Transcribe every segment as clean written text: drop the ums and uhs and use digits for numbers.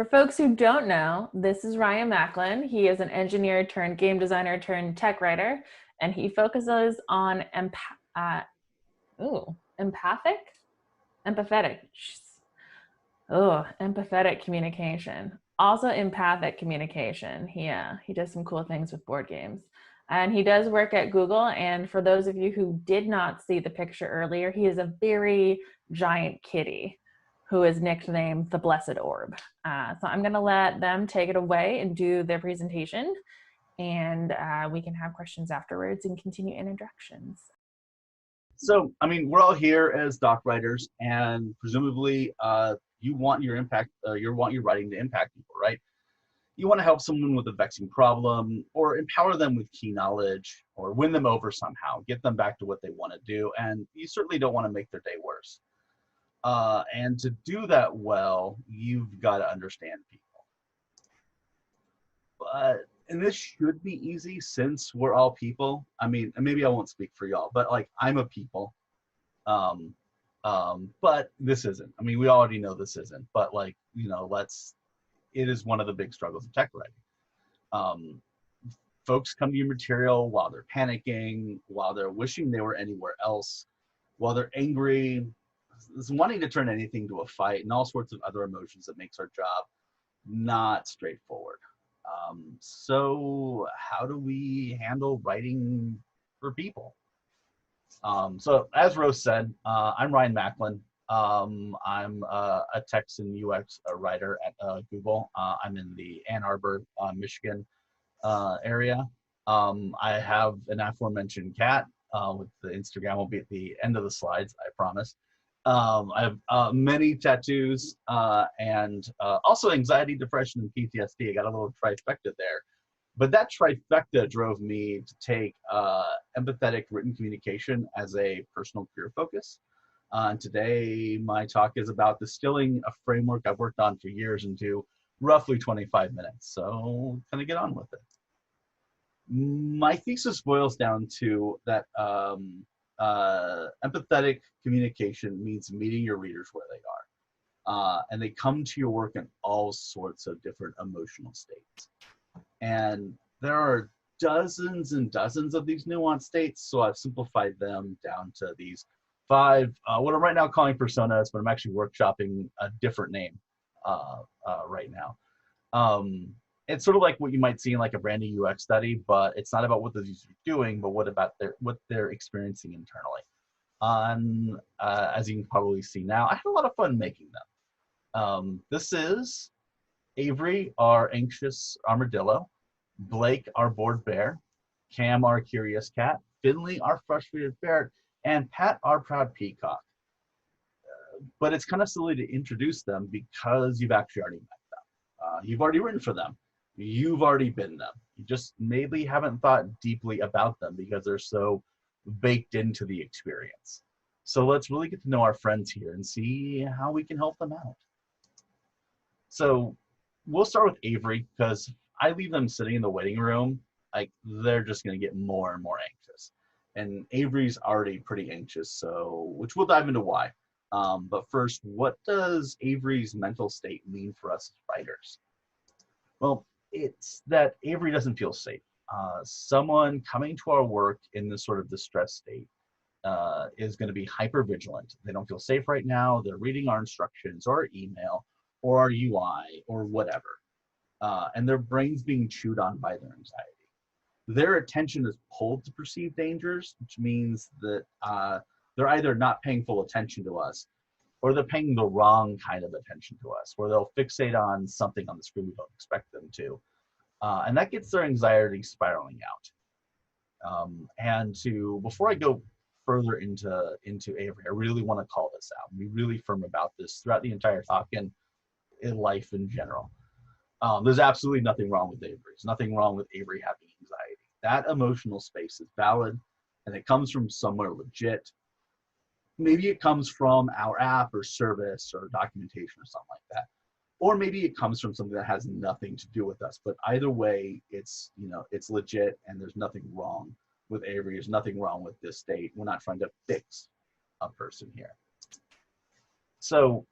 For folks who don't know, this is Ryan Macklin. He is an engineer turned game designer turned tech writer, and he focuses on empathetic, empathetic communication. Also empathic communication. He does some cool things with board games. And he does work at Google. And for those of you who did not see the picture earlier, he is a very giant kitty who is nicknamed the Blessed Orb. So I'm going to let them take it away and do their presentation. And we can have questions afterwards and continue introductions. So, I mean, we're all here as doc writers, and presumably you want your writing to impact people, right? You want to help someone with a vexing problem, or empower them with key knowledge, or win them over somehow, get them back to what they want to do, and you certainly don't want to make their day worse. And to do that well, you've got to understand people. And this should be easy since we're all people. I mean, maybe I won't speak for y'all, but like I'm a people. But this isn't. I mean, we already know this isn't. But like, you know, it is one of the big struggles of tech writing. Folks come to your material while they're panicking, while they're wishing they were anywhere else, while they're angry, wanting to turn anything to a fight, and all sorts of other emotions that makes our job not straightforward. So how do we handle writing for people? So as Rose said, I'm Ryan Macklin. I'm a text and UX writer at Google. I'm in the Ann Arbor, Michigan area. I have an aforementioned cat, with the Instagram will be at the end of the slides, I promise. I have many tattoos and also anxiety, depression, and PTSD. I got a little trifecta there. But that trifecta drove me to take empathetic written communication as a personal career focus. And today, my talk is about distilling a framework I've worked on for years into roughly 25 minutes. So kind of get on with it. My thesis boils down to that empathetic communication means meeting your readers where they are. And they come to your work in all sorts of different emotional states. And there are dozens and dozens of these nuanced states, so I've simplified them down to these 5, what I'm right now calling personas, but I'm actually workshopping a different name right now. It's sort of like what you might see in like a brand new UX study, but it's not about what the users are doing, but what they're experiencing internally. As you can probably see now, I had a lot of fun making them. This is Avery, our anxious armadillo, Blake, our bored bear, Cam, our curious cat, Finley, our frustrated ferret, and Pat, our proud peacock. But it's kind of silly to introduce them because you've actually already met them. You've already written for them. You've already been them. You just maybe haven't thought deeply about them because they're so baked into the experience. So let's really get to know our friends here and see how we can help them out. So we'll start with Avery because I leave them sitting in the waiting room, like they're just going to get more and more anxious. And Avery's already pretty anxious, so which we'll dive into why. But first, what does Avery's mental state mean for us as writers? Well, it's that Avery doesn't feel safe. Someone coming to our work in this sort of distress state is going to be hyper vigilant. They don't feel safe right now. They're reading our instructions or our email or our UI or whatever. And their brain's being chewed on by their anxiety. Their attention is pulled to perceived dangers, which means that they're either not paying full attention to us or they're paying the wrong kind of attention to us, where they'll fixate on something on the screen we don't expect them to. And that gets their anxiety spiraling out. Before I go further into Avery, I really want to call this out and be really firm about this throughout the entire talk and in life in general. There's absolutely nothing wrong with Avery. There's nothing wrong with Avery having anxiety. That emotional space is valid, and it comes from somewhere legit. Maybe it comes from our app or service or documentation or something like that. Or maybe it comes from something that has nothing to do with us. But either way, it's legit, and there's nothing wrong with Avery. There's nothing wrong with this state. We're not trying to fix a person here. So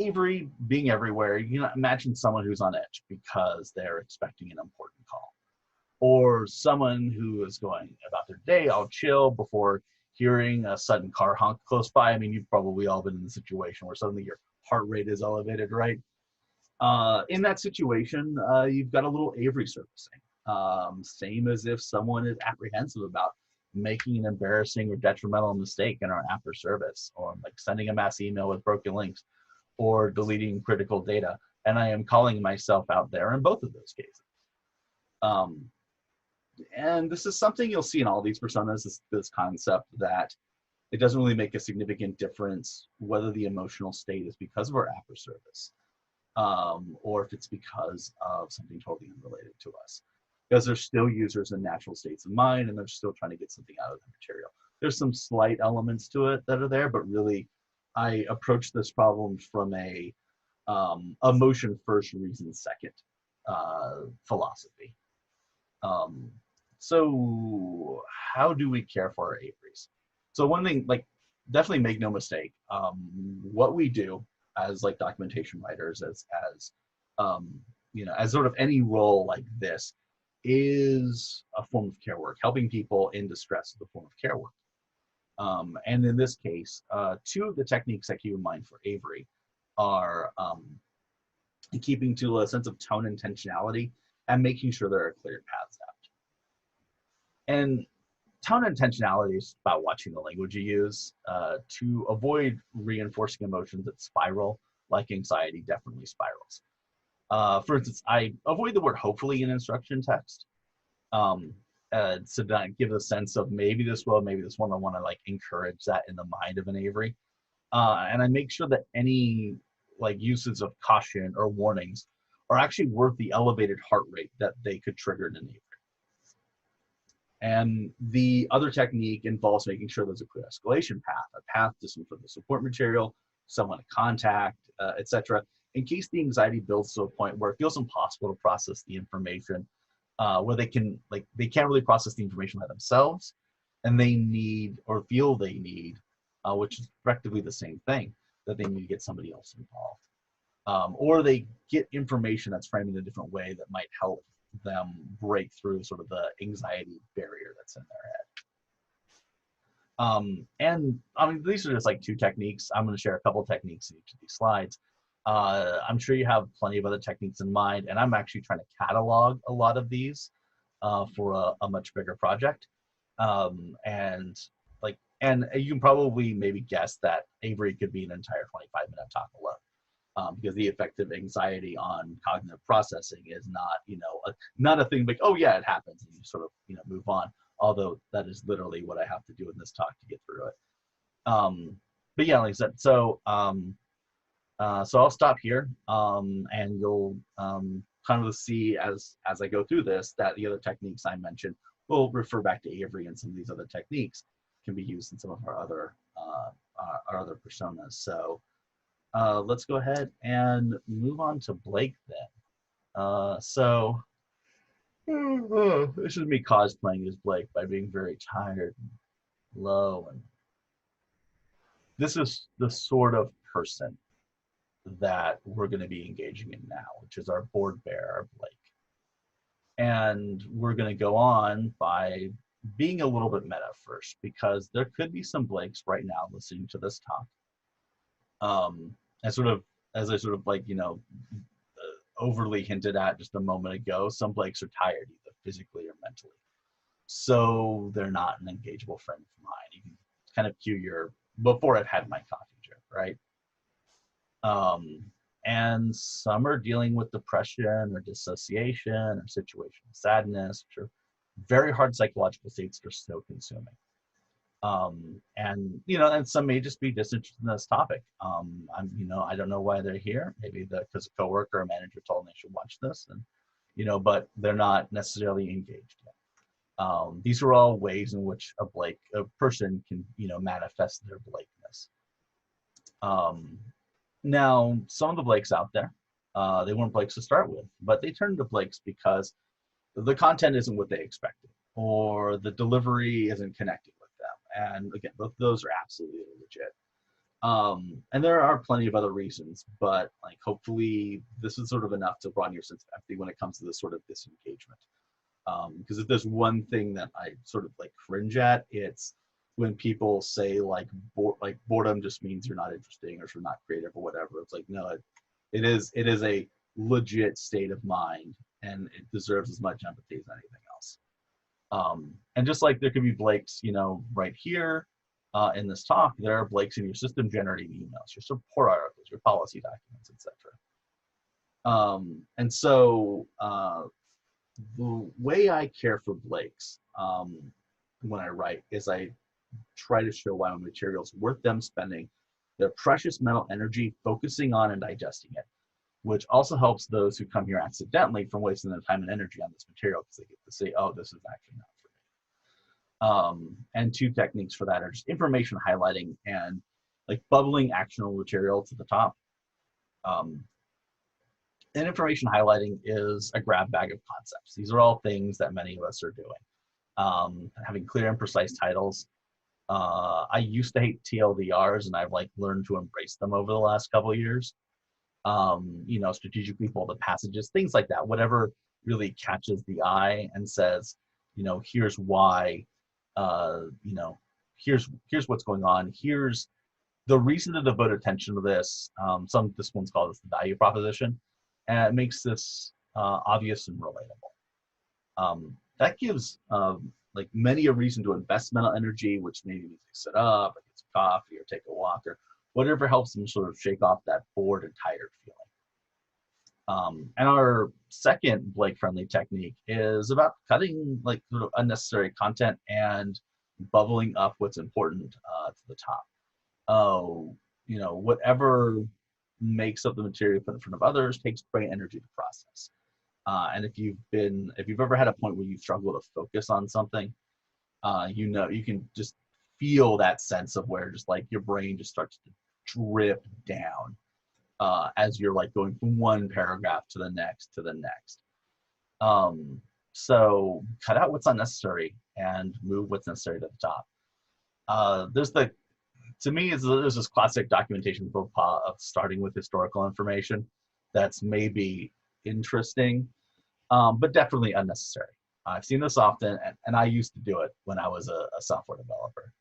Avery being everywhere, imagine someone who's on edge because they're expecting an important call, or someone who is going about their day all chill before hearing a sudden car honk close by. I mean, you've probably all been in the situation where suddenly your heart rate is elevated, right? In that situation, you've got a little Avery surfacing. Same as if someone is apprehensive about making an embarrassing or detrimental mistake in our app or service, or like sending a mass email with broken links, or deleting critical data. And I am calling myself out there in both of those cases. And this is something you'll see in all these personas, this concept that it doesn't really make a significant difference whether the emotional state is because of our app or service, or if it's because of something totally unrelated to us. Because they're still users in natural states of mind, and they're still trying to get something out of the material. There's some slight elements to it that are there, but really, I approach this problem from a emotion first, reason second philosophy. So how do we care for our Averys? So one thing, like, definitely make no mistake, what we do as like documentation writers, as sort of any role like this, is a form of care work. Helping people in distress is a form of care work. And in this case, two of the techniques I keep in mind for Avery are keeping to a sense of tone intentionality and making sure there are clear paths out. And tone intentionality is about watching the language you use to avoid reinforcing emotions that spiral, like anxiety definitely spirals. For instance, I avoid the word hopefully in instruction text. So that give a sense of maybe this will, maybe this one. I want to like encourage that in the mind of an Avery. And I make sure that any like uses of caution or warnings are actually worth the elevated heart rate that they could trigger in an Avery. And the other technique involves making sure there's a clear escalation path, a path to some sort of support material, someone to contact, etc., in case the anxiety builds to a point where it feels impossible to process the information, where they can't really process the information by themselves, and they need or feel they need, which is effectively the same thing, that they need to get somebody else involved, or they get information that's framed in a different way that might help them break through sort of the anxiety barrier that's in their head. And I mean, these are just like two techniques. I'm going to share a couple techniques in each of these slides. I'm sure you have plenty of other techniques in mind, and I'm actually trying to catalog a lot of these for a much bigger project. And you can probably maybe guess that Avery could be an entire 25-minute talk alone. Because the effect of anxiety on cognitive processing is not a thing like, oh yeah, it happens, and you sort of move on. Although that is literally what I have to do in this talk to get through it. But yeah, like I said, so I'll stop here, and you'll kind of see as I go through this that the other techniques I mentioned will refer back to Avery, and some of these other techniques can be used in some of our other personas. So. Let's go ahead and move on to Blake then. This is me cosplaying as Blake by being very tired and low. And this is the sort of person that we're going to be engaging in now, which is our board bearer, Blake. And we're going to go on by being a little bit meta first, because there could be some Blakes right now listening to this talk. As I sort of like, overly hinted at just a moment ago, some Blakes are tired either physically or mentally. So they're not an engageable friend of mine. You can kind of cue before I've had my coffee drip, right? And some are dealing with depression or dissociation or situational sadness, which are very hard psychological states that are so consuming. And some may just be disinterested in this topic. I don't know why they're here. Maybe because a coworker or manager told them they should watch this, and but they're not necessarily engaged yet. These are all ways in which a person can manifest their Blakeness. Now, some of the Blakes out there, they weren't Blakes to start with, but they turned to Blakes because the content isn't what they expected, or the delivery isn't connecting with them. And again, both of those are absolutely legit. And there are plenty of other reasons, but like hopefully this is sort of enough to broaden your sense of empathy when it comes to this sort of disengagement. Because if there's one thing that I sort of like cringe at, it's when people say like boredom just means you're not interesting or you're not creative or whatever. It's like no, it is a legit state of mind, and it deserves as much empathy as anything else. And just like there could be Blakes, right here in this talk, there are Blakes in your system generating emails, your support articles, your policy documents, etc. And so the way I care for Blakes when I write is I try to show why my material is worth them spending their precious mental energy focusing on and digesting it, which also helps those who come here accidentally from wasting their time and energy on this material because they get to say, oh, this is actually not for me. And two techniques for that are just information highlighting and like bubbling actionable material to the top. And information highlighting is a grab bag of concepts. These are all things that many of us are doing. Having clear and precise titles. I used to hate TLDRs, and I've like learned to embrace them over the last couple of years. Strategically folded passages, things like that. Whatever really catches the eye and says, here's why. Here's what's going on. Here's the reason to devote attention to this. This one's called this the value proposition. And it makes this obvious and relatable. That gives like many a reason to invest mental energy, which maybe means they sit up, or get some coffee, or take a walk, or whatever helps them sort of shake off that bored and tired feeling. And our second Blake-friendly technique is about cutting like sort of unnecessary content and bubbling up what's important to the top. Whatever makes up the material put in front of others takes great energy to process. And if you've ever had a point where you struggle to focus on something, you can just feel that sense of where just like your brain just starts to drip down as you're like going from one paragraph to the next to the next. So cut out what's unnecessary and move what's necessary to the top. To me, there's this classic documentation faux pas of starting with historical information that's maybe interesting, but definitely unnecessary. I've seen this often, and I used to do it when I was a software developer.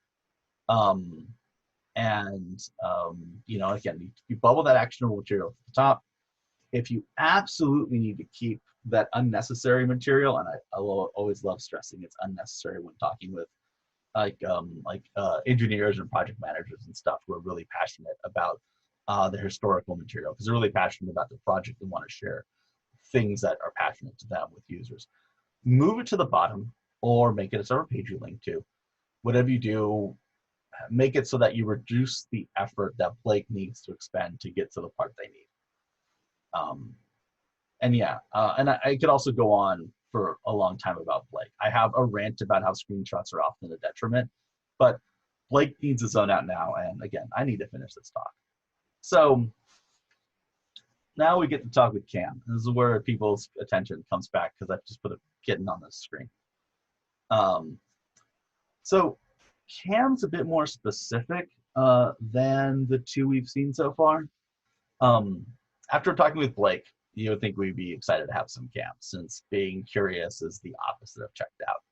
Again, you bubble that actionable material to the top. If you absolutely need to keep that unnecessary material, and I always love stressing it's unnecessary when talking with engineers and project managers and stuff who are really passionate about the historical material because they're really passionate about the project and want to share things that are passionate to them with users. Move it to the bottom or make it a separate page you link to. Whatever you do, make it so that you reduce the effort that Blake needs to expend to get to the part they need. And I could also go on for a long time about Blake. I have a rant about how screenshots are often a detriment, but Blake needs to zone out now. And again, I need to finish this talk. So now we get to talk with Cam. This is where people's attention comes back because I've just put a kitten on this screen. So Cam's a bit more specific than the two we've seen so far. After talking with Blake, you would think we'd be excited to have some Cam, since being curious is the opposite of checked out.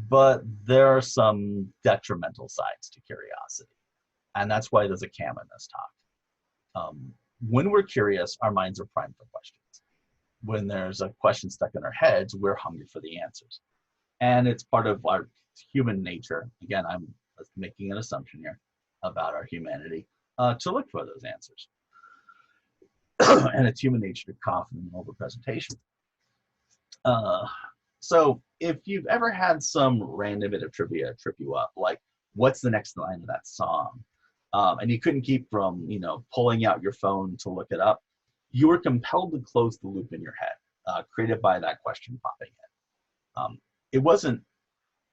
But there are some detrimental sides to curiosity, and that's why there's a Cam in this talk. When we're curious, our minds are primed for questions. When there's a question stuck in our heads, we're hungry for the answers. And it's part of our human nature. Again, I'm making an assumption here about our humanity to look for those answers. And it's human nature to cough in the middle of a presentation. So if you've ever had some random bit of trivia trip you up, like what's the next line of that song, and you couldn't keep from pulling out your phone to look it up, you were compelled to close the loop in your head created by that question popping in. It wasn't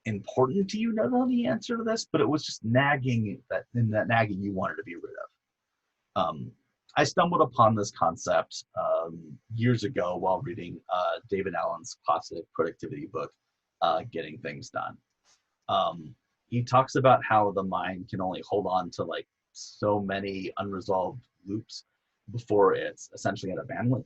important to you to know the answer to this, but it was just nagging that you wanted to be rid of. I stumbled upon this concept years ago while reading David Allen's classic productivity book, Getting Things Done. He talks about how the mind can only hold on to like so many unresolved loops before it's essentially at a bandwidth.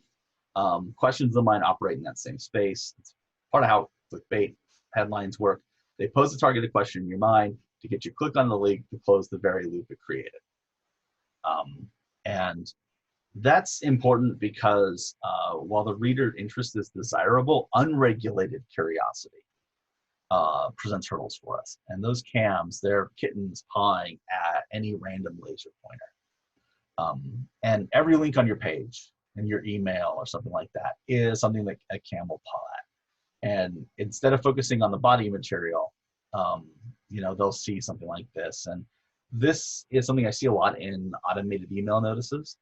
Questions of the mind operate in that same space. It's part of how clickbait headlines work. They pose a targeted question in your mind to get you to click on the link to close the very loop it created. And that's important because while the reader interest is desirable, unregulated curiosity presents hurdles for us. And those cams, they're kittens pawing at any random laser pointer. And every link on your page, in your email or something like that, is something that a cam will paw at. And instead of focusing on the body material, they'll see something like this. And this is something I see a lot in automated email notices.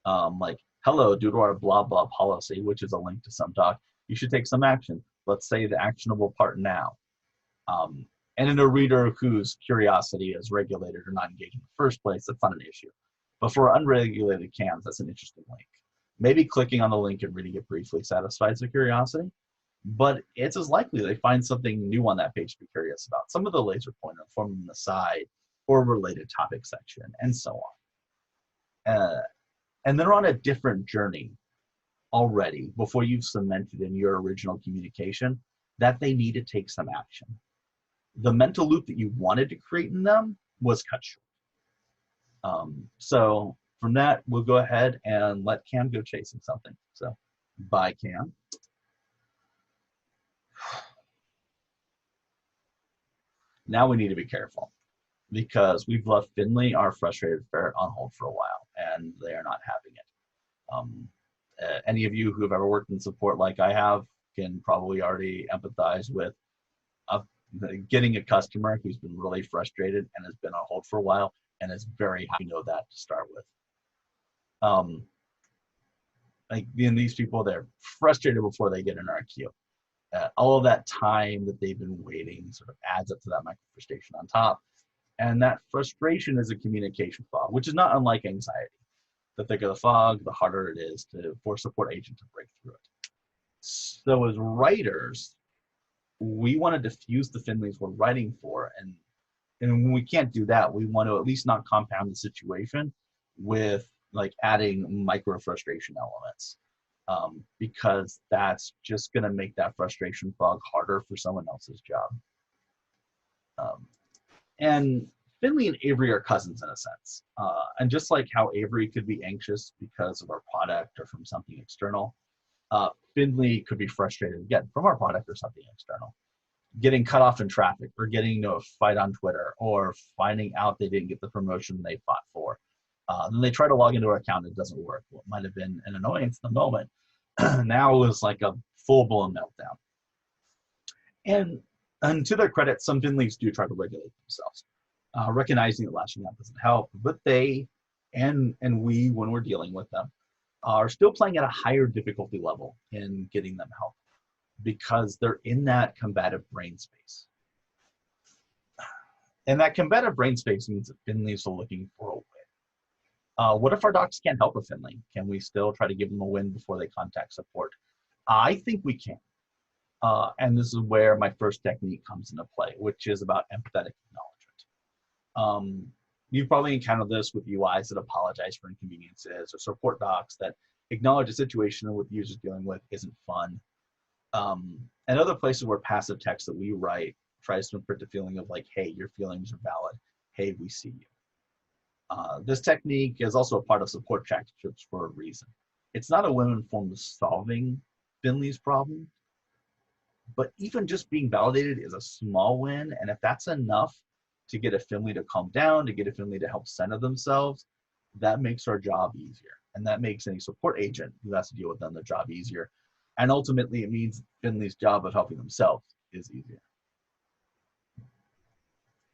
Like, hello, due to our blah, blah policy, which is a link to some doc, you should take some action. Let's say the actionable part now. And in a reader whose curiosity is regulated or not engaged in the first place, that's not an issue. But for unregulated cams, that's an interesting link. Maybe clicking on the link and reading it briefly satisfies their curiosity, but it's as likely they find something new on that page to be curious about. Some of the laser pointer from the side or related topic section, and so on. And they're on a different journey already before you've cemented in your original communication that they need to take some action. The mental loop that you wanted to create in them was cut short. So from that, we'll go ahead and let Cam go chasing something. So bye, Cam. Now we need to be careful because we've left Finley, our frustrated ferret, on hold for a while, and they are not having it. Any of you who have ever worked in support like I have can probably already empathize with getting a customer who's been really frustrated and has been on hold for a while and is very happy to know that to start with. Like these people, they're frustrated before they get in our queue. All of that time that they've been waiting sort of adds up to that micro frustration on top. And that frustration is a communication fog, which is not unlike anxiety. The thicker the fog, the harder it is for a support agent to break through it. So as writers, we want to diffuse the Finleys we're writing for. And when we can't do that, we want to at least not compound the situation with like adding micro frustration elements. Because that's just going to make that frustration fog harder for someone else's job. And Finley and Avery are cousins in a sense. And just like how Avery could be anxious because of our product or from something external, Finley could be frustrated again from our product or something external. Getting cut off in traffic or getting into a fight on Twitter or finding out they didn't get the promotion they fought for. Then they try to log into our account and it doesn't work. What might have been an annoyance in the moment now is like a full-blown meltdown. And to their credit, some Finleys do try to regulate themselves, recognizing that lashing out doesn't help, but they and we, when we're dealing with them, are still playing at a higher difficulty level in getting them help because they're in that combative brain space. And that combative brain space means that Finleys are looking for a win. What if our docs can't help a Finley? Can we still try to give them a win before they contact support? I think we can. And this is where my first technique comes into play, which is about empathetic acknowledgement. You've probably encountered this with UIs that apologize for inconveniences or support docs that acknowledge a situation that what the user's dealing with isn't fun. And other places where passive text that we write tries to imprint the feeling of like, hey, your feelings are valid. Hey, we see you. This technique is also a part of support tactics for a reason. It's not a win-win form of solving Finley's problem, but even just being validated is a small win. And if that's enough to get a Finley to calm down, to get a Finley to help center themselves, that makes our job easier. And that makes any support agent who has to deal with them their job easier. And ultimately, it means Finley's job of helping themselves is easier.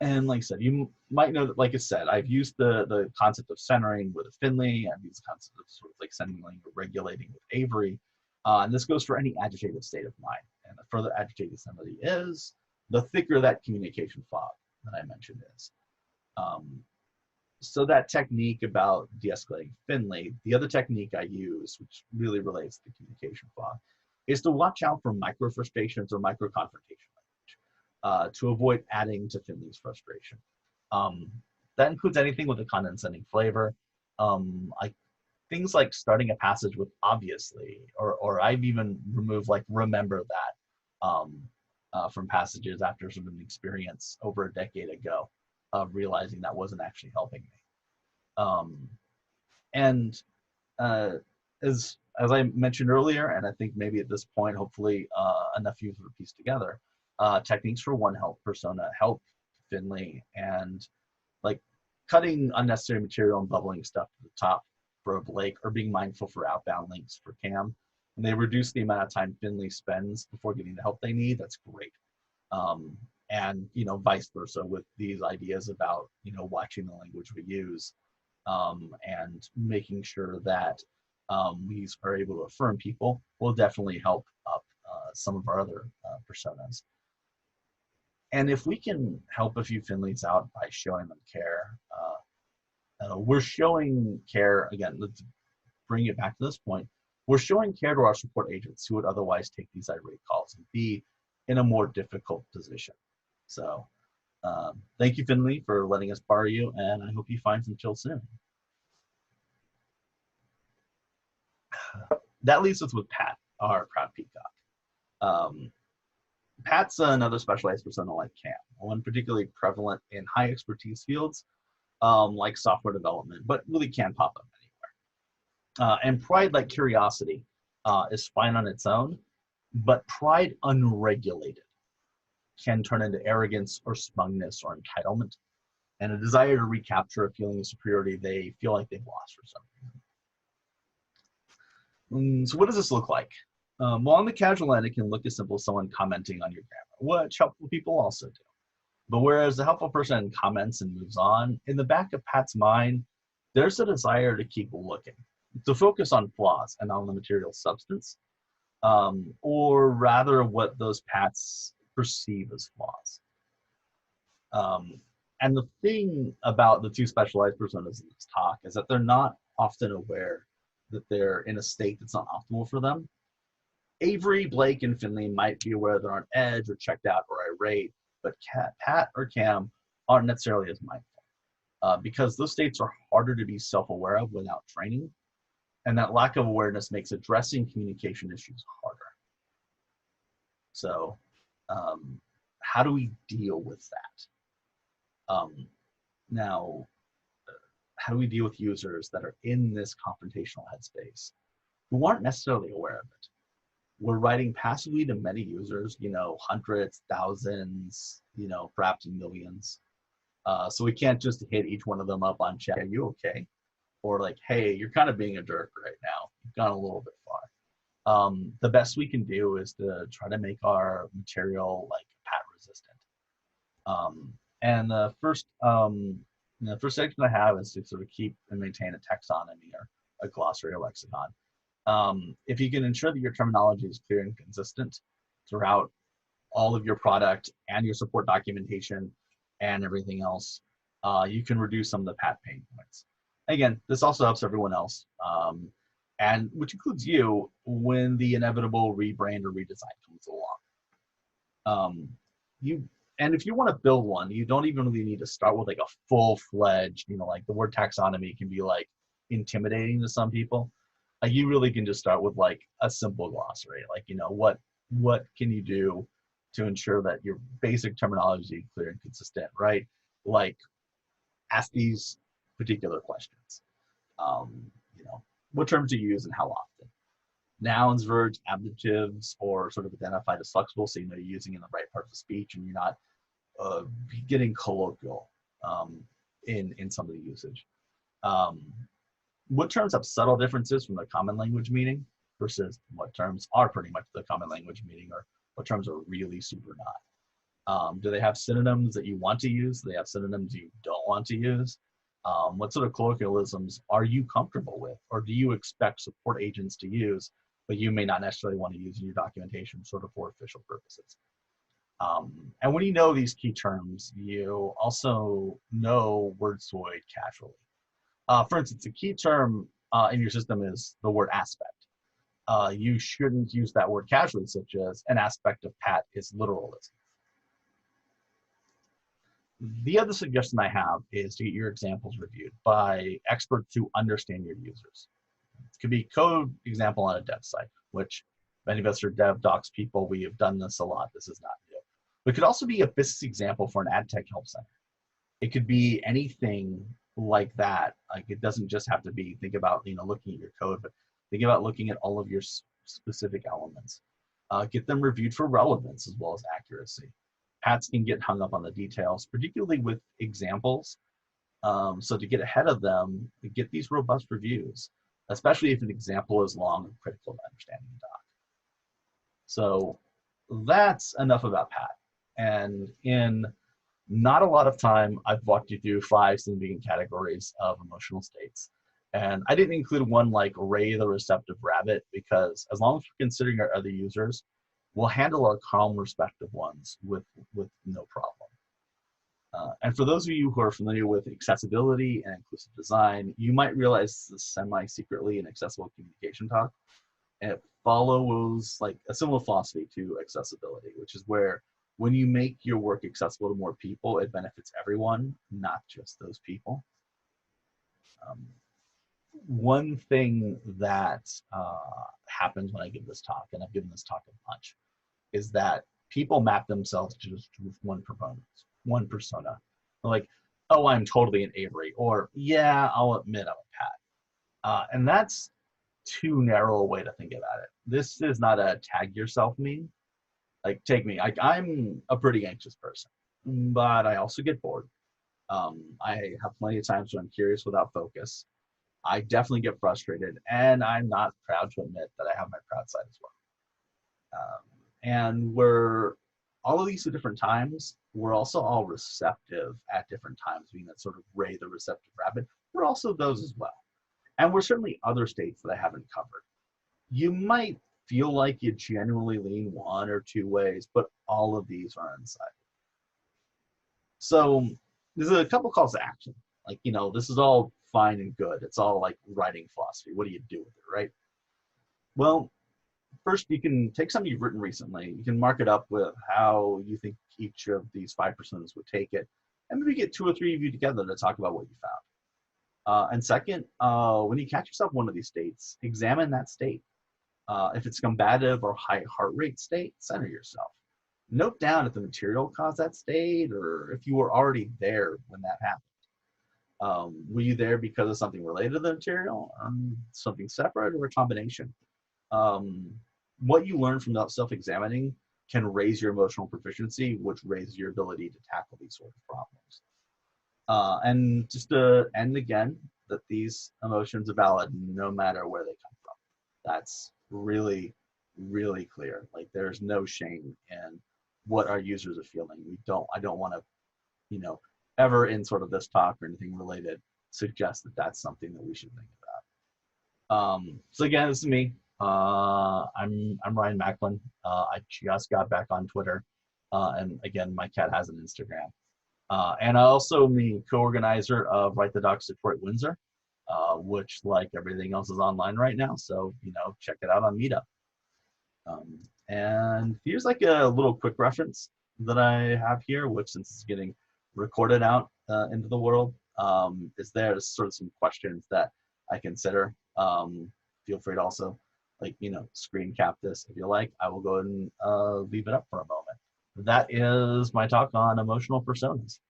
And like I said, you might know that, like I said, I've used the concept of centering with a Finley. I've used the concept of sort of like centering or regulating with Avery. And this goes for any agitated state of mind. And the further agitated somebody is, the thicker that communication fog that I mentioned is. So that technique about de-escalating Finley, the other technique I use, which really relates to communication fog, is to watch out for micro frustrations or micro confrontation. To avoid adding to Finley's frustration. That includes anything with a condescending flavor. Like things like starting a passage with obviously, or I've even removed like remember that from passages after sort of an experience over a decade ago of realizing that wasn't actually helping me. And as I mentioned earlier, and I think maybe at this point, hopefully enough users are pieced together, techniques for One Health persona help Finley, and like cutting unnecessary material and bubbling stuff to the top for Blake, or being mindful for outbound links for Cam. And they reduce the amount of time Finley spends before getting the help they need. That's great. And vice versa with these ideas about watching the language we use, and making sure that we are able to affirm people will definitely help up some of our other personas. And if we can help a few Finleys out by showing them care, we're showing care, again, let's bring it back to this point, we're showing care to our support agents who would otherwise take these irate calls and be in a more difficult position. So thank you, Finley, for letting us borrow you, and I hope you find some chill soon. That leaves us with Pat, our proud peacock. Pat's another specialized persona like Cam, one particularly prevalent in high expertise fields like software development, but really can pop up anywhere. And pride, like curiosity, is fine on its own, but pride unregulated can turn into arrogance or smugness or entitlement, and a desire to recapture a feeling of superiority they feel like they've lost for some reason. So what does this look like? Well, on the casual end, it can look as simple as someone commenting on your grammar, which helpful people also do. But whereas the helpful person comments and moves on, in the back of Pat's mind, there's a desire to keep looking, to focus on flaws and on the material substance, or rather what those Pats perceive as flaws. And the thing about the two specialized personas in this talk is that they're not often aware that they're in a state that's not optimal for them. Avery, Blake, and Finley might be aware they're on edge or checked out or irate, but Pat or Cam aren't necessarily as mindful because those states are harder to be self-aware of without training, and that lack of awareness makes addressing communication issues harder. So how do we deal with that? Now, how do we deal with users that are in this confrontational headspace who aren't necessarily aware of it? We're writing passively to many users, hundreds, thousands, perhaps millions. So we can't just hit each one of them up on chat, are you okay? Or like, hey, you're kind of being a jerk right now. You've gone a little bit far. The best we can do is to try to make our material like Pat resistant. And the first section I have is to sort of keep and maintain a taxonomy or a glossary or lexicon. If you can ensure that your terminology is clear and consistent throughout all of your product and your support documentation and everything else, you can reduce some of the Pat pain points. Again, this also helps everyone else, and which includes you when the inevitable rebrand or redesign comes along. And if you want to build one, you don't even really need to start with like a full-fledged, like the word taxonomy can be like intimidating to some people. You really can just start with like a simple glossary, like, what can you do to ensure that your basic terminology is clear and consistent, right? Like ask these particular questions. What terms do you use and how often? Nouns, verbs, adjectives, or sort of identified as flexible, so you're using in the right part of the speech and you're not getting colloquial in some of the usage. What terms have subtle differences from the common language meaning versus what terms are pretty much the common language meaning, or what terms are really super not? Do they have synonyms that you want to use? Do they have synonyms you don't want to use? What sort of colloquialisms are you comfortable with, or do you expect support agents to use, but you may not necessarily want to use in your documentation sort of for official purposes? And when you know these key terms, you also know Wordzoid casually. For instance, a key term in your system is the word aspect. You shouldn't use that word casually, such as an aspect of Pat is literalism. The other suggestion I have is to get your examples reviewed by experts who understand your users. It could be code example on a dev site, which many of us are dev docs people. We have done this a lot. This is not new. But it could also be a business example for an ad tech help center. It could be anything like that. Like it doesn't just have to be, think about, looking at your code, but think about looking at all of your specific elements. Get them reviewed for relevance as well as accuracy. Hats can get hung up on the details, particularly with examples. So to get ahead of them, get these robust reviews, especially if an example is long and critical to understanding the doc. So that's enough about Pat. And in not a lot of time, I've walked you through 5 significant categories of emotional states. And I didn't include one like Ray the receptive rabbit, because as long as we're considering our other users, we'll handle our calm, respective ones with no problem. And for those of you who are familiar with accessibility and inclusive design, you might realize this is semi-secretly an accessible communication talk. And it follows like a similar philosophy to accessibility, which is where when you make your work accessible to more people, it benefits everyone, not just those people. One thing that happens when I give this talk, and I've given this talk a bunch, is that people map themselves just with one persona. They're like, oh, I'm totally an Avery, or yeah, I'll admit I'm a Pat. And that's too narrow a way to think about it. This is not a tag yourself meme. Like, take me. I'm a pretty anxious person, but I also get bored. I have plenty of times when I'm curious without focus. I definitely get frustrated, and I'm not proud to admit that I have my proud side as well. And we're all of these at different times. We're also all receptive at different times, being that sort of Ray the receptive rabbit. We're also those as well. And we're certainly other states that I haven't covered. You might feel like you genuinely lean one or two ways, but all of these are inside. So there's a couple calls to action. Like, this is all fine and good. It's all like writing philosophy. What do you do with it, right? Well, first, you can take something you've written recently. You can mark it up with how you think each of these 5 personas would take it, and maybe get 2 or 3 of you together to talk about what you found. And second, when you catch yourself in one of these states, examine that state. If it's combative or high heart rate state, center yourself. Note down if the material caused that state, or if you were already there when that happened. Were you there because of something related to the material, something separate, or a combination? What you learn from self-examining can raise your emotional proficiency, which raises your ability to tackle these sort of problems. And just to end again, that these emotions are valid no matter where they come from. That's really, really clear. Like, there's no shame in what our users are feeling. I don't want to, ever in sort of this talk or anything related, suggest that that's something that we should think about. So again, this is me. I'm Ryan Macklin. I just got back on Twitter. And again, my cat has an Instagram. And I also am the co-organizer of Write the Docs Detroit Windsor, which, like everything else, is online right now. So, check it out on Meetup. And here's like a little quick reference that I have here, which, since it's getting recorded out into the world, is there sort of some questions that I consider. Feel free to also, screen cap this if you like. I will go ahead and leave it up for a moment. That is my talk on emotional personas.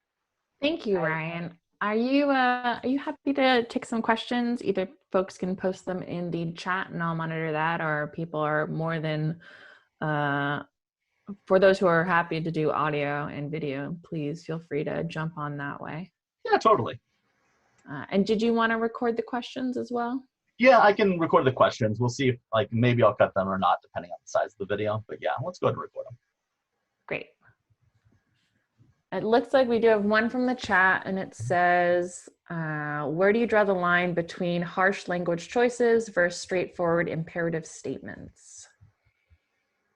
Thank you, Ryan. Are you happy to take some questions? Either folks can post them in the chat and I'll monitor that, or people are more than, for those who are happy to do audio and video, please feel free to jump on that way. Yeah, totally. And did you want to record the questions as well? Yeah, I can record the questions. We'll see if maybe I'll cut them or not, depending on the size of the video. But yeah, let's go ahead and record them. Great. It looks like we do have one from the chat, and it says, where do you draw the line between harsh language choices versus straightforward imperative statements?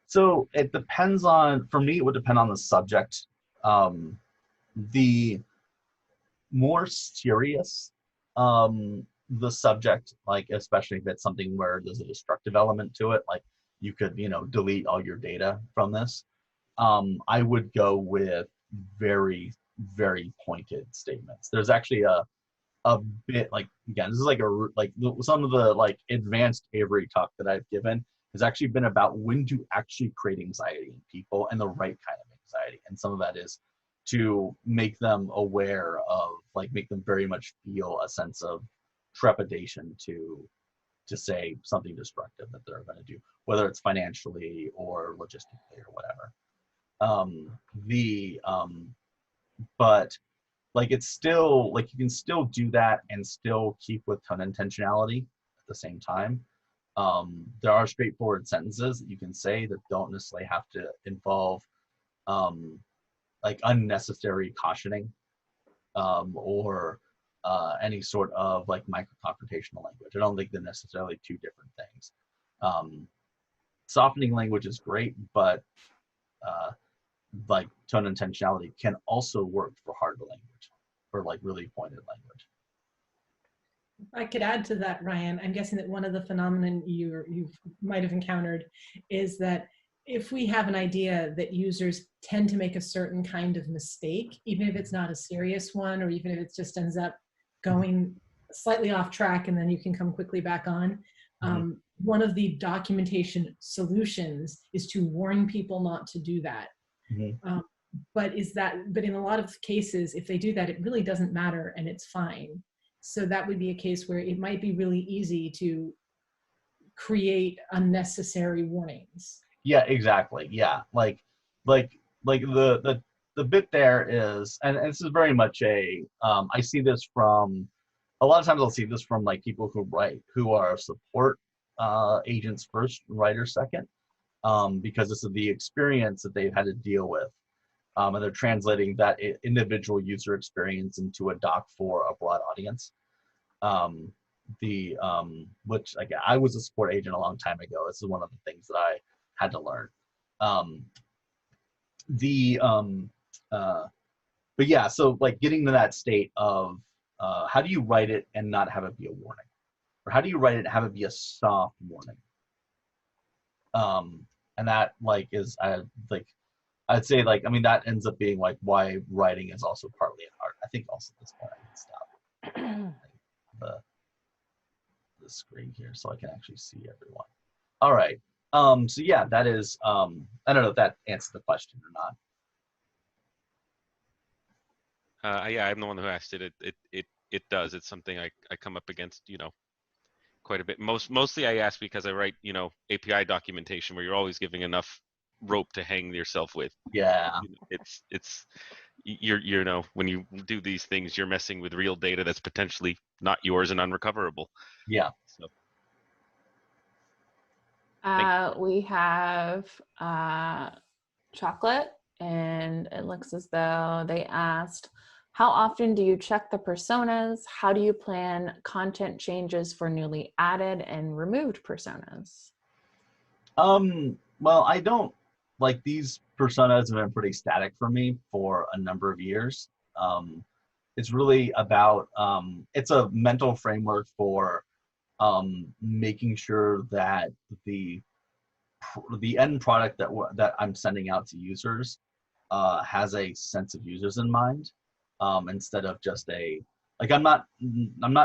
So it depends on, for me, it would depend on the subject. The more serious the subject, especially if it's something where there's a destructive element to it, like you could, delete all your data from this. I would go with very, very pointed statements. There's actually a bit, like, again, this is like some of the like advanced Avery talk that I've given has actually been about when to actually create anxiety in people and the right kind of anxiety. And some of that is to make them aware of, like, make them very much feel a sense of trepidation to say something destructive that they're going to do, whether it's financially or logistically or whatever. But like, it's still like, you can still do that and still keep with tone intentionality at the same time. There are straightforward sentences that you can say that don't necessarily have to involve like unnecessary cautioning, or any sort of like micro-confrontational language. I don't think they're necessarily two different things. Softening language is great, but like tone intentionality can also work for hard language, for like really pointed language. I could add to that, Ryan. I'm guessing that one of the phenomenon you might have encountered is that if we have an idea that users tend to make a certain kind of mistake, even if it's not a serious one, or even if it just ends up going slightly off track and then you can come quickly back on, one of the documentation solutions is to warn people not to do that. But in a lot of cases, if they do that, it really doesn't matter and it's fine. So that would be a case where it might be really easy to create unnecessary warnings. Yeah, exactly. Yeah, like the bit there is, and this is very much a I see this from a lot of times. I'll see this from like people who are support agents first, writers second, because this is the experience that they've had to deal with, and they're translating that individual user experience into a doc for a broad audience. Which, again, I was a support agent a long time ago. This is one of the things that I had to learn. But yeah, so like getting to that state of how do you write it and not have it be a warning, or how do you write it and have it be a soft warning? And that like is I'd say, like, I mean, that ends up being like why writing is also partly an art. I think also at this point I can stop the screen here so I can actually see everyone. All right. So yeah, that is I don't know if that answers the question or not. Yeah, I'm the one who asked it. It does. It's something I come up against, quite a bit. Mostly I ask because I write, API documentation where you're always giving enough rope to hang yourself with. Yeah. It's when you do these things, you're messing with real data that's potentially not yours and unrecoverable. Yeah. So. We have Chocolate, and it looks as though they asked, how often do you check the personas? How do you plan content changes for newly added and removed personas? Well, I don't, like, these personas have been pretty static for me for a number of years. It's really about, it's a mental framework for making sure that the end product that I'm sending out to users has a sense of users in mind, instead of just I'm not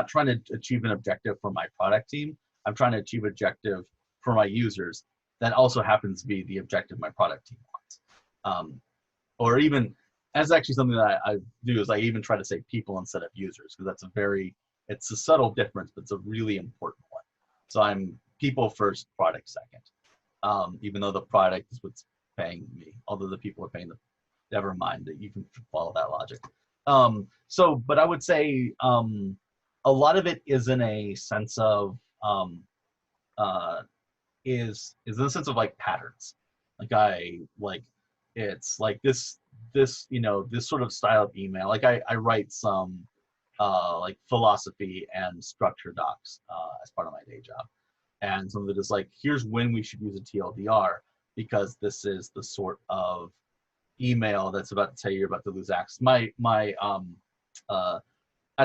trying to achieve an objective for my product team. I'm trying to achieve objective for my users that also happens to be the objective my product team wants. Or even, that's actually something that I do, is I even try to say people instead of users, because it's a subtle difference, but it's a really important one. So I'm people first, product second. Even though the product is what's paying me, although the people are paying never mind, that you can follow that logic. But I would say a lot of it is in a sense of is in a sense of like patterns. It's like this sort of style of email. Like I write some like philosophy and structure docs as part of my day job. And some of it is like, here's when we should use a TLDR, because this is the sort of email that's about to tell you you're about to lose access.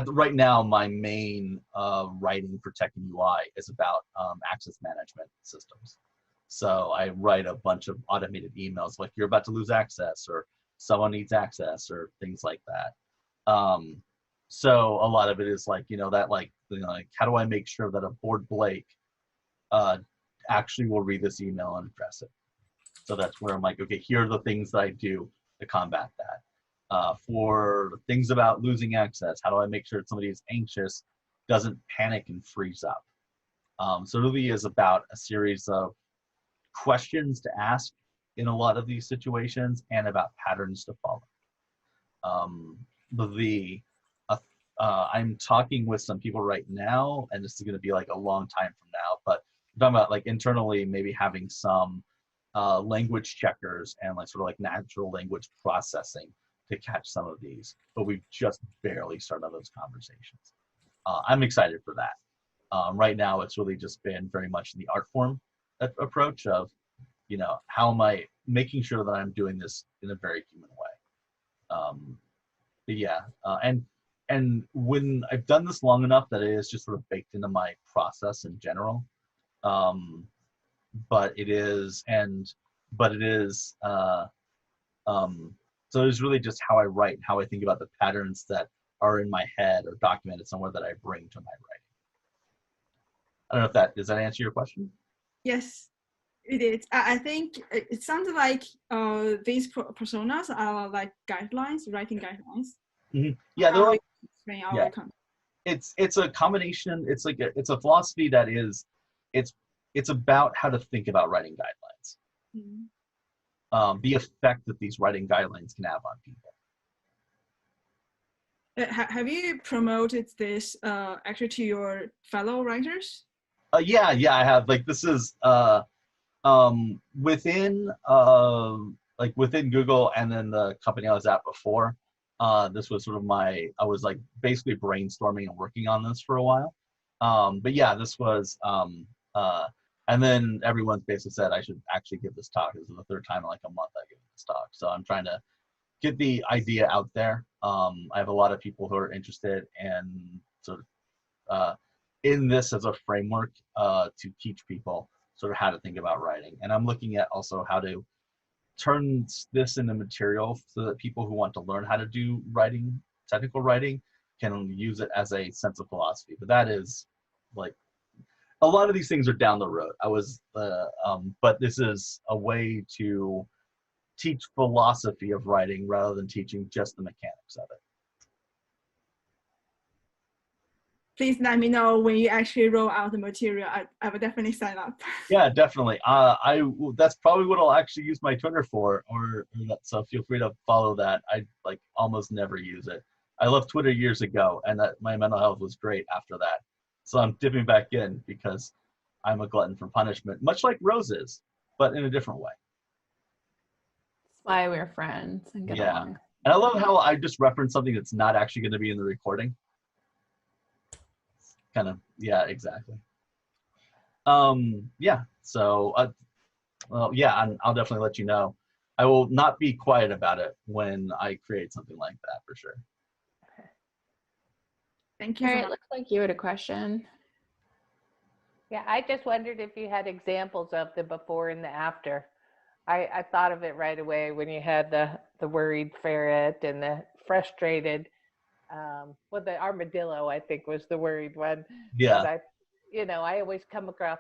Right now, my main writing for tech and UI is about access management systems. So I write a bunch of automated emails like, you're about to lose access, or someone needs access or things like that. So a lot of it is like, that like, like how do I make sure that a board Blake actually will read this email and address it? So that's where I'm like, okay, here are the things that I do to combat that. For things about losing access, how do I make sure that somebody who's anxious doesn't panic and freeze up? So it really is about a series of questions to ask in a lot of these situations and about patterns to follow. I'm talking with some people right now, and this is going to be like a long time from now, but I'm talking about like internally maybe having some language checkers and like sort of like natural language processing to catch some of these, but we've just barely started those conversations. I'm excited for that. Right now, it's really just been very much the art form approach of, how am I making sure that I'm doing this in a very human way? But yeah, and when I've done this long enough that it is just sort of baked into my process in general. But it is, so it's really just how I write, how I think about the patterns that are in my head or documented somewhere that I bring to my writing. I don't know if does that answer your question? Yes, it is. I think it sounds like these personas are like guidelines, writing guidelines. Mm-hmm. Yeah, they're like, explain our content. It's a combination. It's like it's a philosophy that is, it's about how to think about writing guidelines. Mm-hmm. The effect that these writing guidelines can have on people. Have you promoted this actually to your fellow writers? Yeah, I have. Like this is within within Google, and then the company I was at before. This was sort of I was like basically brainstorming and working on this for a while. But yeah, this was and then everyone's basically said I should actually give this talk. This is the third time in like a month I give this talk. So I'm trying to get the idea out there. I have a lot of people who are interested in sort of in this as a framework to teach people sort of how to think about writing. And I'm looking at also how to turn this into material so that people who want to learn how to do writing, technical writing, can use it as a sense of philosophy. But that is like, a lot of these things are down the road. But this is a way to teach philosophy of writing rather than teaching just the mechanics of it. Please let me know when you actually roll out the material. I will definitely sign up. Yeah, definitely. That's probably what I'll actually use my Twitter for, so feel free to follow that. I like almost never use it. I left Twitter years ago, and my mental health was great after that. So I'm dipping back in because I'm a glutton for punishment, much like Rose is, but in a different way. That's why we're friends and get along. And I love how I just referenced something that's not actually going to be in the recording. Kind of, yeah, exactly. Yeah, so, well, yeah, I'll definitely let you know. I will not be quiet about it when I create something like that, for sure. Okay. Thank you. All right, looks like you had a question. Yeah, I just wondered if you had examples of the before and the after. I thought of it right away when you had the worried ferret and the frustrated, the armadillo, I think, was the worried one. Yeah. But I always come across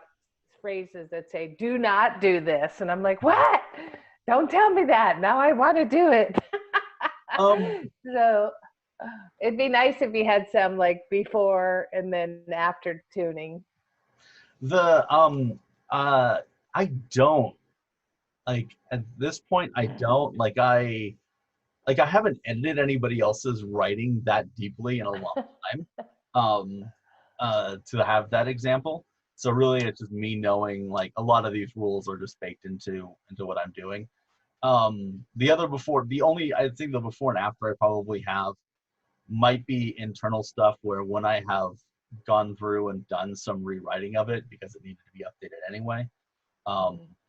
phrases that say, "Do not do this," and I'm like, "What? Don't tell me that. Now I want to do it." So it'd be nice if you had some like before and then after tuning. I don't, like, at this point, I don't, like, I haven't edited anybody else's writing that deeply in a long time to have that example. So really it's just me knowing like a lot of these rules are just baked into what I'm doing. I think the before and after I probably have might be internal stuff where when I have gone through and done some rewriting of it because it needed to be updated anyway,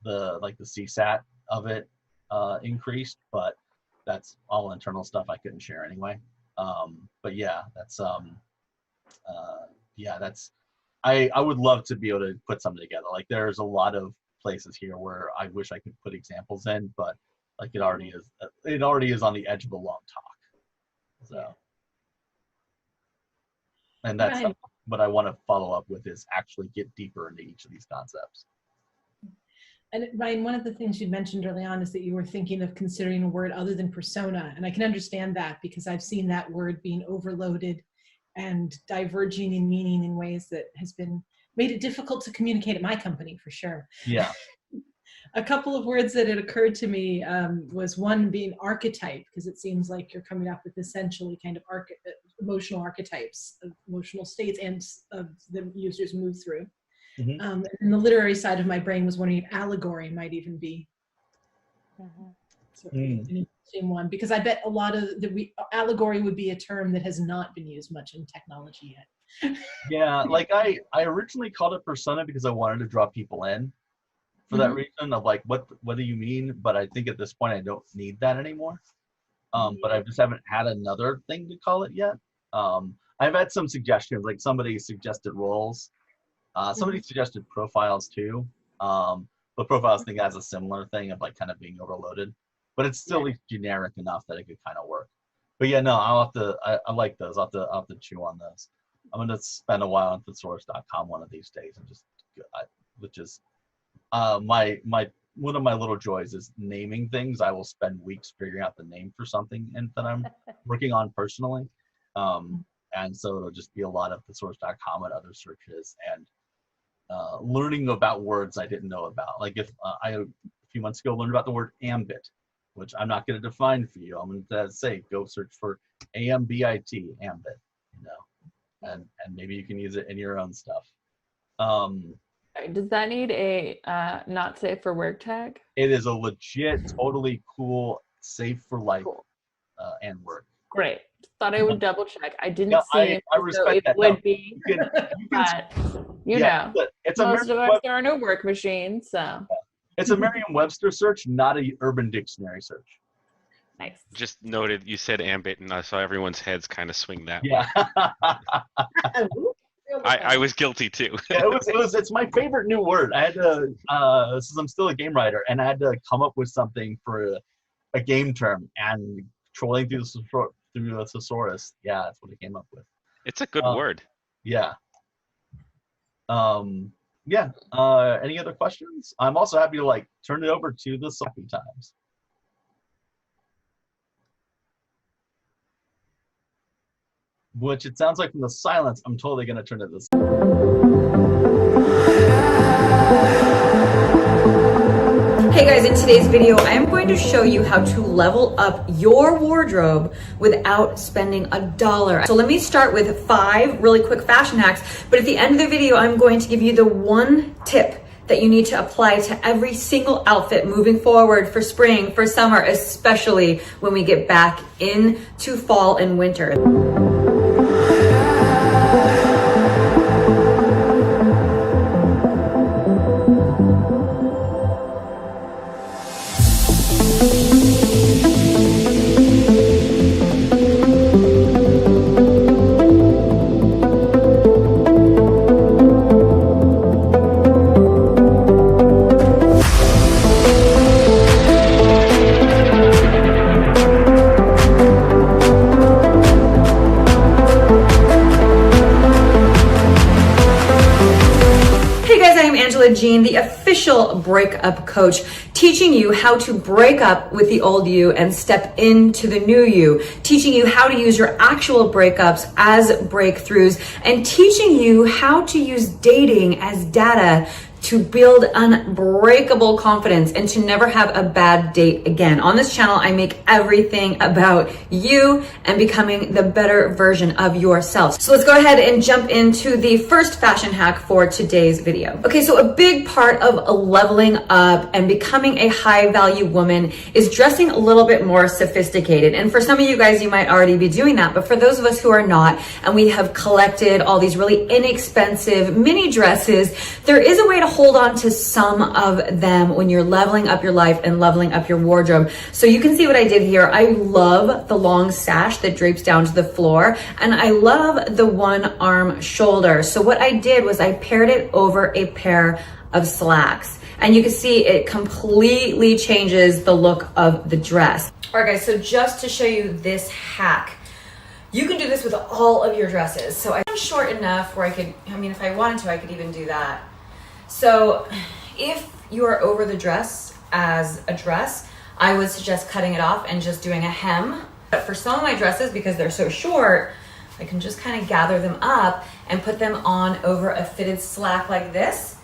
the CSAT of it increased, but that's all internal stuff I couldn't share anyway. But yeah, that's I would love to be able to put something together. Like there's a lot of places here where I wish I could put examples in, but Like it already is. It already is on the edge of a long talk. So, Yeah. and that's Right. what I want to follow up with is actually get deeper into each of these concepts. And Ryan, one of the things you mentioned early on is that you were thinking of considering a word other than persona. And I can understand that because I've seen that word being overloaded and diverging in meaning in ways that has been made it difficult to communicate at my company for sure. Yeah. A couple of words that had occurred to me was one being archetype, because it seems like you're coming up with essentially kind of emotional archetypes of emotional states and of the users move through. Mhm. And the literary side of my brain was wondering if allegory might even be sort of an interesting one, because I bet a lot of allegory would be a term that has not been used much in technology yet. Yeah, like I originally called it persona because I wanted to draw people in for that reason of like, what do you mean? But I think at this point I don't need that anymore. But I just haven't had another thing to call it yet. I've had some suggestions, like somebody suggested roles. Somebody suggested profiles too. But profiles thing has a similar thing of like kind of being overloaded, but it's still generic enough that it could kind of work. But yeah, no, I'll have to, I like those. I'll have to chew on those. I'm going to spend a while on thesaurus.com one of these days and just, which is one of my little joys is naming things. I will spend weeks figuring out the name for something and that I'm working on personally. And so it'll just be a lot of thesaurus.com and other searches and learning about words I didn't know about. Like if I a few months ago learned about the word ambit, which I'm not going to define for you. I'm going to say go search for ambit, ambit, and maybe you can use it in your own stuff. Does that need a not safe for work tag? It is a legit, totally cool, safe for life and work. Great. Thought I would double check. I didn't Yeah, see I respect it that. would No, be, you can but you yeah, know, it's a most of us are no work machines, so it's a Merriam-Webster search, not a Urban Dictionary search. nice. Just noted, you said ambit, and I saw everyone's heads kind of swing that way. Yeah. I was guilty too. Yeah, it's my favorite new word. I had to since I'm still a game writer, and I had to come up with something for a game term, and trolling through the thesaurus. Yeah, that's what I came up with. It's a good word. Yeah. Yeah. Any other questions? I'm also happy to like turn it over to the Sophie Times. Which it sounds like from the silence, I'm totally gonna turn it this. Hey guys, in today's video, I am going to show you how to level up your wardrobe without spending $1. So let me start with 5 really quick fashion hacks, but at the end of the video, I'm going to give you the one tip that you need to apply to every single outfit moving forward for spring, for summer, especially when we get back into fall and winter. Jean, the official breakup coach, teaching you how to break up with the old you and step into the new you, teaching you how to use your actual breakups as breakthroughs, and teaching you how to use dating as data to build unbreakable confidence and to never have a bad date again. On this channel, I make everything about you and becoming the better version of yourself. So let's go ahead and jump into the first fashion hack for today's video. Okay, so a big part of leveling up and becoming a high value woman is dressing a little bit more sophisticated. And for some of you guys, you might already be doing that, but for those of us who are not, and we have collected all these really inexpensive mini dresses, there is a way to hold on to some of them when you're leveling up your life and leveling up your wardrobe. So you can see what I did here. I love the long sash that drapes down to the floor, and I love the one arm shoulder. So what I did was I paired it over a pair of slacks. And you can see it completely changes the look of the dress. All right, guys, so just to show you this hack, you can do this with all of your dresses. So I'm short enough where if I wanted to, I could even do that. So if you are over the dress as a dress, I would suggest cutting it off and just doing a hem. But for some of my dresses, because they're so short, I can just kind of gather them up and put them on over a fitted slack like this.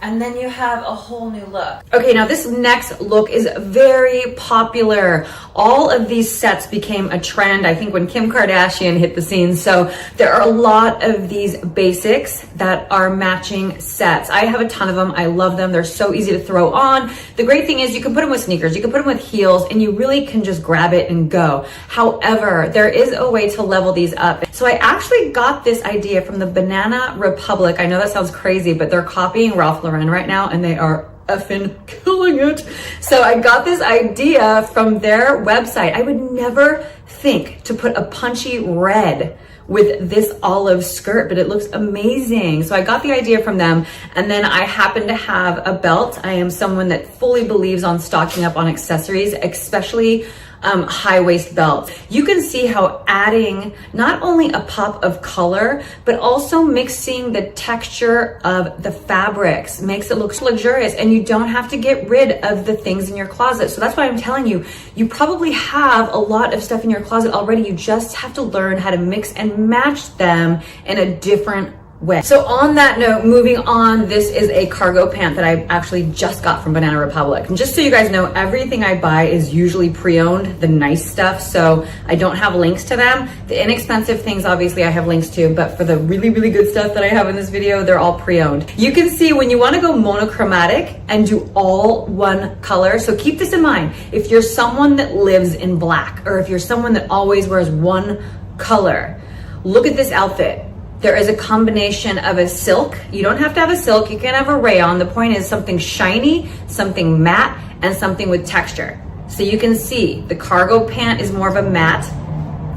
And then you have a whole new look. Okay, now this next look is very popular. All of these sets became a trend, I think, when Kim Kardashian hit the scene. So there are a lot of these basics that are matching sets. I have a ton of them. I love them. They're so easy to throw on. The great thing is you can put them with sneakers, you can put them with heels, and you really can just grab it and go. However, there is a way to level these up. So I actually got this idea from the Banana Republic. I know that sounds crazy, but they're copying Ralph Lauren right now, and they are effing killing it. So I got this idea from their website. I would never think to put a punchy red with this olive skirt, but it looks amazing. So I got the idea from them, and then I happen to have a belt. I am someone that fully believes on stocking up on accessories, especially high waist belts. You can see how adding not only a pop of color, but also mixing the texture of the fabrics makes it look luxurious, and you don't have to get rid of the things in your closet. So that's why I'm telling you, you probably have a lot of stuff in your closet already. You just have to learn how to mix and match them in a different way. So on that note, moving on, this is a cargo pant that I actually just got from Banana Republic. And just so you guys know, everything I buy is usually pre-owned, the nice stuff, so I don't have links to them. The inexpensive things, obviously, I have links to, but for the really, really good stuff that I have in this video, they're all pre-owned. You can see when you want to go monochromatic and do all one color, so keep this in mind. If you're someone that lives in black, or if you're someone that always wears one color, look at this outfit. There is a combination of a silk. You don't have to have a silk, you can have a rayon. The point is something shiny, something matte, and something with texture. So you can see the cargo pant is more of a matte.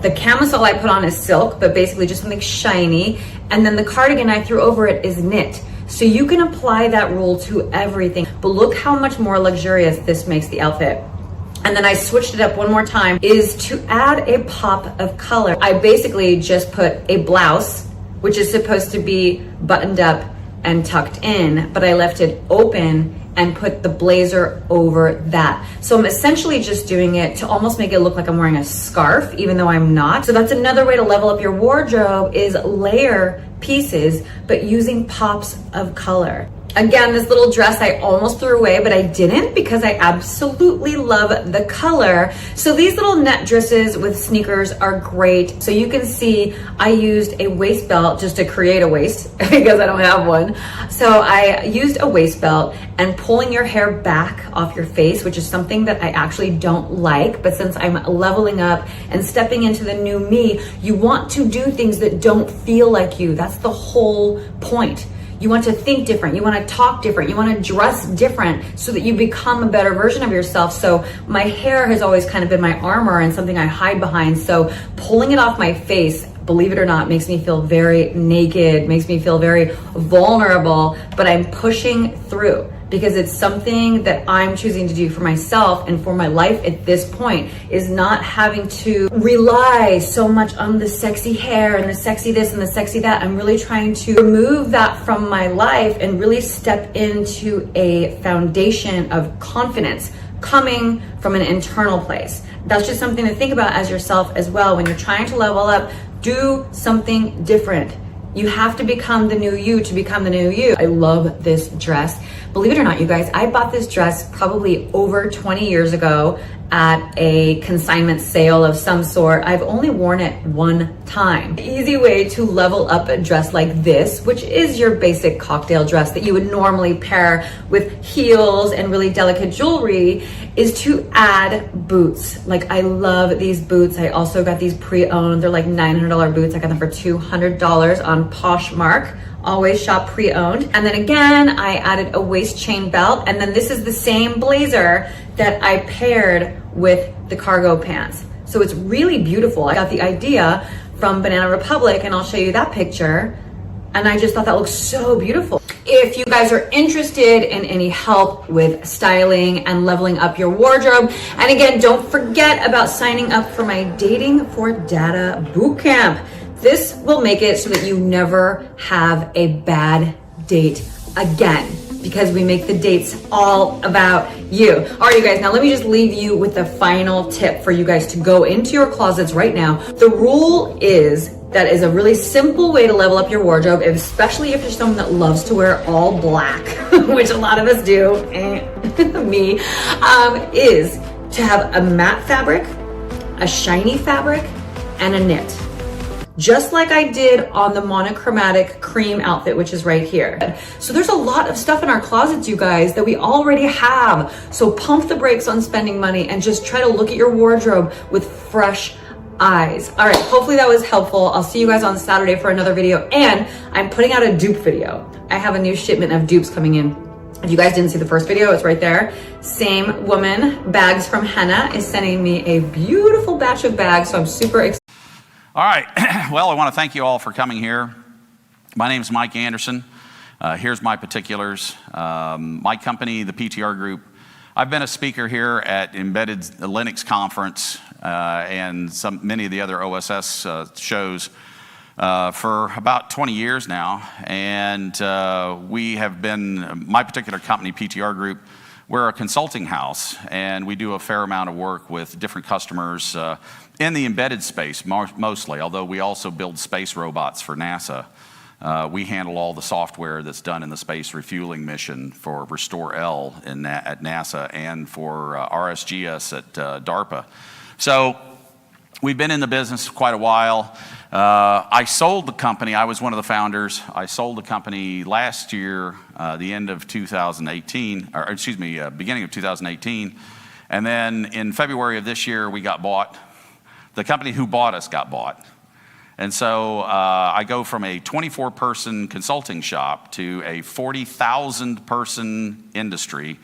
The camisole I put on is silk, but basically just something shiny. And then the cardigan I threw over it is knit. So you can apply that rule to everything. But look how much more luxurious this makes the outfit. And then I switched it up one more time, is to add a pop of color. I basically just put a blouse, which is supposed to be buttoned up and tucked in, but I left it open and put the blazer over that. So I'm essentially just doing it to almost make it look like I'm wearing a scarf, even though I'm not. So that's another way to level up your wardrobe, is layer pieces, but using pops of color. Again, this little dress I almost threw away, but I didn't because I absolutely love the color. So these little net dresses with sneakers are great. So you can see I used a waist belt just to create a waist because I don't have one. So I used a waist belt, and pulling your hair back off your face, which is something that I actually don't like, but since I'm leveling up and stepping into the new me, you want to do things that don't feel like you. That's the whole point. You want to think different, you want to talk different, you want to dress different so that you become a better version of yourself. So my hair has always kind of been my armor and something I hide behind. So pulling it off my face, believe it or not, makes me feel very naked, makes me feel very vulnerable, but I'm pushing through because it's something that I'm choosing to do for myself and for my life at this point, is not having to rely so much on the sexy hair and the sexy this and the sexy that. I'm really trying to remove that from my life and really step into a foundation of confidence coming from an internal place. That's just something to think about as yourself as well. When you're trying to level up, do something different. You have to become the new you to become the new you. I love this dress. Believe it or not, you guys, I bought this dress probably over 20 years ago at a consignment sale of some sort. I've only worn it one time. The easy way to level up a dress like this, which is your basic cocktail dress that you would normally pair with heels and really delicate jewelry, is to add boots. Like, I love these boots. I also got these pre-owned. They're like $900 boots. I got them for $200 on Poshmark. Always shop pre-owned. And then again, I added a waist chain belt. And then this is the same blazer that I paired with the cargo pants. So it's really beautiful. I got the idea from Banana Republic, and I'll show you that picture. And I just thought that looked so beautiful. If you guys are interested in any help with styling and leveling up your wardrobe, and again, don't forget about signing up for my Dating for Data Bootcamp. This will make it so that you never have a bad date again, because we make the dates all about you. All right, you guys, now let me just leave you with the final tip for you guys to go into your closets right now. The rule is that is a really simple way to level up your wardrobe, especially if you're someone that loves to wear all black, which a lot of us do, me, is to have a matte fabric, a shiny fabric, and a knit. Just like I did on the monochromatic cream outfit, which is right here. So there's a lot of stuff in our closets, you guys, that we already have. So pump the brakes on spending money and just try to look at your wardrobe with fresh eyes. All right, hopefully that was helpful. I'll see you guys on Saturday for another video, and I'm putting out a dupe video. I have a new shipment of dupes coming in. If you guys didn't see the first video, it's right there. Same woman, Bags from Henna, is sending me a beautiful batch of bags, so I'm super excited. All right, well, I want to thank you all for coming here. My name is Mike Anderson. Here's my particulars. My company, the PTR Group, I've been a speaker here at Embedded Linux Conference and many of the other OSS shows for about 20 years now. And we have been, my particular company, PTR Group, we're a consulting house, and we do a fair amount of work with different customers in the embedded space mostly, although we also build space robots for NASA. We handle all the software that's done in the space refueling mission for Restore-L at NASA and for RSGS at DARPA. So we've been in the business quite a while. I sold the company. I was one of the founders. I sold the company last year, the end of 2018, or excuse me, beginning of 2018. And then in February of this year, we got bought. The company who bought us got bought. And so I go from a 24-person consulting shop to a 40,000-person industry.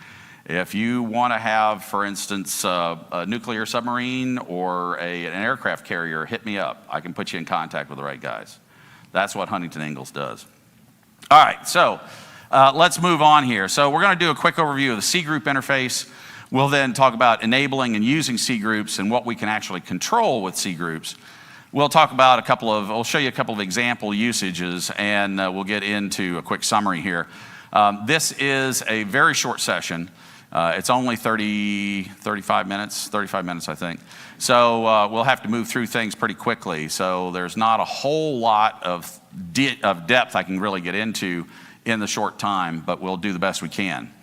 If you want to have, for instance, a nuclear submarine or an aircraft carrier, hit me up. I can put you in contact with the right guys. That's what Huntington Ingalls does. All right, so let's move on here. So we're going to do a quick overview of the C group interface. We'll then talk about enabling and using C groups and what we can actually control with C groups. We'll talk about I'll show you a couple of example usages, and we'll get into a quick summary here. This is a very short session. It's only 35 minutes, I think. So we'll have to move through things pretty quickly. So there's not a whole lot of depth I can really get into in the short time, but we'll do the best we can.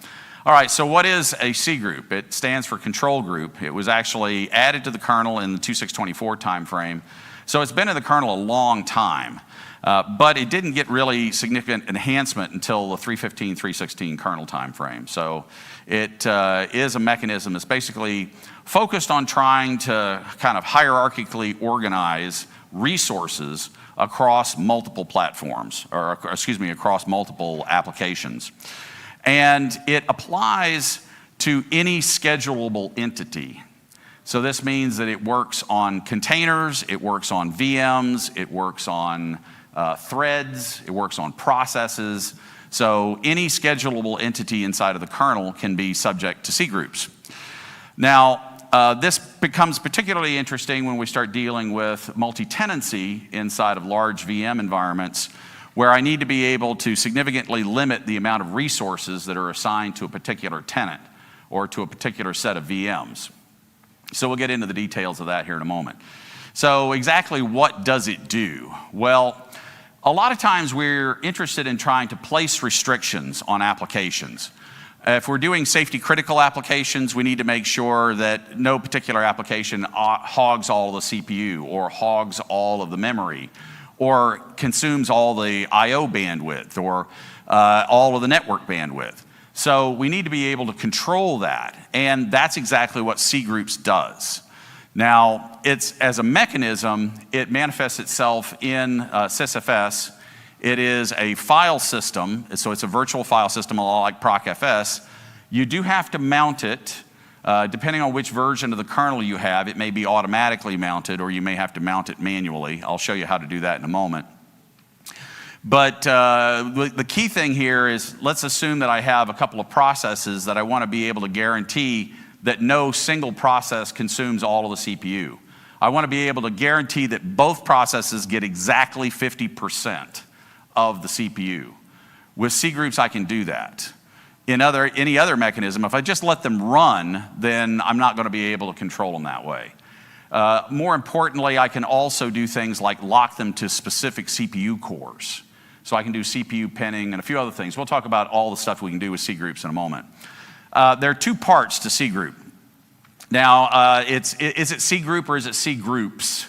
All right, so what is a C group? It stands for control group. It was actually added to the kernel in the 2624 timeframe. So it's been in the kernel a long time, but it didn't get really significant enhancement until the 3.15, 3.16 kernel timeframe. So it is a mechanism that's basically focused on trying to kind of hierarchically organize resources across multiple platforms, or excuse me, across multiple applications. And it applies to any schedulable entity. So this means that it works on containers, it works on VMs, it works on threads, it works on processes. So any schedulable entity inside of the kernel can be subject to C groups. Now, this becomes particularly interesting when we start dealing with multi-tenancy inside of large VM environments, where I need to be able to significantly limit the amount of resources that are assigned to a particular tenant or to a particular set of VMs. So we'll get into the details of that here in a moment. So exactly what does it do? Well, a lot of times we're interested in trying to place restrictions on applications. If we're doing safety critical applications, we need to make sure that no particular application hogs all the CPU or hogs all of the memory or consumes all the I/O bandwidth or all of the network bandwidth. So we need to be able to control that, and that's exactly what C groups does. Now, it's as a mechanism, it manifests itself in sysfs. It is a file system, so it's a virtual file system, a lot like procfs. You do have to mount it. Depending on which version of the kernel you have, it may be automatically mounted or you may have to mount it manually. I'll show you how to do that in a moment. But the key thing here is, let's assume that I have a couple of processes that I want to be able to guarantee that no single process consumes all of the CPU. I want to be able to guarantee that both processes get exactly 50% of the CPU. With C groups, I can do that. In any other mechanism, if I just let them run, then I'm not going to be able to control them that way. More importantly, I can also do things like lock them to specific CPU cores. So I can do CPU pinning and a few other things. We'll talk about all the stuff we can do with C groups in a moment. There are two parts to C group. Now, is it C group or is it C groups?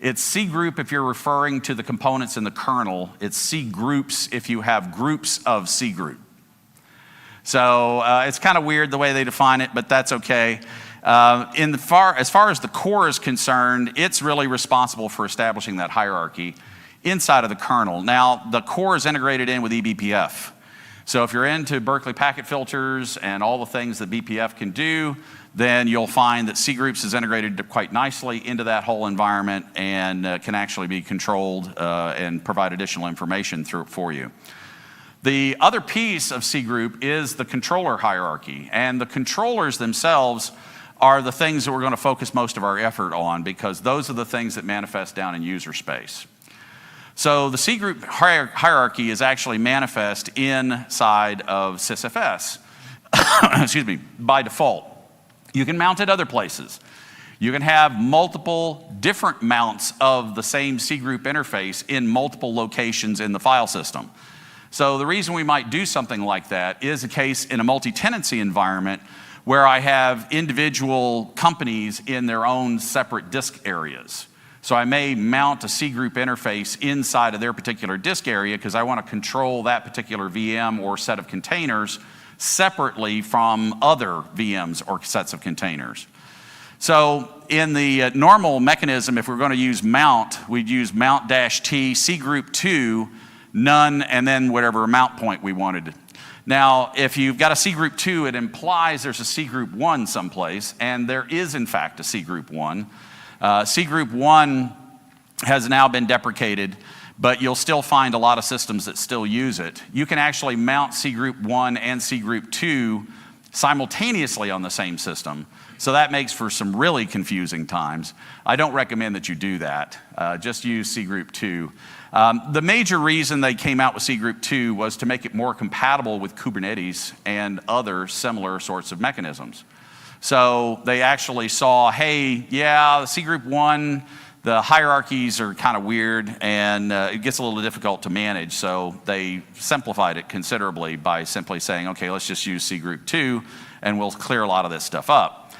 It's C group if you're referring to the components in the kernel. It's C groups if you have groups of C group. So it's kind of weird the way they define it, but that's okay. As far as the core is concerned, it's really responsible for establishing that hierarchy inside of the kernel. Now, the core is integrated in with eBPF. So if you're into Berkeley packet filters and all the things that BPF can do, then you'll find that C groups is integrated quite nicely into that whole environment and can actually be controlled and provide additional information for you. The other piece of C group is the controller hierarchy, and the controllers themselves are the things that we're going to focus most of our effort on, because those are the things that manifest down in user space. So the C group hierarchy is actually manifest inside of sysfs, excuse me, by default. You can mount it other places. You can have multiple different mounts of the same C group interface in multiple locations in the file system. So the reason we might do something like that is a case in a multi-tenancy environment where I have individual companies in their own separate disk areas. So I may mount a C group interface inside of their particular disk area because I want to control that particular VM or set of containers separately from other VMs or sets of containers. So in the normal mechanism, if we're going to use mount, we'd use mount-t C group 2, none, and then whatever mount point we wanted. Now, if you've got a C group 2, it implies there's a C group 1 someplace, and there is in fact a C group 1. C group 1 has now been deprecated, but you'll still find a lot of systems that still use it. You can actually mount C group 1 and C group 2 simultaneously on the same system. So that makes for some really confusing times. I don't recommend that you do that. Just use C group 2. The major reason they came out with C group 2 was to make it more compatible with Kubernetes and other similar sorts of mechanisms. So they actually saw, hey, yeah, the C group 1, the hierarchies are kind of weird and it gets a little difficult to manage. So they simplified it considerably by simply saying, okay, let's just use C group 2 and we'll clear a lot of this stuff up.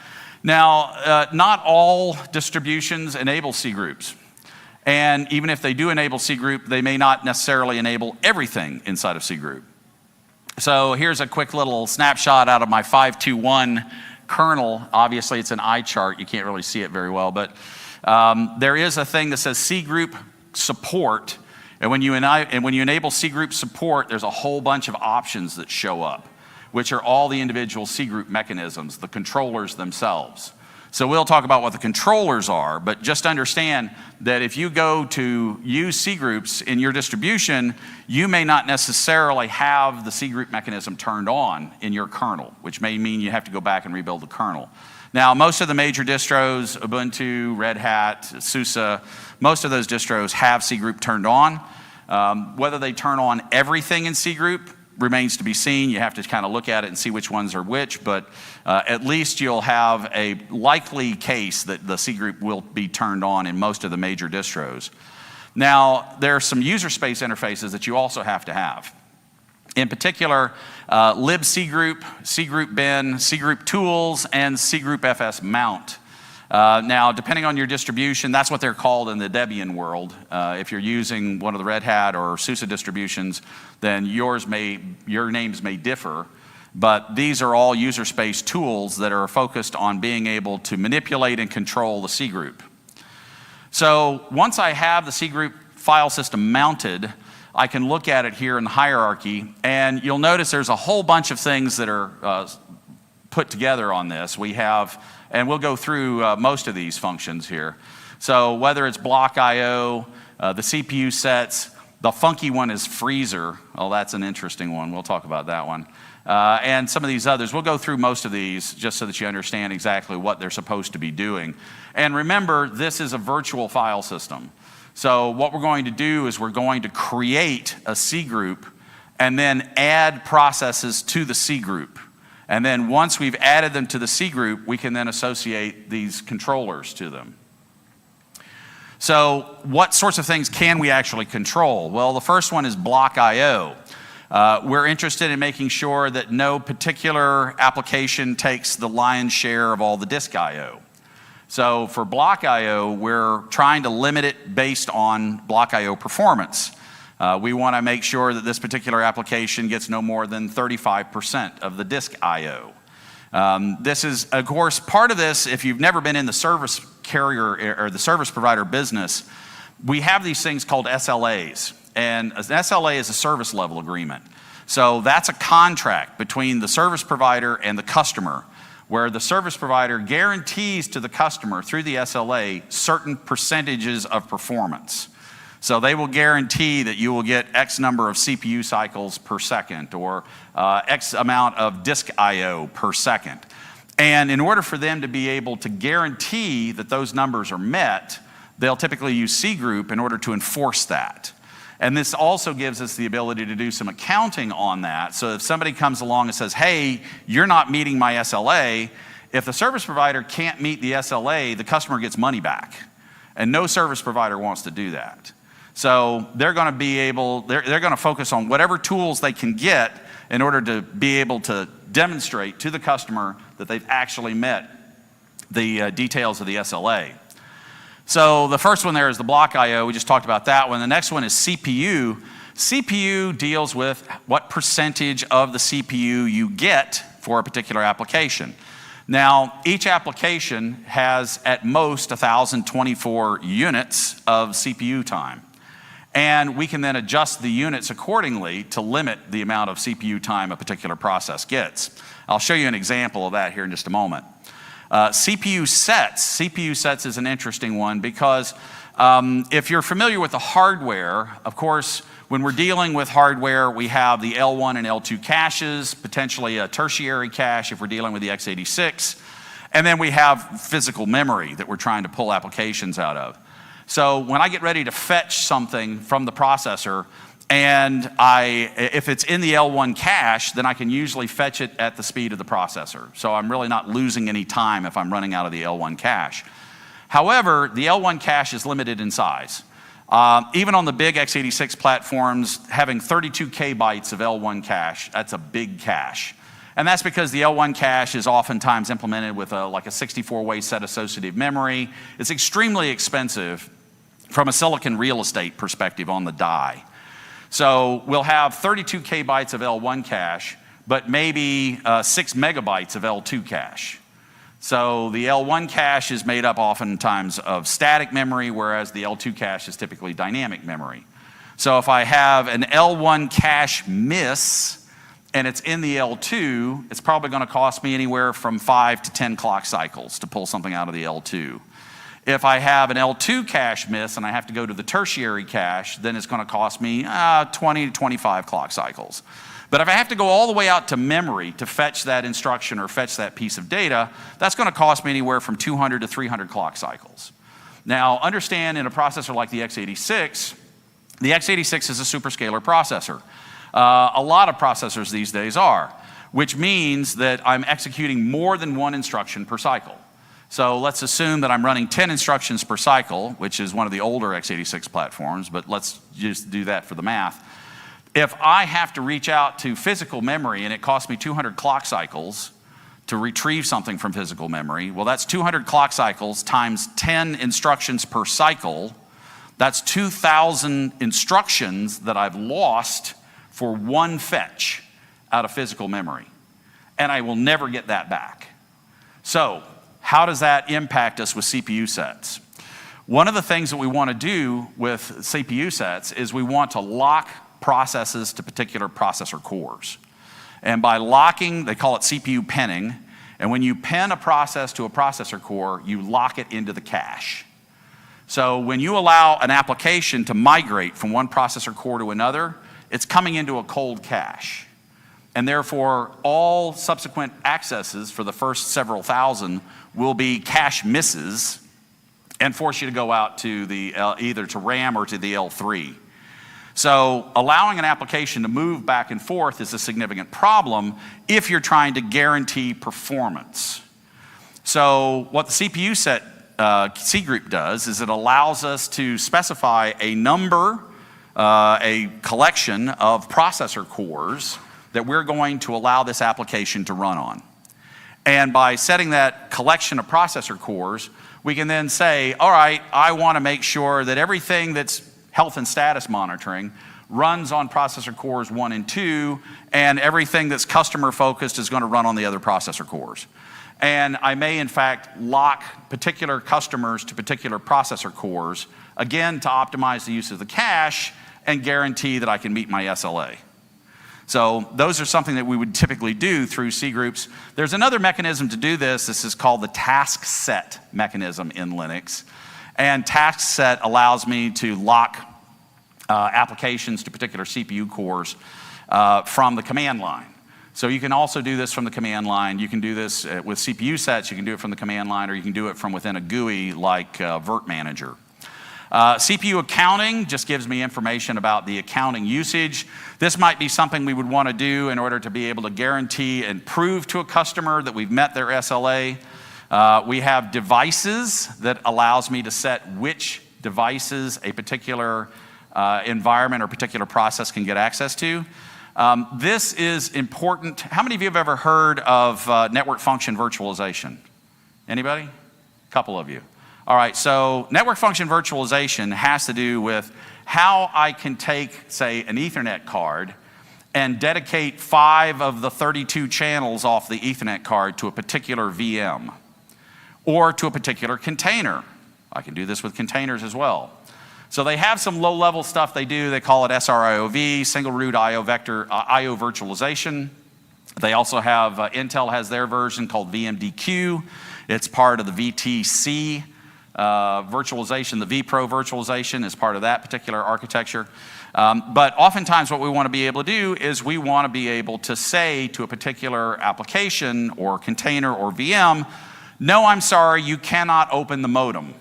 Now, not all distributions enable C groups. And even if they do enable C group, they may not necessarily enable everything inside of C group. So here's a quick little snapshot out of my 5.2.1 kernel. Obviously, it's an eye chart. You can't really see it very well, but there is a thing that says C group support. And when you enable C group support, there's a whole bunch of options that show up, which are all the individual C group mechanisms, the controllers themselves. So we'll talk about what the controllers are, but just understand that if you go to use C groups in your distribution, you may not necessarily have the C group mechanism turned on in your kernel, which may mean you have to go back and rebuild the kernel. Now, most of the major distros, Ubuntu, Red Hat, SUSE, most of those distros have C group turned on. Whether they turn on everything in C group remains to be seen. You have to kind of look at it and see which ones are which, but at least you'll have a likely case that the C group will be turned on in most of the major distros. Now, there are some user space interfaces that you also have to have. In particular, libcgroup, cgroupbin, cgrouptools, and cgroupfsmount. Now, depending on your distribution, that's what they're called in the Debian world. If you're using one of the Red Hat or SUSE distributions, then your names may differ. But these are all user space tools that are focused on being able to manipulate and control the C group. So once I have the C group file system mounted, I can look at it here in the hierarchy, and you'll notice there's a whole bunch of things that are put together on this. We have, and we'll go through most of these functions here. So whether it's block IO, the CPU sets, The funky one is freezer. Oh, that's an interesting one. We'll talk about that one. And some of these others. We'll go through most of these just so that you understand exactly what they're supposed to be doing. And remember, this is a virtual file system. So what we're going to do is we're going to create a C group and then add processes to the C group. And then once we've added them to the C group, we can then associate these controllers to them. So what sorts of things can we actually control? Well, the first one is block I/O. We're interested in making sure that no particular application takes the lion's share of all the disk I/O. So for block I/O, we're trying to limit it based on block I/O performance. We want to make sure that this particular application gets no more than 35% of the disk I/O. This is, of course, part of this, if you've never been in the service carrier or the service provider business, we have these things called SLAs. And an SLA is a service level agreement. So that's a contract between the service provider and the customer, where the service provider guarantees to the customer through the SLA certain percentages of performance. So they will guarantee that you will get X number of CPU cycles per second or X amount of disk I/O per second. And in order for them to be able to guarantee that those numbers are met, they'll typically use C group in order to enforce that. And this also gives us the ability to do some accounting on that. So if somebody comes along and says, hey, you're not meeting my SLA, if the service provider can't meet the SLA, the customer gets money back. And no service provider wants to do that. So they're going to be able, they're going to focus on whatever tools they can get in order to be able to demonstrate to the customer that they've actually met the details of the SLA. So the first one there is the block I/O. We just talked about that one. The next one is CPU. CPU deals with what percentage of the CPU you get for a particular application. Now, each application has at most 1,024 units of CPU time. And we can then adjust the units accordingly to limit the amount of CPU time a particular process gets. I'll show you an example of that here in just a moment. CPU sets. CPU sets is an interesting one because if you're familiar with the hardware, of course, when we're dealing with hardware, we have the L1 and L2 caches, potentially a tertiary cache if we're dealing with the x86, and then we have physical memory that we're trying to pull applications out of. So when I get ready to fetch something from the processor, and if it's in the L1 cache, then I can usually fetch it at the speed of the processor. So I'm really not losing any time if I'm running out of the L1 cache. However, the L1 cache is limited in size. Even on the big x86 platforms, having 32 KB of L1 cache, that's a big cache. And that's because the L1 cache is oftentimes implemented with like a 64-way set associative memory. It's extremely expensive from a silicon real estate perspective on the die. So we'll have 32 KB of L1 cache, but maybe 6 megabytes of L2 cache. So the L1 cache is made up oftentimes of static memory, whereas the L2 cache is typically dynamic memory. So if I have an L1 cache miss, and it's in the L2, it's probably going to cost me anywhere from 5 to 10 clock cycles to pull something out of the L2. If I have an L2 cache miss and I have to go to the tertiary cache, then it's going to cost me 20 to 25 clock cycles. But if I have to go all the way out to memory to fetch that instruction or fetch that piece of data, that's going to cost me anywhere from 200 to 300 clock cycles. Now, understand in a processor like the x86 is a superscalar processor. A lot of processors these days are, which means that I'm executing more than one instruction per cycle. So let's assume that I'm running 10 instructions per cycle, which is one of the older x86 platforms, but let's just do that for the math. If I have to reach out to physical memory and it costs me 200 clock cycles to retrieve something from physical memory, well, that's 200 clock cycles times 10 instructions per cycle. That's 2,000 instructions that I've lost for one fetch out of physical memory. And I will never get that back. So how does that impact us with CPU sets? One of the things that we want to do with CPU sets is we want to lock processes to particular processor cores. And by locking, they call it CPU pinning. And when you pin a process to a processor core, you lock it into the cache. So when you allow an application to migrate from one processor core to another, it's coming into a cold cache. And therefore, all subsequent accesses for the first several thousand will be cache misses and force you to go out to the either to RAM or to the L3. So allowing an application to move back and forth is a significant problem if you're trying to guarantee performance. So what the CPU set C group does is it allows us to specify a number, a collection of processor cores that we're going to allow this application to run on. And by setting that collection of processor cores, we can then say, all right, I want to make sure that everything that's health and status monitoring runs on processor cores 1 and 2, and everything that's customer focused is going to run on the other processor cores. And I may, in fact, lock particular customers to particular processor cores, again, to optimize the use of the cache and guarantee that I can meet my SLA. So those are something that we would typically do through C groups. There's another mechanism to do this. This is called the task set mechanism in Linux. And task set allows me to lock applications to particular CPU cores from the command line. So you can also do this from the command line. You can do this with CPU sets. You can do it from the command line, or you can do it from within a GUI like virt-manager. CPU accounting just gives me information about the accounting usage. This might be something we would want to do in order to be able to guarantee and prove to a customer that we've met their SLA. We have devices that allows me to set which devices a particular environment or particular process can get access to. This is important. How many of you have ever heard of network function virtualization? Anybody? A couple of you. All right, so network function virtualization has to do with how I can take, say, an Ethernet card and dedicate 5 of the 32 channels off the Ethernet card to a particular VM or to a particular container. I can do this with containers as well. So they have some low-level stuff they do. They call it SRIOV, single root IO vector IO virtualization. They also have, Intel has their version called VMDQ. It's part of the VTC virtualization. The vPro virtualization is part of that particular architecture. But oftentimes what we want to be able to do is we want to be able to say to a particular application or container or VM, no, I'm sorry, you cannot open the modem.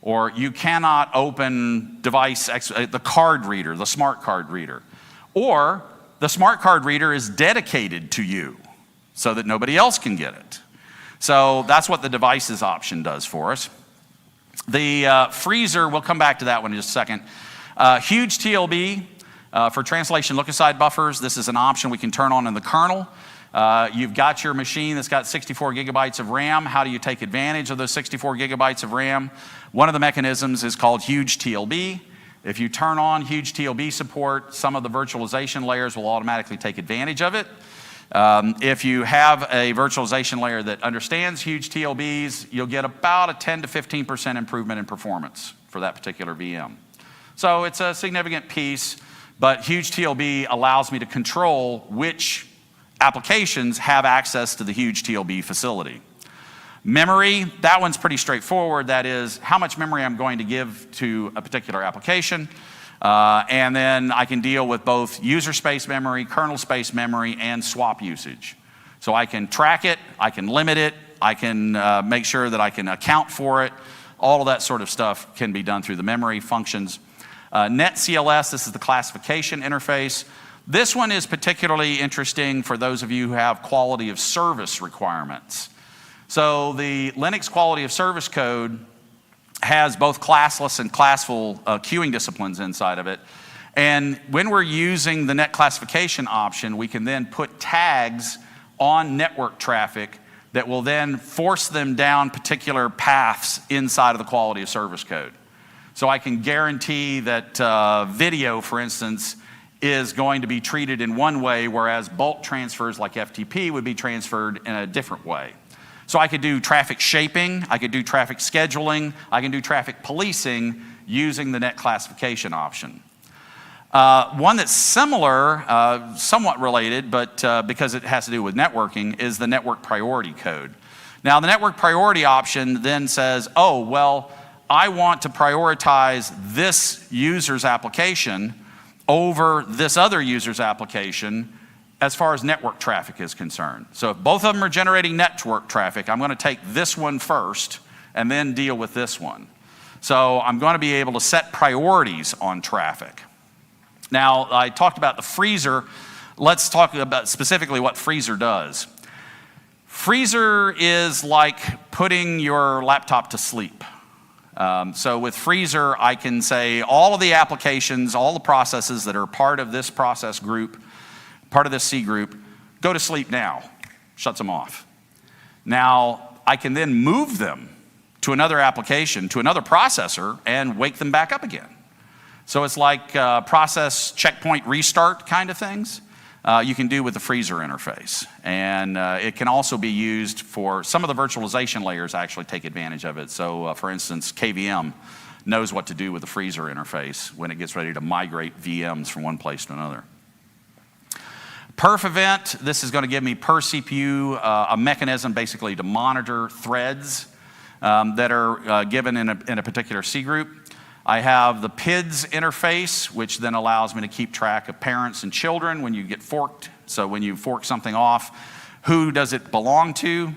Or you cannot open device, the card reader, the smart card reader. Or the smart card reader is dedicated to you so that nobody else can get it. So that's what the devices option does for us. The freezer, we'll come back to that one in just a second. Huge TLB for translation look-aside buffers. This is an option we can turn on in the kernel. You've got your machine that's got 64 gigabytes of RAM. How do you take advantage of those 64 gigabytes of RAM? One of the mechanisms is called huge TLB. If you turn on huge TLB support, some of the virtualization layers will automatically take advantage of it. If you have a virtualization layer that understands huge TLBs, you'll get about a 10 to 15% improvement in performance for that particular VM. So it's a significant piece, but huge TLB allows me to control which applications have access to the huge TLB facility. Memory, that one's pretty straightforward. That is how much memory I'm going to give to a particular application. And then I can deal with both user space memory, kernel space memory, and swap usage. So I can track it, I can limit it, I can make sure that I can account for it. All of that sort of stuff can be done through the memory functions. NetCLS, this is the classification interface. This one is particularly interesting for those of you who have quality of service requirements. So the Linux quality of service code has both classless and classful queuing disciplines inside of it. And when we're using the net classification option, we can then put tags on network traffic that will then force them down particular paths inside of the quality of service code. So I can guarantee that video, for instance, is going to be treated in one way, whereas bulk transfers like FTP would be transferred in a different way. So I could do traffic shaping, I could do traffic scheduling, I can do traffic policing using the net classification option. One that's similar, somewhat related, but because it has to do with networking, is the network priority code. Now the network priority option then says, oh, well, I want to prioritize this user's application over this other user's application as far as network traffic is concerned. So if both of them are generating network traffic, I'm going to take this one first and then deal with this one. So I'm going to be able to set priorities on traffic. Now, I talked about the freezer. Let's talk about specifically what freezer does. Freezer is like putting your laptop to sleep. So with freezer, I can say all of the applications, all the processes that are part of this process group, part of this C group, go to sleep now. Shuts them off. Now, I can then move them to another application, to another processor, and wake them back up again. So it's like process checkpoint restart kind of things. You can do with the freezer interface. And it can also be used for some of the virtualization layers actually take advantage of it. So for instance, KVM knows what to do with the freezer interface when it gets ready to migrate VMs from one place to another. Perf event, this is going to give me per CPU a mechanism basically to monitor threads that are given in a particular C group. I have the PIDs interface, which then allows me to keep track of parents and children when you get forked. So when you fork something off, who does it belong to?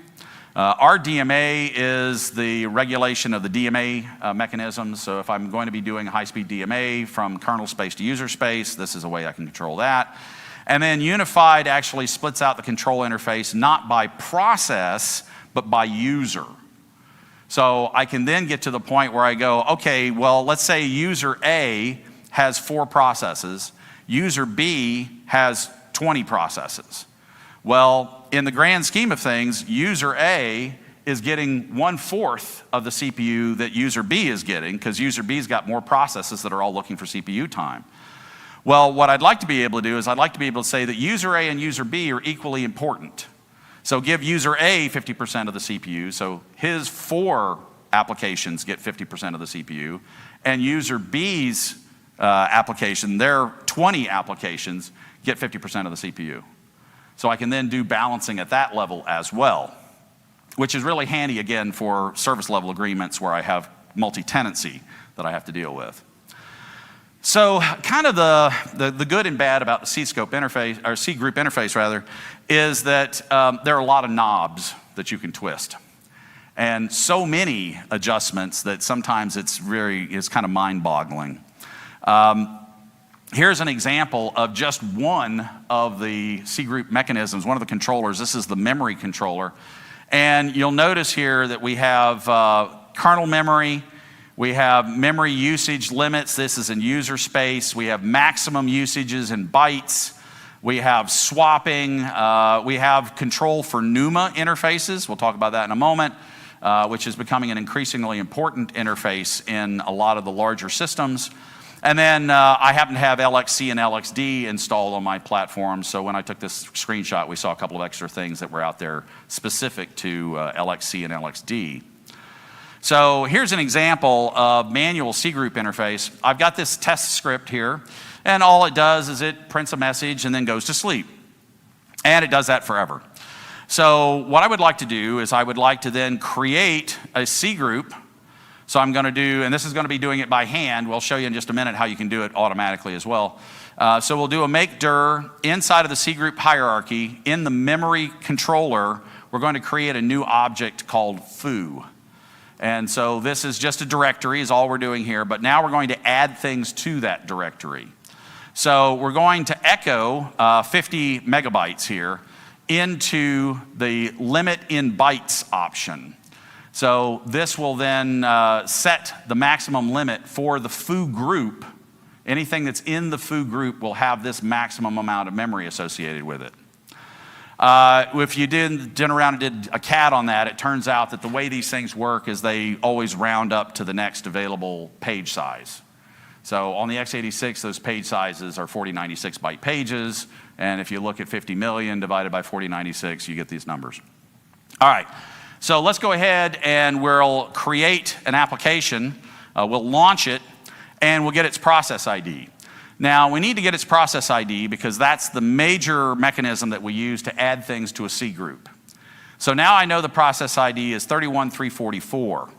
RDMA is the regulation of the DMA mechanisms. So if I'm going to be doing high-speed DMA from kernel space to user space, this is a way I can control that. And then Unified actually splits out the control interface not by process, but by user. So I can then get to the point where I go, okay, well, let's say user A has 4 processes, user B has 20 processes. Well, in the grand scheme of things, user A is getting 1/4 of the CPU that user B is getting, because user B's got more processes that are all looking for CPU time. Well, what I'd like to be able to do is I'd like to be able to say that user A and user B are equally important. So give user A 50% of the CPU, so his 4 applications get 50% of the CPU, and user B's application, their 20 applications, get 50% of the CPU. So I can then do balancing at that level as well, which is really handy, again, for service level agreements where I have multi-tenancy that I have to deal with. So kind of the good and bad about the C-scope interface, or C-group interface rather, is that there are a lot of knobs that you can twist. And so many adjustments that sometimes it's kind of mind-boggling. Here's an example of just one of the C-group mechanisms, one of the controllers. This is the memory controller. And you'll notice here that we have kernel memory. We have memory usage limits. This is in user space. We have maximum usages in bytes. We have swapping. We have control for NUMA interfaces. We'll talk about that in a moment, which is becoming an increasingly important interface in a lot of the larger systems. And then I happen to have LXC and LXD installed on my platform. So when I took this screenshot, we saw a couple of extra things that were out there specific to LXC and LXD. So here's an example of manual C-group interface. I've got this test script here, and all it does is it prints a message and then goes to sleep. And it does that forever. So what I would like to do is I would like to then create a C-group. So I'm going to do, and this is going to be doing it by hand. We'll show you in just a minute how you can do it automatically as well. So we'll do a make dir inside of the C-group hierarchy. In the memory controller, we're going to create a new object called foo. And so this is just a directory is all we're doing here, but now we're going to add things to that directory. So we're going to echo 50 megabytes here into the limit in bytes option. So this will then set the maximum limit for the foo group. Anything that's in the foo group will have this maximum amount of memory associated with it. If you did around and did a CAD on that, it turns out that the way these things work is they always round up to the next available page size. So on the x86, those page sizes are 4096 byte pages. And if you look at 50 million divided by 4096, you get these numbers. All right, so let's go ahead and we'll create an application. We'll launch it, and we'll get its process ID. Now, we need to get its process ID because that's the major mechanism that we use to add things to a C group. So now I know the process ID is 31344.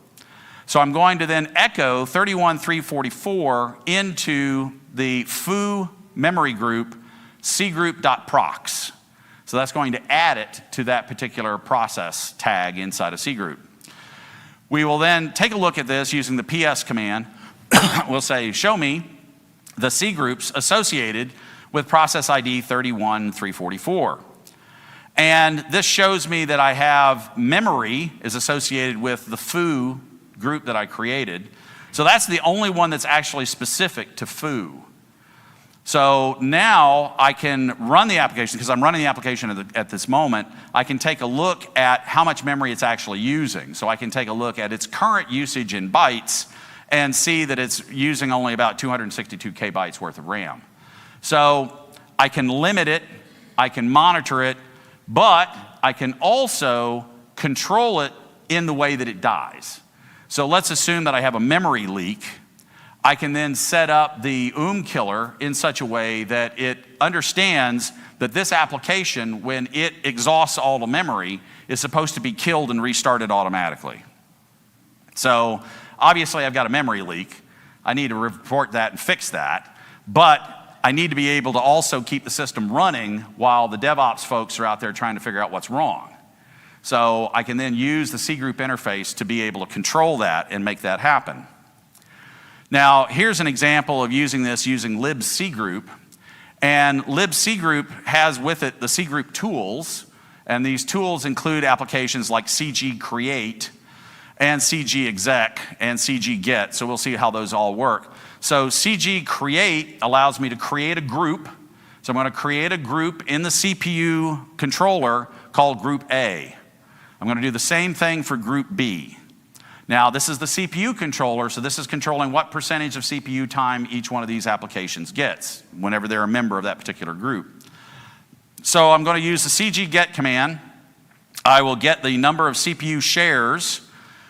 So I'm going to then echo 31344 into the foo memory group cgroup.procs. So that's going to add it to that particular process tag inside of cgroup. We will then take a look at this using the ps command. We'll say, show me the cgroups associated with process ID 31344. And this shows me that I have memory is associated with the foo group that I created. So that's the only one that's actually specific to foo. So now I can run the application, because I'm running the application at this moment. I can take a look at how much memory it's actually using. So I can take a look at its current usage in bytes and see that it's using only about 262 kbytes worth of RAM. So I can limit it, I can monitor it, but I can also control it in the way that it dies. So let's assume that I have a memory leak. I can then set up the killer in such a way that it understands that this application, when it exhausts all the memory, is supposed to be killed and restarted automatically. So obviously I've got a memory leak. I need to report that and fix that. But I need to be able to also keep the system running while the DevOps folks are out there trying to figure out what's wrong. So I can then use the cgroup interface to be able to control that and make that happen. Now, here's an example of using this using libcgroup. And libcgroup has with it the cgroup tools. And these tools include applications like cgcreate and cgexec and cgget. So we'll see how those all work. So cgcreate allows me to create a group. So I'm going to create a group in the CPU controller called group A. I'm going to do the same thing for group B. Now, this is the CPU controller, so this is controlling what percentage of CPU time each one of these applications gets whenever they're a member of that particular group. So I'm going to use the cgget command. I will get the number of CPU shares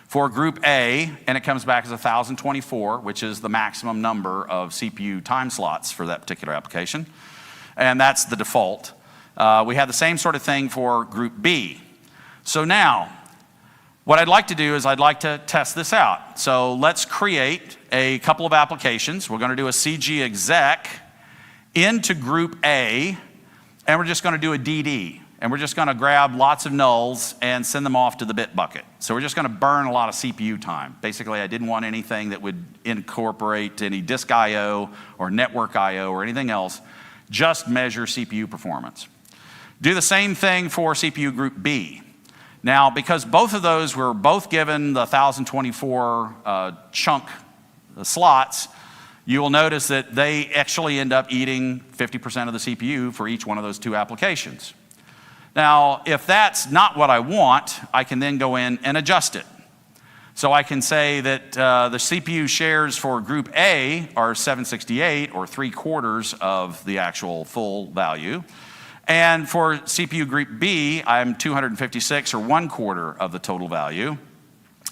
for group A, and it comes back as 1024, which is the maximum number of CPU time slots for that particular application. And that's the default. We have the same sort of thing for group B. So now, what I'd like to do is I'd like to test this out. So let's create a couple of applications. We're going to do a cgexec into group A, and we're just going to do a DD. And we're just going to grab lots of nulls and send them off to the bit bucket. So we're just going to burn a lot of CPU time. Basically, I didn't want anything that would incorporate any disk I/O or network I/O or anything else. Just measure CPU performance. Do the same thing for CPU group B. Now, because both of those were both given the 1024 chunk slots, you will notice that they actually end up eating 50% of the CPU for each one of those two applications. Now, if that's not what I want, I can then go in and adjust it. So I can say that the CPU shares for group A are 768, or 3/4 of the actual full value. And for CPU group B, I'm 256, or 1/4 of the total value.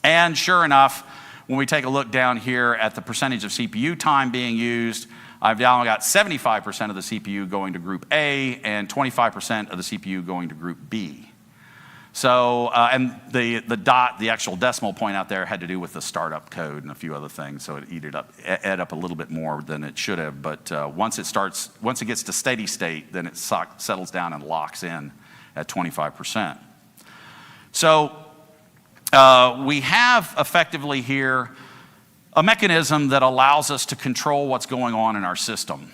And sure enough, when we take a look down here at the percentage of CPU time being used, I've now got 75% of the CPU going to group A and 25% of the CPU going to group B. So, and the dot, the actual decimal point out there had to do with the startup code and a few other things, so it ate up a little bit more than it should have. But once it gets to steady state, then it settles down and locks in at 25%. So we have effectively here a mechanism that allows us to control what's going on in our system.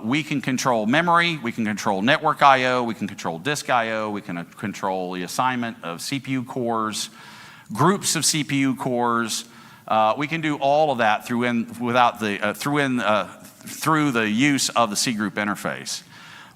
We can control memory, we can control network I/O, we can control disk I/O, we can control the assignment of CPU cores, groups of CPU cores. We can do all of that through the use of the cgroup interface.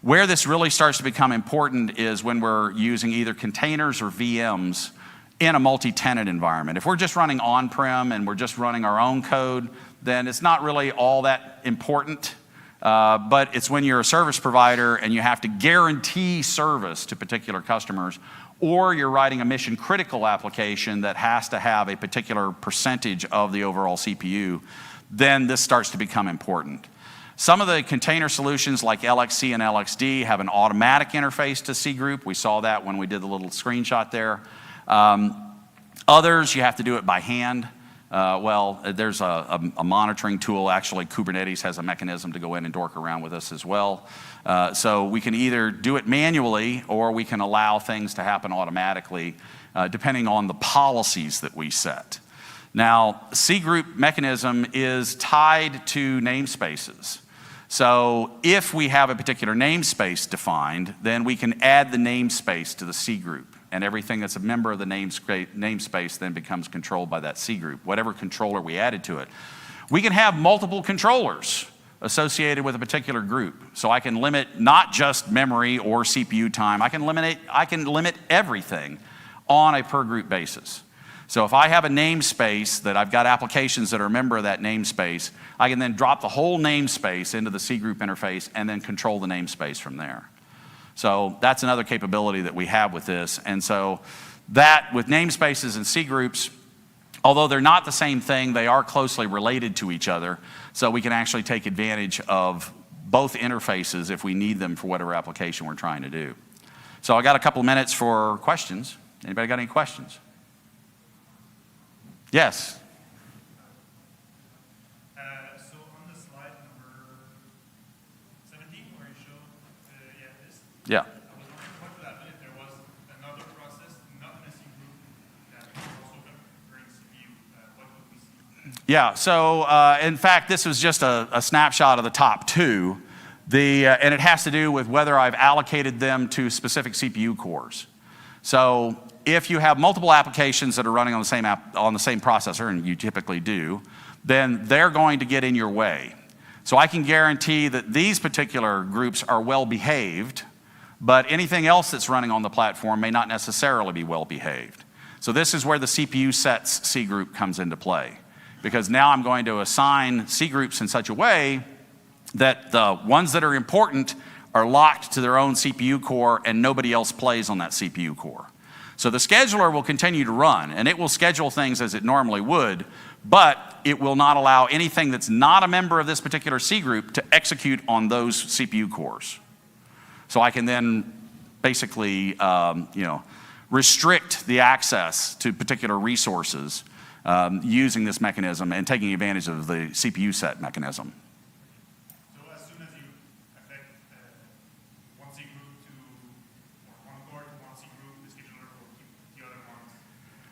Where this really starts to become important is when we're using either containers or VMs in a multi-tenant environment. If we're just running on-prem and we're just running our own code, then it's not really all that important. But it's when you're a service provider and you have to guarantee service to particular customers, or you're writing a mission critical application that has to have a particular percentage of the overall CPU, then this starts to become important. Some of the container solutions like LXC and LXD have an automatic interface to cgroup. We saw that when we did the little screenshot there. Others, you have to do it by hand. Well, there's a monitoring tool. Actually, Kubernetes has a mechanism to go in and dork around with this as well. So we can either do it manually or we can allow things to happen automatically, depending on the policies that we set. Now, cgroup mechanism is tied to namespaces. So if we have a particular namespace defined, then we can add the namespace to the cgroup, and everything that's a member of the namespace then becomes controlled by that cgroup, whatever controller we added to it. We can have multiple controllers associated with a particular group. So I can limit not just memory or CPU time, I can limit everything on a per group basis. So if I have a namespace that I've got applications that are a member of that namespace, I can then drop the whole namespace into the cgroup interface and then control the namespace from there. So that's another capability that we have with this. And so that with namespaces and cgroups, although they're not the same thing, they are closely related to each other. So we can actually take advantage of both interfaces if we need them for whatever application we're trying to do. So I got a couple of minutes for questions. Anybody got any questions? Yes. So on the slide number 17, where you showed this, Yeah. I was wondering what would happen if there was another process, not in a C group, that was also converting CPU. What would we see? Yeah. So in fact, this was just a snapshot of the top two. And it has to do with whether I've allocated them to specific CPU cores. So if you have multiple applications that are running on the same processor, and you typically do, then they're going to get in your way. So I can guarantee that these particular groups are well behaved, but anything else that's running on the platform may not necessarily be well behaved. So this is where the CPU sets C group comes into play, because now I'm going to assign C groups in such a way that the ones that are important are locked to their own CPU core and nobody else plays on that CPU core. So the scheduler will continue to run, and it will schedule things as it normally would, but it will not allow anything that's not a member of this particular C group to execute on those CPU cores. So I can then basically restrict the access to particular resources using this mechanism and taking advantage of the CPU set mechanism. So as soon as you affect one C group to, or one core to one C group, the scheduler will keep the other ones,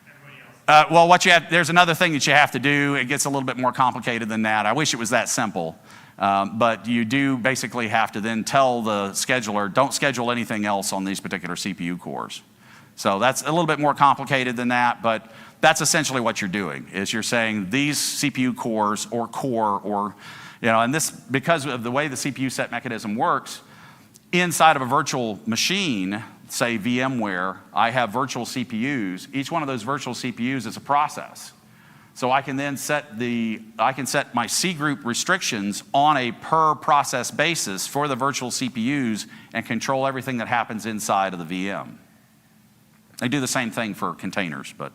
everybody else. Well, there's another thing that you have to do. It gets a little bit more complicated than that. I wish it was that simple. But you do basically have to then tell the scheduler, don't schedule anything else on these particular CPU cores. So that's a little bit more complicated than that, but that's essentially what you're doing, is you're saying these CPU cores or core or, and this, because of the way the CPU set mechanism works, inside of a virtual machine, say VMware, I have virtual CPUs. Each one of those virtual CPUs is a process. So I can then set my C group restrictions on a per process basis for the virtual CPUs and control everything that happens inside of the VM. They do the same thing for containers, but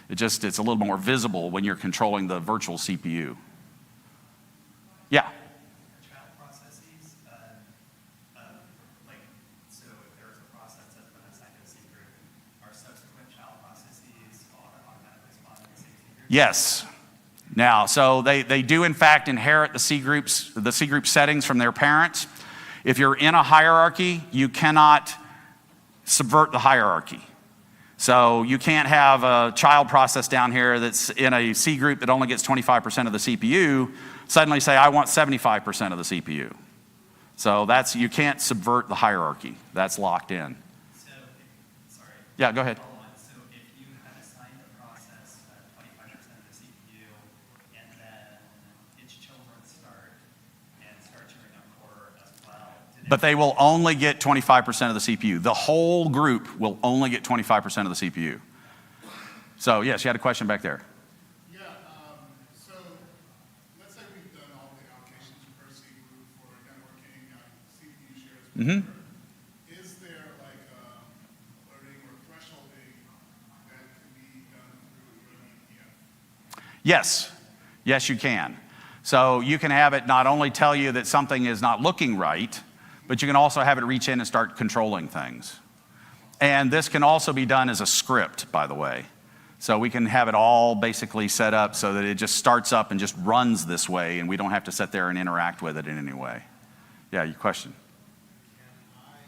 it's a little more visible when you're controlling the virtual CPU. Yeah. Child processes, so if there is a process that's been assigned to a C group, are subsequent child processes automatically spawned in the same C group? Yes. Now, so they do in fact inherit the C group settings from their parents. If you're in a hierarchy, you cannot subvert the hierarchy. So you can't have a child process down here that's in a C group that only gets 25% of the CPU, suddenly say, I want 75% of the CPU. So you can't subvert the hierarchy. That's locked in. So, sorry. Yeah, go ahead. So if you had assigned a process 25% of the CPU, and then its children start chewing up core as well. But they will only get 25% of the CPU. The whole group will only get 25% of the CPU. So yes, you had a question back there. Yeah, so let's say we've done all the allocations per C group for networking, CPU shares. Is there like alerting or thresholding that can be done through an EPF? Yes. Yes, you can. So you can have it not only tell you that something is not looking right, but you can also have it reach in and start controlling things. And this can also be done as a script, by the way. So we can have it all basically set up so that it just starts up and just runs this way, and we don't have to sit there and interact with it in any way. Yeah, your question? Can I,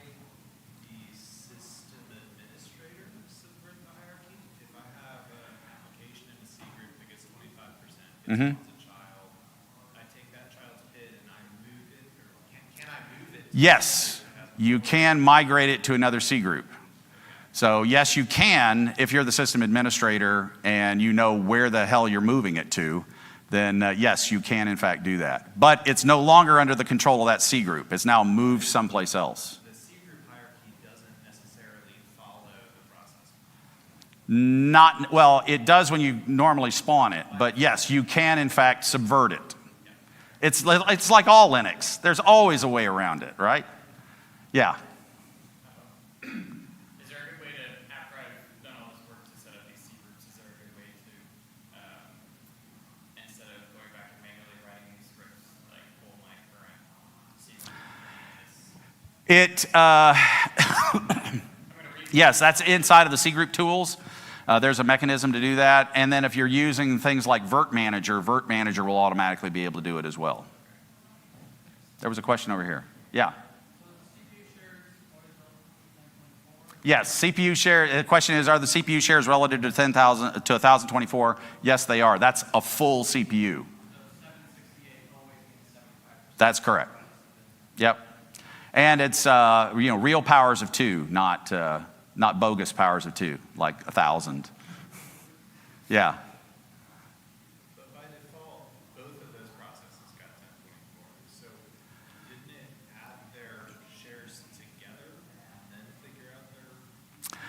the system administrator, subvert the hierarchy? If I have an application in a C group that gets 25%, Mm-hmm. it's a child, I take that child's PID and I move it, or can I move it? Yes, you can migrate it to another C group. So yes, you can, if you're the system administrator and you know where the hell you're moving it to, then yes, you can in fact do that. But it's no longer under the control of that C group. It's now moved someplace else. The C group hierarchy doesn't necessarily follow the process. Not, well, it does when you normally spawn it, but yes, you can in fact subvert it. It's like all Linux. There's always a way around it, right? Yeah. Is there a good way to, after I've done all this work to set up these C groups, is there a good way to, instead of going back and manually writing these scripts, like pull my current C group? Yes, that's inside of the C group tools. There's a mechanism to do that. And then if you're using things like Virt Manager will automatically be able to do it as well. There was a question over here. Yeah. Yes, CPU share, the question is, are the CPU shares relative to 1024? Yes, they are. That's a full CPU. That's correct. Yep. And it's real powers of 2, not bogus powers of 2, like 1,000. Yeah. But by default, both of those processes got 1024. So didn't it add their shares together and then figure out their respective?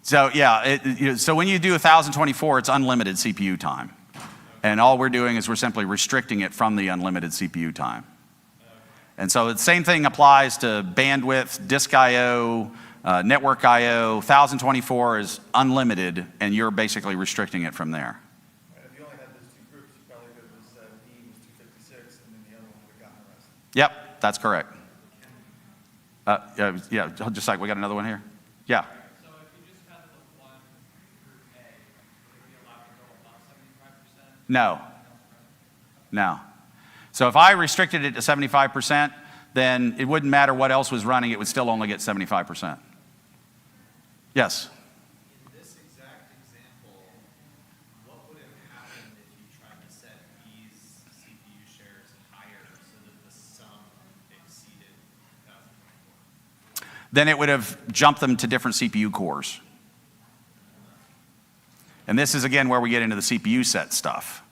So yeah, so when you do 1024, it's unlimited CPU time. And all we're doing is we're simply restricting it from the unlimited CPU time. And so the same thing applies to bandwidth, disk I/O, network I/O. 1024 is unlimited, and you're basically restricting it from there. If you only had those two groups, you probably could have D was 256, and then the other one would have gotten arrested. Yep, that's correct. Yeah, just like we got another one here. Yeah. So if you just had the one group A, would it be allowed to go above 75%? No. No. So if I restricted it to 75%, then it wouldn't matter what else was running, it would still only get 75%. Yes? In this exact example, what would have happened if you tried to set these CPU shares higher so that the sum exceeded 1024? Then it would have jumped them to different CPU cores. And this is again where we get into the CPU set stuff.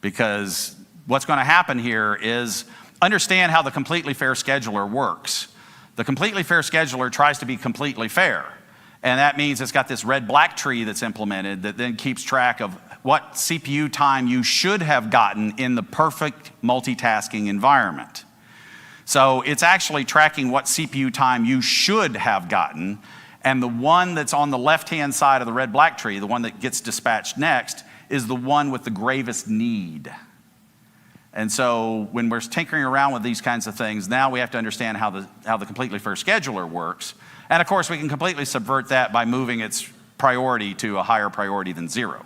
Because what's going to happen here is understand how the completely fair scheduler works. The completely fair scheduler tries to be completely fair. And that means it's got this red-black tree that's implemented that then keeps track of what CPU time you should have gotten in the perfect multitasking environment. So it's actually tracking what CPU time you should have gotten, and the one that's on the left-hand side of the red-black tree, the one that gets dispatched next, is the one with the gravest need. And so when we're tinkering around with these kinds of things, now we have to understand how the completely fair scheduler works. And of course, we can completely subvert that by moving its priority to a higher priority than 0.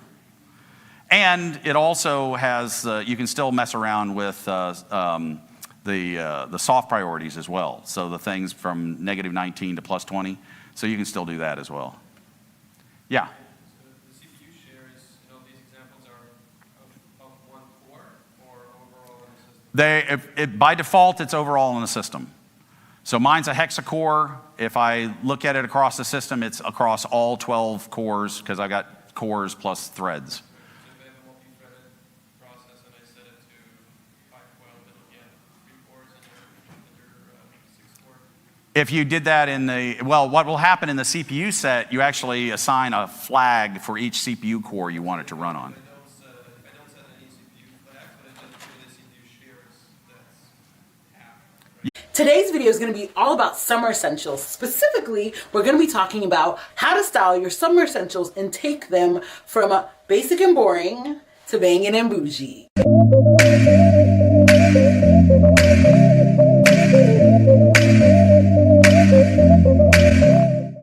And it also has, you can still mess around with the soft priorities as well. So the things from -19 to +20. So you can still do that as well. Yeah? By default, it's overall in the system. So mine's a hexacore. If I look at it across the system, it's across all 12 cores because I got cores plus threads. So if I have a multi-threaded process and I set it to 512, it'll get 3 cores under 6 cores? If you did that in the, well, what will happen in the CPU set, you actually assign a flag for each CPU core you want it to run on. Today's video is going to be all about summer essentials. Specifically, we're going to be talking about how to style your summer essentials and take them from basic and boring to banging and bougie.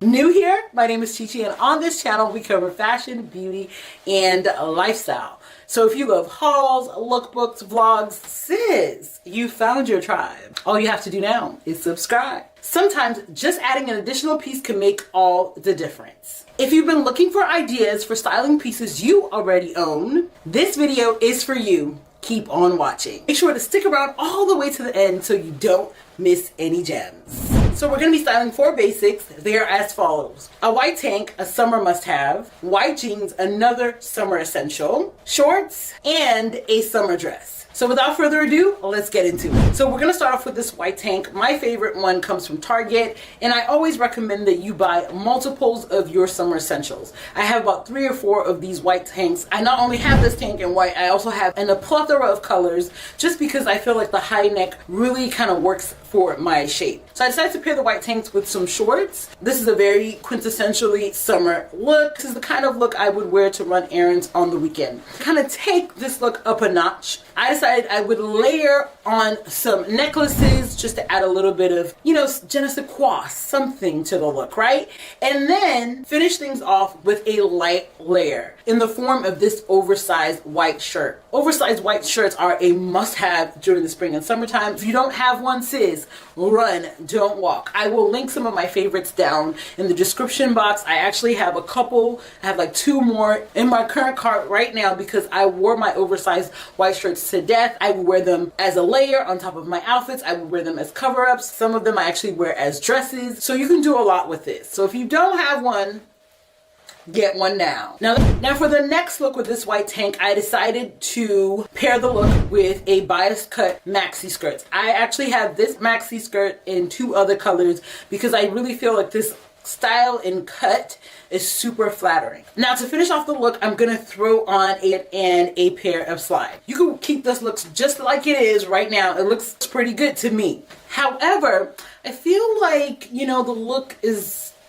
New here? My name is Chi-Chi, and on this channel we cover fashion, beauty, and lifestyle. So if you love hauls, lookbooks, vlogs, sis, you found your tribe. All you have to do now is subscribe. Sometimes just adding an additional piece can make all the difference. If you've been looking for ideas for styling pieces you already own, this video is for you. Keep on watching. Make sure to stick around all the way to the end so you don't miss any gems. So we're going to be styling 4 basics. They are as follows: a white tank, a summer must-have; white jeans, another summer essential; shorts, and a summer dress. So without further ado, let's get into it. So we're going to start off with this white tank. My favorite one comes from Target, and I always recommend that you buy multiples of your summer essentials. I have about 3 or 4 of these white tanks. I not only have this tank in white, I also have in a plethora of colors, just because I feel like the high neck really kind of works for my shape. So I decided to pair the white tanks with some shorts. This is a very quintessentially summer look. This is the kind of look I would wear to run errands on the weekend. To kind of take this look up a notch, I decided I would layer on some necklaces just to add a little bit of, you know, je ne sais quoi, something to the look, right? And then finish things off with a light layer in the form of this oversized white shirt. Oversized white shirts are a must-have during the spring and summertime. If you don't have one, sis, run, don't walk. I will link some of my favorites down in the description box. I actually have a couple. I have like 2 more in my current cart right now because I wore my oversized white shirts to death. I would wear them as a layer on top of my outfits. I would wear them as cover-ups. Some of them I actually wear as dresses. So you can do a lot with this. So if you don't have one, get one now. Now for the next look with this white tank, I decided to pair the look with a bias cut maxi skirt. I actually have this maxi skirt in 2 other colors because I really feel like this style and cut is super flattering. Now to finish off the look, I'm gonna throw on a pair of slides. You can keep this look just like it is right now. It looks pretty good to me. However, I feel like, you know, the look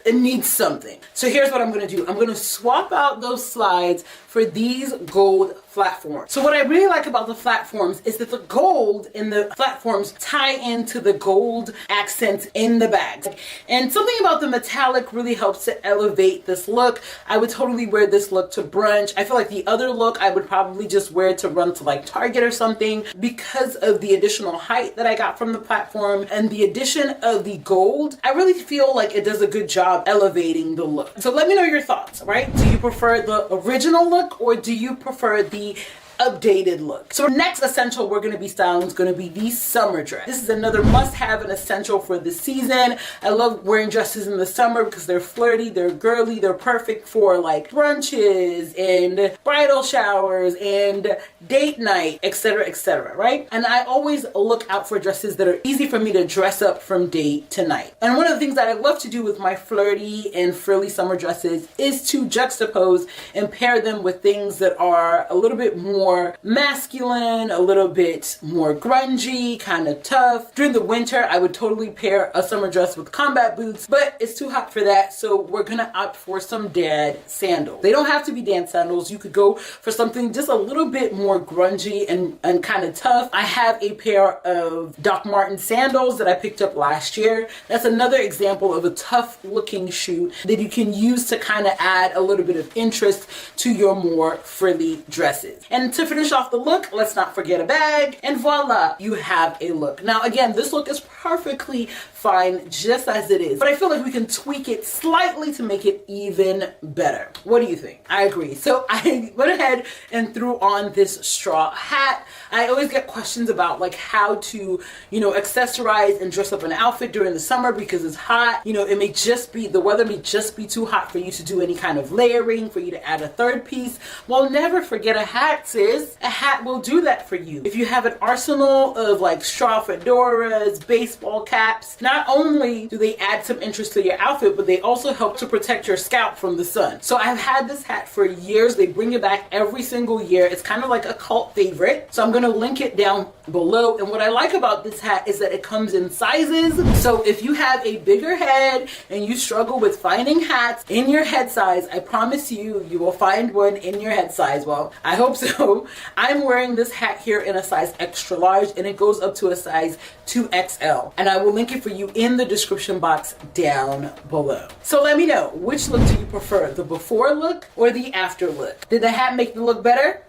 it needs something. So here's what I'm gonna do. I'm gonna swap out those slides for these gold platforms. So what I really like about the platforms is that the gold in the platforms tie into the gold accents in the bags. And something about the metallic really helps to elevate this look. I would totally wear this look to brunch. I feel like the other look I would probably just wear to run to like Target or something. Because of the additional height that I got from the platform and the addition of the gold, I really feel like it does a good job elevating the look. So let me know your thoughts, right? Do you prefer the original look or do you prefer the updated look? So next essential we're going to be styling is going to be the summer dress. This is another must-have and essential for the season. I love wearing dresses in the summer because they're flirty, they're girly, they're perfect for like brunches and bridal showers and date night, etc., right? And I always look out for dresses that are easy for me to dress up from day to night. And one of the things that I love to do with my flirty and frilly summer dresses is to juxtapose and pair them with things that are a little bit more masculine, a little bit more grungy, kind of tough. During the winter, I would totally pair a summer dress with combat boots, but it's too hot for that, so we're gonna opt for some dad sandals. They don't have to be dance sandals. You could go for something just a little bit more grungy and kind of tough. I have a pair of Doc Marten sandals that I picked up last year. That's another example of a tough looking shoe that you can use to kind of add a little bit of interest to your more frilly dresses. And to finish off the look, let's not forget a bag, and voila, you have a look. Now again, this look is perfectly fine just as it is, but I feel like we can tweak it slightly to make it even better. What do you think? I agree. So I went ahead and threw on this straw hat. I always get questions about like how to, you know, accessorize and dress up an outfit during the summer because it's hot. You know, it may just be, the weather may just be too hot for you to do any kind of layering, for you to add a third piece. Well, never forget a hat, sis. A hat will do that for you. If you have an arsenal of like straw fedoras, baseball caps, not only do they add some interest to your outfit, but they also help to protect your scalp from the sun. So I've had this hat for years. They bring it back every single year. It's kind of like a cult favorite. So I'm going to link it down below. And what I like about this hat is that it comes in sizes. So if you have a bigger head and you struggle with finding hats in your head size, I promise you, you will find one in your head size. Well, I hope so. So I'm wearing this hat here in a size extra large, and it goes up to a size 2XL. And I will link it for you in the description box down below. So let me know, which look do you prefer, the before look or the after look? Did the hat make the look better?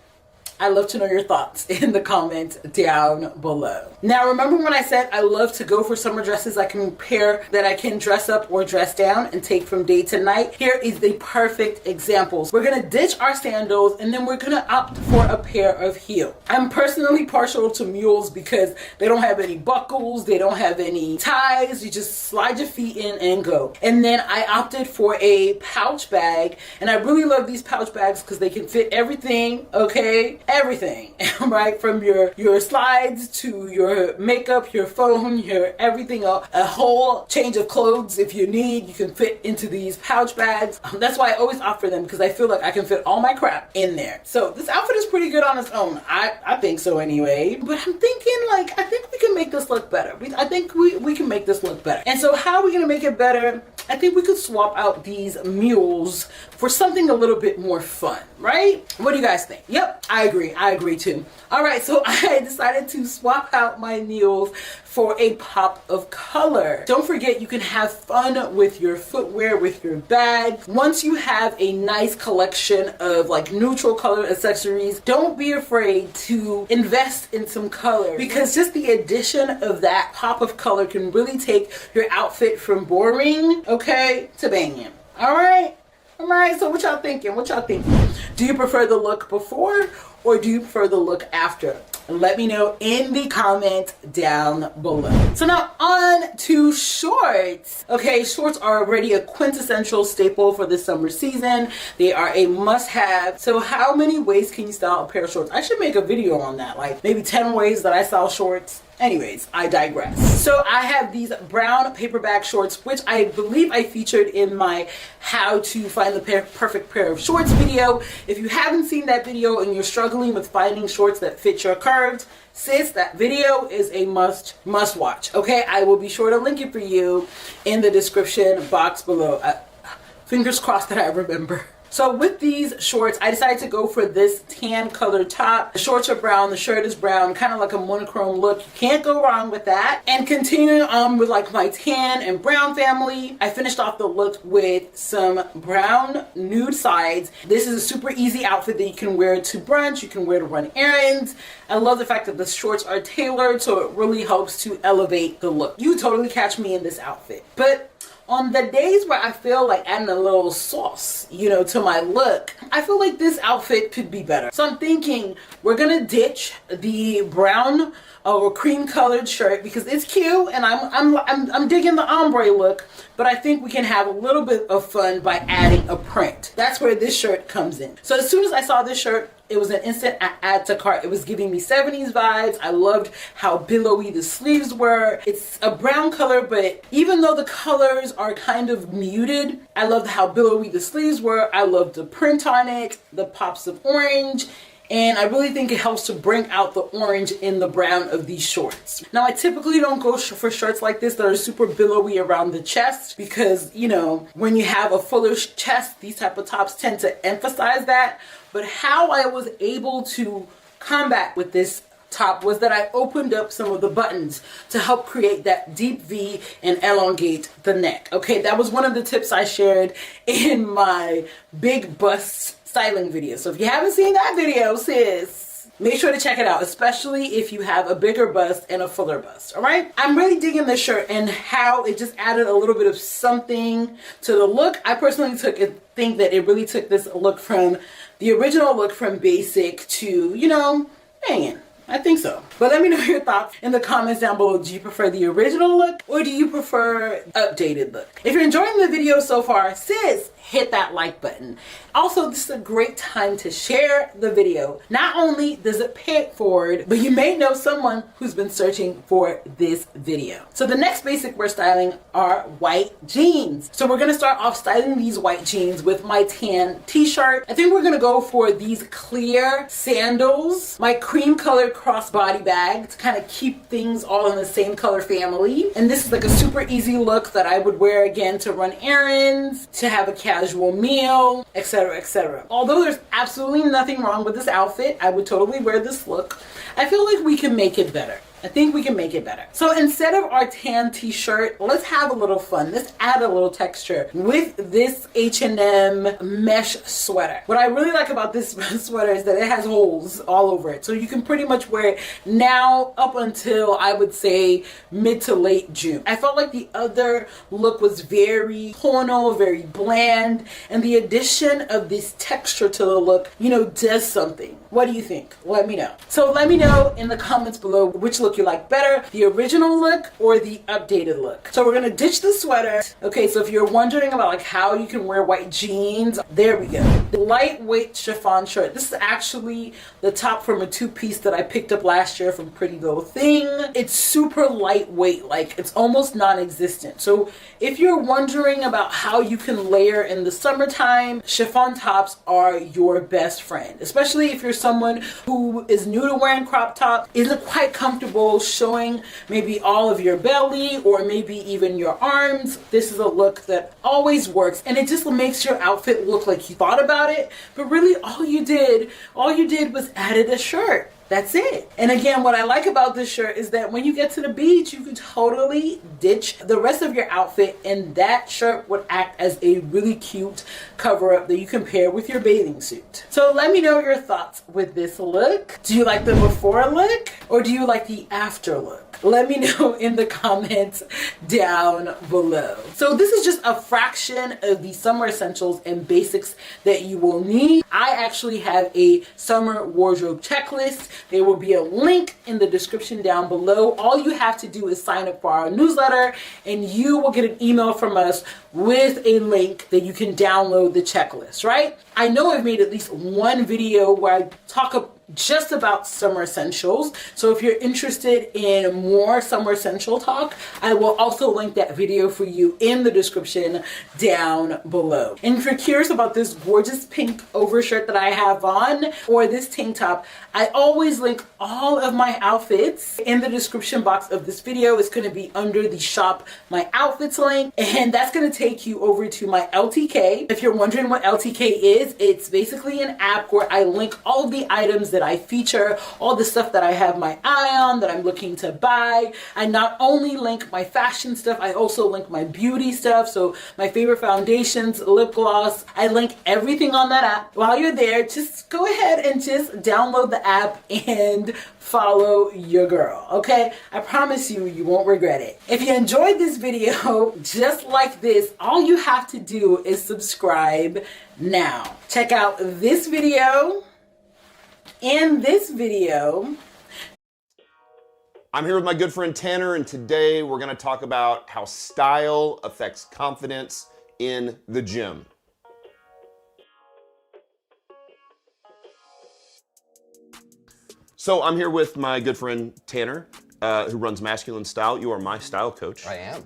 I'd love to know your thoughts in the comments down below. Now, remember when I said I love to go for summer dresses I can pair, that I can dress up or dress down and take from day to night? Here is the perfect examples. We're gonna ditch our sandals and then we're gonna opt for a pair of heels. I'm personally partial to mules because they don't have any buckles, they don't have any ties, you just slide your feet in and go. And then I opted for a pouch bag, and I really love these pouch bags because they can fit everything, okay? Everything, right? From your slides to your makeup, your phone, your everything, a whole change of clothes if you need, you can fit into these pouch bags. That's why I always opt for them, because I feel like I can fit all my crap in there. So this outfit is pretty good on its own. I think so anyway. But I'm thinking, like, I think we can make this look better. I think we can make this look better. And so how are we gonna make it better? I think we could swap out these mules for something a little bit more fun, right? What do you guys think? Yep, I agree too. All right, so I decided to swap out my mules for a pop of color. Don't forget, you can have fun with your footwear, with your bag. Once you have a nice collection of like neutral color accessories, don't be afraid to invest in some color, because just the addition of that pop of color can really take your outfit from boring, okay, to banging. All right, so what y'all thinking? Do you prefer the look before or do you prefer the look after? Let me know in the comment down below. So now on to shorts. Okay, shorts are already a quintessential staple for the summer season. They are a must-have. So how many ways can you style a pair of shorts? I should make a video on that, like maybe 10 ways that I style shorts. Anyways, I digress. So I have these brown paperback shorts, which I believe I featured in my how to find the perfect pair of shorts video. If you haven't seen that video and you're struggling with finding shorts that fit your curves, sis, that video is a must watch. Okay, I will be sure to link it for you in the description box below. Fingers crossed that I remember. So with these shorts, I decided to go for this tan colored top. The shorts are brown, the shirt is brown, kind of like a monochrome look. You can't go wrong with that. And continuing on with like my tan and brown family, I finished off the look with some brown nude sides. This is a super easy outfit that you can wear to brunch, you can wear to run errands. I love the fact that the shorts are tailored, so it really helps to elevate the look. You totally catch me in this outfit. But on the days where I feel like adding a little sauce, you know, to my look, I feel like this outfit could be better. So I'm thinking we're gonna ditch the brown or cream colored shirt because it's cute and I'm digging the ombre look, but I think we can have a little bit of fun by adding a print. That's where this shirt comes in. So as soon as I saw this shirt, it was an instant add to cart. It was giving me 70s vibes. I loved how billowy the sleeves were. It's a brown color, but even though the colors are kind of muted, I loved how billowy the sleeves were. I loved the print on it, the pops of orange. And I really think it helps to bring out the orange in the brown of these shorts. Now, I typically don't go for shirts like this that are super billowy around the chest because, you know, when you have a fuller chest, these type of tops tend to emphasize that. But how I was able to combat with this top was that I opened up some of the buttons to help create that deep V and elongate the neck. Okay, that was one of the tips I shared in my big bust styling video. So if you haven't seen that video, sis, make sure to check it out, especially if you have a bigger bust and a fuller bust. All right, I'm really digging this shirt and how it just added a little bit of something to the look. I personally think that it really took this look from the original look from basic to, you know, hanging. I think so. But let me know your thoughts in the comments down below. Do you prefer the original look or do you prefer updated look? If you're enjoying the video so far, sis, hit that like button. Also, this is a great time to share the video. Not only does it pay it forward, but you may know someone who's been searching for this video. So the next basic we're styling are white jeans. So we're gonna start off styling these white jeans with my tan t-shirt. I think we're gonna go for these clear sandals, my cream colored crossbody bag to kind of keep things all in the same color family. And this is like a super easy look that I would wear again to run errands, to have a casual meal, etc., etc. Although there's absolutely nothing wrong with this outfit, I would totally wear this look. I feel like we can make it better. I think we can make it better. So instead of our tan t-shirt, let's have a little fun. Let's add a little texture with this H&M mesh sweater. What I really like about this sweater is that it has holes all over it. So you can pretty much wear it now up until, I would say, mid to late June. I felt like the other look was very tonal, very bland, and the addition of this texture to the look, you know, does something. What do you think? Let me know. So let me know in the comments below which look you like better, the original look or the updated look. So we're gonna ditch the sweater. Okay, so if you're wondering about like how you can wear white jeans, there we go. The lightweight chiffon shirt. This is actually the top from a two-piece that I picked up last year from Pretty Little Thing. It's super lightweight, like it's almost non-existent. So if you're wondering about how you can layer in the summertime, chiffon tops are your best friend, especially if you're someone who is new to wearing crop top, isn't quite comfortable showing maybe all of your belly or maybe even your arms. This is a look that always works, and it just makes your outfit look like you thought about it, but really all you did was added a shirt. That's it. And again, what I like about this shirt is that when you get to the beach, you can totally ditch the rest of your outfit, and that shirt would act as a really cute cover-up that you can pair with your bathing suit. So let me know your thoughts with this look. Do you like the before look or do you like the after look? Let me know in the comments down below. So this is just a fraction of the summer essentials and basics that you will need. I actually have a summer wardrobe checklist. There will be a link in the description down below. All you have to do is sign up for our newsletter and you will get an email from us with a link that you can download the checklist, right? I know I've made at least one video where I talk just about summer essentials. So if you're interested in more summer essential talk, I will also link that video for you in the description down below. And if you're curious about this gorgeous pink overshirt that I have on or this tank top, I always link all of my outfits in the description box of this video. It's going to be under the shop my outfits link, and that's going to take you over to my LTK. If you're wondering what LTK is, it's basically an app where I link all of the items that I feature, all the stuff that I have my eye on, that I'm looking to buy. I not only link my fashion stuff, I also link my beauty stuff. So my favorite foundations, lip gloss, I link everything on that app. While you're there, just go ahead and just download the app and follow your girl, okay? I promise you, you won't regret it. If you enjoyed this video just like this, all you have to do is subscribe now. Check out this video and this video. I'm here with my good friend Tanner, and today we're gonna talk about how style affects confidence in the gym. So I'm here with my good friend Tanner, who runs Masculine Style. You are my style coach. I am.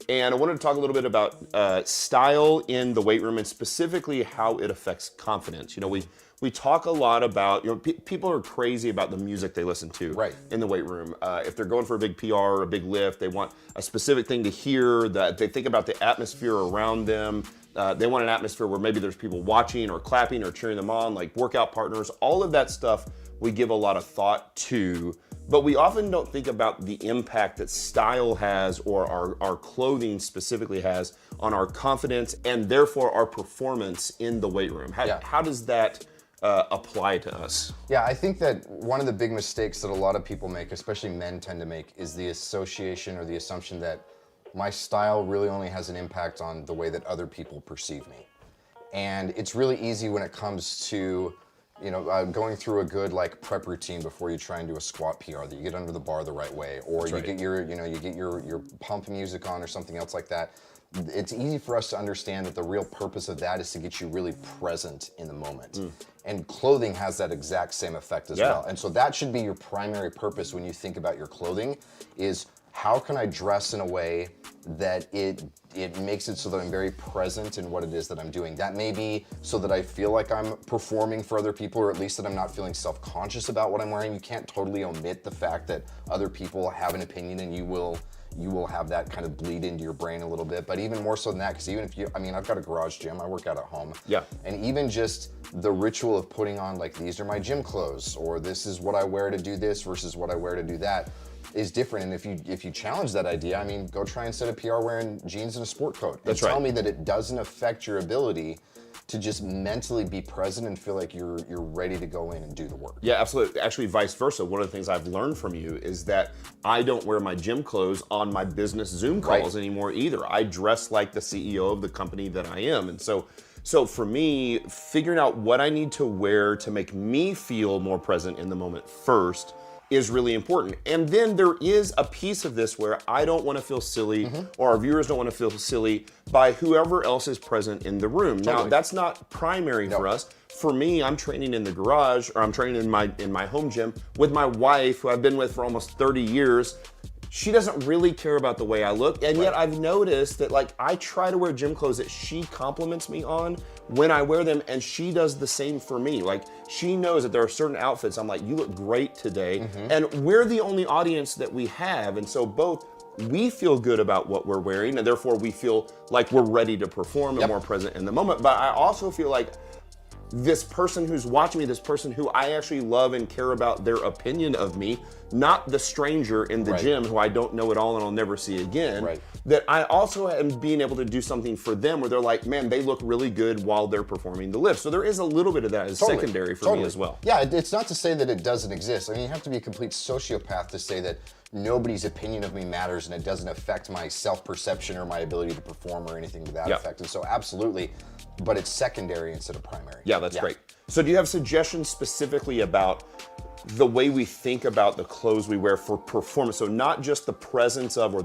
And I wanted to talk a little bit about style in the weight room and specifically how it affects confidence. You know, we talk a lot about, you know, people are crazy about the music they listen to in the weight room. If they're going for a big PR or a big lift, they want a specific thing to hear, that they think about the atmosphere around them. They want an atmosphere where maybe there's people watching or clapping or cheering them on, like workout partners. All of that stuff we give a lot of thought to, but we often don't think about the impact that style has, or our clothing specifically has, on our confidence and therefore our performance in the weight room. How does that apply to us? Yeah, I think that one of the big mistakes that a lot of people make, especially men tend to make, is the association or the assumption that my style really only has an impact on the way that other people perceive me. And it's really easy when it comes to, you know, going through a good like prep routine before you try and do a squat PR, that you get under the bar the right way, or you get your, you know, you get your pump music on or something else like that. It's easy for us to understand that the real purpose of that is to get you really present in the moment. And clothing has that exact same effect as well. And so that should be your primary purpose when you think about your clothing, is how can I dress in a way that it makes it so that I'm very present in what it is that I'm doing. That may be so that I feel like I'm performing for other people, or at least that I'm not feeling self-conscious about what I'm wearing. You can't totally omit the fact that other people have an opinion, and you will have that kind of bleed into your brain a little bit. But even more so than that, because even if I've got a garage gym, I work out at home. Yeah. And even just the ritual of putting on, like, these are my gym clothes, or this is what I wear to do this versus what I wear to do that, is different. And if you challenge that idea, I mean, go try and set a PR wearing jeans and a sport coat. That's and right. Tell me that it doesn't affect your ability to just mentally be present and feel like you're ready to go in and do the work. Yeah, absolutely. Actually, vice versa. One of the things I've learned from you is that I don't wear my gym clothes on my business Zoom calls anymore either. I dress like the CEO of the company that I am. And so for me, figuring out what I need to wear to make me feel more present in the moment first is really important. And then there is a piece of this where I don't want to feel silly, or our viewers don't want to feel silly by whoever else is present in the room. Now, that's not primary for us. For me, I'm training in the garage, or I'm training in my home gym with my wife, who I've been with for almost 30 years. She doesn't really care about the way I look, and yet I've noticed that, like, I try to wear gym clothes that she compliments me on when I wear them, and she does the same for me. Like, she knows that there are certain outfits I'm like, you look great today, and we're the only audience that we have, and so both we feel good about what we're wearing, and therefore we feel like we're ready to perform and more present in the moment. But I also feel like this person who's watching me, this person who I actually love and care about their opinion of me, not the stranger in the gym who I don't know at all and I'll never see again, that I also am being able to do something for them where they're like, man, they look really good while they're performing the lift. So there is a little bit of that as secondary for me as well. Yeah, it's not to say that it doesn't exist. I mean, you have to be a complete sociopath to say that nobody's opinion of me matters and it doesn't affect my self-perception or my ability to perform or anything to that effect. And so absolutely, but it's secondary instead of primary. Yeah, that's great. So do you have suggestions specifically about the way we think about the clothes we wear for performance? So not just the presence of or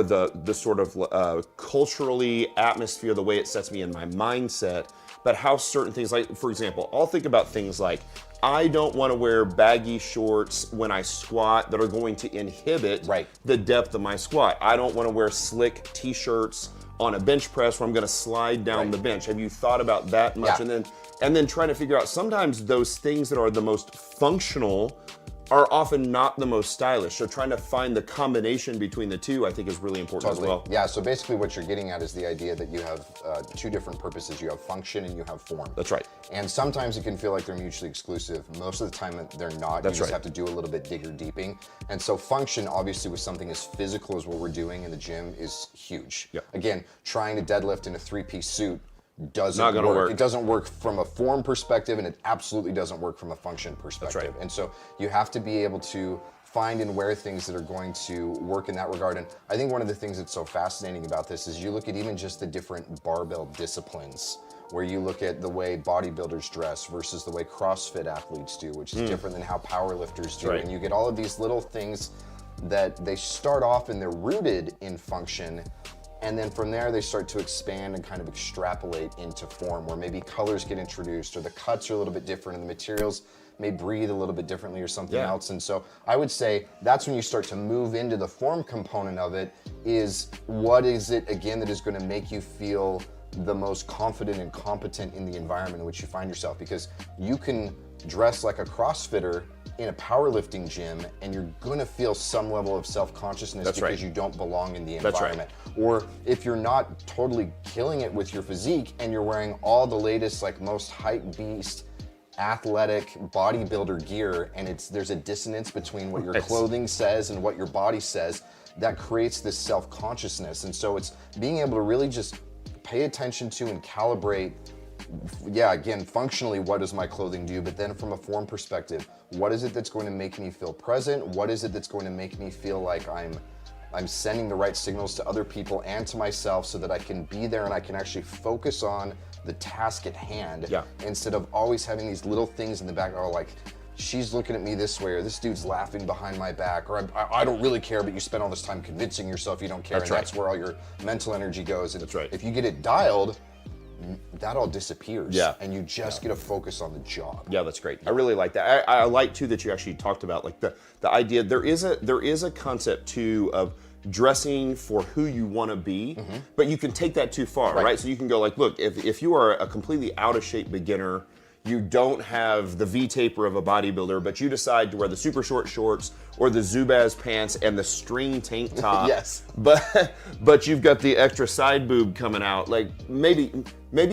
the sort of culturally atmosphere, the way it sets me in my mindset, but how certain things, like, for example, I'll think about things like, I don't want to wear baggy shorts when I squat that are going to inhibit the depth of my squat. I don't want to wear slick t-shirts on a bench press where I'm going to slide down the bench. Have you thought about that much? And then trying to figure out, sometimes those things that are the most functional are often not the most stylish. So trying to find the combination between the two, I think, is really important as well. Yeah, so basically what you're getting at is the idea that you have two different purposes. You have function and you have form. That's right. And sometimes it can feel like they're mutually exclusive. Most of the time they're not. That's you just have to do a little bit digger deeping. And so function, obviously, with something as physical as what we're doing in the gym is huge. Again, trying to deadlift in a three-piece suit doesn't work. It doesn't work from a form perspective, and it absolutely doesn't work from a function perspective. That's right. And so you have to be able to find and wear things that are going to work in that regard. And I think one of the things that's so fascinating about this is you look at even just the different barbell disciplines, where you look at the way bodybuilders dress versus the way CrossFit athletes do, which is different than how powerlifters do. And you get all of these little things that they start off and they're rooted in function, and then from there they start to expand and kind of extrapolate into form, where maybe colors get introduced or the cuts are a little bit different and the materials may breathe a little bit differently or something else. And so I would say that's when you start to move into the form component of it, is what is it again that is going to make you feel the most confident and competent in the environment in which you find yourself. Because you can dress like a CrossFitter in a powerlifting gym and you're gonna feel some level of self-consciousness because you don't belong in the environment. Or if you're not totally killing it with your physique and you're wearing all the latest, like, most hype beast athletic bodybuilder gear, and there's a dissonance between what your clothing says and what your body says, that creates this self-consciousness. And so it's being able to really just pay attention to and calibrate, again, functionally, what does my clothing do? But then from a form perspective, what is it that's going to make me feel present? What is it that's going to make me feel like I'm sending the right signals to other people and to myself so that I can be there and I can actually focus on the task at hand instead of always having these little things in the back, like, she's looking at me this way, or this dude's laughing behind my back, or I don't really care, but you spend all this time convincing yourself you don't care. That's where all your mental energy goes. And if you get it dialed, that all disappears. Yeah. And you just get to focus on the job. Yeah, that's great. I really like that. I like too that you actually talked about like the idea. There is a concept too of dressing for who you want to be, but you can take that too far, right? So you can go like, look, if you are a completely out of shape beginner, you don't have the V-taper of a bodybuilder, but you decide to wear the super short shorts or the Zubaz pants and the string tank top. Yes. But you've got the extra side boob coming out. Like maybe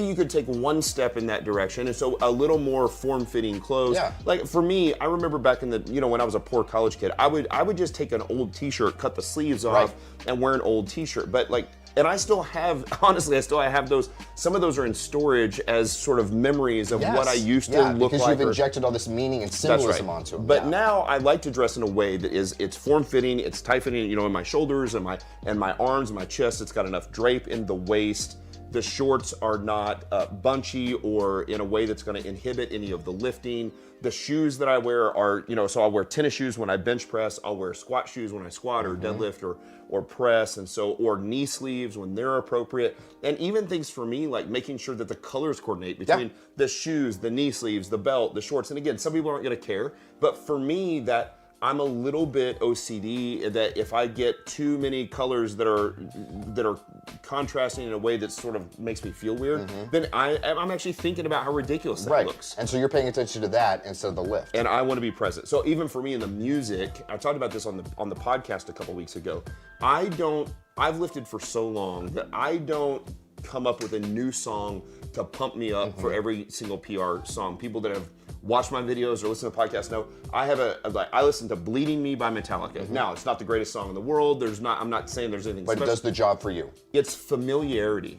you could take one step in that direction, and so a little more form-fitting clothes. Yeah. Like for me, I remember back in the when I was a poor college kid, I would just take an old T-shirt, cut the sleeves off, and wear an old T-shirt. But like. And I still have, honestly, I have those. Some of those are in storage as sort of memories of what I used to look like. Because you've injected all this meaning and symbolism onto them. But now I like to dress in a way that it's form-fitting, it's tight-fitting, in my shoulders and my arms and my chest. It's got enough drape in the waist. The shorts are not bunchy or in a way that's going to inhibit any of the lifting. The shoes that I wear are, so I'll wear tennis shoes when I bench press. I'll wear squat shoes when I squat or deadlift or press, or knee sleeves when they're appropriate. And even things for me like making sure that the colors coordinate between the shoes, the knee sleeves, the belt, the shorts. And again, some people aren't going to care, but for me, that I'm a little bit OCD that if I get too many colors that are contrasting in a way that sort of makes me feel weird, then I'm actually thinking about how ridiculous that looks. And so you're paying attention to that instead of the lift. And I want to be present. So even for me in the music, I talked about this on the podcast a couple weeks ago. I've lifted for so long that I don't come up with a new song to pump me up for every single PR song. People that have watch my videos or listen to podcasts know I listen to Bleeding Me by Metallica. Now, it's not the greatest song in the world. I'm not saying there's anything special. But it does the job for you. It's familiarity.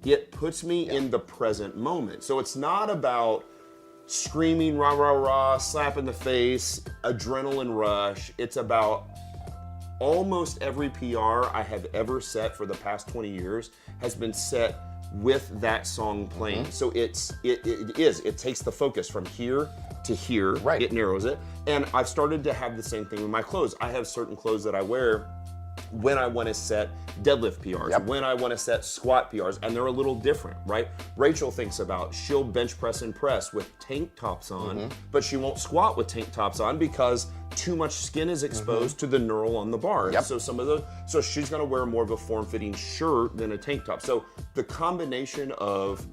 It puts me in the present moment. So it's not about screaming rah, rah, rah, slap in the face, adrenaline rush. It's about almost every PR I have ever set for the past 20 years has been set with that song playing. So it takes the focus from here to here. It narrows it. And I've started to have the same thing with my clothes. I have certain clothes that I wear when I want to set deadlift PRs, when I want to set squat PRs, and they're a little different, right? Rachel thinks about she'll bench press and press with tank tops on, but she won't squat with tank tops on because too much skin is exposed to the knurl on the bar. So so she's going to wear more of a form-fitting shirt than a tank top. So the combination of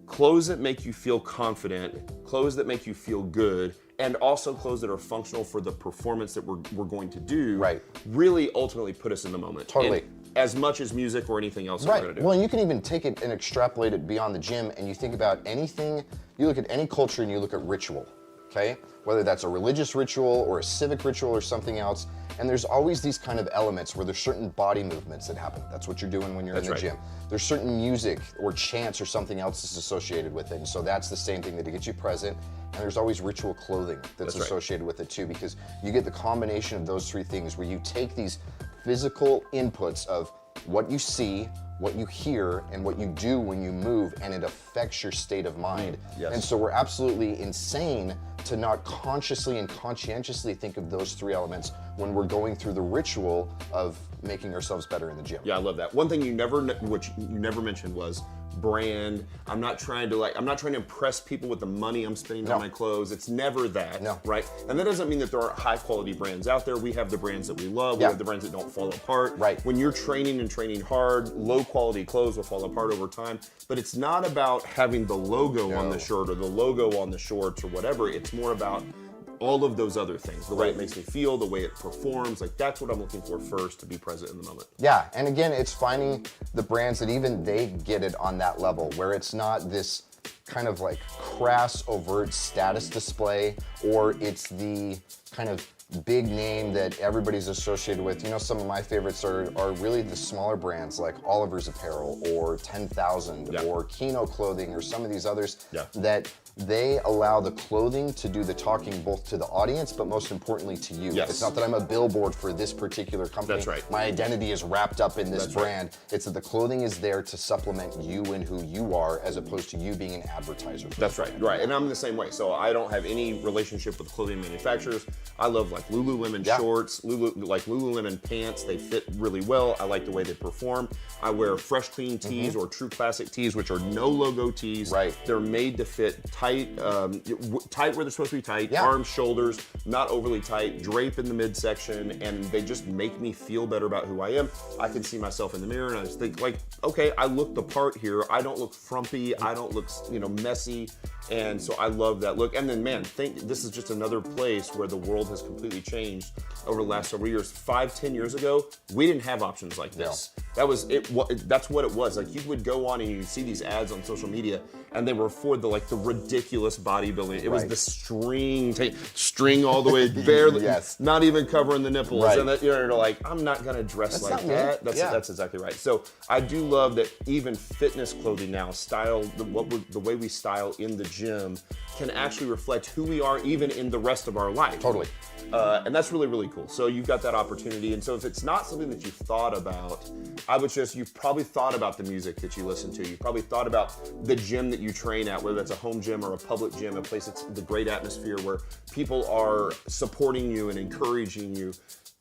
clothes that make you feel confident, clothes that make you feel good, and also clothes that are functional for the performance that we're going to do, really ultimately put us in the moment. Totally. And as much as music or anything else we're going to do. Well, and you can even take it and extrapolate it beyond the gym, and you think about anything, you look at any culture and you look at ritual, okay? Whether that's a religious ritual or a civic ritual or something else, and there's always these kind of elements where there's certain body movements that happen. That's what you're doing when you're in the gym. There's certain music or chants or something else that's associated with it, and so that's the same thing that gets you present. And there's always ritual clothing that's associated with it too, because you get the combination of those three things where you take these physical inputs of what you see, what you hear, and what you do when you move, and it affects your state of mind. And so we're absolutely insane to not consciously and conscientiously think of those three elements when we're going through the ritual of making ourselves better in the gym. Yeah, I love that. One thing which you never mentioned was brand. I'm not trying to impress people with the money I'm spending on my clothes. It's never that, right? And that doesn't mean that there aren't high quality brands out there. We have the brands that we love. We have the brands that don't fall apart. When you're training hard, low quality clothes will fall apart over time. But it's not about having the logo on the shirt or the logo on the shorts or whatever. It's more about all of those other things, the way it makes me feel, the way it performs. Like that's what I'm looking for first to be present in the moment. Yeah, and again, it's finding the brands that even they get it on that level where it's not this kind of like crass, overt status display, or it's the kind of big name that everybody's associated with. You know, some of my favorites are really the smaller brands like Oliver's Apparel or 10,000 or Kino Clothing or some of these others that they allow the clothing to do the talking both to the audience, but most importantly to you. Yes. It's not that I'm a billboard for this particular company. That's right. My identity is wrapped up in this That's right. brand. It's that the clothing is there to supplement you and who you are, as opposed to you being an advertiser. That's right, right. And I'm the same way. So I don't have any relationship with clothing manufacturers. I love like Lululemon shorts, Lululemon pants. They fit really well. I like the way they perform. I wear Fresh Clean tees or True Classic tees, which are no logo tees. Right. They're made to fit tight, tight where they're supposed to be tight, arms, shoulders, not overly tight, drape in the midsection, and they just make me feel better about who I am. I can see myself in the mirror and I just think like, okay, I look the part here. I don't look frumpy. I don't look, messy. And so I love that look. And then, man, this is just another place where the world has completely changed over the last several years. 5-10 years ago, we didn't have options like this. That was it. That's what it was. Like you would go on and you see these ads on social media, and they were for the ridiculous bodybuilding. It was the string all the way, barely, not even covering the nipples. Right. And that, you're like, I'm not gonna dress like that. That's exactly right. So I do love that even fitness clothing now, the way we style in the gym can actually reflect who we are even in the rest of our life. Totally. And that's really, really cool. So you've got that opportunity. And so if it's not something that you've thought about, you've probably thought about the music that you listen to. You've probably thought about the gym that you train at, whether that's a home gym or a public gym, a place that's the great atmosphere where people are supporting you and encouraging you.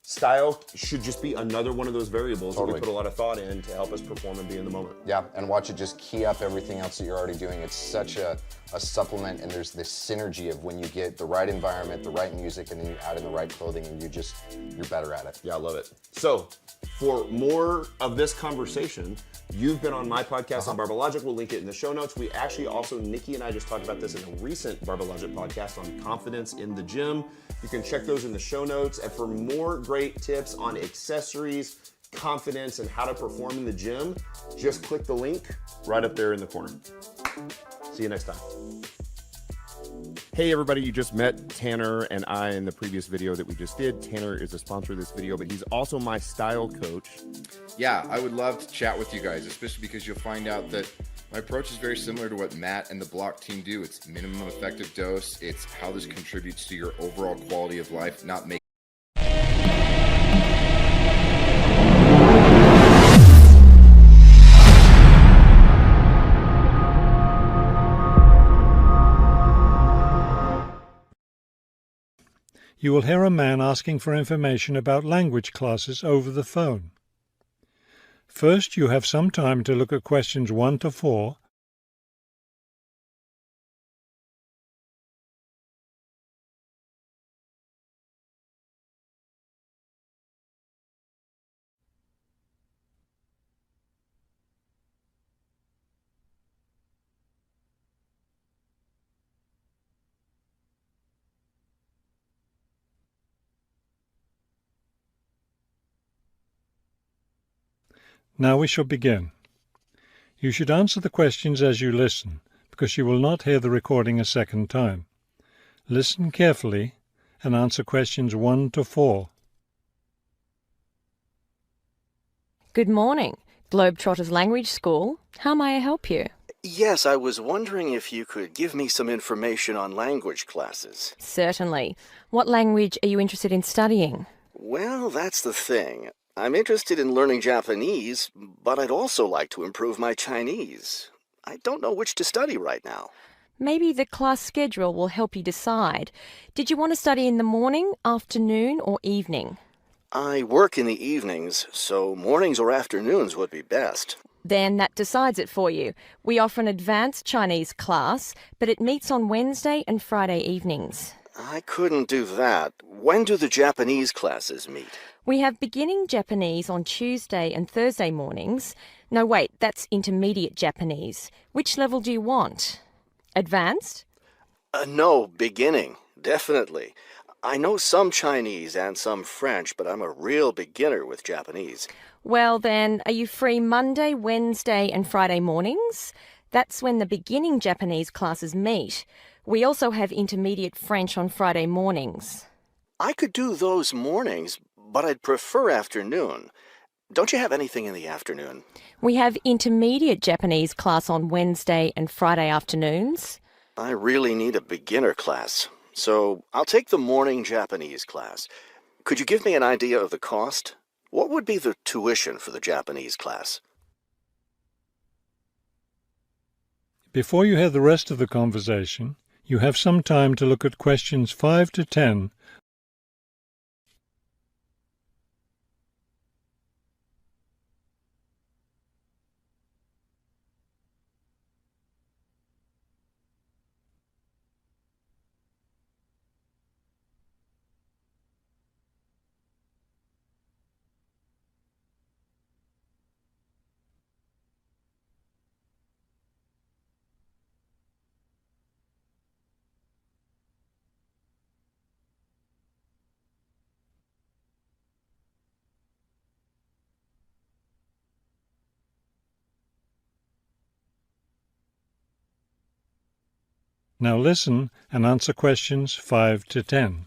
Style should just be another one of those variables that we put a lot of thought in to help us perform and be in the moment. Yeah, and watch it just key up everything else that you're already doing. It's such a supplement, and there's this synergy of when you get the right environment, the right music, and then you add in the right clothing, and you're better at it. Yeah, I love it. So for more of this conversation, you've been on my podcast on BarbaLogic. We'll link it in the show notes. We actually also, Nikki and I just talked about this in a recent BarbaLogic podcast on confidence in the gym. You can check those in the show notes. And for more great tips on accessories, confidence, and how to perform in the gym, just click the link right up there in the corner. See you next time. Hey everybody, you just met Tanner and I in the previous video that we just did. Tanner is a sponsor of this video, but he's also my style coach. Yeah, I would love to chat with you guys, especially because you'll find out that my approach is very similar to what Matt and the Block team do. It's minimum effective dose. It's how this contributes to your overall quality of life, not making You will hear a man asking for information about language classes over the phone. First, you have some time to look at questions 1 to 4. Now we shall begin. You should answer the questions as you listen, because you will not hear the recording a second time. Listen carefully and answer questions 1 to 4. Good morning, Globetrotters Language School. How may I help you? Yes, I was wondering if you could give me some information on language classes. Certainly. What language are you interested in studying? Well, that's the thing. I'm interested in learning Japanese, but I'd also like to improve my Chinese. I don't know which to study right now. Maybe the class schedule will help you decide. Did you want to study in the morning, afternoon, or evening? I work in the evenings, so mornings or afternoons would be best. Then that decides it for you. We offer an advanced Chinese class, but it meets on Wednesday and Friday evenings. I couldn't do that. When do the Japanese classes meet? We have beginning Japanese on Tuesday and Thursday mornings. No, wait, that's intermediate Japanese. Which level do you want? Advanced? No, beginning, definitely. I know some Chinese and some French, but I'm a real beginner with Japanese. Well then, are you free Monday, Wednesday and Friday mornings? That's when the beginning Japanese classes meet. We also have intermediate French on Friday mornings. I could do those mornings, but I'd prefer afternoon. Don't you have anything in the afternoon? We have intermediate Japanese class on Wednesday and Friday afternoons. I really need a beginner class, so I'll take the morning Japanese class. Could you give me an idea of the cost? What would be the tuition for the Japanese class? Before you hear the rest of the conversation, you have some time to look at questions 5 to 10. Now listen and answer questions 5 to 10.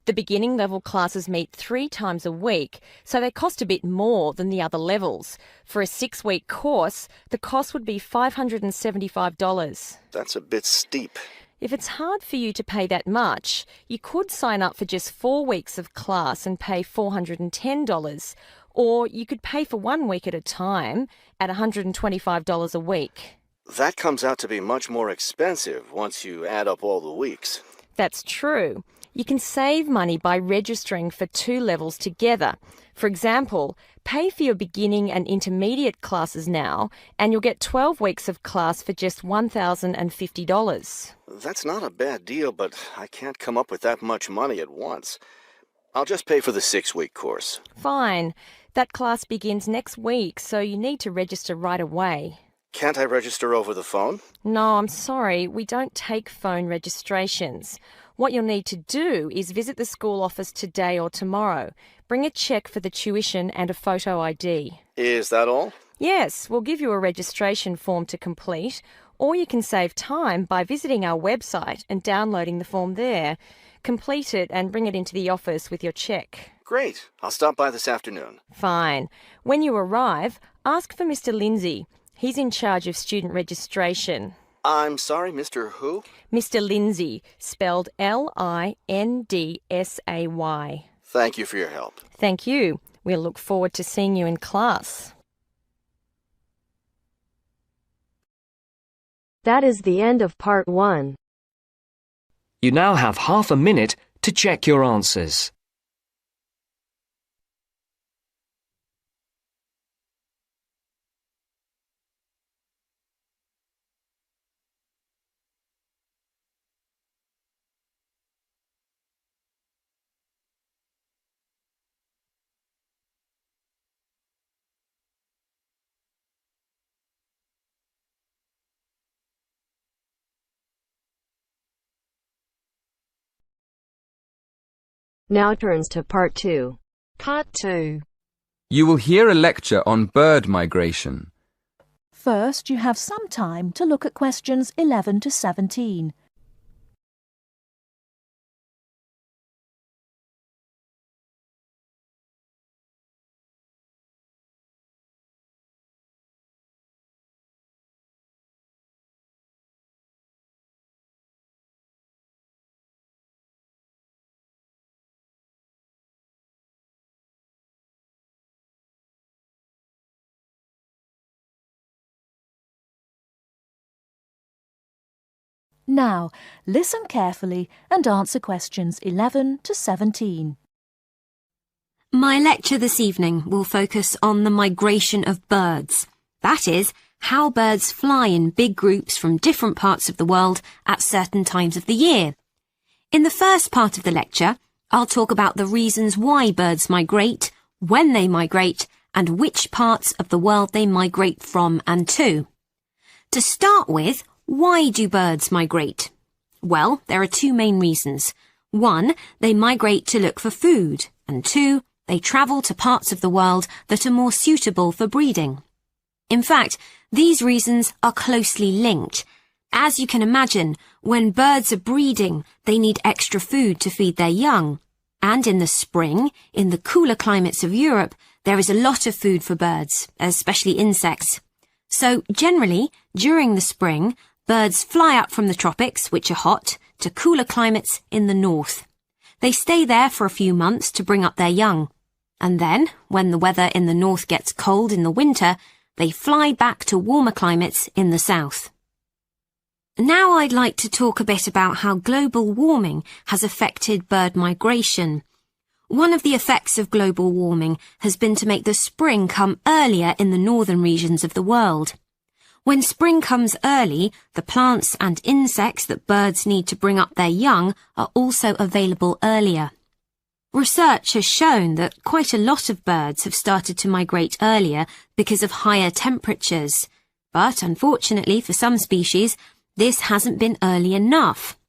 The beginning level classes meet 3 times a week, so they cost a bit more than the other levels. For a 6-week course, the cost would be $575. That's a bit steep. If it's hard for you to pay that much, you could sign up for just 4 weeks of class and pay $410, or you could pay for 1 week at a time at $125 a week. That comes out to be much more expensive once you add up all the weeks. That's true. You can save money by registering for 2 levels together. For example, pay for your beginning and intermediate classes now, and you'll get 12 weeks of class for just $1,050. That's not a bad deal, but I can't come up with that much money at once. I'll just pay for the 6-week course. Fine. That class begins next week, so you need to register right away. Can't I register over the phone? No, I'm sorry. We don't take phone registrations. What you'll need to do is visit the school office today or tomorrow. Bring a cheque for the tuition and a photo ID. Is that all? Yes, we'll give you a registration form to complete, or you can save time by visiting our website and downloading the form there. Complete it and bring it into the office with your cheque. Great. I'll stop by this afternoon. Fine. When you arrive, ask for Mr. Lindsay. He's in charge of student registration. I'm sorry, Mr. Who? Mr. Lindsay, spelled Lindsay. Thank you for your help. Thank you. We'll look forward to seeing you in class. That is the end of part 1. You now have half a minute to check your answers. Now turns to part 2. Part 2. You will hear a lecture on bird migration. First, you have some time to look at questions 11 to 17. Now, listen carefully and answer questions 11 to 17. My lecture this evening will focus on the migration of birds. That is, how birds fly in big groups from different parts of the world at certain times of the year. In the first part of the lecture, I'll talk about the reasons why birds migrate, when they migrate, and which parts of the world they migrate from and to. To start with, why do birds migrate? Well, there are 2 main reasons. 1, they migrate to look for food, and 2, they travel to parts of the world that are more suitable for breeding. In fact, these reasons are closely linked. As you can imagine, when birds are breeding, they need extra food to feed their young. And in the spring, in the cooler climates of Europe, there is a lot of food for birds, especially insects. So generally, during the spring, birds fly up from the tropics, which are hot, to cooler climates in the north. They stay there for a few months to bring up their young. And then, when the weather in the north gets cold in the winter, they fly back to warmer climates in the south. Now I'd like to talk a bit about how global warming has affected bird migration. One of the effects of global warming has been to make the spring come earlier in the northern regions of the world. When spring comes early, the plants and insects that birds need to bring up their young are also available earlier. Research has shown that quite a lot of birds have started to migrate earlier because of higher temperatures. But unfortunately for some species, this hasn't been early enough.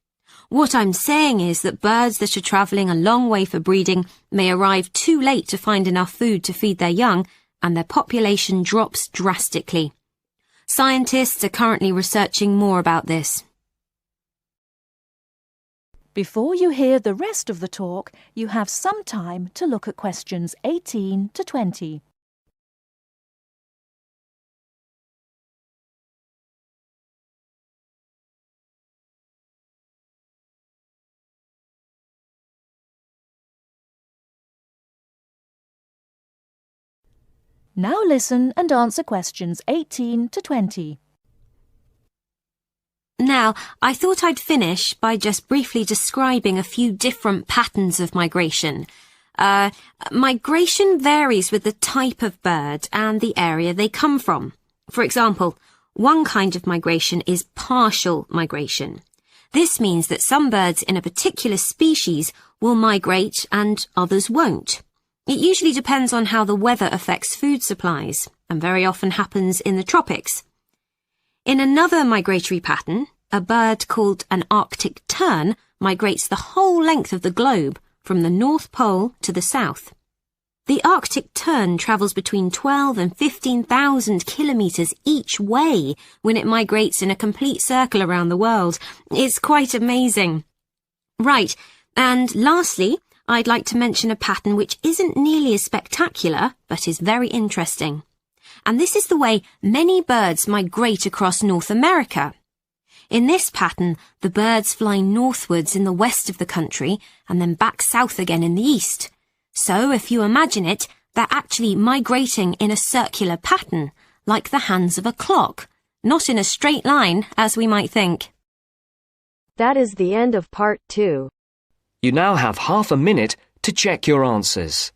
What I'm saying is that birds that are travelling a long way for breeding may arrive too late to find enough food to feed their young, and their population drops drastically. Scientists are currently researching more about this. Before you hear the rest of the talk, you have some time to look at questions 18 to 20. Now listen and answer questions 18 to 20. Now, I thought I'd finish by just briefly describing a few different patterns of migration. Migration varies with the type of bird and the area they come from. For example, one kind of migration is partial migration. This means that some birds in a particular species will migrate and others won't. It usually depends on how the weather affects food supplies, and very often happens in the tropics. In another migratory pattern, a bird called an Arctic tern migrates the whole length of the globe, from the North Pole to the south. The Arctic tern travels between 12 and 15,000 kilometres each way when it migrates in a complete circle around the world. It's quite amazing. Right, and lastly, I'd like to mention a pattern which isn't nearly as spectacular, but is very interesting. And this is the way many birds migrate across North America. In this pattern, the birds fly northwards in the west of the country and then back south again in the east. So, if you imagine it, they're actually migrating in a circular pattern, like the hands of a clock, not in a straight line, as we might think. That is the end of part 2. You now have half a minute to check your answers.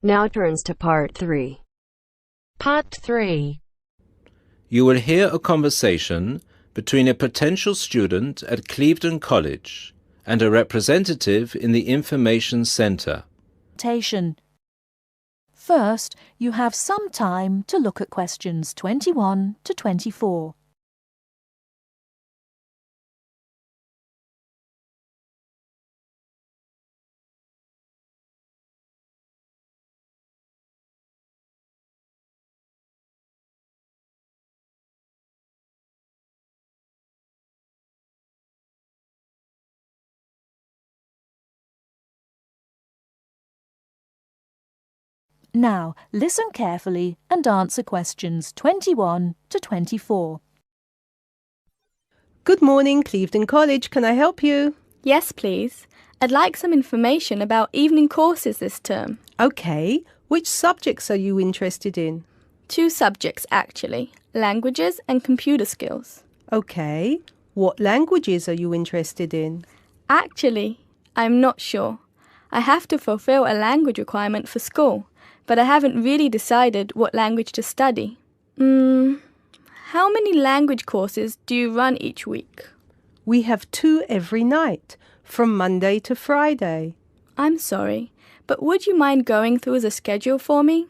Now turns to part 3. Part 3. You will hear a conversation between a potential student at Clevedon College and a representative in the Information Centre. First, you have some time to look at questions 21 to 24. Now, listen carefully and answer questions 21 to 24. Good morning, Clevedon College. Can I help you? Yes, please. I'd like some information about evening courses this term. Okay. Which subjects are you interested in? 2 subjects, actually. Languages and computer skills. Okay. What languages are you interested in? Actually, I'm not sure. I have to fulfill a language requirement for school, but I haven't really decided what language to study. How many language courses do you run each week? We have 2 every night, from Monday to Friday. I'm sorry, but would you mind going through the schedule for me?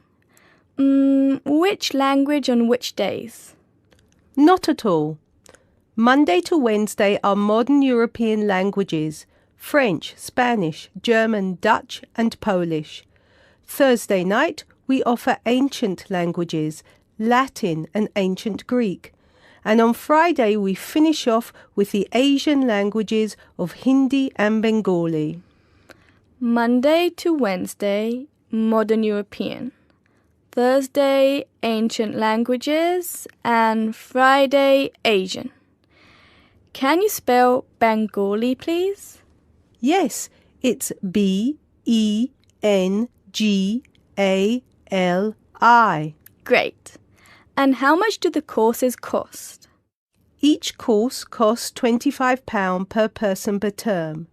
Which language on which days? Not at all. Monday to Wednesday are modern European languages, French, Spanish, German, Dutch and Polish. Thursday night we offer ancient languages, Latin and ancient Greek. And on Friday we finish off with the Asian languages of Hindi and Bengali. Monday to Wednesday, modern European. Thursday, ancient languages, and Friday, Asian. Can you spell Bengali, please? Yes, it's Bengali. Great. And how much do the courses cost? Each course costs £25 per person per term.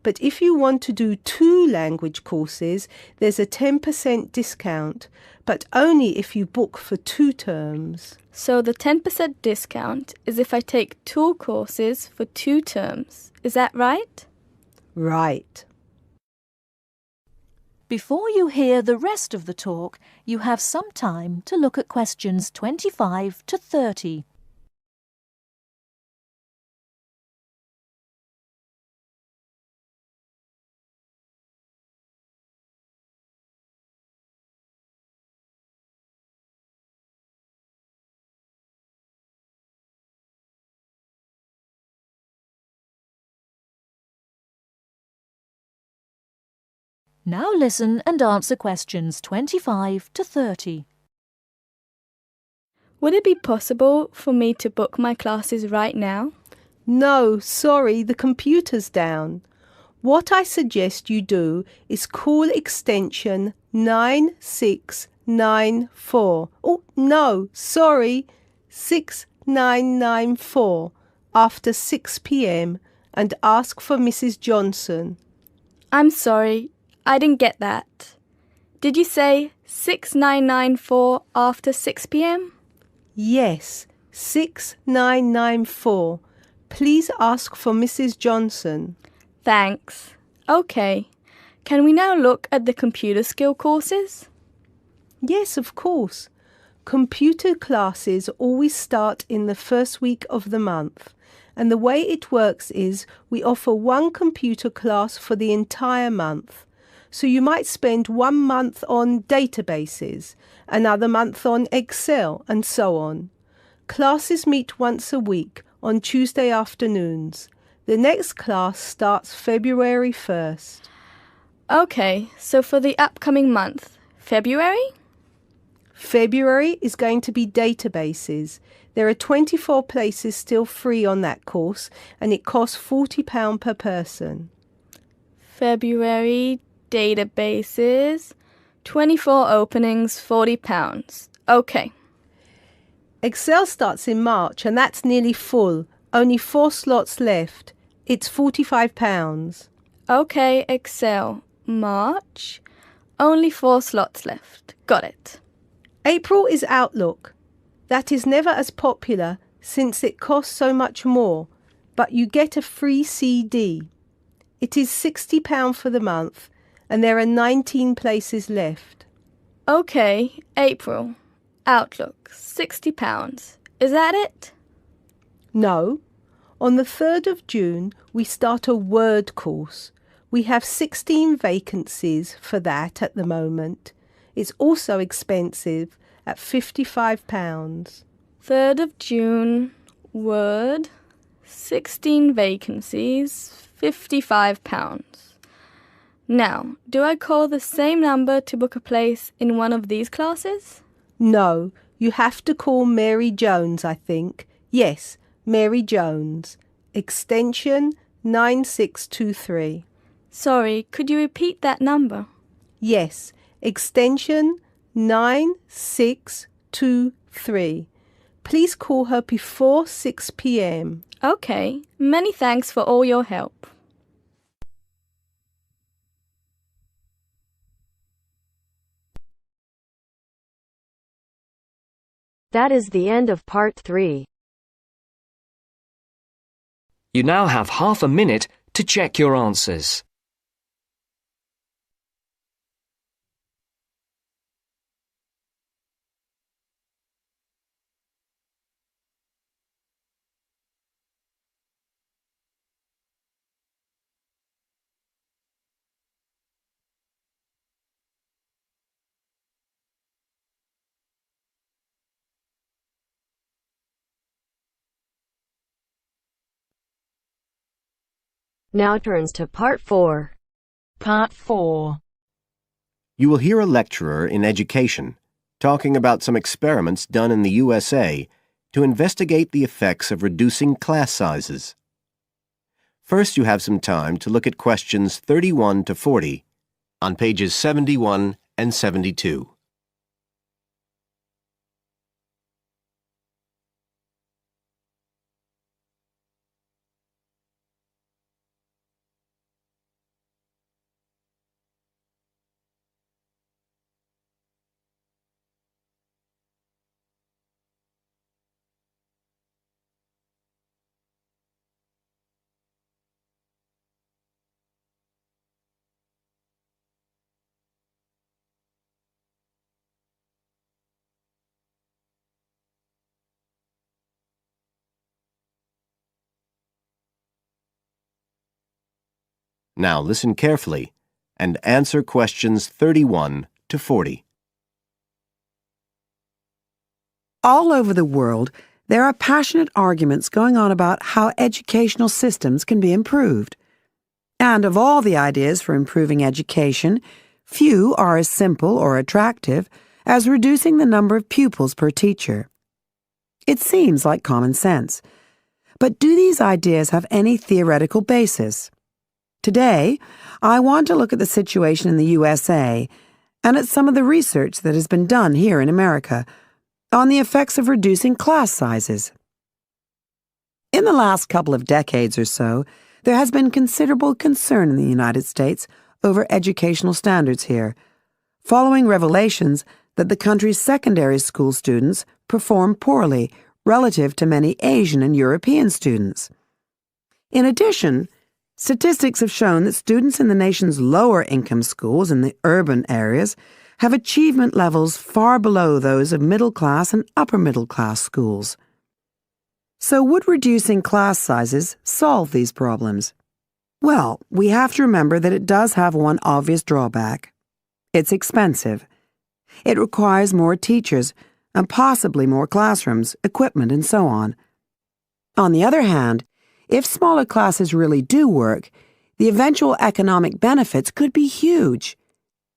But if you want to do 2 language courses, there's a 10% discount, but only if you book for 2 terms. So the 10% discount is if I take 2 courses for 2 terms. Is that right? Right. Before you hear the rest of the talk, you have some time to look at questions 25 to 30. Now listen and answer questions 25 to 30. Would it be possible for me to book my classes right now? No, sorry, the computer's down. What I suggest you do is call extension 9694. Oh, no, sorry, 6994 after 6 p.m. and ask for Mrs. Johnson. I'm sorry, I didn't get that. Did you say 6994 after 6 p.m.? Yes, 6994. Please ask for Mrs. Johnson. Thanks. Okay. Can we now look at the computer skill courses? Yes, of course. Computer classes always start in the first week of the month. And the way it works is we offer 1 computer class for the entire month. So you might spend 1 month on databases, another month on Excel, and so on. Classes meet once a week on Tuesday afternoons. The next class starts February 1st. Okay, so for the upcoming month, February? February is going to be databases. There are 24 places still free on that course, and it costs £40 per person. February, databases, 24 openings, £40. Okay. Excel starts in March, and that's nearly full. Only 4 slots left. It's £45. Okay, Excel, March, only 4 slots left. Got it. April is Outlook. That is never as popular since it costs so much more, but you get a free CD. It is £60 for the month, and there are 19 places left. Okay, April, Outlook, £60. Is that it? No. On the 3rd of June, we start a Word course. We have 16 vacancies for that at the moment. It's also expensive at £55. 3rd of June, Word, 16 vacancies, £55. Now, do I call the same number to book a place in one of these classes? No, you have to call Mary Jones, I think. Yes, Mary Jones. Extension 9623. Sorry, could you repeat that number? Yes, extension 9623. Please call her before 6 p.m. Okay, many thanks for all your help. That is the end of part 3. You now have half a minute to check your answers. Now turns to Part 4. Part 4. You will hear a lecturer in education talking about some experiments done in the USA to investigate the effects of reducing class sizes. First, you have some time to look at questions 31 to 40 on pages 71 and 72. Now listen carefully and answer questions 31 to 40. All over the world, there are passionate arguments going on about how educational systems can be improved. And of all the ideas for improving education, few are as simple or attractive as reducing the number of pupils per teacher. It seems like common sense. But do these ideas have any theoretical basis? Today, I want to look at the situation in the USA and at some of the research that has been done here in America on the effects of reducing class sizes. In the last couple of decades or so, there has been considerable concern in the United States over educational standards here, following revelations that the country's secondary school students perform poorly relative to many Asian and European students. In addition, statistics have shown that students in the nation's lower-income schools in the urban areas have achievement levels far below those of middle-class and upper-middle-class schools. So would reducing class sizes solve these problems? Well, we have to remember that it does have one obvious drawback. It's expensive. It requires more teachers and possibly more classrooms, equipment, and so on. On the other hand, if smaller classes really do work, the eventual economic benefits could be huge.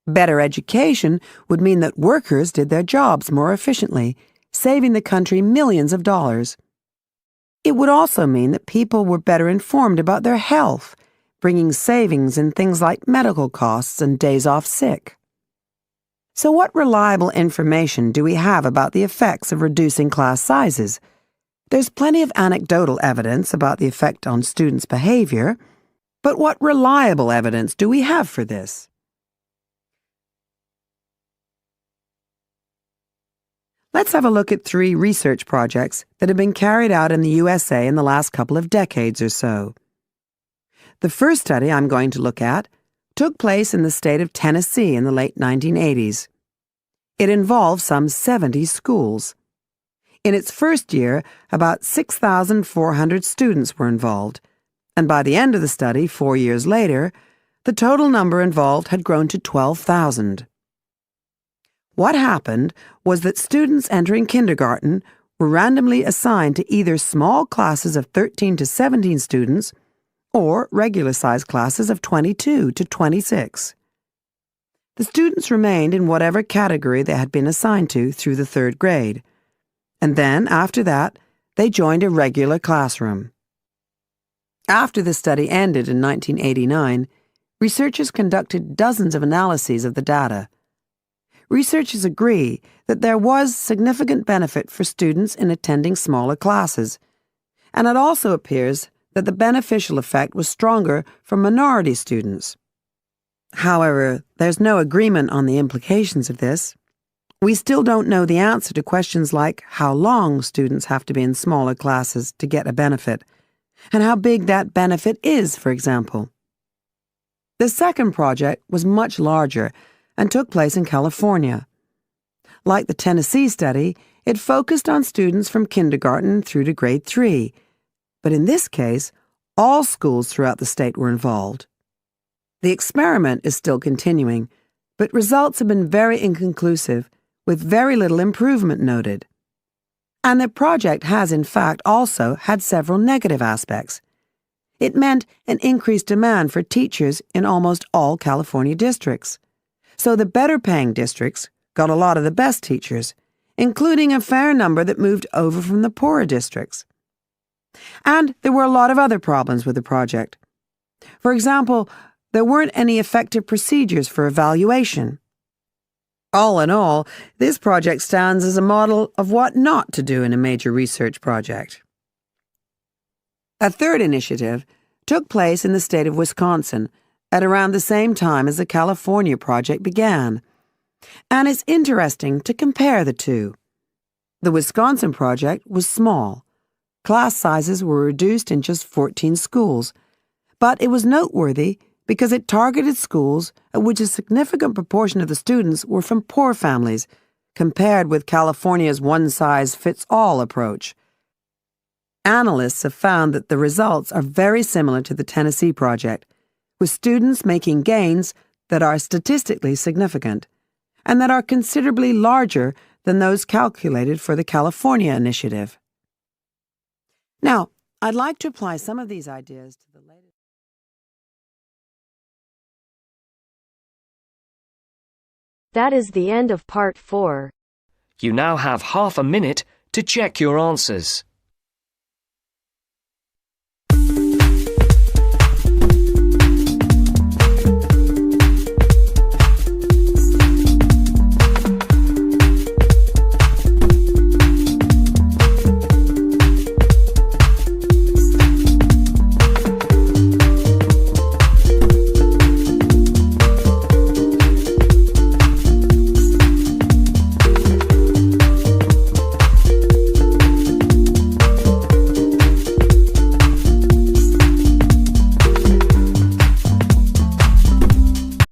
Better education would mean that workers did their jobs more efficiently, saving the country millions of dollars. It would also mean that people were better informed about their health, bringing savings in things like medical costs and days off sick. So what reliable information do we have about the effects of reducing class sizes? There's plenty of anecdotal evidence about the effect on students' behavior, but what reliable evidence do we have for this? Let's have a look at 3 research projects that have been carried out in the USA in the last couple of decades or so. The first study I'm going to look at took place in the state of Tennessee in the late 1980s. It involved some 70 schools. In its first year, about 6,400 students were involved, and by the end of the study, 4 years later, the total number involved had grown to 12,000. What happened was that students entering kindergarten were randomly assigned to either small classes of 13 to 17 students or regular-sized classes of 22 to 26. The students remained in whatever category they had been assigned to through the 3rd grade. And then, after that, they joined a regular classroom. After the study ended in 1989, researchers conducted dozens of analyses of the data. Researchers agree that there was significant benefit for students in attending smaller classes, and it also appears that the beneficial effect was stronger for minority students. However, there's no agreement on the implications of this. We still don't know the answer to questions like how long students have to be in smaller classes to get a benefit, and how big that benefit is, for example. The second project was much larger and took place in California. Like the Tennessee study, it focused on students from kindergarten through to grade 3, but in this case, all schools throughout the state were involved. The experiment is still continuing, but results have been very inconclusive, with very little improvement noted. And the project has, in fact, also had several negative aspects. It meant an increased demand for teachers in almost all California districts. So the better-paying districts got a lot of the best teachers, including a fair number that moved over from the poorer districts. And there were a lot of other problems with the project. For example, there weren't any effective procedures for evaluation. All in all, this project stands as a model of what not to do in a major research project. A third initiative took place in the state of Wisconsin at around the same time as the California project began. And it's interesting to compare the two. The Wisconsin project was small. Class sizes were reduced in just 14 schools, but it was noteworthy because it targeted schools at which a significant proportion of the students were from poor families, compared with California's one-size-fits-all approach. Analysts have found that the results are very similar to the Tennessee project, with students making gains that are statistically significant, and that are considerably larger than those calculated for the California initiative. Now, I'd like to apply some of these ideas to the latest. That is the end of part 4. You now have half a minute to check your answers.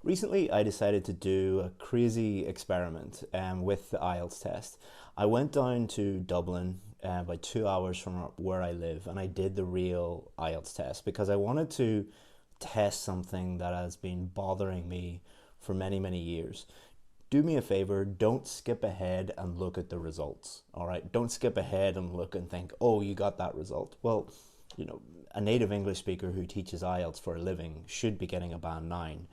Recently, I decided to do a crazy experiment with the IELTS test. I went down to Dublin about 2 hours from where I live, and I did the real IELTS test because I wanted to test something that has been bothering me for many, many years. Do me a favor, don't skip ahead and look at the results, all right? Don't skip ahead and look and think, oh, you got that result. Well, you know, a native English speaker who teaches IELTS for a living should be getting a band 9.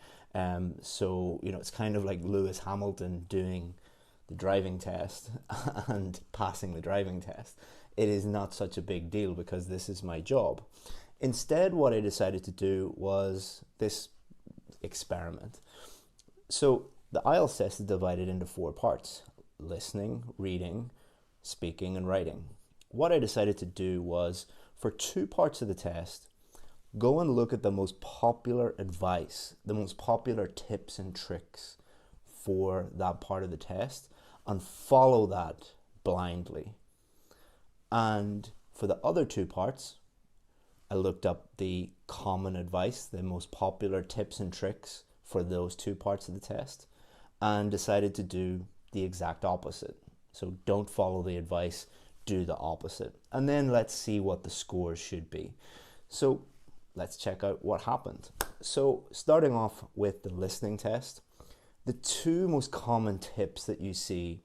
So, you know, it's kind of like Lewis Hamilton doing the driving test and passing the driving test. It is not such a big deal because this is my job. Instead, what I decided to do was this experiment. So the IELTS test is divided into 4 parts: listening, reading, speaking, and writing. What I decided to do was, for 2 parts of the test, go and look at the most popular advice, the most popular tips and tricks for that part of the test, and follow that blindly. And for the other 2 parts, I looked up the common advice, the most popular tips and tricks for those 2 parts of the test, and decided to do the exact opposite. So don't follow the advice, do the opposite. And then let's see what the scores should be. So let's check out what happened. So starting off with the listening test, the 2 most common tips that you see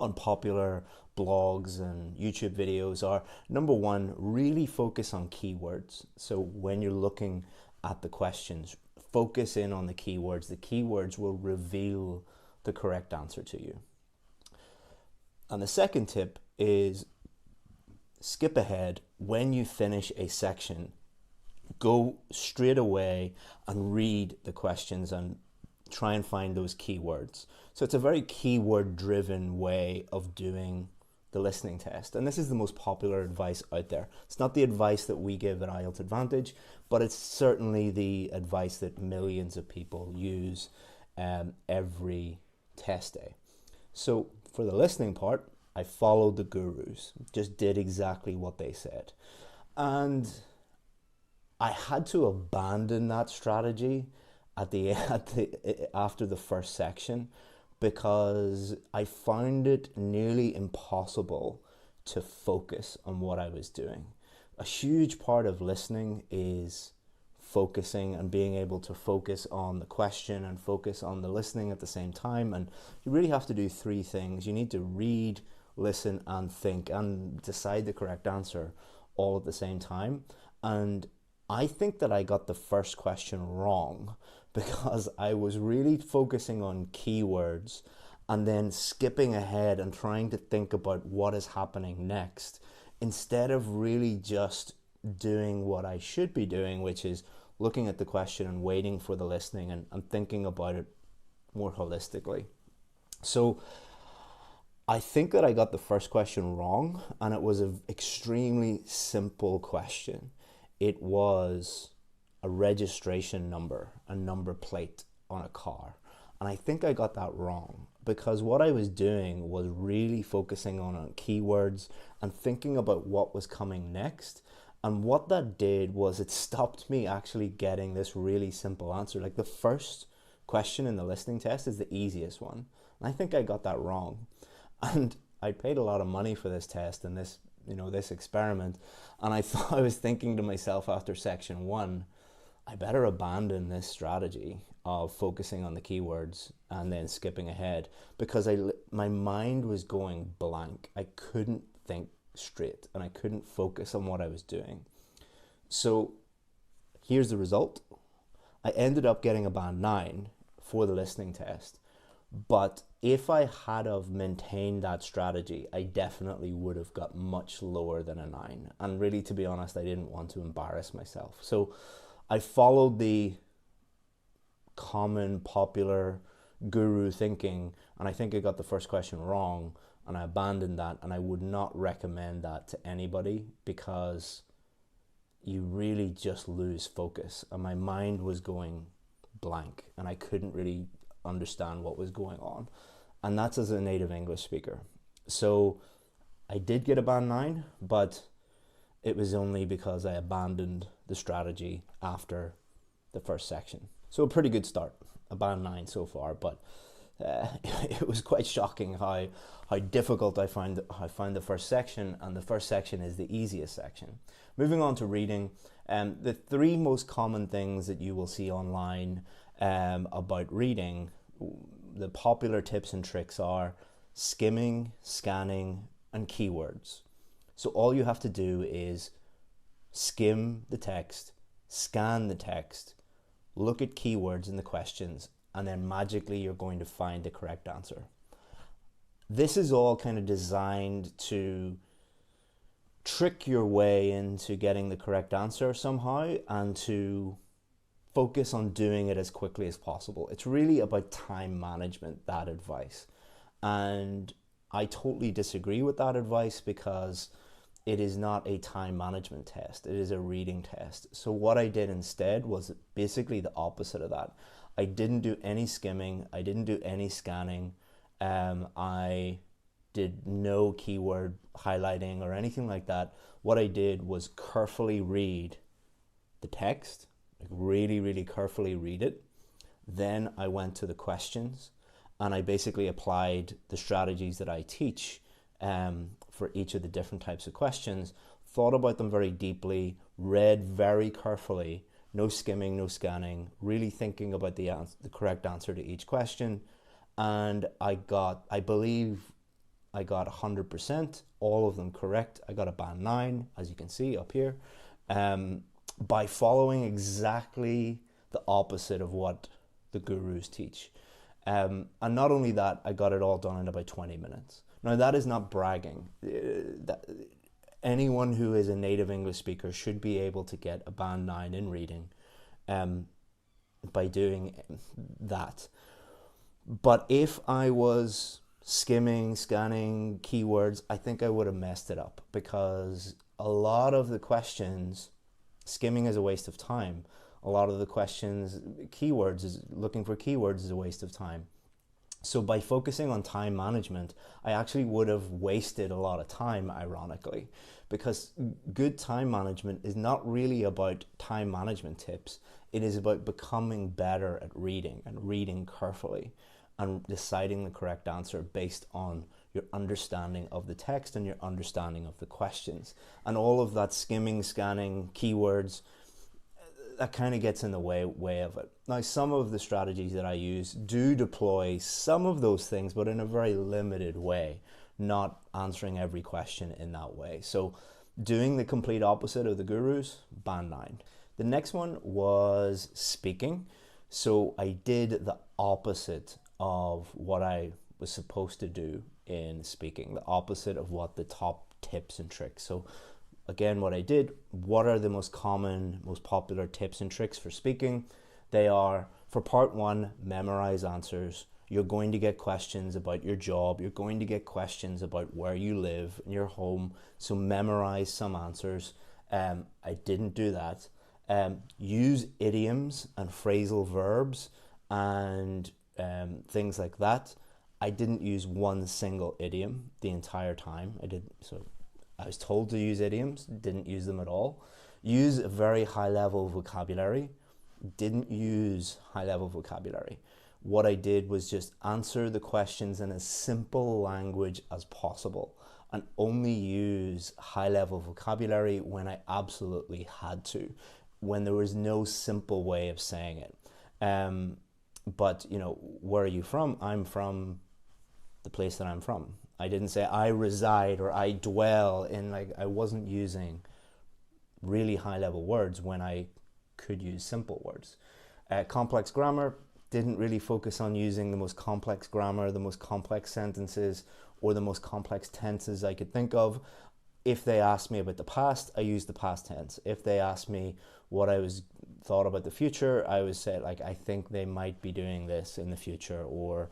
on popular blogs and YouTube videos are, number 1, really focus on keywords. So when you're looking at the questions, focus in on the keywords. The keywords will reveal the correct answer to you. And the second tip is skip ahead. When you finish a section, go straight away and read the questions and try and find those keywords. So it's a very keyword driven way of doing the listening test. And this is the most popular advice out there. It's not the advice that we give at IELTS Advantage, but it's certainly the advice that millions of people use every test day. So for the listening part, I followed the gurus, just did exactly what they said. And I had to abandon that strategy after the first section because I found it nearly impossible to focus on what I was doing. A huge part of listening is focusing and being able to focus on the question and focus on the listening at the same time. And you really have to do 3 things. You need to read, listen, and think and decide the correct answer all at the same time. And I think that I got the first question wrong because I was really focusing on keywords and then skipping ahead and trying to think about what is happening next instead of really just doing what I should be doing, which is looking at the question and waiting for the listening and thinking about it more holistically. So I think that I got the first question wrong, and it was an extremely simple question. It was a registration number, a number plate on a car. And I think I got that wrong because what I was doing was really focusing on keywords and thinking about what was coming next. And what that did was it stopped me actually getting this really simple answer. Like the first question in the listening test is the easiest one. And I think I got that wrong. And I paid a lot of money for this test and this, this experiment. And I was thinking to myself after section 1, I better abandon this strategy of focusing on the keywords and then skipping ahead because my mind was going blank. I couldn't think straight and I couldn't focus on what I was doing. So here's the result. I ended up getting a band 9 for the listening test, but if I had have maintained that strategy, I definitely would have got much lower than a 9. And really, to be honest, I didn't want to embarrass myself. So I followed the common popular guru thinking, and I think I got the first question wrong, and I abandoned that, and I would not recommend that to anybody because you really just lose focus. And my mind was going blank, and I couldn't really understand what was going on. And that's as a native English speaker. So I did get a band 9, but it was only because I abandoned the strategy after the first section. So a pretty good start, a band 9 so far, but it was quite shocking how difficult I find the first section, and the first section is the easiest section. Moving on to reading, the 3 most common things that you will see online about reading, the popular tips and tricks are skimming, scanning, and keywords. So all you have to do is skim the text, scan the text, look at keywords in the questions, and then magically you're going to find the correct answer. This is all kind of designed to trick your way into getting the correct answer somehow and to focus on doing it as quickly as possible. It's really about time management, that advice. And I totally disagree with that advice because it is not a time management test. It is a reading test. So what I did instead was basically the opposite of that. I didn't do any skimming. I didn't do any scanning. I did no keyword highlighting or anything like that. What I did was carefully read the text, like really, really carefully read it. Then I went to the questions and I basically applied the strategies that I teach for each of the different types of questions, thought about them very deeply, read very carefully, no skimming, no scanning, really thinking about the correct answer to each question. And I believe I got 100%, all of them correct. I got a band 9, as you can see up here, by following exactly the opposite of what the gurus teach. And not only that, I got it all done in about 20 minutes. Now, that is not bragging. Anyone who is a native English speaker should be able to get a band 9 in reading by doing that. But if I was skimming, scanning keywords, I think I would have messed it up because a lot of the questions, skimming is a waste of time. A lot of the questions, looking for keywords is a waste of time. So by focusing on time management, I actually would have wasted a lot of time, ironically, because good time management is not really about time management tips. It is about becoming better at reading and reading carefully and deciding the correct answer based on your understanding of the text and your understanding of the questions. And all of that skimming, scanning, keywords, that kind of gets in the way of it. Now, some of the strategies that I use do deploy some of those things, but in a very limited way, not answering every question in that way. So doing the complete opposite of the gurus, band 9. The next one was speaking. So I did the opposite of what I was supposed to do in speaking, the opposite of what the top tips and tricks. So again, what I did, what are the most common, most popular tips and tricks for speaking? They are, for part one, memorize answers. You're going to get questions about your job. You're going to get questions about where you live in your home. So memorize some answers. I didn't do that. Use idioms and phrasal verbs and things like that. I didn't use one single idiom the entire time. I was told to use idioms, didn't use them at all. Use a very high level vocabulary. Didn't use high level vocabulary. What I did was just answer the questions in as simple language as possible and only use high level vocabulary when I absolutely had to, when there was no simple way of saying it. But, you know, where are you from? I'm from the place that I'm from. I didn't say I reside or I dwell in, like, I wasn't using really high level words when I could use simple words. Complex grammar, didn't really focus on using the most complex grammar, the most complex sentences, or the most complex tenses I could think of. If they asked me about the past, I used the past tense. If they asked me what I thought about the future, I would say, like, I think they might be doing this in the future, or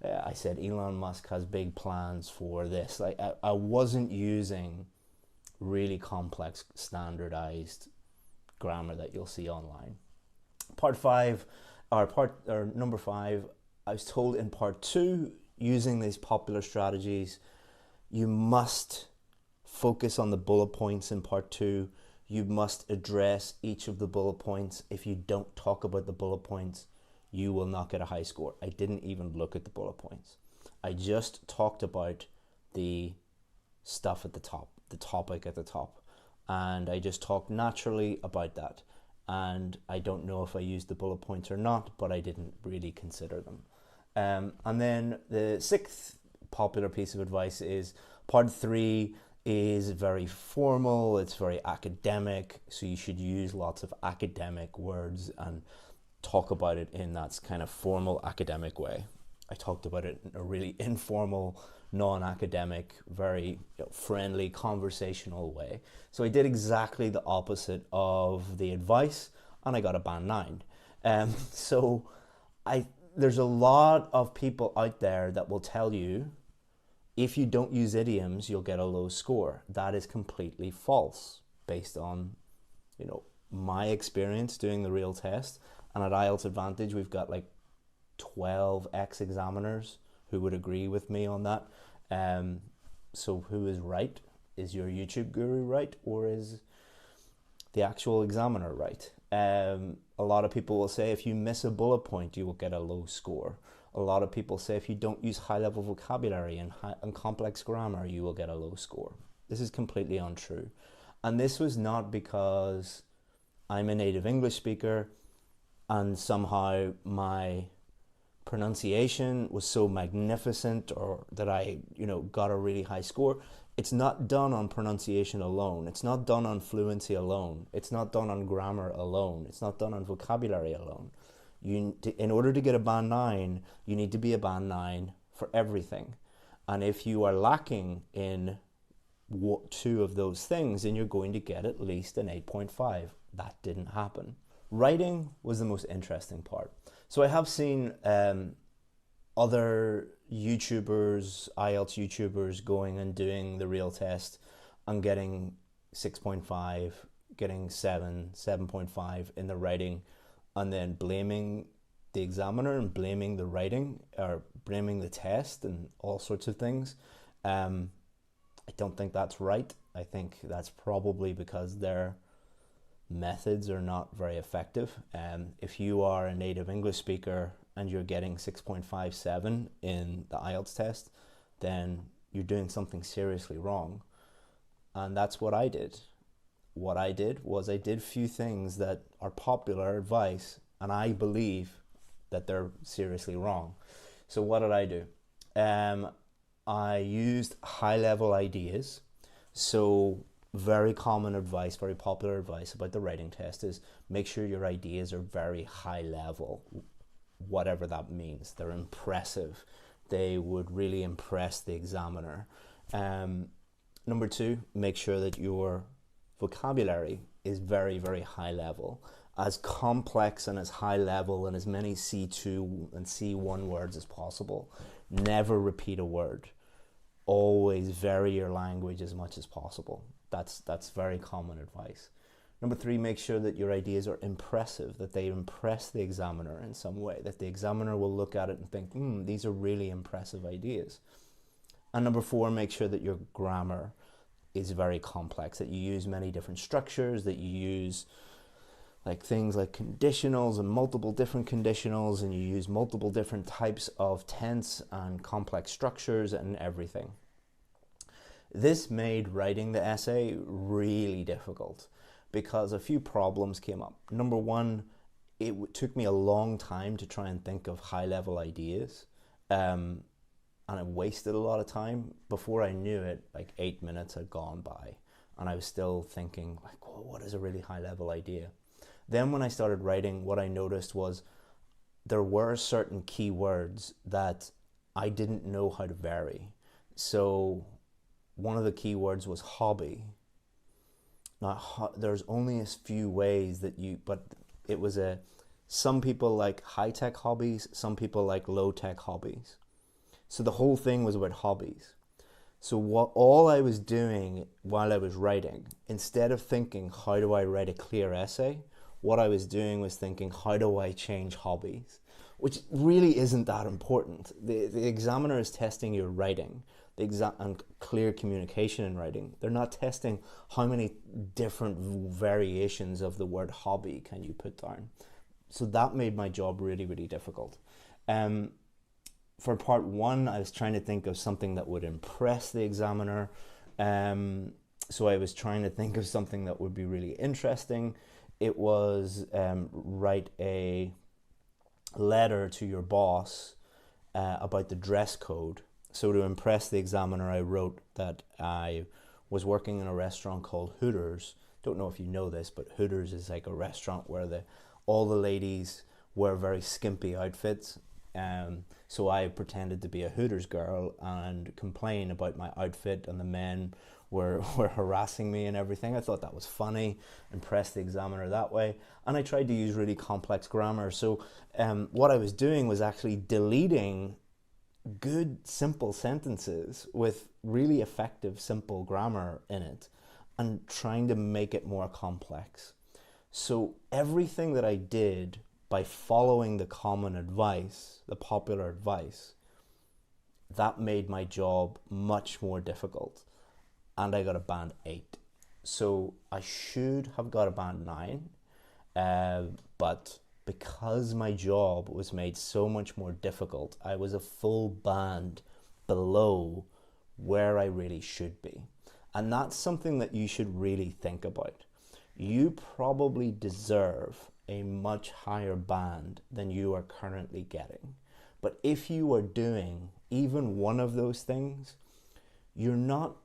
I said Elon Musk has big plans for this. Like, I wasn't using really complex, standardized grammar that you'll see online. Number 5, I was told in part 2, using these popular strategies, you must focus on the bullet points in part 2. You must address each of the bullet points. If you don't talk about the bullet points, you will not get a high score. I didn't even look at the bullet points. I just talked about the stuff at the top, the topic at the top. And I just talked naturally about that. And I don't know if I used the bullet points or not, but I didn't really consider them. And then the 6th popular piece of advice is part 3 is very formal, it's very academic, so you should use lots of academic words and talk about it in that kind of formal academic way. I talked about it in a really informal, non-academic, very friendly, conversational way. So I did exactly the opposite of the advice, and I got a band 9. So there's a lot of people out there that will tell you if you don't use idioms, you'll get a low score. That is completely false, based on, you know, my experience doing the real test. And at IELTS Advantage, we've got like 12 ex-examiners who would agree with me on that. So who is right? Is your YouTube guru right, or is the actual examiner right? A lot of people will say if you miss a bullet point, you will get a low score. A lot of people say if you don't use high-level vocabulary and complex grammar, you will get a low score. This is completely untrue. And this was not because I'm a native English speaker and somehow my pronunciation was so magnificent or that I, got a really high score. It's not done on pronunciation alone. It's not done on fluency alone. It's not done on grammar alone. It's not done on vocabulary alone. In order to get a band 9, you need to be a band 9 for everything. And if you are lacking in 2 of those things, then you're going to get at least an 8.5. That didn't happen. Writing was the most interesting part. So I have seen other YouTubers, IELTS YouTubers, going and doing the real test and getting 6.5, getting 7, 7.5 in the writing, and then blaming the examiner and blaming the writing or blaming the test and all sorts of things. I don't think that's right. I think that's probably because their methods are not very effective. If you are a native English speaker and you're getting 6.57 in the IELTS test, then you're doing something seriously wrong. And that's what I did. What I did was I did few things that are popular advice, and I believe that they're seriously wrong. So what did I do? I used high-level ideas. So very common advice, very popular advice about the writing test is make sure your ideas are very high level, whatever that means. They're impressive. They would really impress the examiner. Number two, make sure that your vocabulary is very, very high level, as complex and as high level and as many C2 and C1 words as possible. Never repeat a word. Always vary your language as much as possible. That's very common advice. Number three, make sure that your ideas are impressive, that they impress the examiner in some way, that the examiner will look at it and think, these are really impressive ideas. And number four, make sure that your grammar is very complex, that you use many different structures, that you use like things like conditionals and multiple different conditionals, and you use multiple different types of tense and complex structures and everything. This made writing the essay really difficult because a few problems came up. Number one, it took me a long time to try and think of high-level ideas, and I wasted a lot of time. Before I knew it, like 8 minutes had gone by, and I was still thinking, like, well, what is a really high-level idea? Then when I started writing, what I noticed was there were certain keywords that I didn't know how to vary. So one of the keywords was hobby. Now, there's only a few ways that but it was some people like high-tech hobbies, some people like low-tech hobbies. So the whole thing was about hobbies. So all I was doing while I was writing, instead of thinking, how do I write a clear essay? What I was doing was thinking, how do I change hobbies? Which really isn't that important. The examiner is testing your writing and clear communication in writing. They're not testing how many different variations of the word hobby can you put down. So that made my job really, really difficult. For part one, I was trying to think of something that would impress the examiner. So I was trying to think of something that would be really interesting. It was write a letter to your boss about the dress code. So to impress the examiner, I wrote that I was working in a restaurant called Hooters. Don't know if you know this, but Hooters is like a restaurant where all the ladies wear very skimpy outfits. So I pretended to be a Hooters girl and complain about my outfit, and the men were harassing me and everything. I thought that was funny, impressed the examiner that way. And I tried to use really complex grammar. So what I was doing was actually deleting good, simple sentences with really effective, simple grammar in it and trying to make it more complex. So everything that I did by following the common advice, the popular advice, that made my job much more difficult. And I got a band 8. So I should have got a band 9, but because my job was made so much more difficult, I was a full band below where I really should be. And that's something that you should really think about. You probably deserve a much higher band than you are currently getting. But if you are doing even one of those things, you're not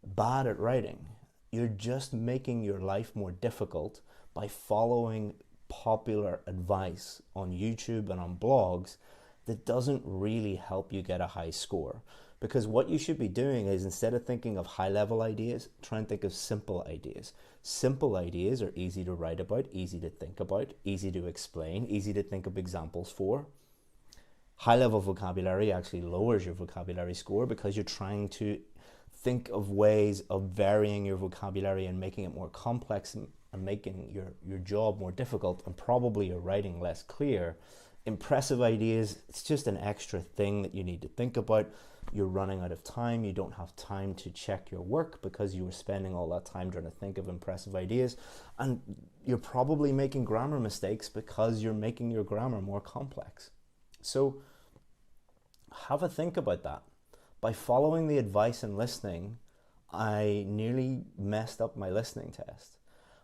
bad at writing. You're just making your life more difficult by following popular advice on YouTube and on blogs that doesn't really help you get a high score. Because what you should be doing is, instead of thinking of high-level ideas, try and think of simple ideas. Simple ideas are easy to write about, easy to think about, easy to explain, easy to think of examples for. High-level vocabulary actually lowers your vocabulary score because you're trying to think of ways of varying your vocabulary and making it more complex and making your job more difficult, and probably your writing less clear. Impressive ideas, it's just an extra thing that you need to think about. You're running out of time. You don't have time to check your work because you were spending all that time trying to think of impressive ideas. And you're probably making grammar mistakes because you're making your grammar more complex. So have a think about that. By following the advice and listening, I nearly messed up my listening test.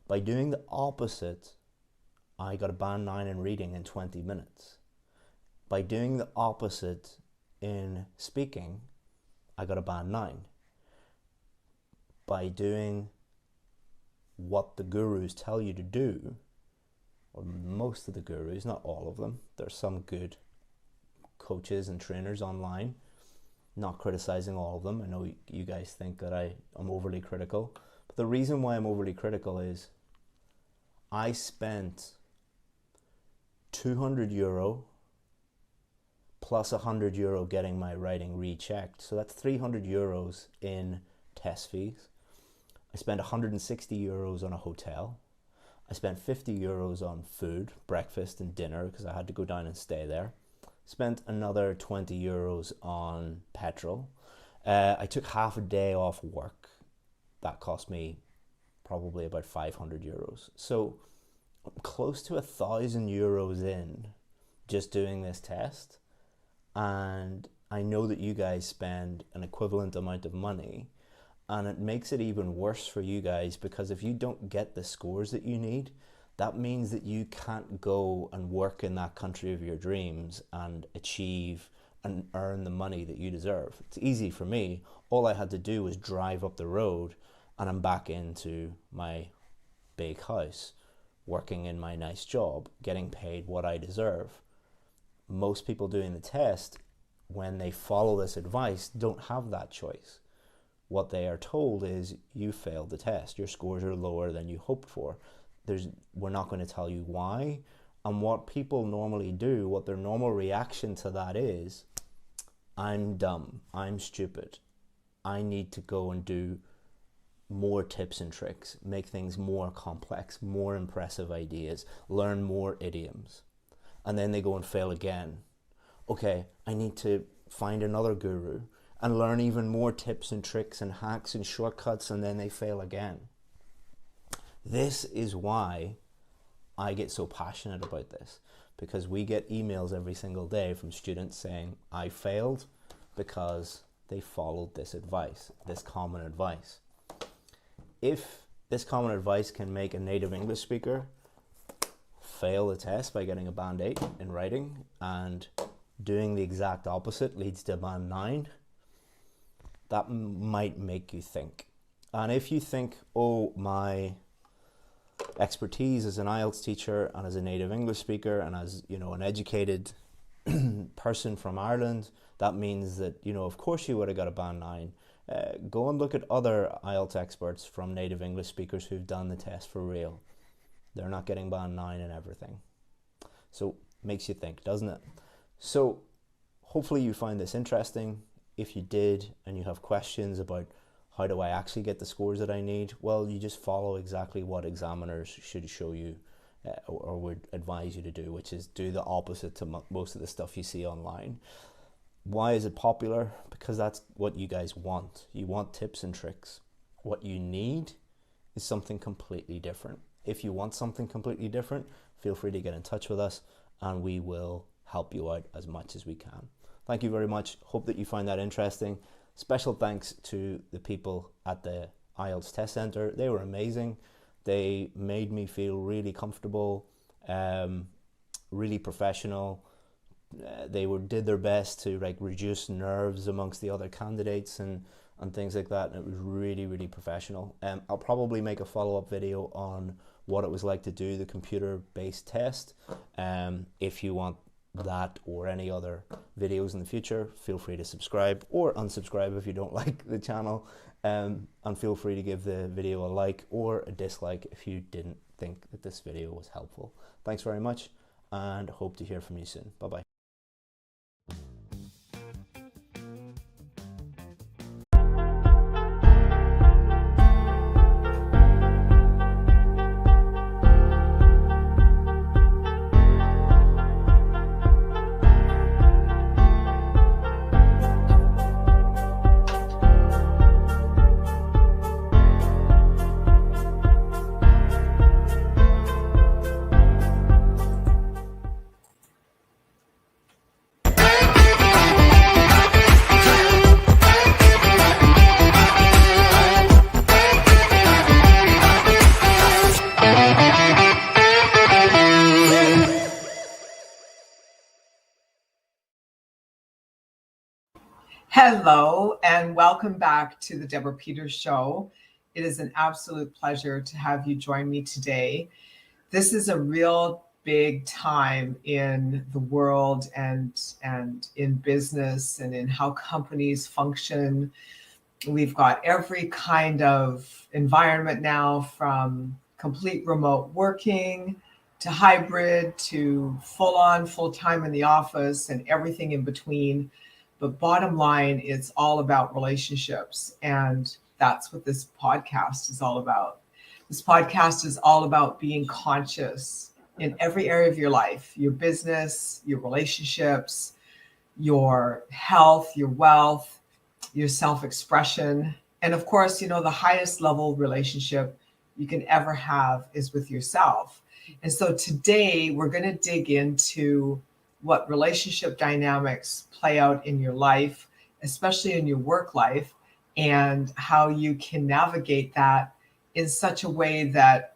By doing the opposite, I got a band 9 in reading in 20 minutes. By doing the opposite in speaking, I got a band 9. By doing what the gurus tell you to do, or most of the gurus, not all of them, there's some good coaches and trainers online, not criticizing all of them. I know you guys think that I'm overly critical, but the reason why I'm overly critical is I spent €200 plus €100 getting my writing rechecked. So that's €300 in test fees. I spent €160 on a hotel. I spent €50 on food, breakfast and dinner, because I had to go down and stay there. Spent another €20 on petrol. I took half a day off work. That cost me probably about €500. So I'm close to €1,000 in just doing this test. And I know that you guys spend an equivalent amount of money, and it makes it even worse for you guys, because if you don't get the scores that you need, that means that you can't go and work in that country of your dreams and achieve and earn the money that you deserve. It's easy for me. All I had to do was drive up the road and I'm back into my big house, working in my nice job, getting paid what I deserve. Most people doing the test, when they follow this advice, don't have that choice. What they are told is, you failed the test, your scores are lower than you hoped for. We're not going to tell you why. And what people normally do, what their normal reaction to that is, I'm dumb, I'm stupid, I need to go and do more tips and tricks, make things more complex, more impressive ideas, learn more idioms. And then they go and fail again. Okay, I need to find another guru and learn even more tips and tricks and hacks and shortcuts, and then they fail again. This is why I get so passionate about this, because we get emails every single day from students saying, I failed because they followed this advice, this common advice. If this common advice can make a native English speaker fail the test by getting a band 8 in writing, and doing the exact opposite leads to a band 9, that might make you think. And if you think, oh, my expertise as an IELTS teacher and as a native English speaker and as, you know, an educated person from Ireland, that means that, you know, of course you would have got a band 9. Go and look at other IELTS experts from native English speakers who've done the test for real. They're not getting band 9 and everything. So makes you think, doesn't it? So hopefully you find this interesting. If you did and you have questions about how do I actually get the scores that I need, well, you just follow exactly what examiners should show you or would advise you to do, which is do the opposite to most of the stuff you see online. Why is it popular? Because that's what you guys want. You want tips and tricks. What you need is something completely different. If you want something completely different, feel free to get in touch with us and we will help you out as much as we can. Thank you very much. Hope that you find that interesting. Special thanks to the people at the IELTS Test Centre. They were amazing. They made me feel really comfortable, really professional. They did their best to reduce nerves amongst the other candidates and things like that. And it was really, really professional. I'll probably make a follow-up video on what it was like to do the computer-based test. If you want that or any other videos in the future, feel free to subscribe or unsubscribe if you don't like the channel, and feel free to give the video a like or a dislike if you didn't think that this video was helpful. Thanks very much and hope to hear from you soon. Bye bye. Hello and welcome back to the Deborah Peters Show. It is an absolute pleasure to have you join me today. This is a real big time in the world and in business and in how companies function. We've got every kind of environment now, from complete remote working to hybrid to full-on, full-time in the office and everything in between. But bottom line, it's all about relationships. And that's what this podcast is all about. This podcast is all about being conscious in every area of your life, your business, your relationships, your health, your wealth, your self-expression. And of course, you know, the highest level relationship you can ever have is with yourself. And so today we're going to dig into what relationship dynamics play out in your life, especially in your work life, and how you can navigate that in such a way that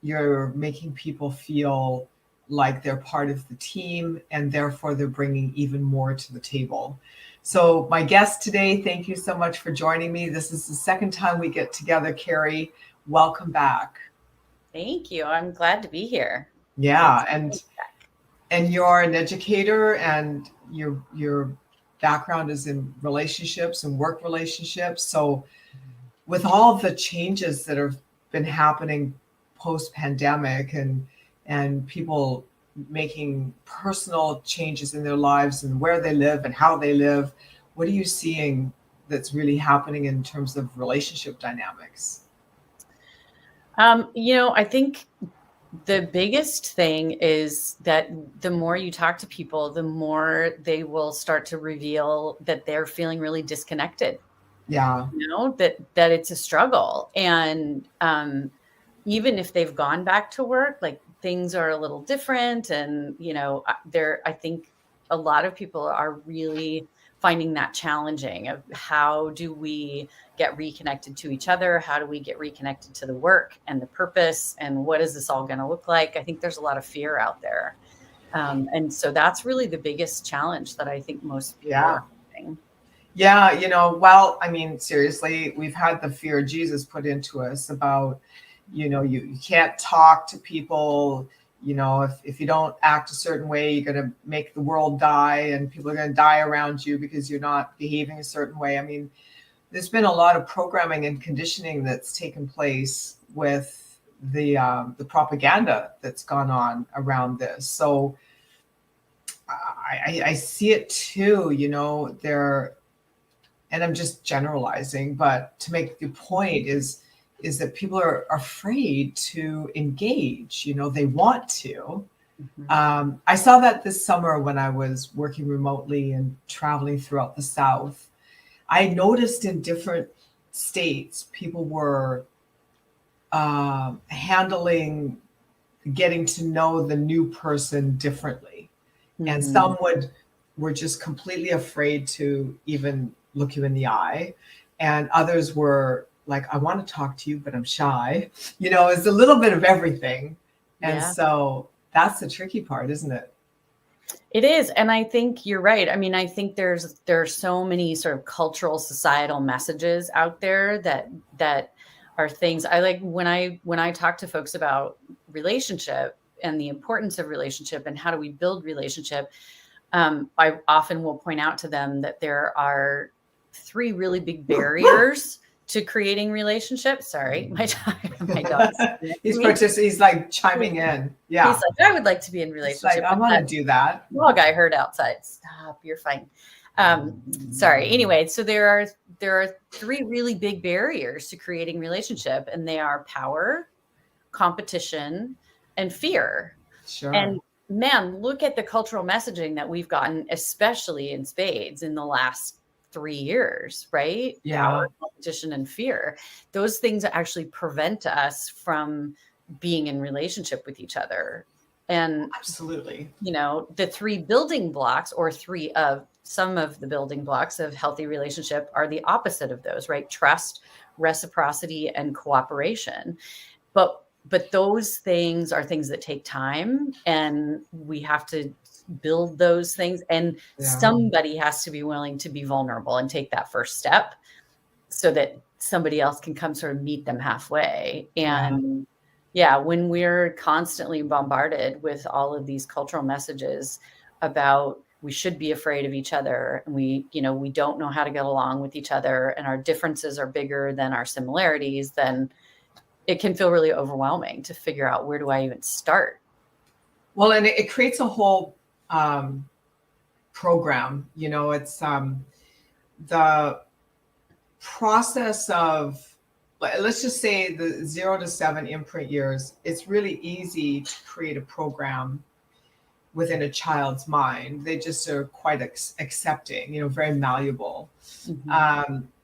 you're making people feel like they're part of the team, and therefore they're bringing even more to the table. So my guest today, thank you so much for joining me. This is the second time we get together, Carrie. Welcome back. Thank you. I'm glad to be here. Yeah, and you're an educator, and your background is in relationships and work relationships. So with all the changes that have been happening post-pandemic and people making personal changes in their lives and where they live and how they live, what are you seeing that's really happening in terms of relationship dynamics? You know, I think the biggest thing is that the more you talk to people, the more they will start to reveal that they're feeling really disconnected. Yeah. You know, that it's a struggle. And even if they've gone back to work, like things are a little different. And, you know, I think a lot of people are really finding that challenging of how do we get reconnected to each other? How do we get reconnected to the work and the purpose? And what is this all going to look like? I think there's a lot of fear out there. And so that's really the biggest challenge that I think most people are having. Yeah, you know, well, I mean, seriously, we've had the fear of Jesus put into us about, you know, you can't talk to people. You know, if you don't act a certain way, you're going to make the world die, and people are going to die around you because you're not behaving a certain way. I mean, there's been a lot of programming and conditioning that's taken place with the propaganda that's gone on around this. So I see it too, you know, and I'm just generalizing, but to make the point is that people are afraid to engage. You know, they want to. Mm-hmm. I saw that this summer when I was working remotely and traveling throughout the South. I noticed in different states, people were handling getting to know the new person differently. Mm-hmm. And some were just completely afraid to even look you in the eye. And others were like, I want to talk to you, but I'm shy. You know, it's a little bit of everything. And so that's the tricky part, isn't it? It is. And I think you're right. I mean, I think there are so many sort of cultural, societal messages out there that are things I like when I talk to folks about relationship and the importance of relationship and how do we build relationship. I often will point out to them that there are 3 really big barriers to creating relationships. Sorry, my dog's he's like chiming in. Yeah. He's like, I would like to be in relationship. Like, I want to do that. Dog I heard outside. Stop, you're fine. Sorry. Anyway, so there are 3 really big barriers to creating relationship, and they are power, competition, and fear. Sure. And man, look at the cultural messaging that we've gotten, especially in spades in the last 3 years, right? Yeah. Power, competition, and fear. Those things actually prevent us from being in relationship with each other. And absolutely, you know, the 3 building blocks, or 3 of some of the building blocks of healthy relationship, are the opposite of those, right? Trust, reciprocity, and cooperation. But those things are things that take time, and we have to build those things, and somebody has to be willing to be vulnerable and take that first step so that somebody else can come sort of meet them halfway. And yeah, when we're constantly bombarded with all of these cultural messages about we should be afraid of each other, and we don't know how to get along with each other, and our differences are bigger than our similarities, then it can feel really overwhelming to figure out, where do I even start? Well, and it creates a whole program. It's the process of, let's just say, the 0 to 7 imprint years. It's really easy to create a program within a child's mind. They just are quite accepting, very malleable.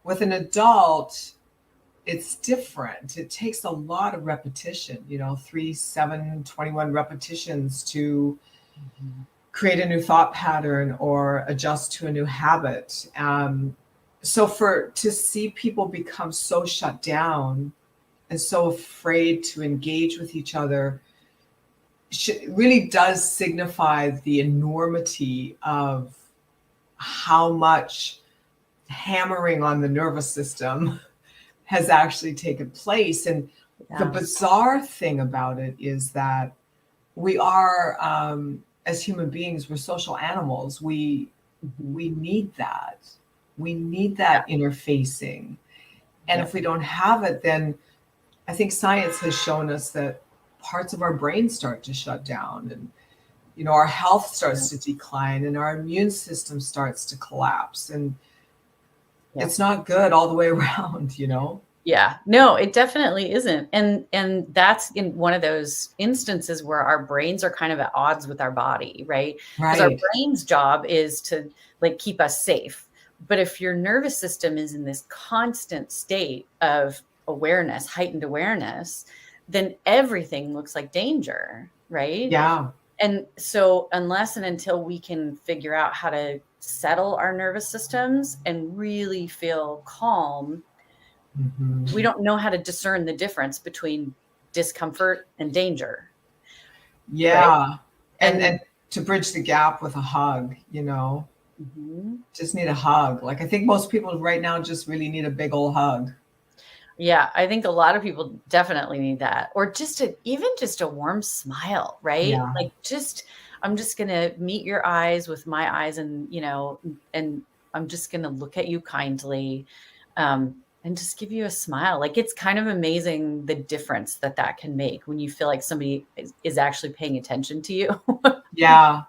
With an adult, it's different. It takes a lot of repetition, 3, 7, 21 repetitions to create a new thought pattern or adjust to a new habit. So to see people become so shut down and so afraid to engage with each other really does signify the enormity of how much hammering on the nervous system has actually taken place. And the bizarre thing about it is that we are, as human beings, we're social animals. We need that. We need that interfacing. And if we don't have it, then I think science has shown us that parts of our brain start to shut down, and our health starts to decline, and our immune system starts to collapse, and it's not good all the way around. Yeah, no, it definitely isn't. And that's in one of those instances where our brains are kind of at odds with our body, right? Because our brain's job is to keep us safe. But if your nervous system is in this constant state of awareness, heightened awareness, then everything looks like danger, right? Yeah. And so unless and until we can figure out how to settle our nervous systems and really feel calm, we don't know how to discern the difference between discomfort and danger. Yeah. Right? And to bridge the gap with a hug, just need a hug. I think most people right now just really need a big old hug. Yeah, I think a lot of people definitely need that. Or even just a warm smile, right? Yeah. I'm just going to meet your eyes with my eyes, and, and I'm just going to look at you kindly, and just give you a smile. It's kind of amazing the difference that can make when you feel like somebody is actually paying attention to you. Yeah.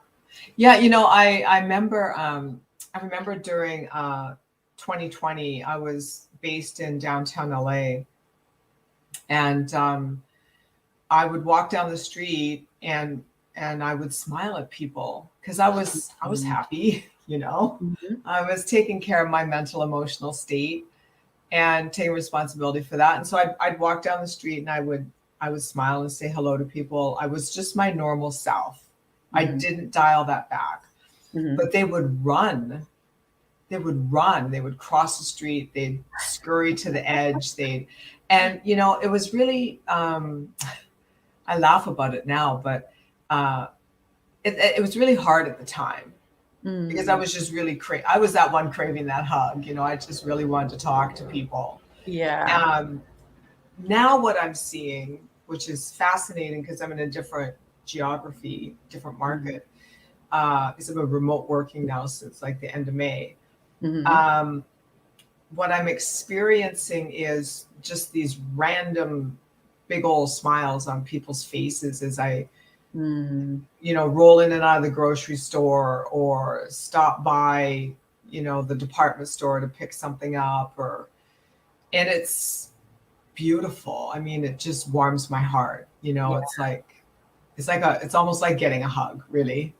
Yeah. I remember during 2020, I was based in downtown LA, and I would walk down the street and I would smile at people because I was happy, I was taking care of my mental, emotional state and taking responsibility for that. And so I'd walk down the street and I would smile and say hello to people. I was just my normal self. I didn't dial that back, but they would run. They would cross the street. They'd scurry to the edge. And it was really, I laugh about it now, but it was really hard at the time because I was just really I was that one craving that hug. I just really wanted to talk to people. Yeah. Now what I'm seeing, which is fascinating because I'm in a different geography, different market, because I'm remote working now since the end of May. What I'm experiencing is just these random big old smiles on people's faces as I, roll in and out of the grocery store or stop by, the department store to pick something up, and it's beautiful. I mean, it just warms my heart. It's almost like getting a hug, really.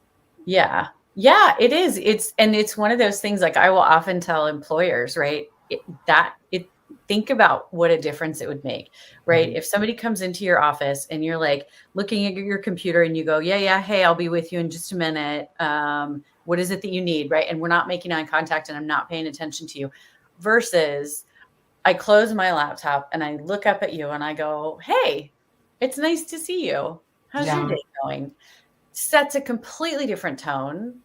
Yeah. Yeah, it is. It's one of those things, I will often tell employers, right, think about what a difference it would make, right? If somebody comes into your office and you're looking at your computer and you go, yeah, hey, I'll be with you in just a minute. What is it that you need, right? And we're not making eye contact and I'm not paying attention to you, versus I close my laptop and I look up at you and I go, hey, it's nice to see you. How's your day going? Sets a completely different tone.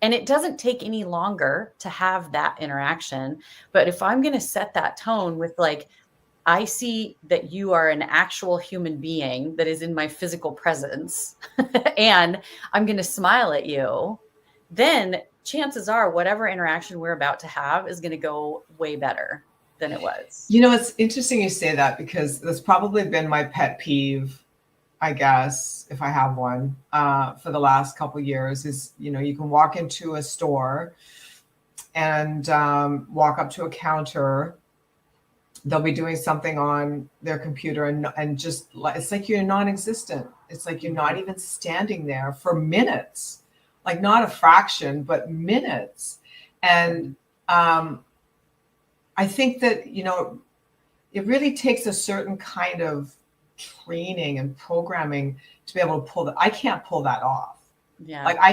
And it doesn't take any longer to have that interaction. But if I'm going to set that tone with like, I see that you are an actual human being that is in my physical presence, and I'm going to smile at you, then chances are whatever interaction we're about to have is going to go way better than it was. You know, it's interesting you say that, because that's probably been my pet peeve, I guess, if I have one, for the last couple of years is, you know, you can walk into a store and walk up to a counter. They'll be doing something on their computer and just it's like you're non-existent. It's like you're not even standing there for minutes, like not a fraction, but minutes. And I think that, you know, it really takes a certain kind of training and programming to be able to pull that. I can't pull that off. Yeah. Like I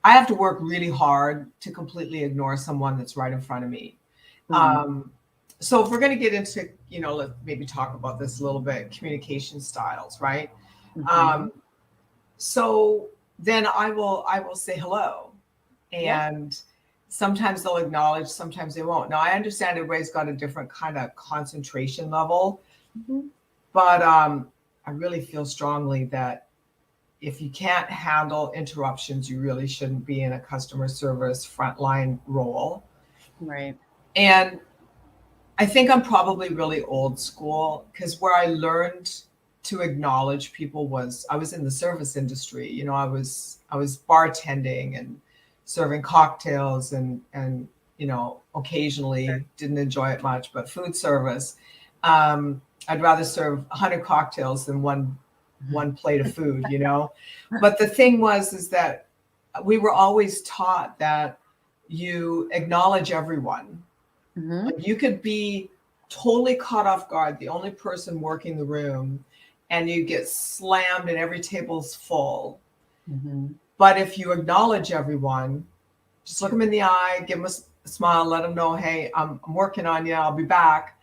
have to work really hard to completely ignore someone that's right in front of me. So if we're going to get into, you know, let's maybe talk about this a little bit, communication styles, right? So then I will say hello, and sometimes they'll acknowledge, sometimes they won't. Now I understand everybody's got a different kind of concentration level, but I really feel strongly that if you can't handle interruptions, you really shouldn't be in a customer service frontline role. Right. And I think I'm probably really old school, because where I learned to acknowledge people was I was in the service industry. You know, I was bartending and serving cocktails and you know, occasionally didn't enjoy it much, but food service. I'd rather serve 100 cocktails than one plate of food, you know. But the thing is that we were always taught that you acknowledge everyone. Like you could be totally caught off guard, the only person working the room, and you get slammed and every table's full. But if you acknowledge everyone, just look them in the eye, give them a smile, let them know, hey, I'm working on you, I'll be back.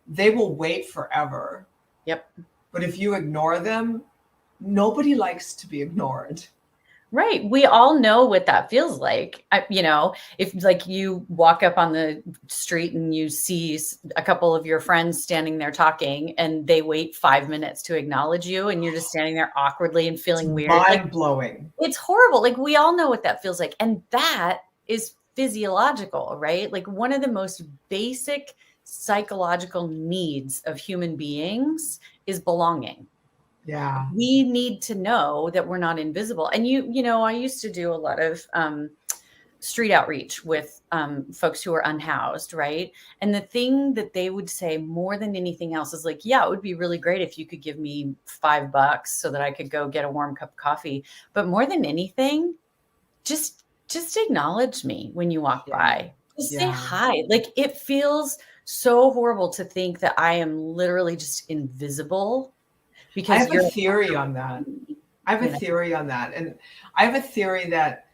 They will wait forever. Yep. But if you ignore them, nobody likes to be ignored. Right. We all know what that feels like. You know, if like you walk up on the street and you see a couple of your friends standing there talking and they wait 5 minutes to acknowledge you and you're just standing there awkwardly and feeling weird. Mind blowing. It's horrible. Like we all know what that feels like. And that is physiological, right? Like one of the most basic psychological needs of human beings is belonging. Yeah. We need to know that we're not invisible. And you know, I used to do a lot of street outreach with folks who are unhoused, right? And the thing that they would say more than anything else is like, yeah, it would be really great if you could give me $5 so that I could go get a warm cup of coffee. But more than anything, just acknowledge me when you walk by. Just say hi. Like it feels so horrible to think that I am literally just invisible. Because I have a theory on that. And I have a theory that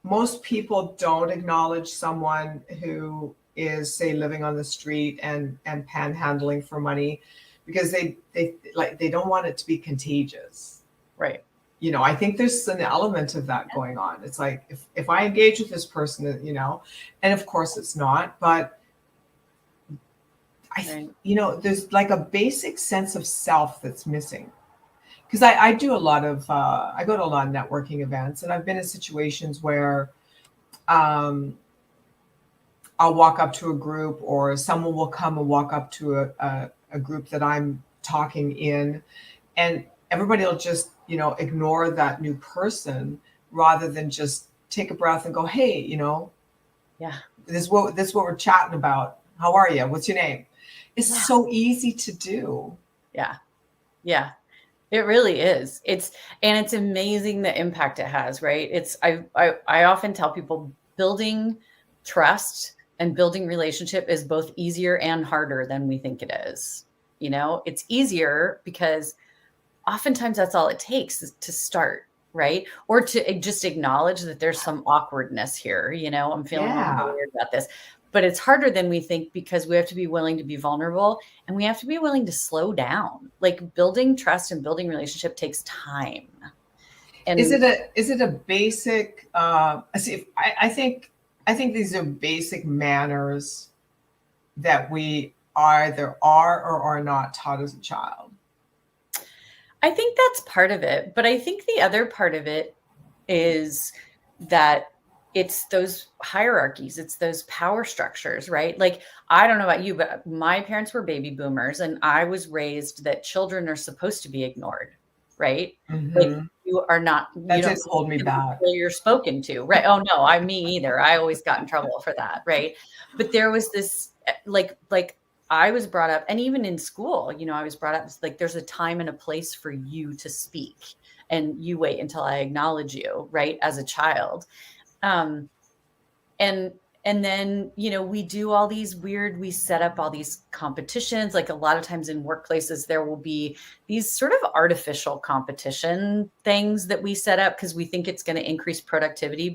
most people don't acknowledge someone who is, say, living on the street and panhandling for money because they don't want it to be contagious. Right. You know, I think there's an element of that going on. It's like if I engage with this person, you know, and of course it's not, but you know, there's like a basic sense of self that's missing. Because I do a lot of, I go to a lot of networking events, and I've been in situations where I'll walk up to a group, or someone will come and walk up to a group that I'm talking in, and everybody will just, you know, ignore that new person rather than just take a breath and go, hey, you know, this is what we're chatting about. How are you? What's your name? It's so easy to do. Yeah. Yeah. It really is. It's amazing the impact it has, right? I often tell people building trust and building relationship is both easier and harder than we think it is. You know, it's easier because oftentimes that's all it takes is to start, right? Or to just acknowledge that there's some awkwardness here. You know, I'm feeling weird about this. But it's harder than we think because we have to be willing to be vulnerable and we have to be willing to slow down. Like building trust and building relationship takes time. And is it a basic? I think these are basic manners that we either are or are not taught as a child. I think that's part of it, but I think the other part of it is that it's those hierarchies, it's those power structures, right? Like, I don't know about you, but my parents were baby boomers, and I was raised that children are supposed to be ignored, right? Like, you are not, That did hold me back. You're spoken to, right? Oh no, me either. I always got in trouble for that, right? But there was this, like I was brought up, and even in school, I was brought up like, there's a time and a place for you to speak, and you wait until I acknowledge you, right? As a child. And then, we do all these we set up all these competitions. Like, a lot of times in workplaces, there will be these sort of artificial competition things that we set up because we think it's going to increase productivity,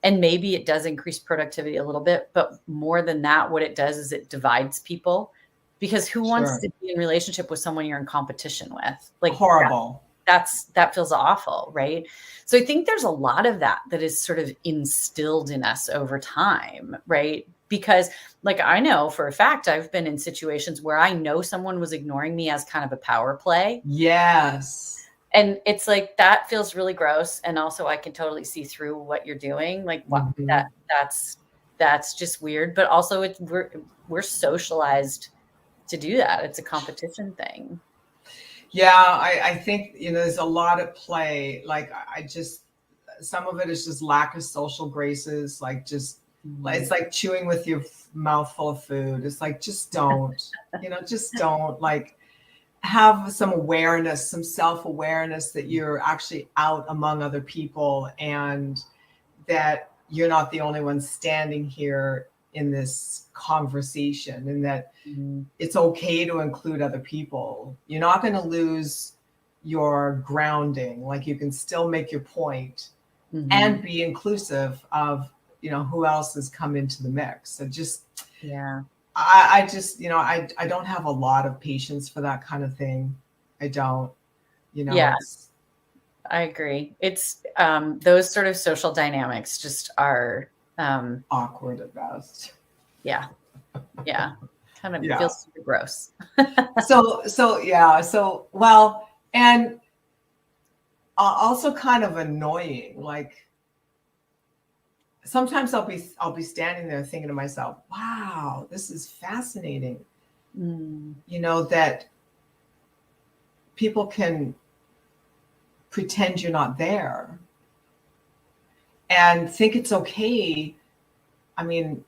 and maybe it does increase productivity a little bit, but more than that, what it does is it divides people, because who wants to be in relationship with someone you're in competition with? Like, horrible. That feels awful, right? So I think there's a lot of that is sort of instilled in us over time, right? Because, like, I know for a fact I've been in situations where I know someone was ignoring me as kind of a power play. Yes. And it's like, that feels really gross. And also, I can totally see through what you're doing. Like, that's just weird. But also, we're socialized to do that. It's a competition thing. Yeah, I think, there's a lot at play. Like, some of it is just lack of social graces. Like, it's like chewing with your mouth full of food. It's like, just don't, just don't, like, have some awareness, some self-awareness that you're actually out among other people, and that you're not the only one standing here in this conversation, and that it's okay to include other people. You're not going to lose your grounding. Like, you can still make your point and be inclusive of, who else has come into the mix. So I don't have a lot of patience for that kind of thing. I don't, Yeah, I agree. It's those sort of social dynamics just are awkward at best. Yeah. Kind of feels super gross. Well, and also kind of annoying. Like, sometimes I'll be standing there thinking to myself, wow, this is fascinating. That people can pretend you're not there and think it's okay. I mean,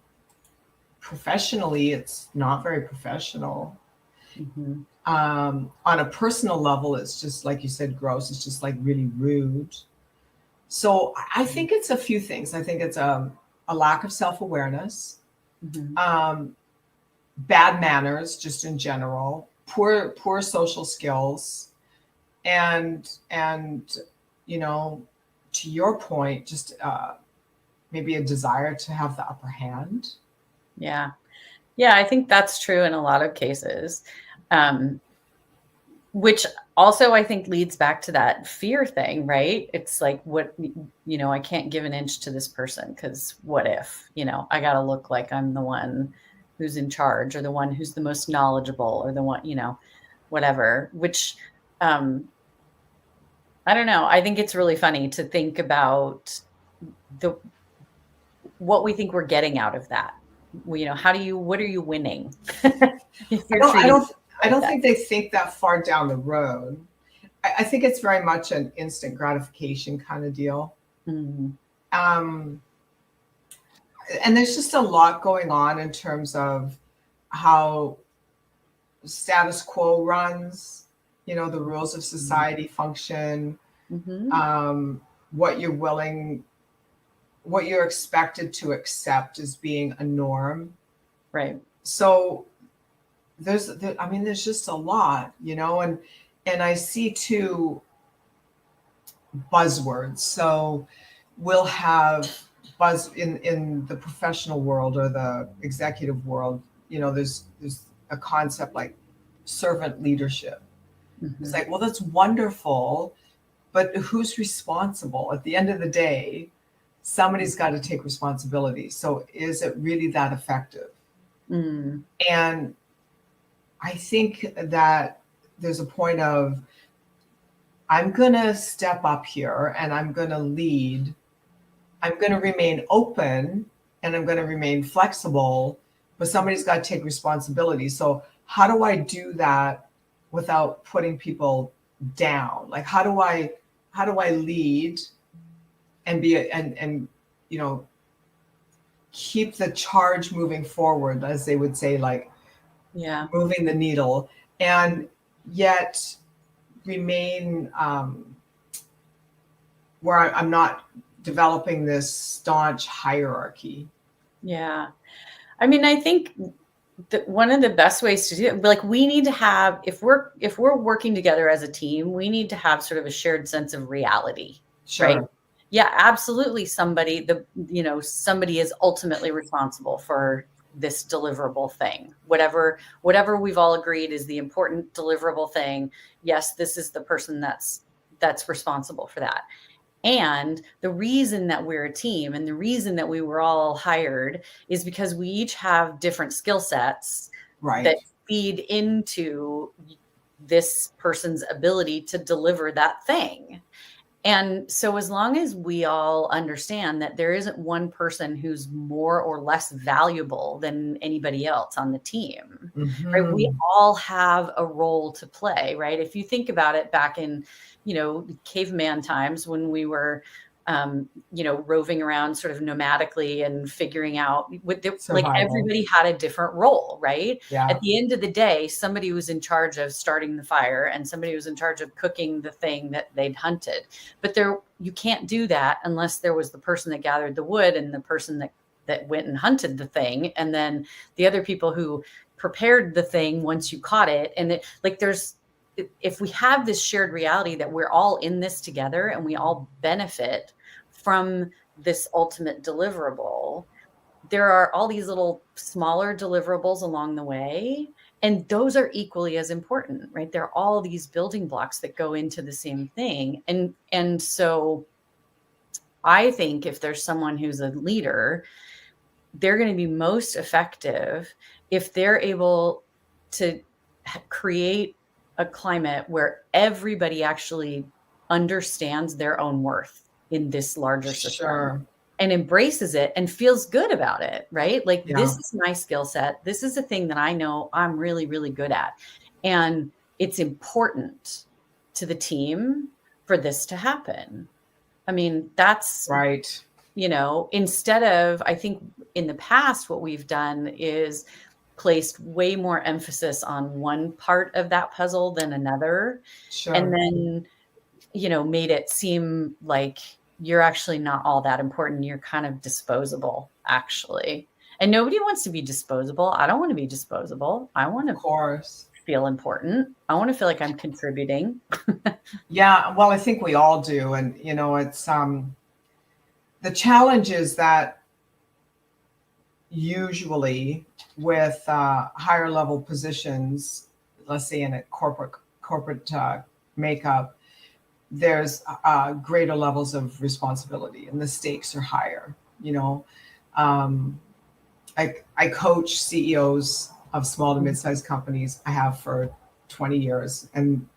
professionally, it's not very professional. On a personal level, it's just, like you said, gross. It's just like really rude. So I think it's a few things. I think it's a lack of self-awareness, bad manners, just in general, poor social skills, and to your point, just maybe a desire to have the upper hand. Yeah, I think that's true in a lot of cases, which also I think leads back to that fear thing, right? It's like, I can't give an inch to this person because what if, I got to look like I'm the one who's in charge, or the one who's the most knowledgeable, or the one, whatever, which, I don't know. I think it's really funny to think about what we think we're getting out of that. What are you winning? I don't think they think that far down the road. I think it's very much an instant gratification kind of deal. And there's just a lot going on in terms of how status quo runs, the rules of society function, what you're expected to accept as being a norm. Right. So there's just a lot, and I see too buzzwords. So we'll have in the professional world or the executive world, there's a concept like servant leadership. It's like, well, that's wonderful, but who's responsible? At the end of the day, somebody's got to take responsibility. So is it really that effective? Mm. And I think that there's a point of, I'm going to step up here and I'm going to lead. I'm going to remain open and I'm going to remain flexible, but somebody's got to take responsibility. So how do I do that without putting people down? Like, how do I lead and be, and, you know, keep the charge moving forward, as they would say, like, yeah, moving the needle, and yet remain where I'm not developing this staunch hierarchy. Yeah. I mean, I think that one of the best ways to do it, like, we need to have, if we're working together as a team, we need to have sort of a shared sense of reality. Sure. Right? Yeah, absolutely. Somebody is ultimately responsible for this deliverable thing, whatever we've all agreed is the important deliverable thing. Yes, this is the person that's responsible for that. And the reason that we're a team and the reason that we were all hired is because we each have different skill sets that feed into this person's ability to deliver that thing. And so as long as we all understand that there isn't one person who's more or less valuable than anybody else on the team, right? We all have a role to play, right? If you think about it, back in, caveman times when we were, roving around sort of nomadically and figuring out everybody had a different role, right? Yeah. At the end of the day, somebody was in charge of starting the fire and somebody was in charge of cooking the thing that they'd hunted. But you can't do that unless there was the person that gathered the wood and the person that went and hunted the thing. And then the other people who prepared the thing once you caught it. And if we have this shared reality that we're all in this together and we all benefit from this ultimate deliverable, there are all these little smaller deliverables along the way, and those are equally as important, right? There are all these building blocks that go into the same thing. And so I think if there's someone who's a leader, they're going to be most effective if they're able to create a climate where everybody actually understands their own worth in this larger system and embraces it and feels good about it, right? Like, this is my skill set. This is a thing that I know I'm really, really good at. And it's important to the team for this to happen. I mean, that's right. Instead of, I think in the past, what we've done is placed way more emphasis on one part of that puzzle than another. Sure. And then, made it seem like you're actually not all that important. You're kind of disposable, actually. And nobody wants to be disposable. I don't want to be disposable. I want to feel important. I want to feel like I'm contributing. Yeah, well, I think we all do. And, it's the challenge is that usually with higher level positions, let's say in a corporate makeup, there's greater levels of responsibility and the stakes are higher. I coach CEOs of small to mid-sized companies. I have for 20 years, and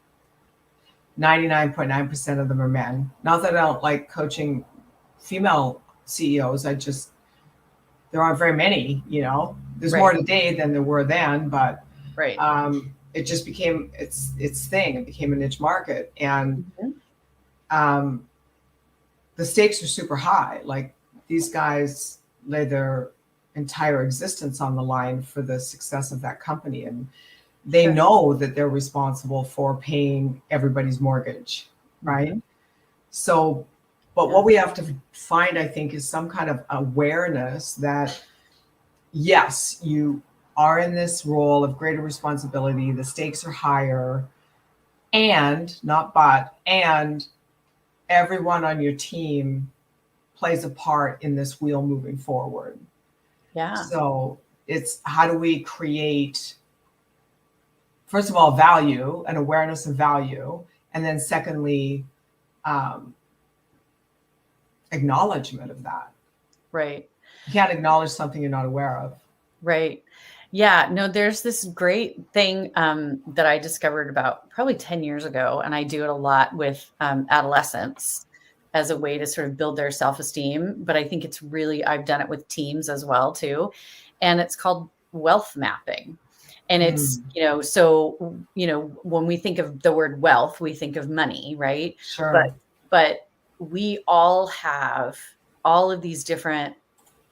99.9% of them are men. Not that I don't like coaching female CEOs. There aren't very many, there's more today than there were then, but it just became its thing. It became a niche market, and the stakes are super high. Like, these guys lay their entire existence on the line for the success of that company, and they know that they're responsible for paying everybody's mortgage, right? So, but what we have to find, I think, is some kind of awareness that, yes, you are in this role of greater responsibility, the stakes are higher, and everyone on your team plays a part in this wheel moving forward. Yeah. So it's, how do we create, first of all, value and awareness of value, and then secondly, acknowledgement of that. Right. You can't acknowledge something you're not aware of. Right. Yeah. No, there's this great thing that I discovered about probably 10 years ago, and I do it a lot with adolescents as a way to sort of build their self-esteem. But I think it's really, I've done it with teams as well too. And it's called wealth mapping. And it's, so, when we think of the word wealth, we think of money, right? Sure. But we all have all of these different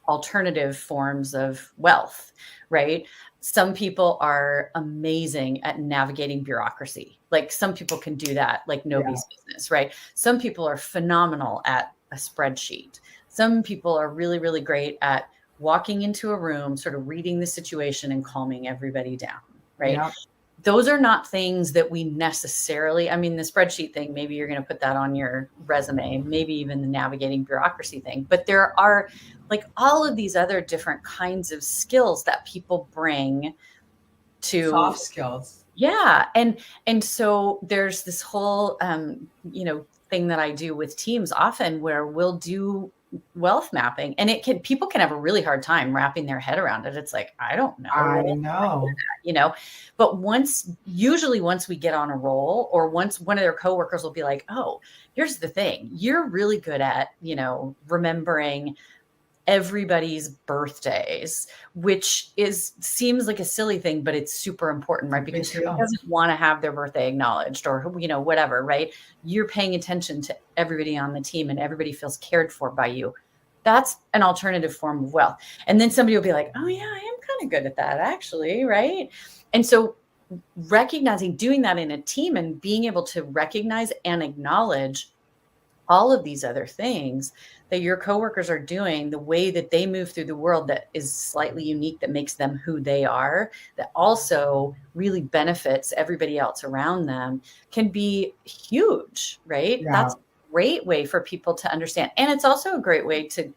alternative forms of wealth, right? Some people are amazing at navigating bureaucracy. Like some people can do that like nobody's business, right? Some people are phenomenal at a spreadsheet. Some people are really, really great at walking into a room, sort of reading the situation and calming everybody down, right? Yeah. Those are not things that we necessarily, I mean, the spreadsheet thing, maybe you're going to put that on your resume, maybe even the navigating bureaucracy thing, but there are like all of these other different kinds of skills that people bring to soft skills. Yeah. And so there's this whole, thing that I do with teams often where we'll do wealth mapping, and people can have a really hard time wrapping their head around it. It's like, I don't know. I know. But usually once we get on a roll, or once one of their coworkers will be like, oh, here's the thing. You're really good at, remembering everybody's birthdays, which seems like a silly thing, but it's super important, right? Because who doesn't want to have their birthday acknowledged, or, whatever, right? You're paying attention to everybody on the team and everybody feels cared for by you. That's an alternative form of wealth. And then somebody will be like, oh yeah, I am kind of good at that actually, right? And so doing that in a team and being able to recognize and acknowledge all of these other things that your coworkers are doing, the way that they move through the world that is slightly unique, that makes them who they are, that also really benefits everybody else around them, can be huge, right? Yeah. That's a great way for people to understand. And it's also a great way to,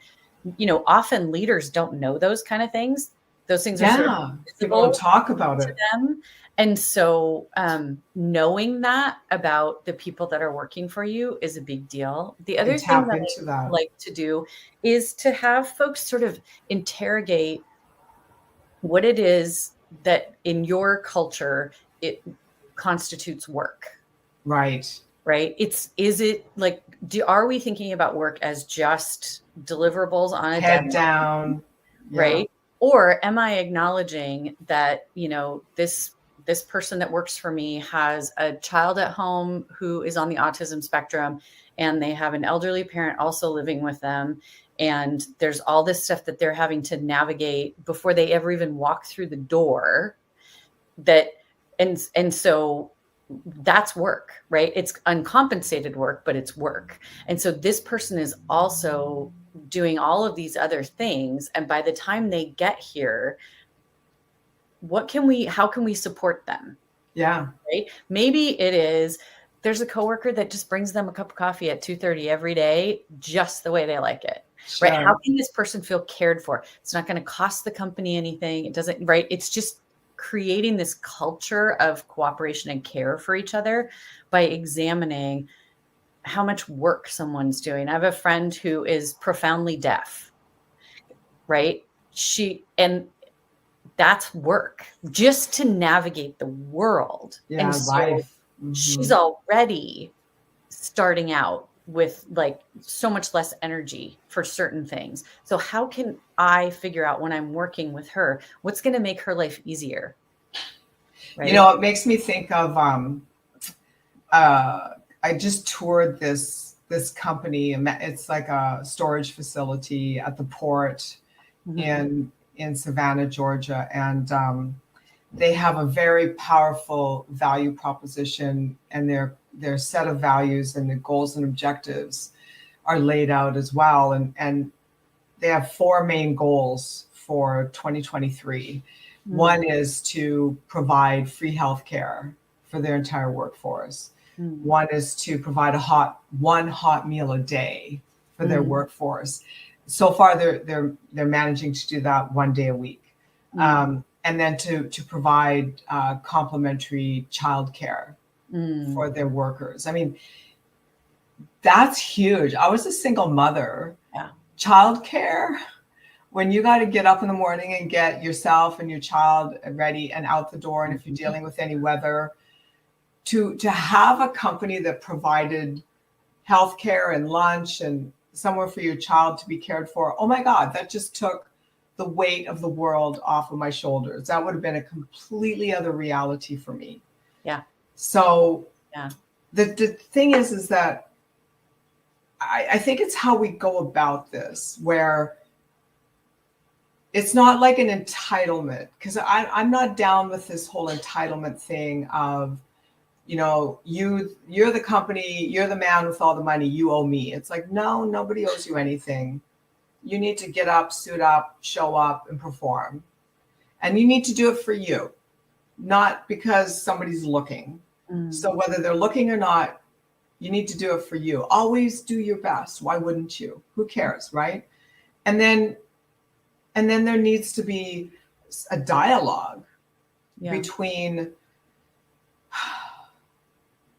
often leaders don't know those kind of things. Those things are sort of people don't talk about to it. them. And so knowing that about the people that are working for you is a big deal. The other thing that I like to do is to have folks sort of interrogate what it is that in your culture it constitutes work. Right. Right. Is it like, are we thinking about work as just deliverables on a head deadline? down? Right. Yeah. Or am I acknowledging that, this person that works for me has a child at home who is on the autism spectrum, and they have an elderly parent also living with them. And there's all this stuff that they're having to navigate before they ever even walk through the door. And so that's work, right? It's uncompensated work, but it's work. And so this person is also doing all of these other things. And by the time they get here, how can we support them? Yeah. Right. Maybe there's a coworker that just brings them a cup of coffee at 2:30 every day, just the way they like it. Sure. Right. How can this person feel cared for? It's not going to cost the company anything. It doesn't, right. It's just creating this culture of cooperation and care for each other by examining how much work someone's doing. I have a friend who is profoundly deaf, right? And that's work just to navigate the world. Yeah, and so life. She's already starting out with like so much less energy for certain things. So how can I figure out when I'm working with her, what's going to make her life easier? Right? It makes me think of, I just toured this company, and it's like a storage facility at the port in Savannah, Georgia. And they have a very powerful value proposition, and their set of values and the goals and objectives are laid out as well. And they have 4 main goals for 2023. One is to provide free healthcare for their entire workforce. One is to provide one hot meal a day for their workforce. So far, they're managing to do that 1 day a week. And then to provide complimentary childcare for their workers. I mean, that's huge. I was a single mother. Yeah. Childcare, when you got to get up in the morning and get yourself and your child ready and out the door, and if you're dealing with any weather, to have a company that provided healthcare and lunch and somewhere for your child to be cared for, oh my God, that just took the weight of the world off of my shoulders. That would have been a completely other reality for me. Yeah. So yeah, the thing is that I think it's how we go about this, where it's not like an entitlement, because I'm not down with this whole entitlement thing of, you know, you're the company, you're the man with all the money, you owe me. It's like, no, nobody owes you anything. You need to get up, suit up, show up, and perform. And you need to do it for you, not because somebody's looking. So whether they're looking or not, you need to do it for you. Always do your best. Why wouldn't you? Who cares, right? And then there needs to be a dialogue between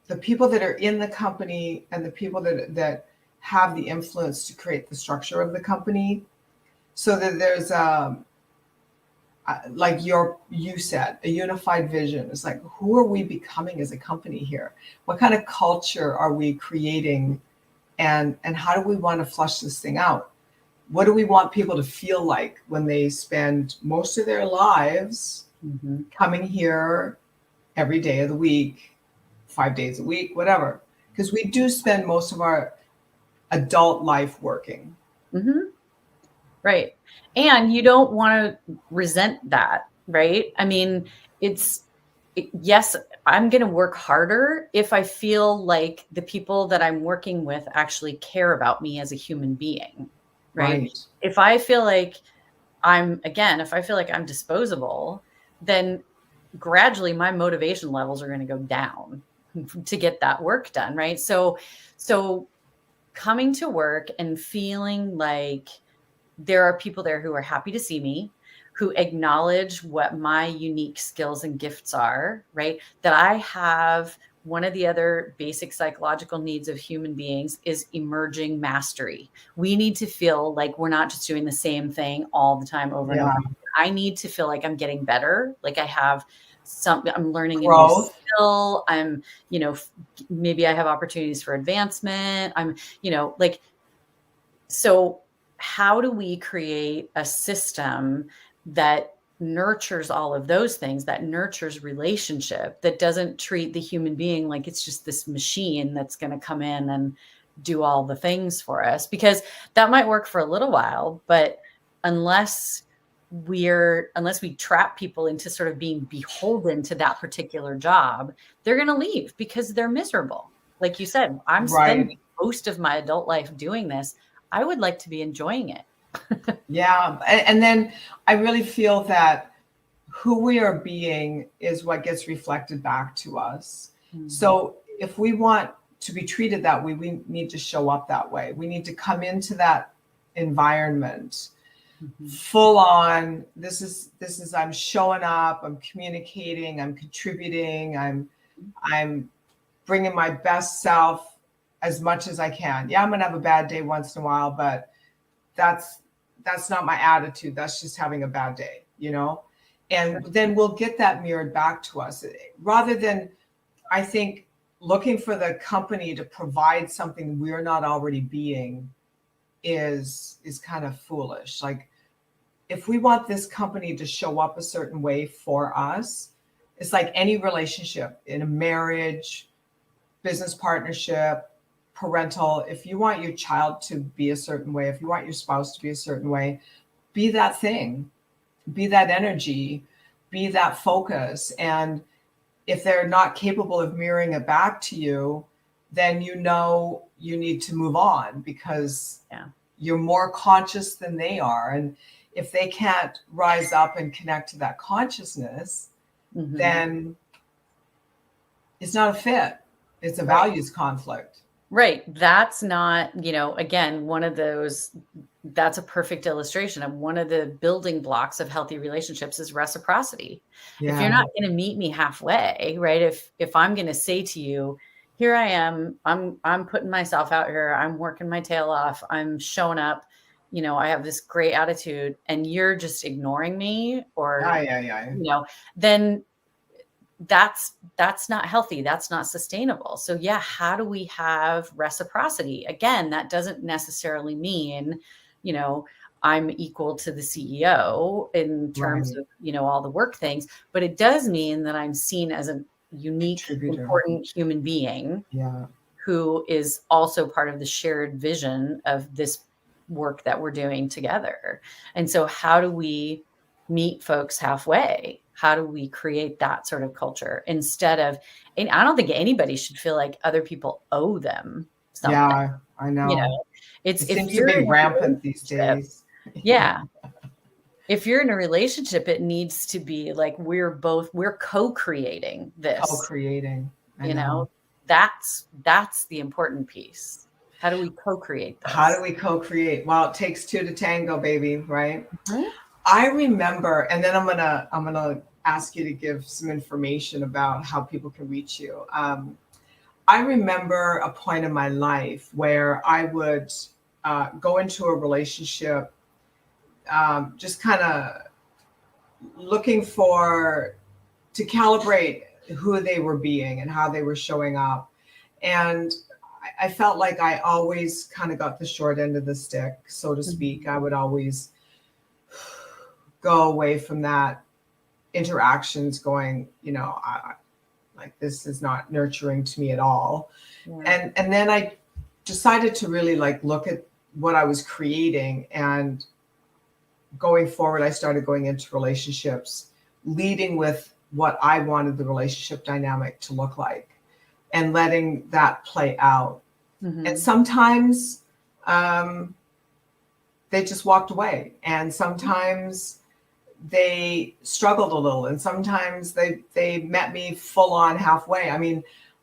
the people that are in the company and the people that have the influence to create the structure of the company, so that there's like you said, a unified vision. It's like, who are we becoming as a company here? What kind of culture are we creating? And how do we want to flush this thing out? What do we want people to feel like when they spend most of their lives coming here every day of the week, 5 days a week, whatever? Because we do spend most of our adult life working. Right. And you don't want to resent that, right? I mean, yes, I'm going to work harder if I feel like the people that I'm working with actually care about me as a human being, right? If I feel like I'm disposable, then gradually my motivation levels are going to go down to get that work done, right? So coming to work and feeling like there are people there who are happy to see me, who acknowledge what my unique skills and gifts are, right? That I have one of the other basic psychological needs of human beings is emerging mastery. We need to feel like we're not just doing the same thing all the time over and over. I need to feel like I'm getting better, like I have I'm learning a new skill. I'm, maybe I have opportunities for advancement. I'm, so how do we create a system that nurtures all of those things, that nurtures relationship, that doesn't treat the human being like it's just this machine that's going to come in and do all the things for us? Because that might work for a little while, but unless we trap people into sort of being beholden to that particular job, they're going to leave because they're miserable. Like you said, I'm spending most of my adult life doing this. I would like to be enjoying it. Yeah. And then I really feel that who we are being is what gets reflected back to us. So if we want to be treated that way, we need to show up that way. We need to come into that environment full on. This is I'm showing up, I'm communicating, I'm contributing, I'm bringing my best self as much as I can. Yeah, I'm gonna have a bad day once in a while, but that's not my attitude. That's just having a bad day, and then we'll get that mirrored back to us, rather than, I think, looking for the company to provide something we're not already being is kind of foolish. Like, if we want this company to show up a certain way for us, it's like any relationship in a marriage, business partnership, parental. If you want your child to be a certain way, if you want your spouse to be a certain way, be that thing, be that energy, be that focus. And if they're not capable of mirroring it back to you, then you need to move on, because you're more conscious than they are. And if they can't rise up and connect to that consciousness, then it's not a fit. It's a values conflict. Right. That's not, again, that's a perfect illustration of one of the building blocks of healthy relationships is reciprocity. If you're not going to meet me halfway, right? If I'm going to say to you, here I am. I'm putting myself out here. I'm working my tail off. I'm showing up. You know, I have this great attitude, and you're just ignoring me, or Yeah. you know, then that's not healthy. That's not sustainable. So yeah, how do we have reciprocity? Again, that doesn't necessarily mean, you know, I'm equal to the CEO in terms of, you know, all the work things, but it does mean that I'm seen as a unique, important human being who is also part of the shared vision of this work that we're doing together. And so how do we meet folks halfway? How do we create that sort of culture instead of, and I don't think anybody should feel like other people owe them something. Yeah, I know. You know, it seems to be rampant these days. Yeah. If you're in a relationship, it needs to be like we're co-creating this. Co-creating. You know, that's the important piece. How do we co-create this? How do we co-create? Well, it takes two to tango, baby, right? Mm-hmm. I remember, and then I'm gonna ask you to give some information about how people can reach you. I remember a point in my life where I would go into a relationship, just kind of looking to calibrate who they were being and how they were showing up. And I felt like I always kind of got the short end of the stick, so to speak. I would always go away from that interactions going, you know, like this is not nurturing to me at all. Yeah. And then I decided to really like look at what I was creating, and going forward, I started going into relationships, leading with what I wanted the relationship dynamic to look like and letting that play out. Mm-hmm. And sometimes they just walked away, and sometimes they struggled a little, and sometimes they met me full on halfway. I mean,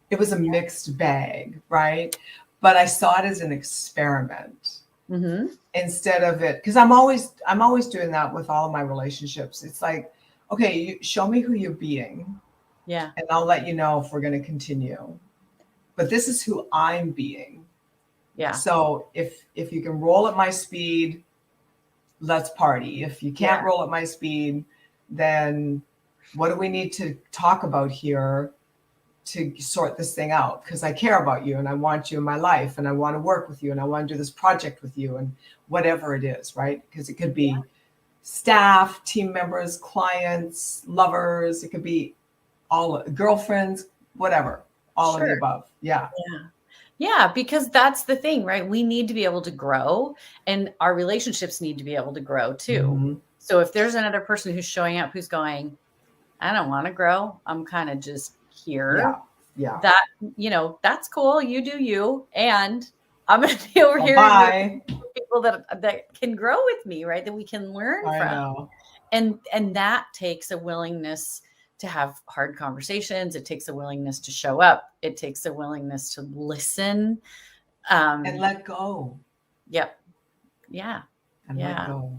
it was a mixed bag, right? But I saw it as an experiment instead of it, because I'm always doing that with all of my relationships. It's like, okay, you show me who you're being, and I'll let you know if we're going to continue. But this is who I'm being. Yeah. So if you can roll at my speed, let's party. If you can't roll at my speed, then what do we need to talk about here to sort this thing out? Because I care about you, and I want you in my life, and I want to work with you, and I want to do this project with you, and whatever it is, right? Because it could be staff, team members, clients, lovers. It could be all girlfriends, whatever, all of the above. Yeah. Yeah, because that's the thing, right? We need to be able to grow, and our relationships need to be able to grow too. Mm-hmm. So if there's another person who's showing up who's going, I don't want to grow, I'm kind of just here. Yeah. That, you know, that's cool. You do you. And I'm going to be over here with people that can grow with me, right? That we can learn from. Know. And that takes a willingness to have hard conversations. It takes a willingness to show up. It takes a willingness to listen. And let go. Yep. Yeah. And let go.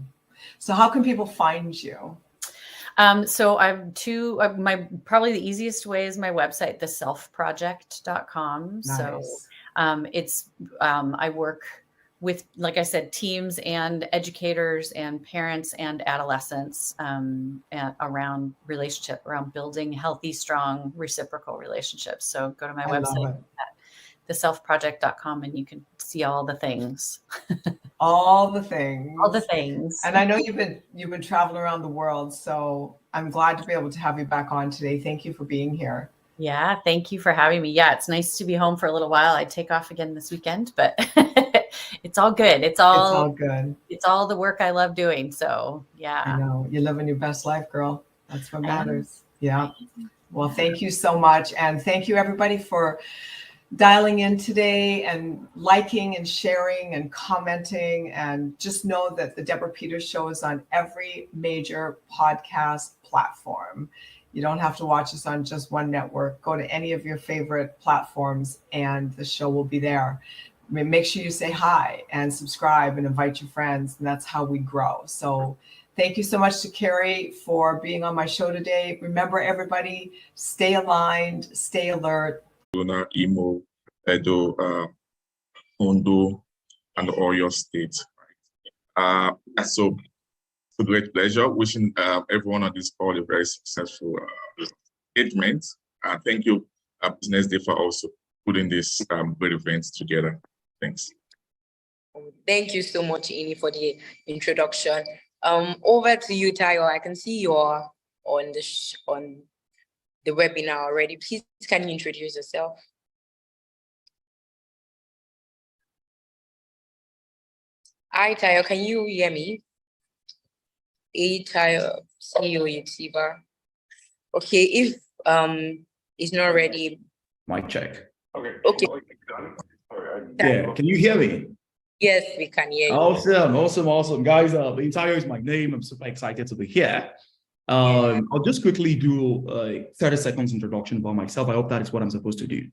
So how can people find you? So I'm probably the easiest way is my website, theselfproject.com. Nice. So I work with, like I said, teams and educators and parents and adolescents around relationship, around building healthy, strong, reciprocal relationships. So go to my website at theselfproject.com and you can see all the things. All the things. All the things. And I know you've been traveling around the world, so I'm glad to be able to have you back on today. Thank you for being here. Yeah, thank you for having me. Yeah, it's nice to be home for a little while. I take off again this weekend, but it's all good. It's all good. It's all the work I love doing. So yeah. I know. You're living your best life, girl. That's what matters. Yeah. Well, thank you so much. And thank you everybody for dialing in today and liking and sharing and commenting. And just know that the Deborah Peters Show is on every major podcast platform. You don't have to watch us on just one network. Go to any of your favorite platforms and the show will be there. Make sure you say hi and subscribe and invite your friends. And that's how we grow. So thank you so much to Carrie for being on my show today. Remember, everybody, stay aligned, stay alert. Imo Edo, Ondo, and Oyo State. So it's a great pleasure wishing everyone on this call a very successful engagement. Thank you, Business Day, for also putting this great event together. Thanks. Thank you so much, Ini, for the introduction. Over to you, Tayo. I can see you're on the webinar already. Please, can you introduce yourself? Hi, Tayo. Can you hear me? Hey, Tayo, CEO Yitsiba. Okay, if it's not ready. Mic check. Okay. Yeah, can you hear me? Yes, we can hear you. Awesome. Guys, Tayo is my name. I'm super excited to be here. I'll just quickly do a 30 seconds introduction about myself. I hope that is what I'm supposed to do.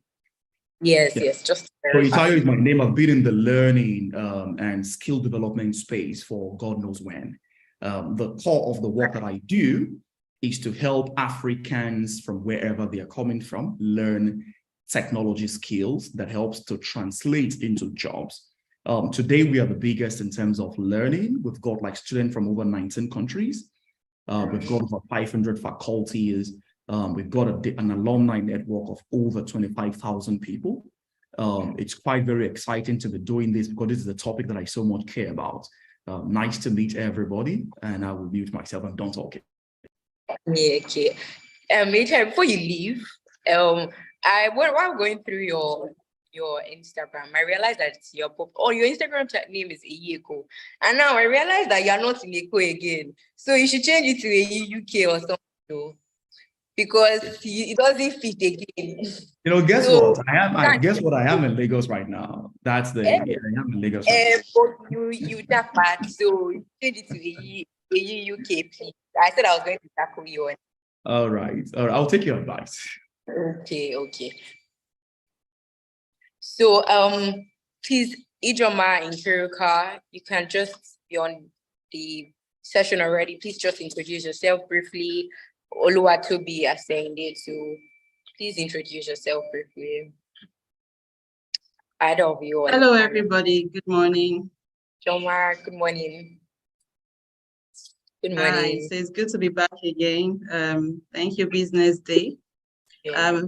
Yes, just very so Tayo is my name. I've been in the learning and skill development space for God knows when. The core of the work that I do is to help Africans from wherever they are coming from learn technology skills that helps to translate into jobs. Today, we are the biggest in terms of learning. We've got like students from over 19 countries. We've got over 500 faculties. We've got an alumni network of over 25,000 people. It's quite very exciting to be doing this because this is a topic that I so much care about. Nice to meet everybody, and I will mute myself. I'm done talking. Yeah, okay. Before you leave, while going through your Instagram, I realized that your Instagram name is Eyeko, and now I realized that you're not in Eko again. So you should change it to UK or something, because it doesn't fit again. You know, guess what? I am in Lagos right now. That's the I am in Lagos. Right but you that part, so you change it to UK, please. I said I was going to tackle you. All right. I'll take your advice. Okay. So please, Ijoma in Kiruka, you can just be on the session already. Please just introduce yourself briefly. Oluwatobi Asende, so please introduce yourself briefly. Either of you. Hello, everybody. Good morning. Joma, good morning. Good morning. Hi, so it's good to be back again. Thank you, Business Day.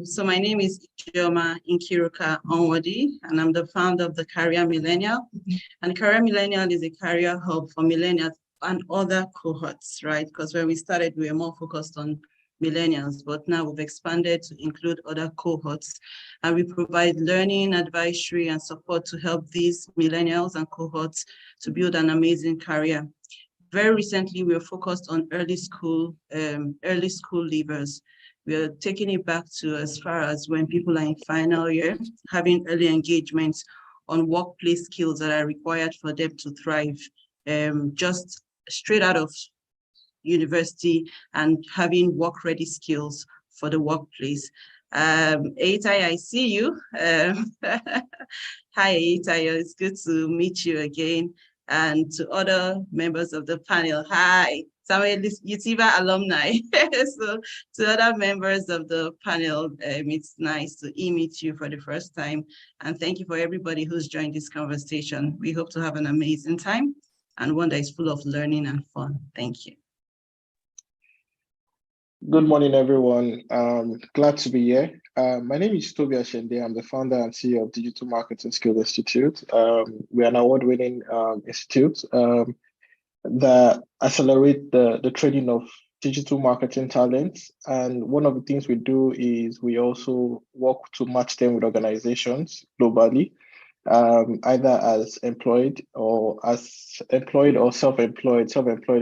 So my name is Joma Nkiruka Onwadi, and I'm the founder of the Career Millennial. And Career Millennial is a career hub for millennials and other cohorts, right? Because when we started, we were more focused on millennials, but now we've expanded to include other cohorts. And we provide learning, advisory, and support to help these millennials and cohorts to build an amazing career. Very recently, we were focused on early school leavers. We are taking it back to as far as when people are in final year, having early engagements on workplace skills that are required for them to thrive, just straight out of university and having work-ready skills for the workplace. Eitai, I see you. Hi, Eitai, it's good to meet you again. And to other members of the panel, hi. Samuel Yitsiba alumni. So to other members of the panel, it's nice to meet you for the first time. And thank you for everybody who's joined this conversation. We hope to have an amazing time and one that is full of learning and fun. Thank you. Good morning, everyone. Glad to be here. My name is Toby Ashende. I'm the founder and CEO of Digital Marketing Skill Institute. We are an award-winning institute that accelerate the training of digital marketing talents. And one of the things we do is we also work to match them with organizations globally, either as employed or self-employed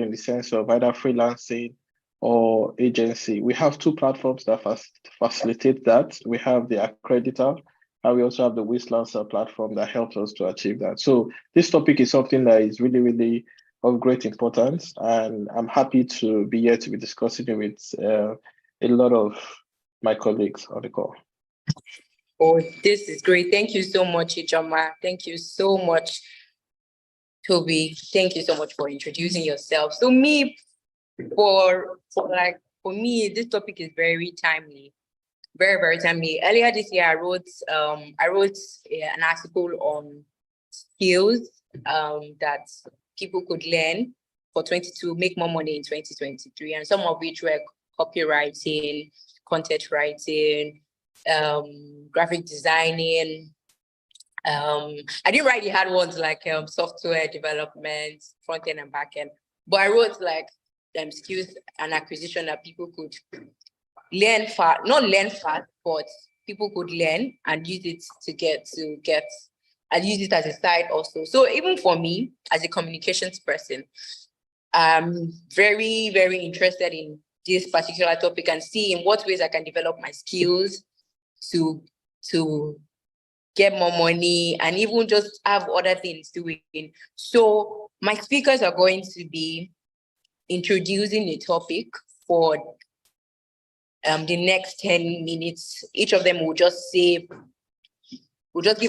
in the sense of either freelancing or agency. We have two platforms that facilitate that. We have the Accreditor, and we also have the Wizlancer platform that helps us to achieve that. So this topic is something that is really, really of great importance, and I'm happy to be here to be discussing it with a lot of my colleagues on the call. Oh, this is great. Thank you so much, Ijoma. Thank you so much, Toby. Thank you so much for introducing yourself. So for me, this topic is very timely very, very timely. Earlier this year, I wrote an article on skills that people could learn for to make more money in 2023, and some of which were copywriting, content writing, graphic designing. I didn't write the hard ones like software development, front end and back end, but I wrote like skills and acquisition that people could learn fast, not learn fast, but people could learn and use it to get and use it as a side also. So even for me as a communications person, I'm very, very interested in this particular topic and see in what ways I can develop my skills to get more money and even just have other things doing. So my speakers are going to be introducing a topic for the next 10 minutes. Each of them will just give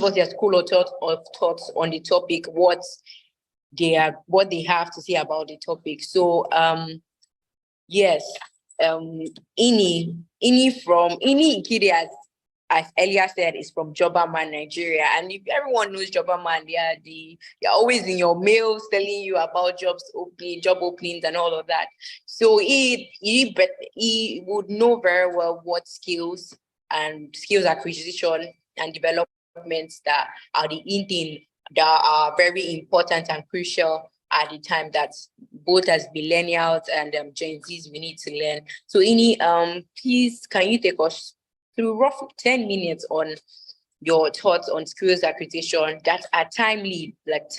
us their school of thoughts on the topic, what they have to say about the topic. So yes, Ini Ikide, as earlier said, is from Jobaman, Nigeria. And if everyone knows Jobaman, they're always in your mails telling you about job openings and all of that. So he would know very well what skills acquisition and developments that are the thing that are very important and crucial at the time that both as millennials and Gen Zs we need to learn. So Ini, please can you take us through roughly 10 minutes on your thoughts on skills acquisition that are timely, like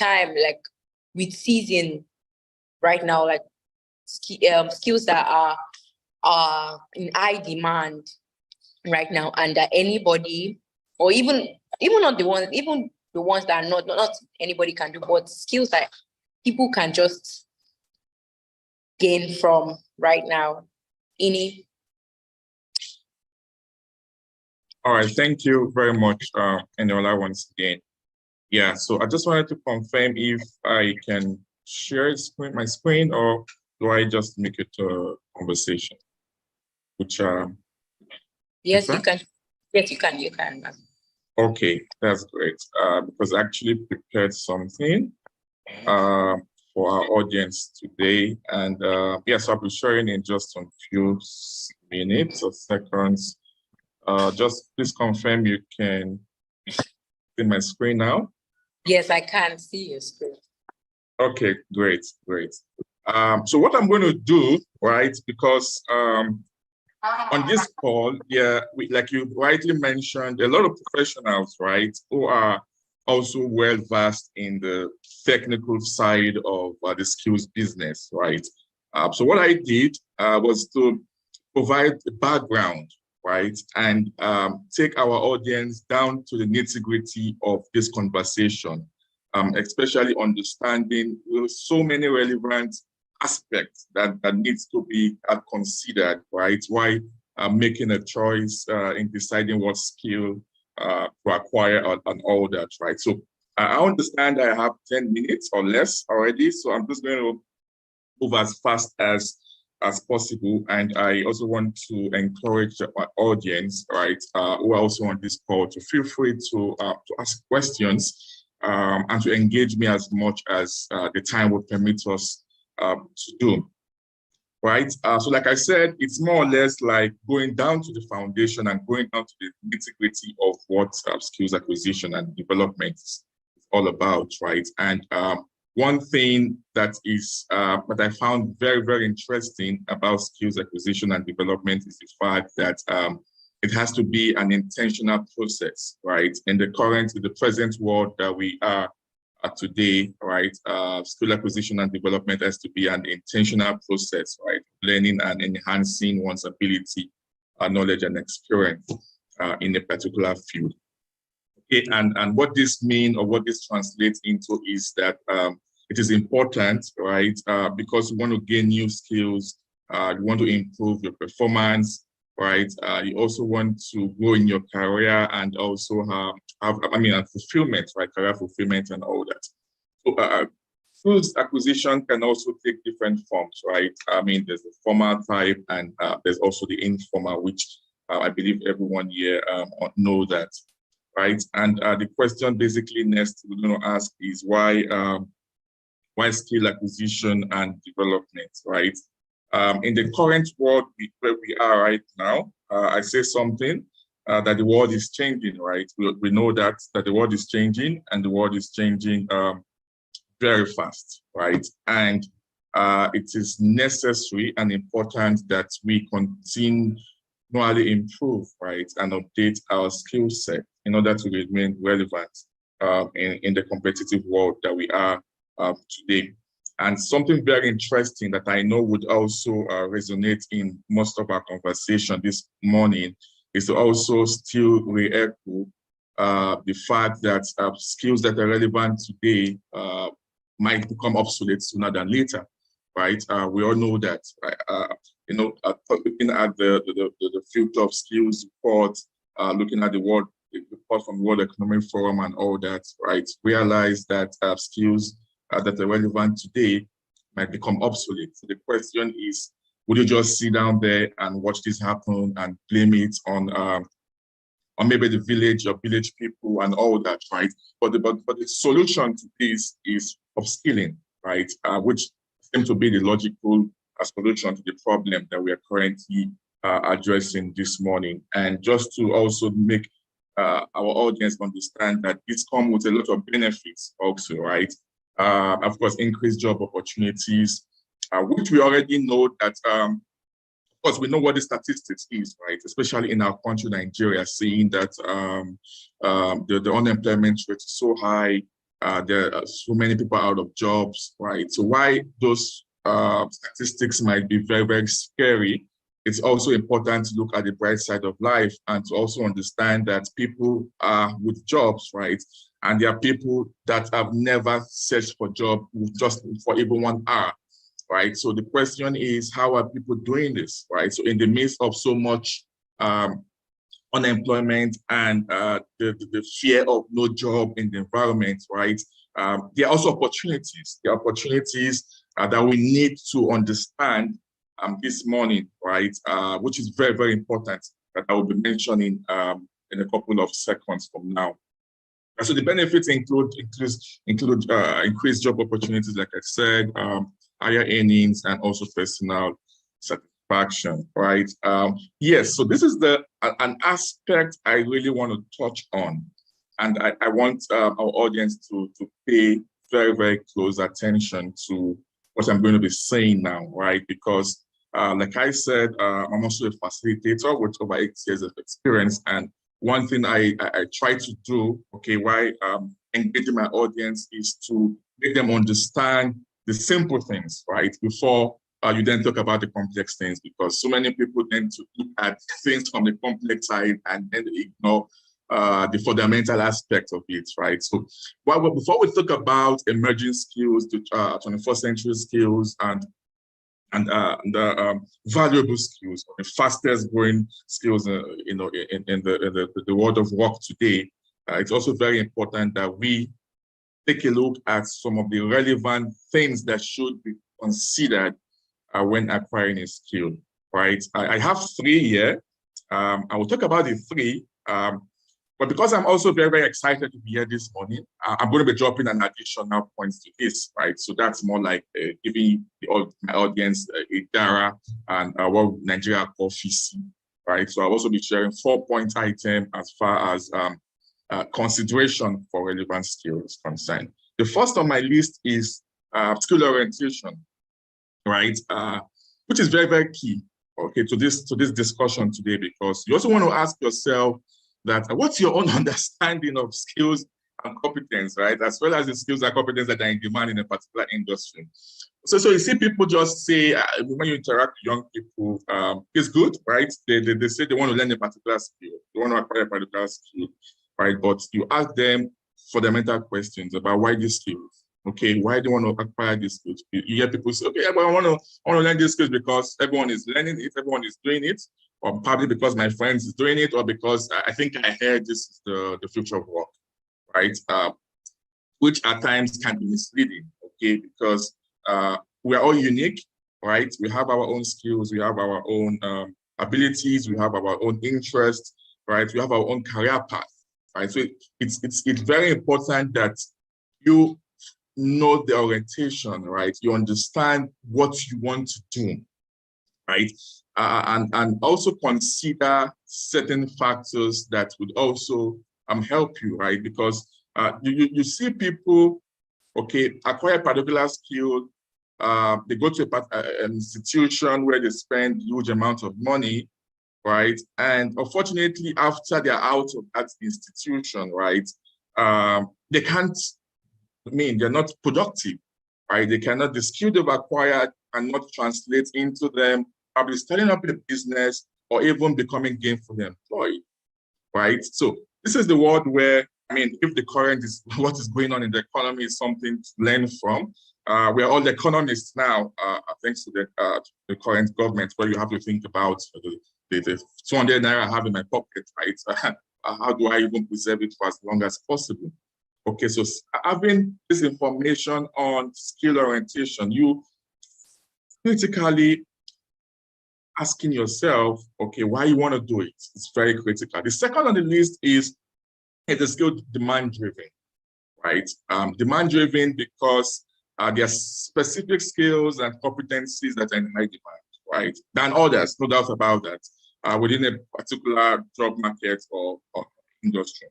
with season right now, like skills that are in high demand right now, and that anybody, or even not the ones that are not anybody can do, but skills that people can just gain from right now. Ini. All right, thank you very much, Eniola, once again. Yeah, so I just wanted to confirm if I can share my screen, or do I just make it a conversation? Which yes, you can. Yes, you can. Okay, that's great. Because I actually prepared something for our audience today, and yes, I'll be sharing in just a few minutes or seconds. Just please confirm you can see my screen now. Yes, I can see your screen. Okay, great. So what I'm going to do, right, because on this call, yeah, like you rightly mentioned, a lot of professionals, right, who are also well versed in the technical side of the skills business, right? So what I did was to provide a background, right, and take our audience down to the nitty-gritty of this conversation, especially understanding so many relevant aspects that needs to be considered, right, while making a choice in deciding what skill to acquire and all that, right? So I understand I have 10 minutes or less already, so I'm just going to move as fast as possible. And I also want to encourage our audience, right, who are also on this call, to feel free to ask questions and to engage me as much as the time will permit us to do, right? So like I said, it's more or less like going down to the foundation and going down to the nitty-gritty of what skills acquisition and development is all about, right? And one thing that I found very, very interesting about skills acquisition and development is the fact that it has to be an intentional process, right? In the present world that we are today, right? Skill acquisition and development has to be an intentional process, right? Learning and enhancing one's ability, knowledge, and experience in a particular field. Okay, and what this means, or what this translates into, is that it is important, right? Because you want to gain new skills, you want to improve your performance, right? You also want to grow in your career and also have fulfillment, right? Career fulfillment and all that. So skills acquisition can also take different forms, right? I mean, there's the formal type, and there's also the informal, which I believe everyone here know that, right? And the question basically next we're going to ask is why skill acquisition and development, right? In the current world where we are right now, I say something that the world is changing, right? We know that the world is changing, and the world is changing very fast, right? And it is necessary and important that we continually improve, right, and update our skill set in order to remain relevant in the competitive world that we are today. And something very interesting that I know would also resonate in most of our conversation this morning is to also still re-echo the fact that skills that are relevant today might become obsolete sooner than later, right? We all know that, right? Looking at the future of skills report, looking at the report from the World Economic Forum and all that, right? Realize that skills that are relevant today might become obsolete. So the question is, would you just sit down there and watch this happen and blame it on maybe the village or village people and all that, right? But the solution to this is upskilling, right? Which seems to be the logical solution to the problem that we are currently addressing this morning. And just to also make our audience understand that this comes with a lot of benefits also, right? Of course, increased job opportunities, which we already know that, of course, we know what the statistics is, right? Especially in our country, Nigeria, seeing that the unemployment rate is so high, there are so many people out of jobs, right? So why those statistics might be very, very scary, it's also important to look at the bright side of life and to also understand that people are with jobs, right? And there are people that have never searched for a job just for even 1 hour, right? So the question is, how are people doing this, right? So in the midst of so much unemployment and the fear of no job in the environment, right? There are also opportunities. There are opportunities that we need to understand this morning, right? Which is very, very important, that I will be mentioning in a couple of seconds from now. So the benefits include increased job opportunities, like I said, higher earnings, and also personal satisfaction, right? Yes, so this is an aspect I really want to touch on, and I want our audience to pay very, very close attention to what I'm going to be saying now, right? Because like I said, I'm also a facilitator with over 8 years of experience, and one thing I try to do, okay, while engaging my audience, is to make them understand the simple things, right? Before you then talk about the complex things, because so many people tend to look at things from the complex side and then ignore the fundamental aspect of it, right? So before we talk about emerging skills, the 21st century skills, and the valuable skills, the fastest growing skills, in the world of work today, it's also very important that we take a look at some of the relevant things that should be considered when acquiring a skill, right? I have 3 here. I will talk about the 3. But because I'm also very, very excited to be here this morning, I'm going to be dropping an additional points to this, right? So that's more like giving my audience a DARA and what Nigeria call FISI, right? So I'll also be sharing 4-point item as far as consideration for relevant skills concerned. The first on my list is skill orientation, right? Which is very, very key, okay, to this discussion today, because you also want to ask yourself that what's your own understanding of skills and competence, right? As well as the skills and competence that are in demand in a particular industry. So you see people just say, when you interact with young people, it's good, right? They say they want to learn a particular skill, they want to acquire a particular skill, right? But you ask them fundamental questions about why these skills, okay? Why do you want to acquire these skills? You hear people say, okay, but I want to learn these skills because everyone is learning it, everyone is doing it, or probably because my friends is doing it, or because I think I heard this is the future of work, right? Which at times can be misleading, okay? Because we are all unique, right? We have our own skills, we have our own abilities, we have our own interests, right? We have our own career path, right? So it's very important that you know the orientation, right? You understand what you want to do, right? And also consider certain factors that would also help you, right? Because you see people, okay, acquire a particular skill, they go to an institution where they spend huge amounts of money, right? And unfortunately, after they're out of that institution, right, they can't, they're not productive, right? They cannot, the skill they've acquired cannot translate into them probably starting up a business or even becoming gainfully employed, right? So this is the world where, if the current is what is going on in the economy is something to learn from. We are all economists now, thanks to the current government, where you have to think about the 200 naira I have in my pocket, right? How do I even preserve it for as long as possible? Okay, so having this information on skill orientation, you critically asking yourself, okay, why you want to do it? It's very critical. The second on the list is the skill demand-driven, right? Demand-driven because there are specific skills and competencies that are in high demand, right? Than others, no doubt about that, within a particular job market or industry.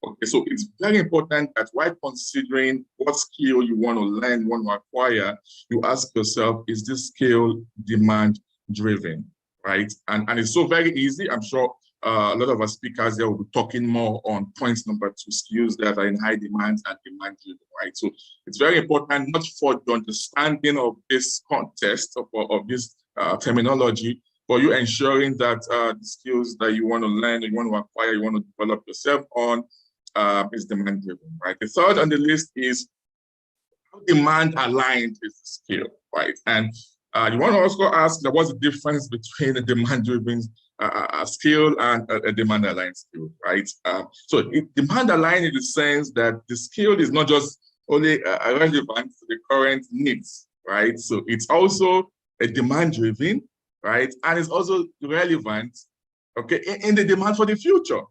Okay, so it's very important that while considering what skill you want to learn, want to acquire, you ask yourself, is this skill demand-driven, right? And it's so very easy. I'm sure a lot of our speakers there will be talking more on points number 2, skills that are in high demand and demand-driven, right? So it's very important, not for the understanding of this context of this terminology, but you ensuring that the skills that you want to learn, you want to acquire, you want to develop yourself on is demand-driven, right? The third on the list is how demand-aligned is the skill, right? And you want to also ask what's the difference between a demand-driven skill and a demand-aligned skill, right? So demand-aligned in the sense that the skill is not just only relevant to the current needs, right? So it's also a demand-driven, right? And it's also relevant, okay, in the demand for the future,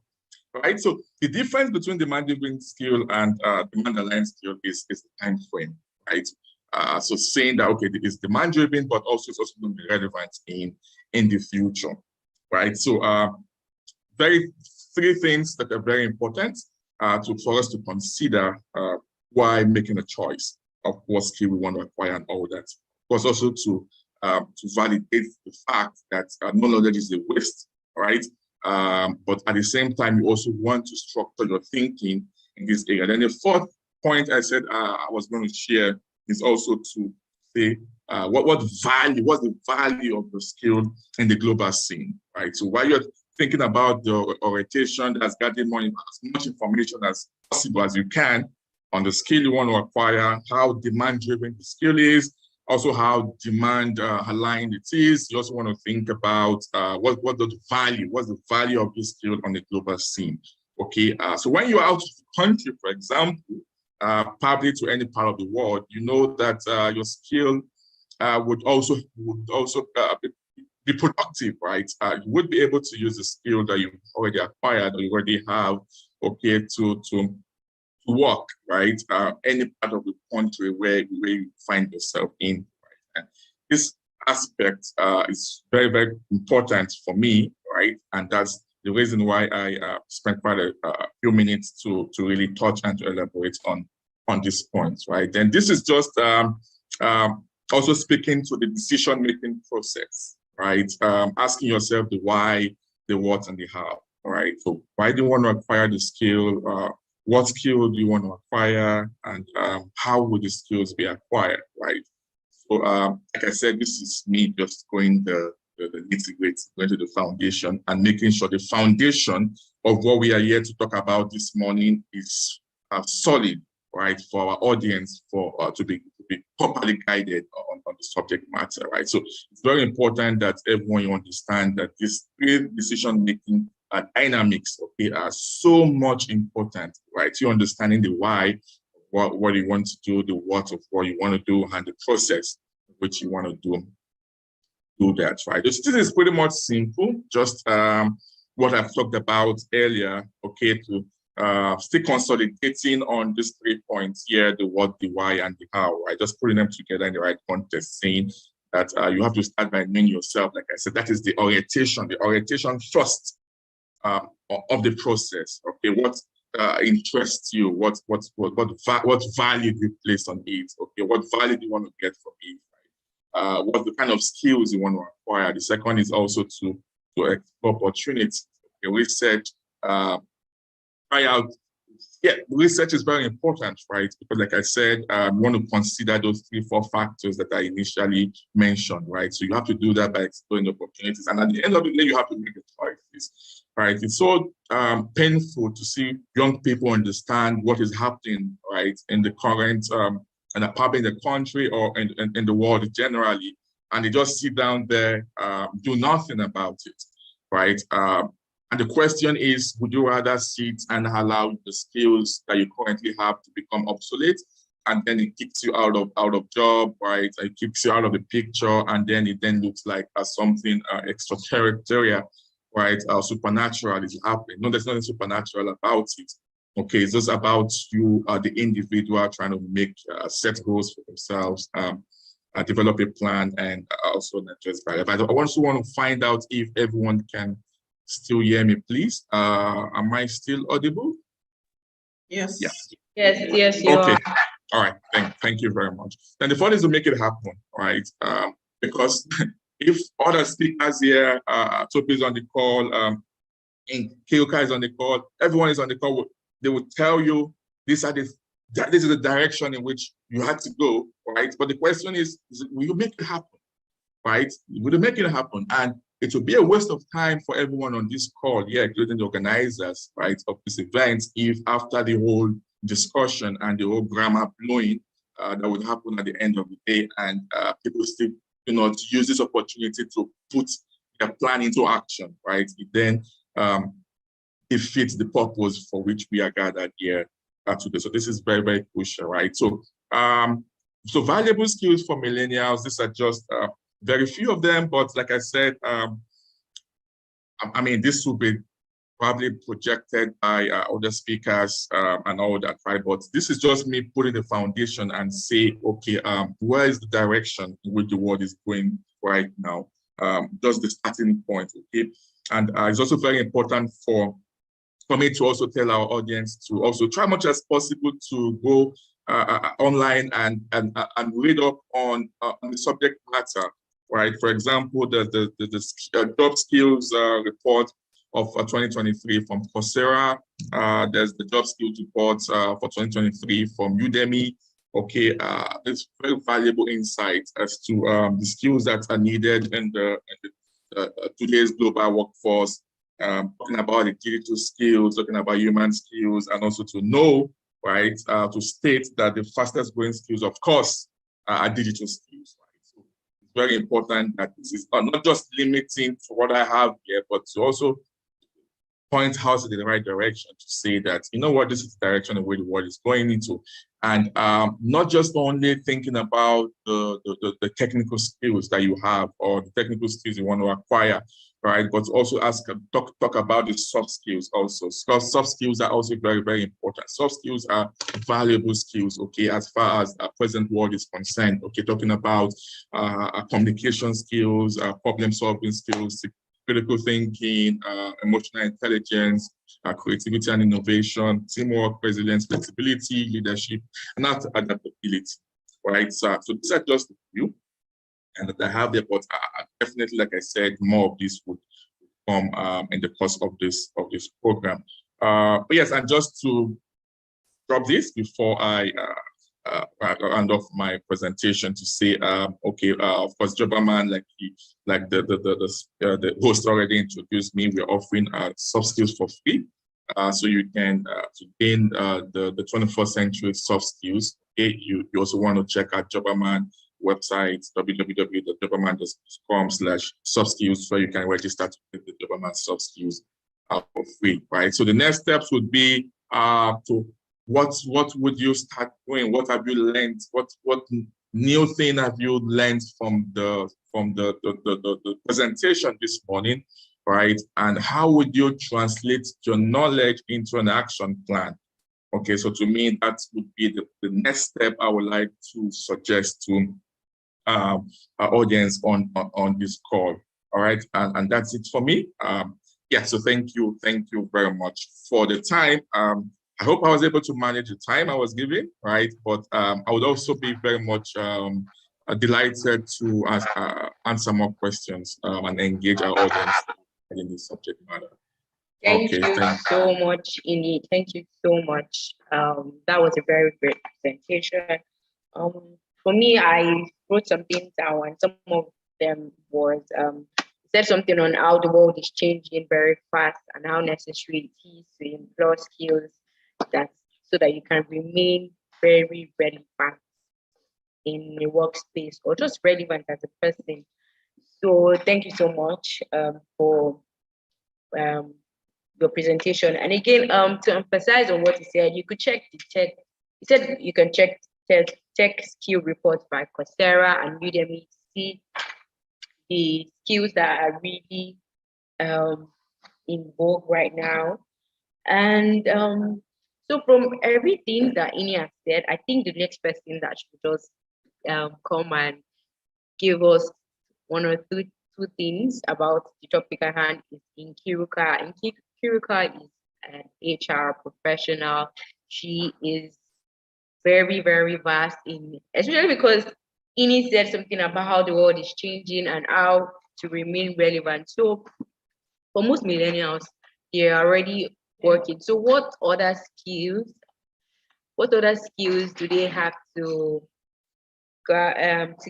right? So the difference between demand-driven skill and demand-aligned skill is the time frame, right? So saying that, okay, it's demand-driven, but also it's also going to be relevant in the future, right? So 3 things that are very important for us to consider while making a choice of what skill we want to acquire and all that. Of course, also to validate the fact that no knowledge is a waste, right? But at the same time, you also want to structure your thinking in this area. Then the 4th point I said I was going to share is also to say what's the value of the skill in the global scene, right? So while you're thinking about the orientation that's gathering as much information as possible as you can on the skill you want to acquire, how demand-driven the skill is, also how demand-aligned it is. You also want to think about what's the value of this skill on the global scene. Okay, so when you're out of the country, for example, probably to any part of the world, you know that your skill would also be productive, right? You would be able to use the skill that you've already acquired or you already have, okay, to work, right? Any part of the country where you find yourself in, right? And this aspect is very, very important for me, right? And that's the reason why I spent quite a few minutes to really touch and to elaborate on this point, right? And this is just also speaking to the decision-making process, right? Asking yourself the why, the what, and the how, right? So why do you want to acquire the skill? What skill do you want to acquire? And how would the skills be acquired, right? So like I said, this is me just going the nitty-gritty, going to the foundation and making sure the foundation of what we are here to talk about this morning is solid, right, for our audience to be properly guided on the subject matter, right? So it's very important that everyone you understand that this decision-making dynamics, okay, are so much important, right? You understanding the why, what you want to do, the what of what you want to do, and the process which you want to do do that, right? This is pretty much simple, just what I've talked about earlier, okay, to still consolidating on these 3 points here, the what, the why, and the how, right? Just putting them together in the right context, saying that you have to start by knowing yourself. Like I said, that is the orientation first of the process, okay? What interests you? What value do you place on it? Okay, what value do you want to get from it? Right? What the kind of skills you want to acquire? The second is also to explore opportunities. Okay, research, try out. Yeah, research is very important, right? Because, like I said, you want to consider those 3-4 factors that I initially mentioned, right? So you have to do that by exploring opportunities, and at the end of the day, you have to make the choices, right? It's so painful to see young people understand what is happening, right, in the current and probably in the country or in the world generally, and they just sit down there, do nothing about it, right? And the question is, would you rather sit and allow the skills that you currently have to become obsolete, and then it kicks you out of job, right? It kicks you out of the picture, and then it looks like something extraterritorial, right? Supernatural is happening. No, there's nothing supernatural about it. Okay, it's just about you, the individual, trying to make set goals for themselves, develop a plan, and also not just by. But I also want to find out if everyone can still hear me, please. Am I still audible? Yes. Yeah. Yes, you okay. are. All right. Thank you very much. And the fun is to make it happen, right? Because if other speakers here, Topi is on the call, and Keoka is on the call, everyone is on the call, they will tell you this is the direction in which you had to go, right? But the question is will you make it happen, right? Will you make it happen? And it will be a waste of time for everyone on this call, yeah, including the organizers, right, of this event, if after the whole discussion and the whole grammar blowing that would happen at the end of the day, and people still do not use this opportunity to put their plan into action, right? It then defeats the purpose for which we are gathered here today. So this is very, very crucial, right? So, so valuable skills for millennials, these are just very few of them, but like I said, I mean, this will be probably projected by other speakers and all that, right? But this is just me putting the foundation and say, okay, where is the direction in which the world is going right now? Just the starting point, okay? And it's also very important for me to also tell our audience to also try much as possible to go online and read up on the subject matter. Right, for example, the job skills report of 2023 from Coursera. There's the job skills report for 2023 from Udemy. Okay, it's very valuable insights as to the skills that are needed in today's global workforce. Talking about the digital skills, talking about human skills, and also to know, right, to state that the fastest growing skills, of course, are digital skills. Very important that this is not just limiting to what I have here, but to also point out in the right direction to say that, you know what, this is the direction of where the world is going into. And not just only thinking about the technical skills that you have or the technical skills you want to acquire, right? But also talk about the soft skills also. Soft skills are also very, very important. Soft skills are valuable skills, okay, as far as the present world is concerned. Okay, talking about communication skills, problem solving skills, critical thinking, emotional intelligence, creativity and innovation, teamwork, resilience, flexibility, leadership, and adaptability, right? So these are just a few. And that I have there, but definitely, like I said, more of this would come in the course of this program. But yes, and just to drop this before I round off my presentation to say, okay, of course, Jobberman, like the host already introduced me, we're offering soft skills for free. So you can to gain the 21st century soft skills. Okay, you also want to check out Jobberman website, www.jobberman.com/soft skills, where you can register to get the Jobberman soft skills for free, right? So the next steps would be to what would you start doing? What have you learned? What new thing have you learned from the presentation this morning, right? And how would you translate your knowledge into an action plan? Okay, so to me, that would be the next step I would like to suggest to our audience on this call. All right, and that's it for me. Yeah, so thank you very much for the time. I hope I was able to manage the time I was given, right? But I would also be very much delighted to answer more questions and engage our audience in this subject matter. Thank you so much, Ini. Thank you so much. That was a very great presentation. For me, I wrote some things down, and some of them was said something on how the world is changing very fast and how necessary it is to employ skills so that you can remain very relevant in a workspace or just relevant as a person. So thank you so much for your presentation. And again, to emphasize on what he said, you could check the tech. He said you can check tech skill reports by Coursera and Udemy to see the skills that are really in vogue right now. And so from everything that Ini has said, I think the next person that should just come and give us one or two things about the topic at hand is Nkiruka. And Nkiruka is an HR professional. She is very, very vast especially because Ini said something about how the world is changing and how to remain relevant. So for most millennials, they're already working. So what other skills do they have to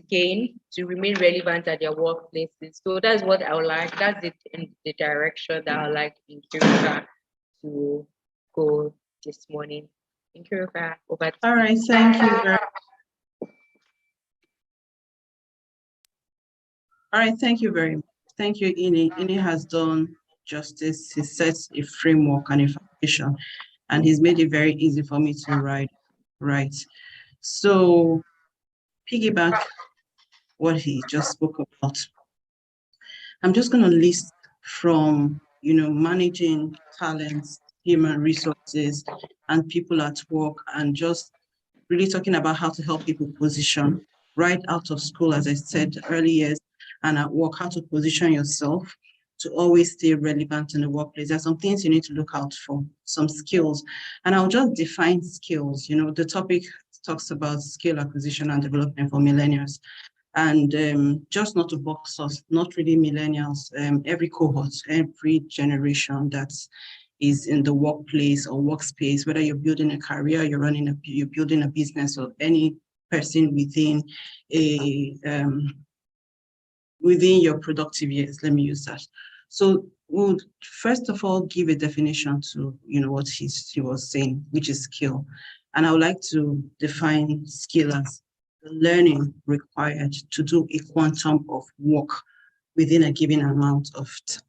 gain to remain relevant at their workplaces? So that's what I would like. That's it in the direction that I would like Nkiruka to go this morning. Nkiruka, over to you. All right, thank you very much. All right, thank you very much. Thank you, Ini. Ini has done justice. He sets a framework and a foundation, and he's made it very easy for me to write. So, piggyback what he just spoke about. I'm just going to list from, managing talents, human resources, and people at work, and just really talking about how to help people position right out of school, as I said earlier, and at work, how to position yourself to always stay relevant in the workplace. There's some things you need to look out for, some skills. And I'll just define skills. The topic talks about skill acquisition and development for millennials. And just not to box us, not really millennials, every cohort, every generation that is in the workplace or workspace, whether you're building a career, you're building a business, or any person within within your productive years, let me use that. So we'll first of all give a definition to what he was saying, which is skill. And I would like to define skill as the learning required to do a quantum of work within a given amount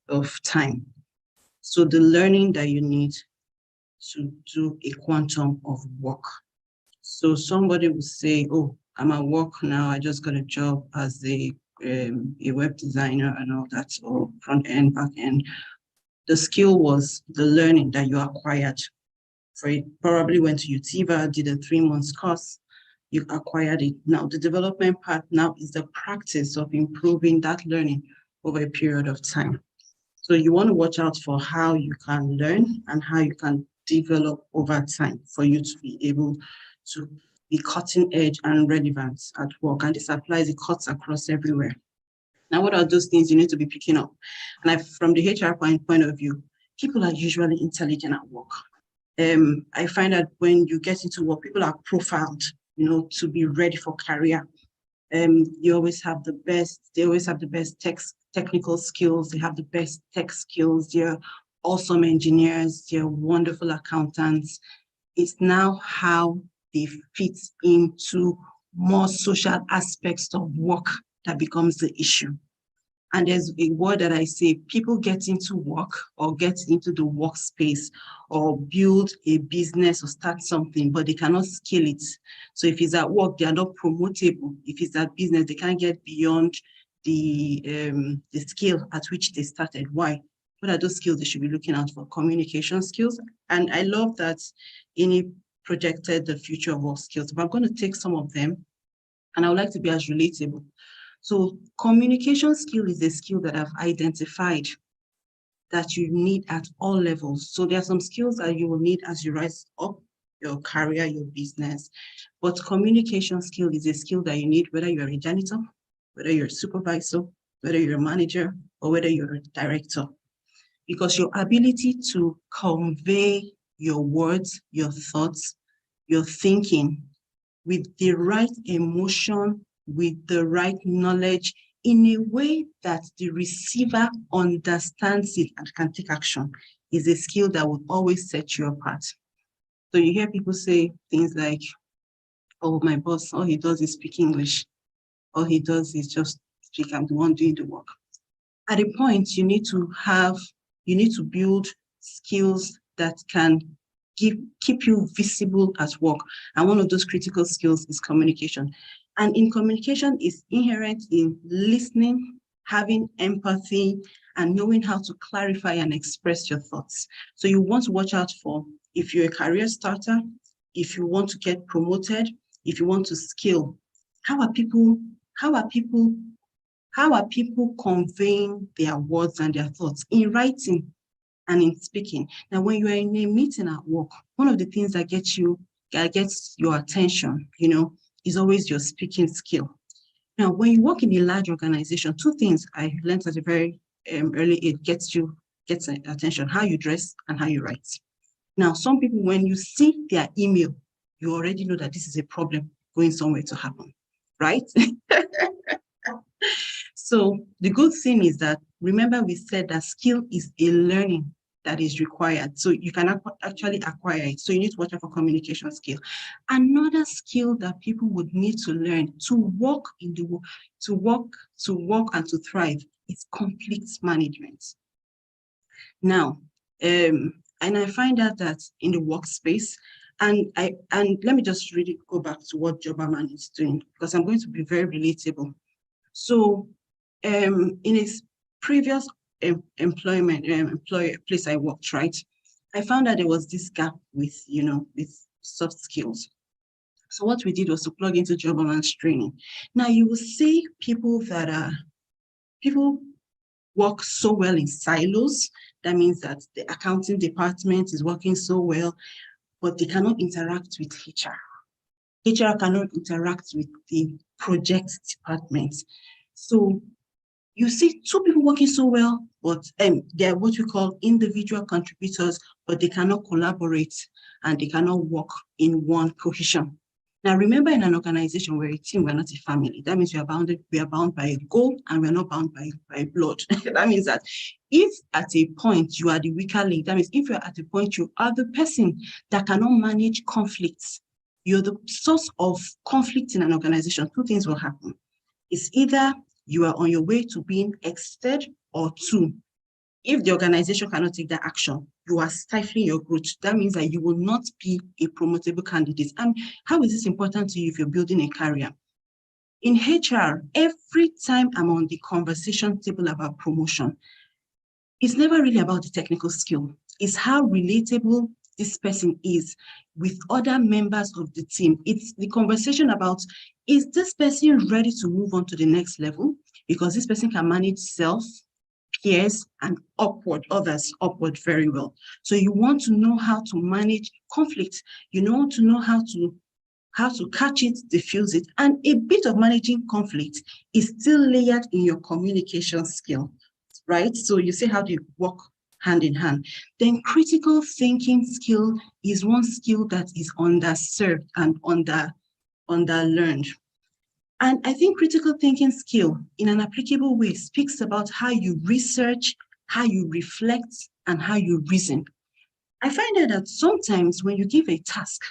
of time. So the learning that you need to do a quantum of work. So somebody will say, oh, I'm at work now, I just got a job as a web designer and all that, or front end, back end. The skill was the learning that you acquired. For it, probably went to UTIVA, did a 3-month course, you acquired it. Now the development part now is the practice of improving that learning over a period of time. So you want to watch out for how you can learn and how you can develop over time for you to be able to be cutting edge and relevant at work. And this applies, it cuts across everywhere. Now, what are those things you need to be picking up? And from the HR point of view, people are usually intelligent at work. I find that when you get into work, people are profiled, to be ready for career. You always have the best, they always have the best technical skills, they have the best tech skills, they're awesome engineers, they're wonderful accountants. It's now how they fit into more social aspects of work that becomes the issue. And there's a word that I say, people get into work or get into the workspace or build a business or start something, but they cannot scale it. So if it's at work, they are not promotable. If it's at business, they can't get beyond the scale at which they started. Why? What are those skills they should be looking out for? Communication skills. And I love that Ini projected the future of work skills, but I'm going to take some of them and I would like to be as relatable. So communication skill is a skill that I've identified that you need at all levels. So there are some skills that you will need as you rise up your career, your business, but communication skill is a skill that you need whether you're a janitor, whether you're a supervisor, whether you're a manager, or whether you're a director. Because your ability to convey your words, your thoughts, your thinking with the right emotion, with the right knowledge, in a way that the receiver understands it and can take action, is a skill that will always set you apart. So you hear people say things like, oh, my boss, all he does is speak English. All he does is just speak, I'm the one doing the work. At a point, you need to build skills that can keep you visible at work. And one of those critical skills is communication. And in communication is inherent in listening, having empathy, and knowing how to clarify and express your thoughts. So you want to watch out for, if you're a career starter, if you want to get promoted, if you want to scale, how are people conveying their words and their thoughts in writing and in speaking? Now, when you are in a meeting at work, one of the things that gets your attention, is always your speaking skill. Now, when you work in a large organization, two things I learned at a very early age gets attention: how you dress and how you write. Now, some people, when you see their email, you already know that this is a problem going somewhere to happen, right? So the good thing is that, remember we said that skill is a learning that is required. So you can actually acquire it. So you need to watch out for communication skill. Another skill that people would need to learn to work and to thrive is conflict management. Now, and I find out that in the workspace, and let me just really go back to what Jobberman is doing, because I'm going to be very relatable. So in his previous place I worked, right, I found that there was this gap with soft skills. So what we did was to plug into Jobberman's training. Now you will see people work so well in silos. That means that the accounting department is working so well, but they cannot interact with HR. HR cannot interact with the project department. So you see two people working so well, but they're what we call individual contributors, but they cannot collaborate and they cannot work in one cohesion. Now, remember, in an organization, we're a team, we're not a family. That means we are bound by a goal and we're not bound by blood. That means that if at a point you are the weaker link, that means if you're at a point you are the person that cannot manage conflicts, you're the source of conflict in an organization, two things will happen. It's either you are on your way to being exited, or two, if the organization cannot take that action, you are stifling your growth. That means that you will not be a promotable candidate. And how is this important to you if you're building a career? In HR, every time I'm on the conversation table about promotion, it's never really about the technical skill. It's how relatable this person is with other members of the team. It's the conversation about, is this person ready to move on to the next level? Because this person can manage self, peers, and others upward very well. So you want to know how to manage conflict. You want to know how to catch it, diffuse it. And a bit of managing conflict is still layered in your communication skill, right? So you see how they work hand in hand. Then critical thinking skill is one skill that is underserved and underlearned. And I think critical thinking skill in an applicable way speaks about how you research, how you reflect, and how you reason. I find that sometimes when you give a task,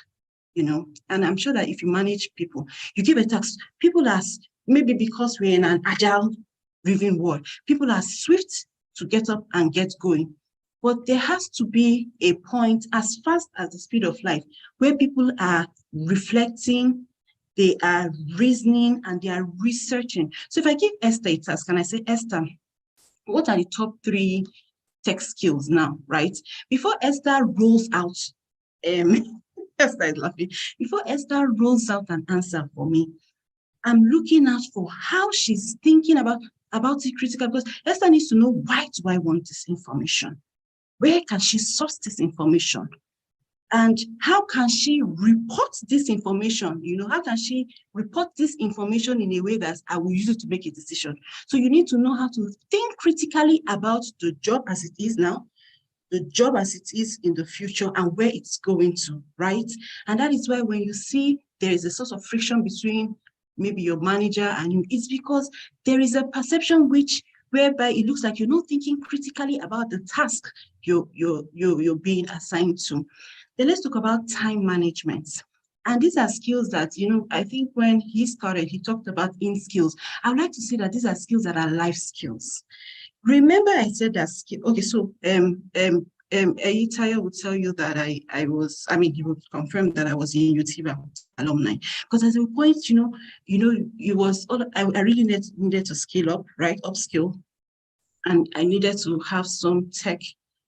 and I'm sure that if you manage people, you give a task, people ask, maybe because we're in an agile driven world. People are swift to get up and get going. But there has to be a point as fast as the speed of light where people are reflecting, they are reasoning, and they are researching. So if I give Esther a task and I say, Esther, what are the top 3 tech skills now, right? Before Esther rolls out, Esther is laughing. Before Esther rolls out an answer for me, I'm looking out for how she's thinking about it critically, because Esther needs to know, why do I want this information? Where can she source this information? And how can she report this information? How can she report this information in a way that I will use it to make a decision? So you need to know how to think critically about the job as it is now, the job as it is in the future, and where it's going to, right? And that is why when you see there is a sort of friction between maybe your manager and you, it's because there is a perception whereby it looks like you're not thinking critically about the task you're being assigned to. Then let's talk about time management. And these are skills that, I think when he started, he talked about in skills. I would like to say that these are skills that are life skills. Remember I said that skill, okay, so Eyitayo would tell you that he would confirm that I was in UTIVA alumni. Because at a point, I really needed to scale up, right? Upskill. And I needed to have some tech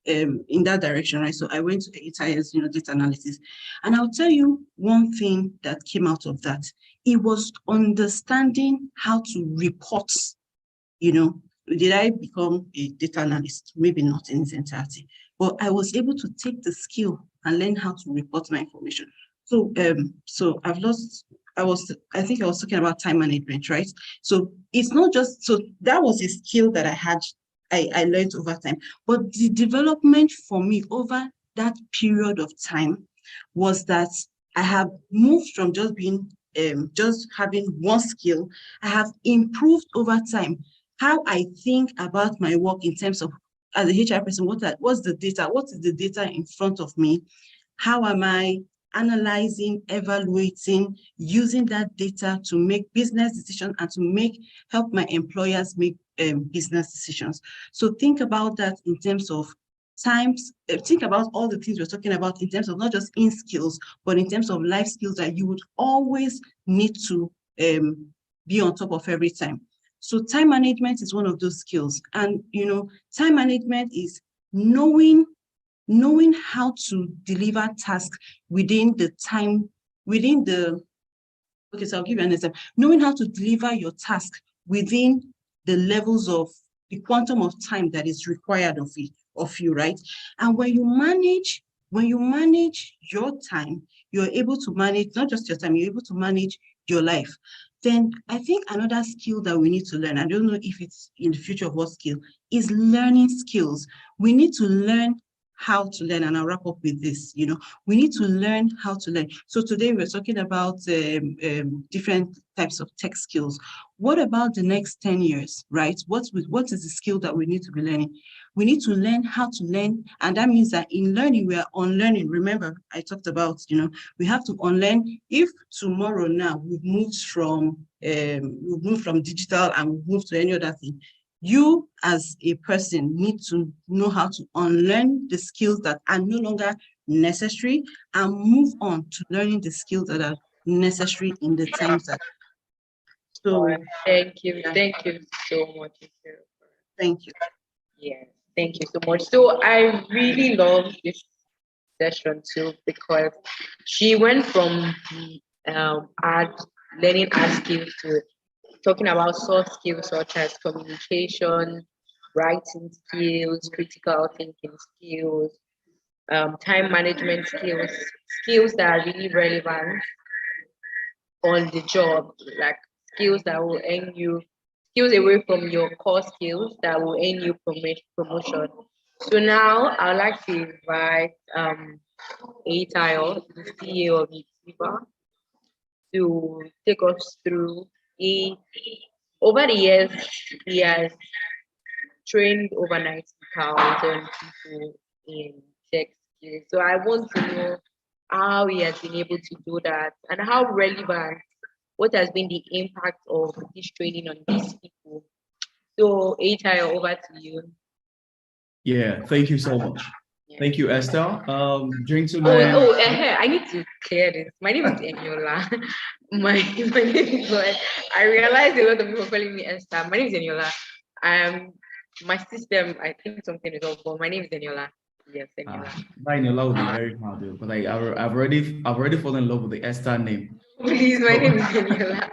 in that direction, right? So I went to Eyitayo's, data analysis. And I'll tell you one thing that came out of that. It was understanding how to report, Did I become a data analyst? Maybe not in its entirety. But I was able to take the skill and learn how to report my information. So I think I was talking about time management, right? So it's not just, so that was a skill that I learned over time. But the development for me over that period of time was that I have moved from just being, just having one skill. I have improved over time how I think about my work in terms of, as a HR person, what's the data? What is the data in front of me? How am I analyzing, evaluating, using that data to make business decisions and to help my employers make business decisions? So think about that in terms of times, think about all the things we're talking about in terms of not just in skills, but in terms of life skills that you would always need to be on top of every time. So time management is one of those skills. And, time management is knowing how to deliver tasks within the time, okay, so I'll give you an example. Knowing how to deliver your task within the levels of the quantum of time that is required of you, right? And when you manage your time, you're able to manage not just your time, you're able to manage your life. Then I think another skill that we need to learn, I don't know if it's in the future of what skill, is learning skills. We need to learn how to learn, and I'll wrap up with this. We need to learn how to learn. So today we're talking about different types of tech skills. What about the next 10 years, right? What is the skill that we need to be learning? We need to learn how to learn, and that means that in learning, we are unlearning. Remember, I talked about, we have to unlearn. If tomorrow now we've moved from digital and we've moved to any other thing, you as a person need to know how to unlearn the skills that are no longer necessary and move on to learning the skills that are necessary in the times that. So thank you so much. Thank you. Yes, thank you so much. So I really love this session too, because she went from learning art skills to talking about soft skills such as communication, writing skills, critical thinking skills, time management skills that are really relevant on the job, like skills that will earn you, skills away from your core skills that will earn you promotion. So now I'd like to invite Eyitayo, the CEO of UTIVA, to take us through over the years, he has trained over 90,000 people in tech skills. So I want to know how he has been able to do that and how relevant, what has been the impact of this training on these people. So HR, over to you. Yeah, thank you so much. Thank you, Esther. Gentlemen. I need to clear this. My name is Eniola. my name is what I realized a lot of people calling me Esther. My name is Eniola. My system, I think something is off, but my name is Eniola. Yes, Eniola. Eniola will be very hard, because I've already fallen in love with the Esther name. Please, my name is Eniola.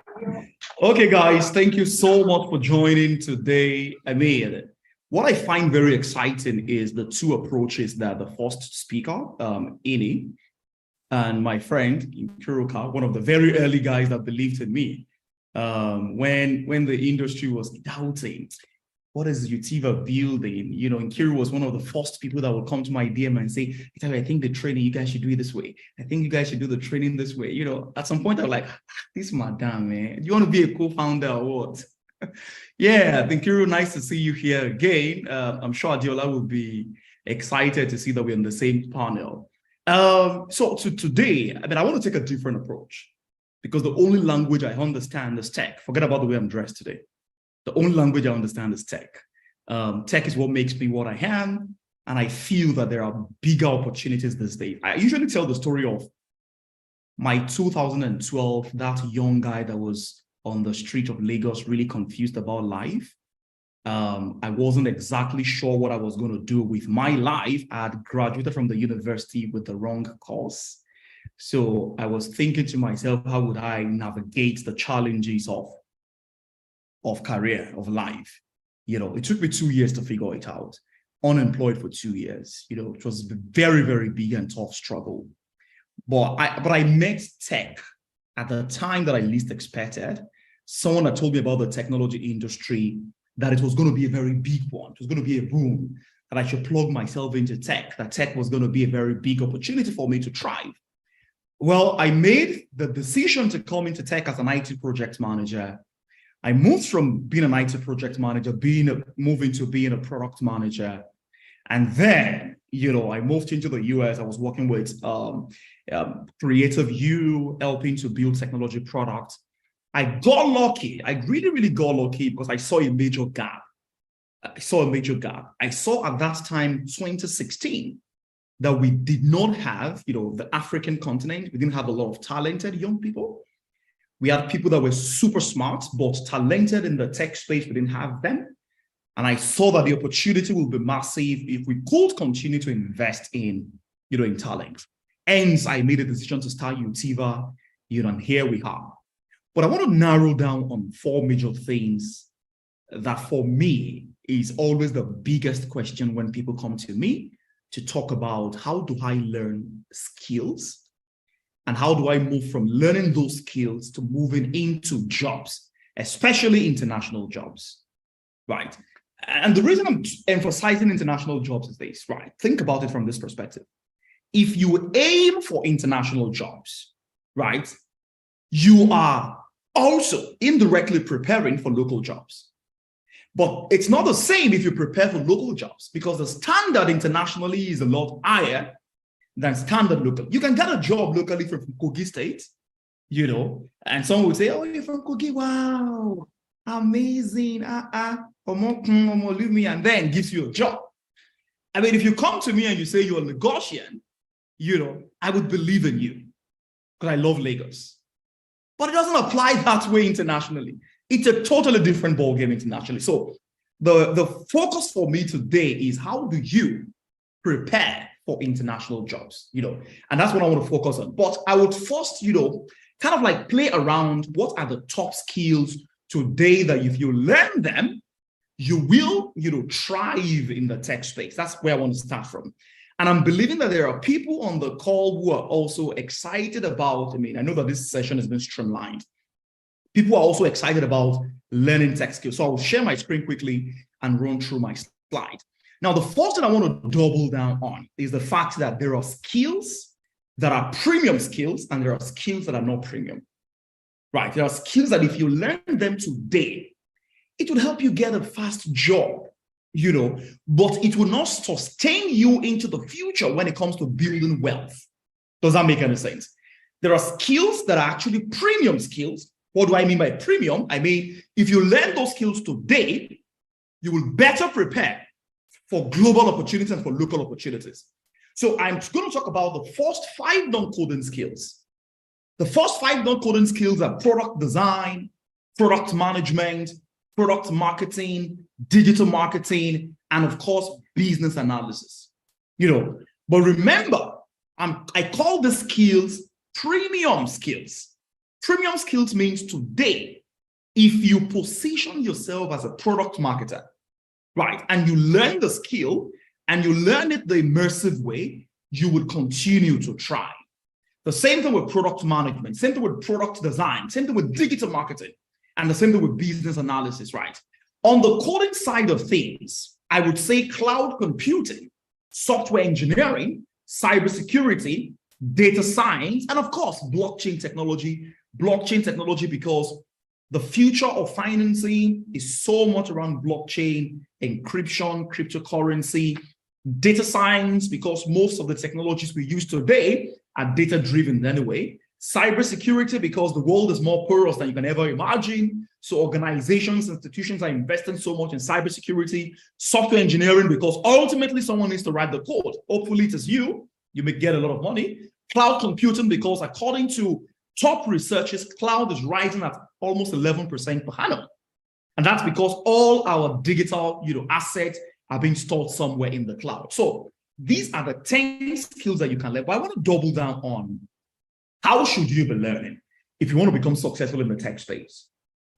Okay, guys, thank you so much for joining today. I mean, what I find very exciting is the two approaches that the first speaker, Ini, and my friend Nkiruka, one of the very early guys that believed in me, when the industry was doubting, what is Utiva building? You know, Nkiru was one of the first people that would come to my DM and say, I think the training, you guys should do it this way. I think you guys should do the training this way. You know, at some point I was like, this madam, man, do you want to be a co-founder or what? Yeah, Nkiru, nice to see you here again. I'm sure Adiola will be excited to see that we're in the same panel. So today, I want to take a different approach, because the only language I understand is tech. Forget about the way I'm dressed today. The only language I understand is tech. Tech is what makes me what I am, and I feel that there are bigger opportunities these days. I usually tell the story of my 2012, that young guy that was on the street of Lagos, really confused about life. I wasn't exactly sure what I was going to do with my life. I had graduated from the university with the wrong course. So I was thinking to myself, how would I navigate the challenges of career, of life? You know, it took me 2 years to figure it out. Unemployed for 2 years. You know, it was a very, very big and tough struggle. But I met tech at the time that I least expected. Someone that told me about the technology industry, that it was going to be a very big one. It was going to be a boom, that I should plug myself into tech, that tech was going to be a very big opportunity for me to thrive. Well, I made the decision to come into tech as an IT project manager. I moved from being an IT project manager, moving to being a product manager. And then, you know, I moved into the US. I was working with Creative U, helping to build technology products. I got lucky. I really, really got lucky, because I saw a major gap. I saw at that time, 2016, that we did not have, you know, the African continent. We didn't have a lot of talented young people. We had people that were super smart, but talented in the tech space. We didn't have them. And I saw that the opportunity will be massive if we could continue to invest in, you know, in talent. Hence, I made a decision to start Utiva, you know, and here we are. But I want to narrow down on 4 major things that for me is always the biggest question when people come to me to talk about how do I learn skills, and how do I move from learning those skills to moving into jobs, especially international jobs, right? And the reason I'm emphasizing international jobs is this, right? Think about it from this perspective. If you aim for international jobs, right, you are also indirectly preparing for local jobs. But it's not the same if you prepare for local jobs, because the standard internationally is a lot higher than standard local. You can get a job locally from Kogi State, you know, and someone would say, oh, you're from Kogi, wow, amazing, leave me, and then gives you a job. I mean, if you come to me and you say you're a Lagosian, you know, I would believe in you, because I love Lagos. But it doesn't apply that way internationally. It's a totally different ballgame internationally. So the focus for me today is, how do you prepare for international jobs, you know? And that's what I want to focus on. But I would first, you know, kind of like play around what are the top skills today that if you learn them, you will, you know, thrive in the tech space. That's where I want to start from. And I'm believing that there are people on the call who are also excited about, I mean, I know that this session has been streamlined. People are also excited about learning tech skills. So I'll share my screen quickly and run through my slide. Now, the first thing I want to double down on is the fact that there are skills that are premium skills and there are skills that are not premium, right? There are skills that if you learn them today, it will help you get a fast job, you know, but it will not sustain you into the future when it comes to building wealth. Does that make any sense? There are skills that are actually premium skills. What do I mean by premium? I mean, if you learn those skills today, you will better prepare for global opportunities and for local opportunities. So I'm going to talk about the first 5 non-coding skills. The first 5 non-coding skills are product design, product management, product marketing, digital marketing, and of course, business analysis. But remember, I call the skills premium skills. Premium skills means today, if you position yourself as a product marketer, right, and you learn the skill and you learn it the immersive way, you would continue to try. The same thing with product management, same thing with product design, same thing with digital marketing, and the same thing with business analysis, right? On the coding side of things, I would say cloud computing, software engineering, cybersecurity, data science, and of course, blockchain technology. Blockchain technology because the future of financing is so much around blockchain, encryption, cryptocurrency, data science, because most of the technologies we use today are data-driven anyway. Cybersecurity, because the world is more porous than you can ever imagine. So organizations, institutions are investing so much in cybersecurity. Software engineering, because ultimately someone needs to write the code. Hopefully it is you. You may get a lot of money. Cloud computing, because according to top researchers, cloud is rising at almost 11% per annum. And that's because all our digital assets are being stored somewhere in the cloud. So these are the 10 skills that you can learn. But I want to double down on how should you be learning if you want to become successful in the tech space.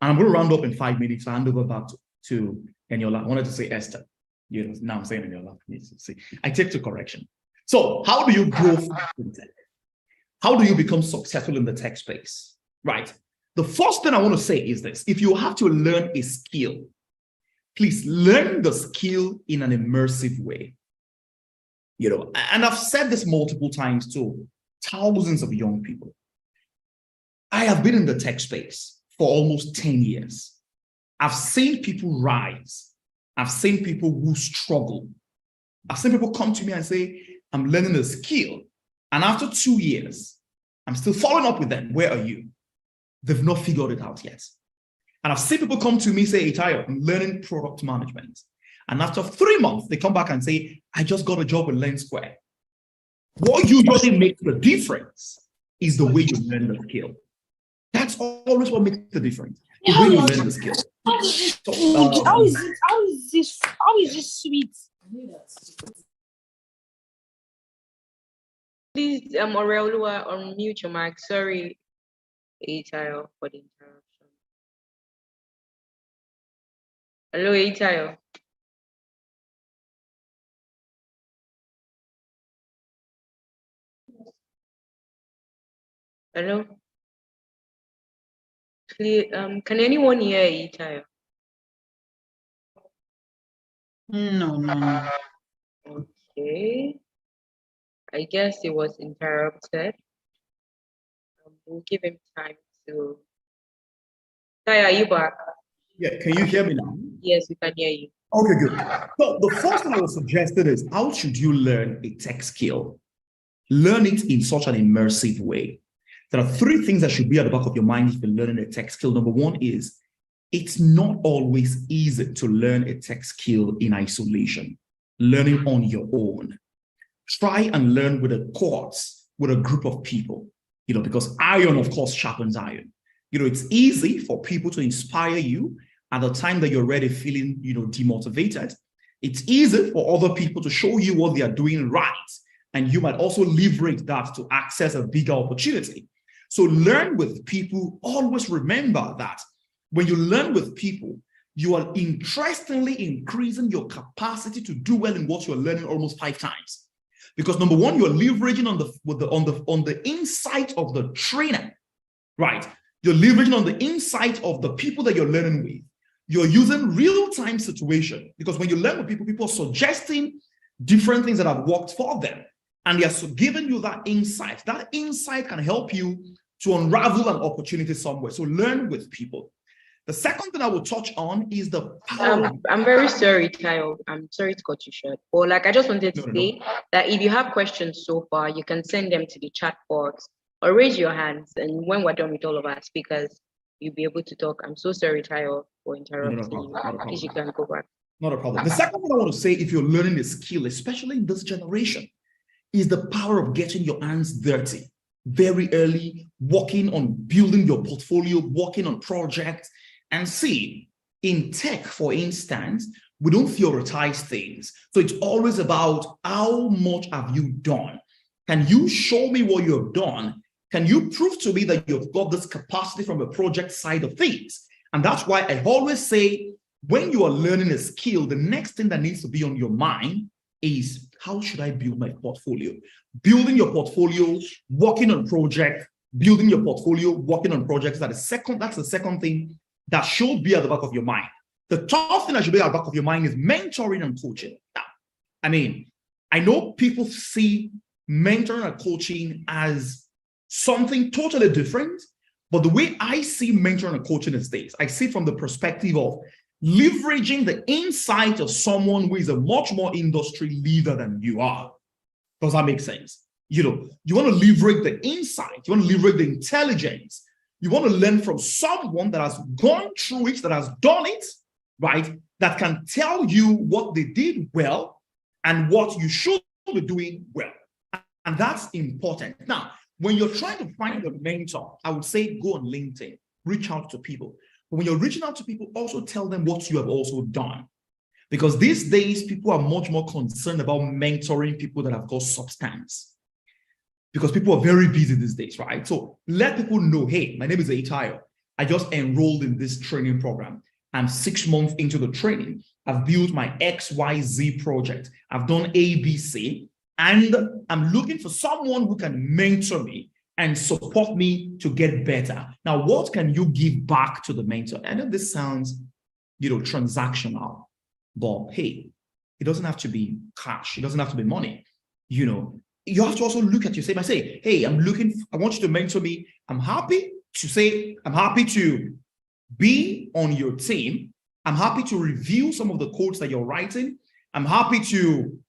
And I'm going to round up in 5 minutes and hand over back to Eniola. I wanted to say Esther. Now I'm saying Eniola. See, I take to correction. So how do you grow in tech? How do you become successful in the tech space? Right. The first thing I want to say is this. If you have to learn a skill, please learn the skill in an immersive way. And I've said this multiple times to thousands of young people. I have been in the tech space for almost 10 years. I've seen people rise. I've seen people who struggle. I've seen people come to me and say, I'm learning a skill. And after 2 years, I'm still following up with them. Where are you? They've not figured it out yet. And I've seen people come to me say, Itayo, I'm learning product management. And after 3 months, they come back and say, I just got a job with LearnSquare. What usually makes the difference is the way you learn the skill. That's always what makes the difference. The way you learn the skill. How is this sweet? Please, Oreolua, unmute your mic. Sorry, Itayo, for the interruption. Hello, Itayo. Hello. Can anyone hear Itayo? No. Okay. I guess it was interrupted. We'll give him time to. Itayo, are you back? Yeah, can you hear me now? Yes, we can hear you. Okay, good. So the first thing I was suggested is, how should you learn a tech skill? Learn it in such an immersive way. There are 3 things that should be at the back of your mind if you're learning a tech skill. Number 1 is, it's not always easy to learn a tech skill in isolation. Learning on your own. Try and learn with a course, with a group of people, because iron, of course, sharpens iron. It's easy for people to inspire you at the time that you're already feeling, demotivated. It's easy for other people to show you what they are doing right. And you might also leverage that to access a bigger opportunity. So learn with people. Always remember that when you learn with people, you are interestingly increasing your capacity to do well in what you're learning almost 5 times. Because number 1, you're leveraging on the insight of the trainer, right? You're leveraging on the insight of the people that you're learning with. You're using real-time situation, because when you learn with people, people are suggesting different things that have worked for them. And they are giving you that insight. That insight can help you to unravel an opportunity somewhere. So learn with people. The second thing I will touch on is the power. I'm very sorry, Tayo. I'm sorry to cut you short. But I just wanted to say that if you have questions so far, you can send them to the chat box or raise your hands. And when we're done with all of our speakers, you'll be able to talk. I'm so sorry, Tayo, for interrupting you. Please, you can go back. Not a problem. The second thing I want to say, if you're learning a skill, especially in this generation, is the power of getting your hands dirty very early, working on building your portfolio, working on projects. And see, in tech, for instance, we don't theorize things. So it's always about how much have you done? Can you show me what you have done? Can you prove to me that you've got this capacity from a project side of things? And that's why I always say, when you are learning a skill, the next thing that needs to be on your mind is, how should I build my portfolio? Building your portfolio, working on projects, building your portfolio, working on projects. That's the second thing that should be at the back of your mind. The third thing that should be at the back of your mind is mentoring and coaching. Now, I mean, I know people see mentoring and coaching as something totally different, but the way I see mentoring and coaching is this. I see it from the perspective of leveraging the insight of someone who is a much more industry leader than you are. Does that make sense? You know, you want to leverage the insight, you want to leverage the intelligence, you want to learn from someone that has gone through it, that has done it, right? That can tell you what they did well and what you should be doing well. And that's important. Now, when you're trying to find a mentor, I would say go on LinkedIn, reach out to people. But when you're reaching out to people, also tell them what you have also done. Because these days, people are much more concerned about mentoring people that have got substance. Because people are very busy these days, right? So let people know, hey, my name is Aitayo. I just enrolled in this training program. I'm 6 months into the training. I've built my XYZ project. I've done ABC. And I'm looking for someone who can mentor me and support me to get better. Now, what can you give back to the mentor? I know this sounds, transactional, but hey, it doesn't have to be cash. It doesn't have to be money. You have to also look at yourself and say, hey, I want you to mentor me. I'm happy to be on your team. I'm happy to review some of the codes that you're writing. I'm happy to,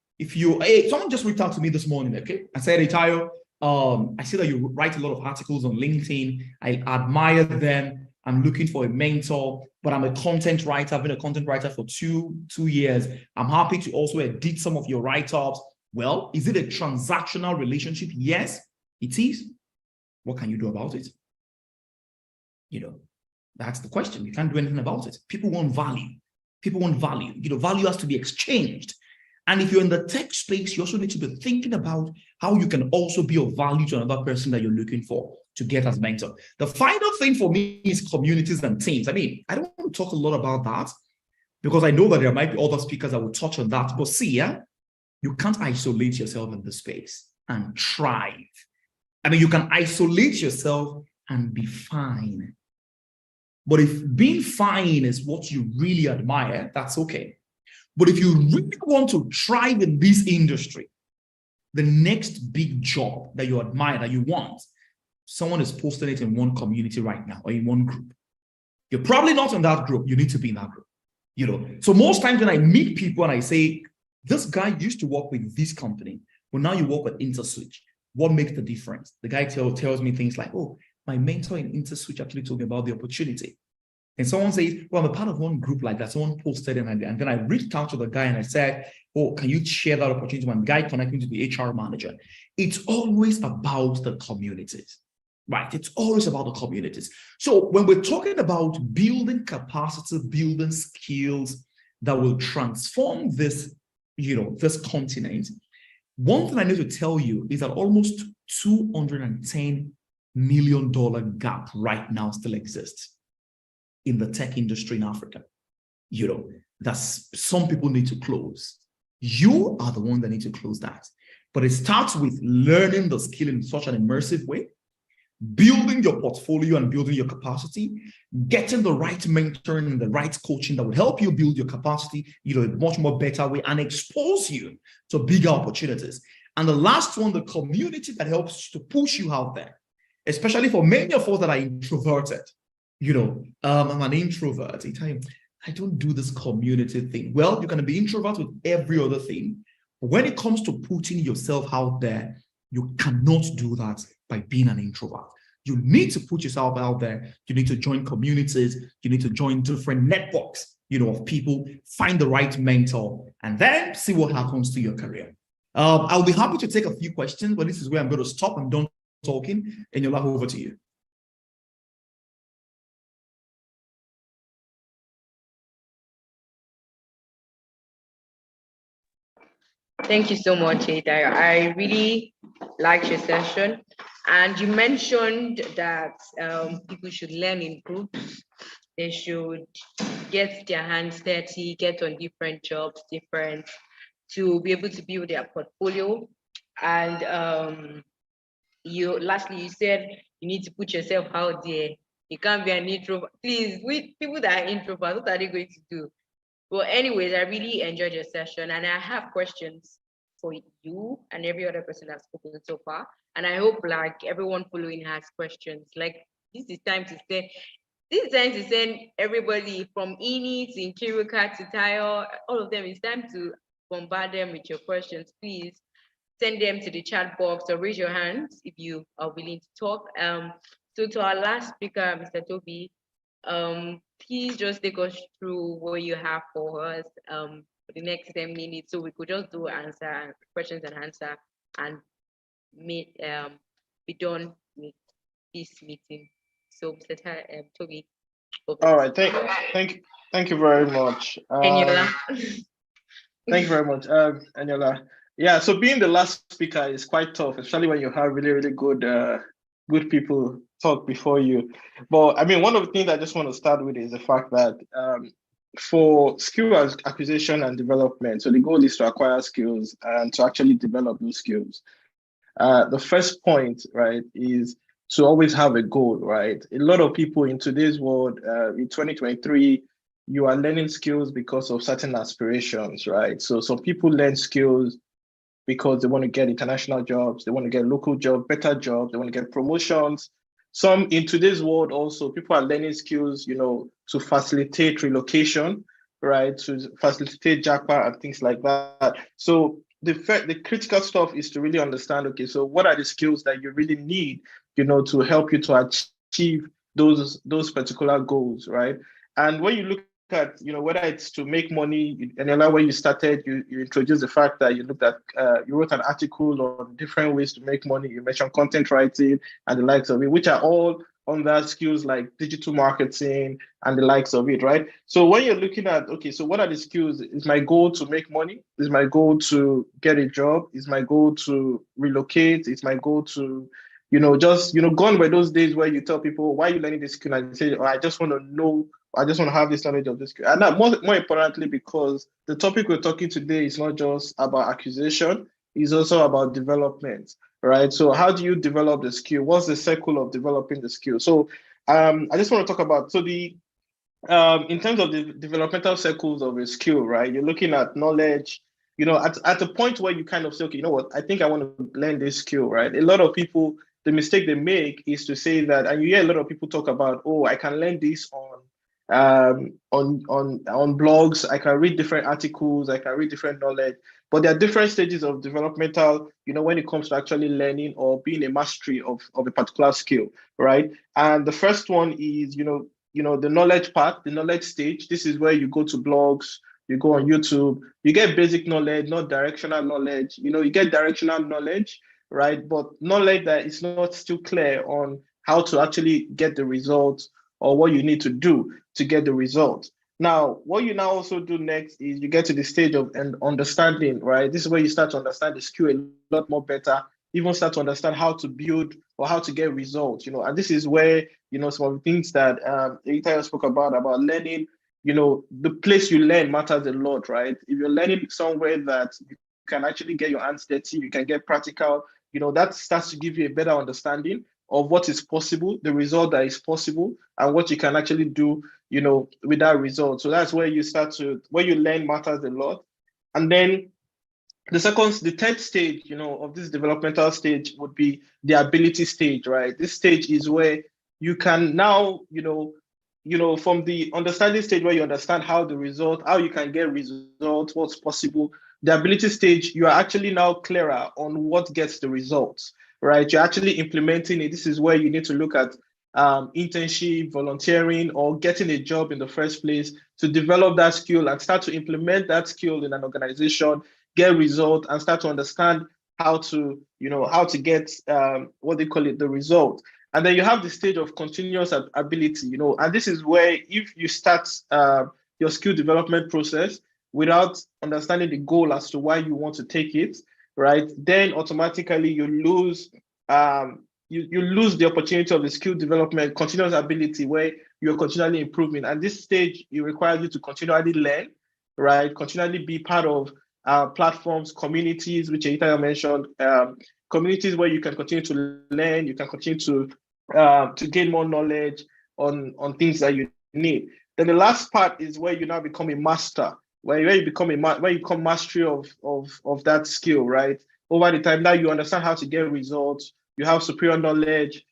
someone just reached out to me this morning, okay? I said, hey, Tayo, I see that you write a lot of articles on LinkedIn. I admire them. I'm looking for a mentor, but I'm a content writer. I've been a content writer for two years. I'm happy to also edit some of your write-ups. Well, is it a transactional relationship? Yes, it is. What can you do about it? That's the question. You can't do anything about it. People want value. People want value. Value has to be exchanged. And if you're in the tech space, you also need to be thinking about how you can also be of value to another person that you're looking for to get as mentor. The final thing for me is communities and teams. I mean, I don't want to talk a lot about that because I know that there might be other speakers that will touch on that. But see, you can't isolate yourself in the space and thrive. I mean, you can isolate yourself and be fine. But if being fine is what you really admire, that's okay. But if you really want to thrive in this industry, the next big job that you admire, that you want, someone is posting it in one community right now or in one group. You're probably not in that group. You need to be in that group. So most times when I meet people and I say, this guy used to work with this company, but now you work with InterSwitch. What makes the difference? The guy tells me things like, oh, my mentor in InterSwitch actually told me about the opportunity. And someone says, well, I'm a part of one group like that. Someone posted it, and then I reached out to the guy and I said, oh, can you share that opportunity? When the guy connected me to the HR manager. It's always about the communities, right? It's always about the communities. So when we're talking about building capacity, building skills that will transform this, this continent, one thing I need to tell you is that almost $210 million gap right now still exists in the tech industry in Africa. That's some people need to close. You are the one that need to close that. But it starts with learning the skill in such an immersive way, building your portfolio and building your capacity, getting the right mentoring and the right coaching that will help you build your capacity, in a much more better way and expose you to bigger opportunities. And the last one, the community that helps to push you out there, especially for many of us that are introverted. I'm an introvert. I don't do this community thing. Well, you can be introvert with every other thing. But when it comes to putting yourself out there, you cannot do that by being an introvert. You need to put yourself out there. You need to join communities. You need to join different networks, of people, find the right mentor, and then see what happens to your career. I'll be happy to take a few questions, but this is where I'm going to stop. I'm done talking. Eniola, over to you. Thank you so much, Ada. I really liked your session. And you mentioned that people should learn in groups. They should get their hands dirty, get on different jobs, to be able to build their portfolio. And lastly, you said you need to put yourself out there. You can't be an introvert. Please, with people that are introverts, what are they going to do? Well, anyways, I really enjoyed your session, and I have questions for you and every other person that's spoken so far. And I hope like everyone following has questions. Like this is time to send everybody from Ini to Nkiruka to Tayo, all of them. It's time to bombard them with your questions. Please send them to the chat box or raise your hands if you are willing to talk. So to our last speaker, Mr. Toby, please just take us through what you have for us for the next 10 minutes, so we could just do questions and answer and be done with this meeting. So Mr. Toby. All right, thank you very much. Eniola. Thank you very much, Eniola. Yeah, so being the last speaker is quite tough, especially when you have really, really good people talk before you. But I mean, one of the things I just want to start with is the fact that for skill acquisition and development, so the goal is to acquire skills and to actually develop those skills. The first point, right, is to always have a goal, right? A lot of people in today's world, in 2023, you are learning skills because of certain aspirations, right? So some people learn skills because they want to get international jobs, they want to get local jobs, better jobs, they want to get promotions. Some in today's world also, people are learning skills, to facilitate relocation, right? To facilitate JAPA and things like that. So the critical stuff is to really understand, okay, so what are the skills that you really need, to help you to achieve those particular goals, right? And when you look at, whether it's to make money, and when you started, you introduced the fact that you looked at, you wrote an article on different ways to make money. You mentioned content writing and the likes of it, which are all under skills like digital marketing and the likes of it, right? So when you're looking at, okay, so what are the skills? Is my goal to make money? Is my goal to get a job? Is my goal to relocate? Is my goal to, gone were those days where you tell people, why are you learning this skill? And you say, oh, I just want to know, I just want to have this knowledge of this skill. And that more importantly, because the topic we're talking today is not just about acquisition, it's also about development, right? So how do you develop the skill? What's the circle of developing the skill? So I just want to talk about, so in terms of the developmental circles of a skill, right? You're looking at knowledge, at the point where you kind of say, okay, you know what, I think I want to learn this skill, right? A lot of people, the mistake they make is to say that, and you hear a lot of people talk about, oh, I can learn this on blogs, I can read different articles, I can read different knowledge, but there are different stages of developmental, when it comes to actually learning or being a mastery of a particular skill, right? And the first one is, the knowledge part, the knowledge stage. This is where you go to blogs, you go on YouTube, you get basic knowledge, not directional knowledge. You get directional knowledge, right? But knowledge that is not still clear on how to actually get the results or what you need to do to get the result. Now, what you now also do next is you get to the stage of understanding, right? This is where you start to understand the skill a lot more better, even start to understand how to build or how to get results, and this is where, some of the things that Ita spoke about learning, the place you learn matters a lot, right? If you're learning somewhere that you can actually get your hands dirty, you can get practical, that starts to give you a better understanding of what is possible, the result that is possible, and what you can actually do, with that result. So that's where you where you learn matters a lot. And then the third stage, of this developmental stage would be the ability stage, right? This stage is where you can now, from the understanding stage where you understand how you can get results, what's possible. The ability stage, you are actually now clearer on what gets the results, right? You're actually implementing it. This is where you need to look at, internship, volunteering, or getting a job in the first place, to develop that skill and start to implement that skill in an organization, get results, and start to understand how to, how to get what they call it, the result. And then you have the stage of continuous ability, and this is where if you start your skill development process without understanding the goal as to why you want to take it, right, then automatically you lose you lose the opportunity of the skill development, continuous ability, where you're continually improving. And this stage, it requires you to continually learn, right? Continually be part of platforms, communities, which Eita mentioned, communities where you can continue to learn, you can continue to gain more knowledge on things that you need. Then the last part is where you now become a master, where you become mastery of that skill, right? Over the time, now you understand how to get results, you have superior knowledge,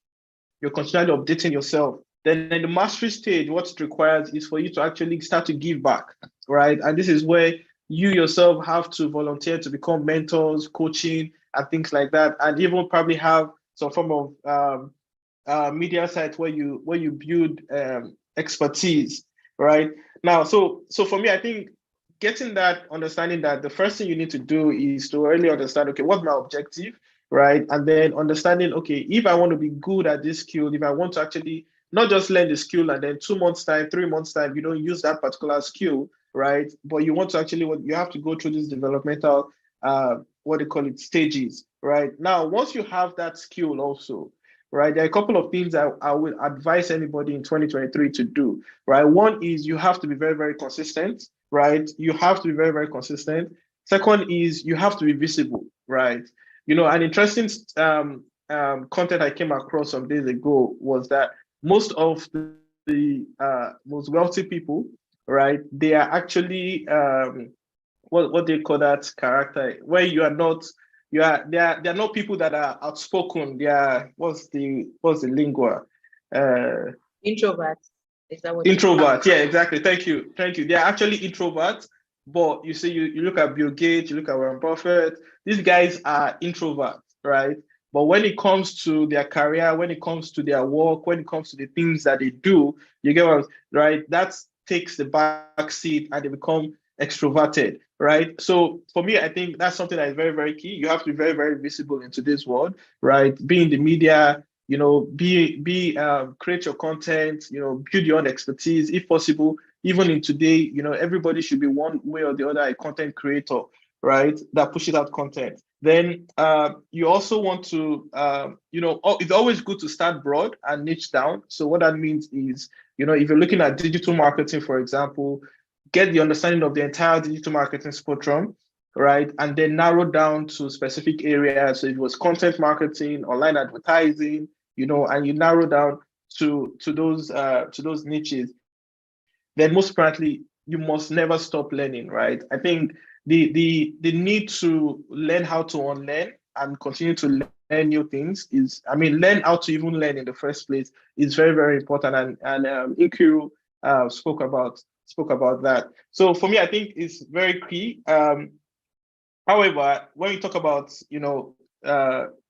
you're continually updating yourself. Then in the mastery stage, what it requires is for you to actually start to give back, right? And this is where you yourself have to volunteer to become mentors, coaching, and things like that, and even probably have some form of media site where you build expertise, right? Now, so for me, I think getting that understanding that the first thing you need to do is to really understand, okay, what's my objective, right? And then understanding, okay, if I want to be good at this skill, if I want to actually not just learn the skill and then 2 months time, 3 months time, you don't use that particular skill, right? But you want to actually, you have to go through this developmental, what they call it, stages, right? Now, once you have that skill also, right, there are a couple of things I would advise anybody in 2023 to do, right? One is you have to be very, very consistent, right? You have to be very, very consistent. Second is you have to be visible, right? An interesting content I came across some days ago was that most of the most wealthy people, right, they are actually what they call that character, where they are not people that are outspoken. They are what's the lingua? Introverts. Is that what introvert? Yeah, exactly. Thank you. They are actually introverts. But you see, you look at Bill Gates, you look at Warren Buffett, these guys are introverts, right? But when it comes to their career, when it comes to their work, when it comes to the things that they do, you get what, right? That takes the back seat and they become extroverted, right? So for me, I think that's something that is very, very key. You have to be very, very visible in today's world, right? Be in the media, create your content, build your own expertise, if possible. Even in today, everybody should be one way or the other a content creator, right? That pushes out content. Then you also want to, it's always good to start broad and niche down. So what that means is, if you're looking at digital marketing, for example, get the understanding of the entire digital marketing spectrum, right? And then narrow down to specific areas. So if it was content marketing, online advertising, and you narrow down to those niches, then most importantly, you must never stop learning, right? I think the need to learn how to unlearn and continue to learn new things learn how to even learn in the first place is very, very important. And Nkiru spoke about that. So for me, I think it's very key. However, when you talk about,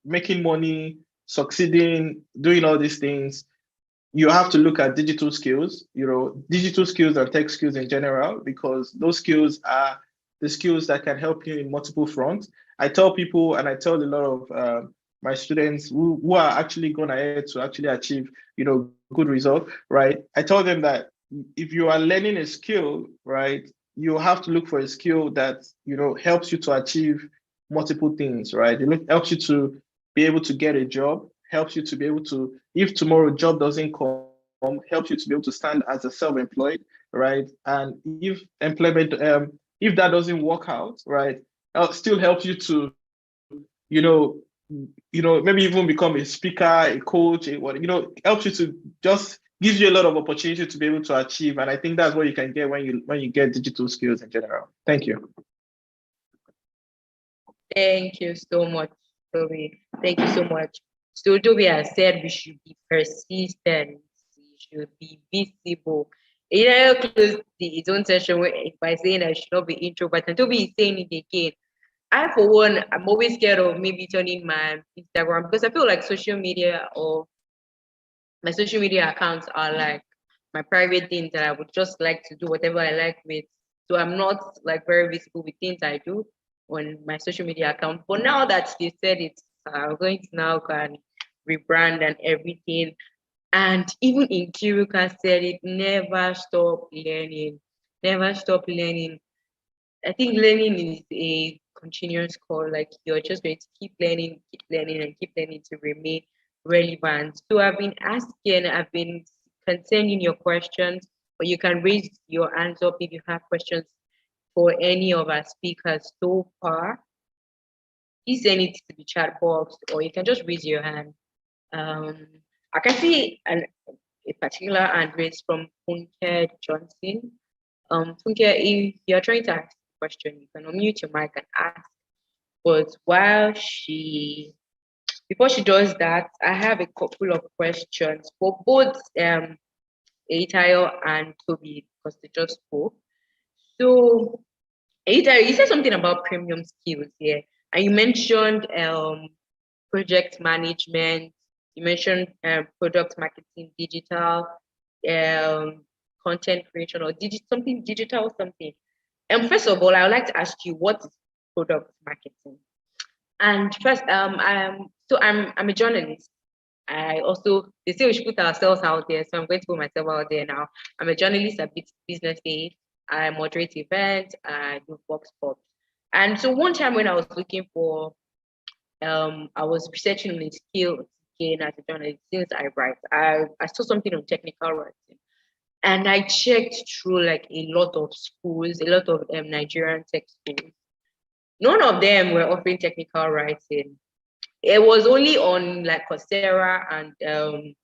making money, succeeding, doing all these things, you have to look at digital skills, digital skills and tech skills in general, because those skills are the skills that can help you in multiple fronts. I tell people, and I tell a lot of my students who are actually going ahead to actually achieve, good results, right? I tell them that if you are learning a skill, right, you have to look for a skill that, helps you to achieve multiple things, right? It helps you to be able to get a job, helps you to be able to, if tomorrow a job doesn't come, helps you to be able to stand as a self-employed, right? And if employment, if that doesn't work out, right, still helps you to, maybe even become a speaker, a coach, helps you to just gives you a lot of opportunity to be able to achieve. And I think that's what you can get when you get digital skills in general. Thank you. Thank you so much, Toby. Thank you so much. So Toby has said we should be persistent, we should be visible. Close his own session by saying I should not be introvert, and Toby is saying it again. I, for one, I'm always scared of maybe turning my Instagram, because I feel like social media, or My social media accounts are like my private things that I would just like to do whatever I like with. So I'm not like very visible with things I do on my social media account. But now that you said it, I'm going to now go and rebrand and everything. And even Nkiruka said it, never stop learning. Never stop learning. I think learning is a continuous call. Like you're just going to keep learning and keep learning to remain relevant. So I've been concerning your questions, or you can raise your hands up if you have questions for any of our speakers so far. Please send it to the chat box, or you can just raise your hand. I can see a particular hand raised from Funke Johnson. Funke, if you're trying to ask a question, you can unmute your mic and ask. But before she does that, I have a couple of questions for both Eitayo and Toby, because they just spoke. So, Eitayo, you said something about premium skills here, and you mentioned project management. You mentioned product marketing, digital, content creation, or something digital, something. First of all, I would like to ask you, what is product marketing? And first, I'm a journalist. They say we should put ourselves out there, so I'm going to put myself out there now. I'm a journalist at Business Aid. I moderate events. I do Vox Pop. And so one time when I was looking for, I was researching on a skill gain as a journalist since I write. I saw something on technical writing, and I checked through like a lot of schools, a lot of Nigerian tech schools. None of them were offering technical writing. It was only on like Coursera and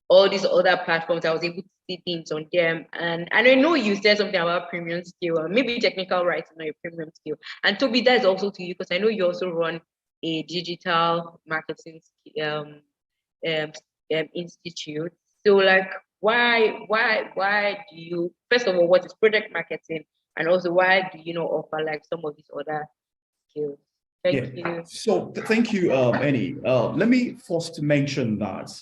all these other platforms I was able to see things on them. And I know you said something about premium skill, or maybe technical writing or a premium skill. And Toby, that is also to you, because I know you also run a digital marketing institute. So like, why do you, first of all, what is product marketing? And also, why do you not offer like some of these other skills? Thank you. So thank you, Annie. Let me first mention that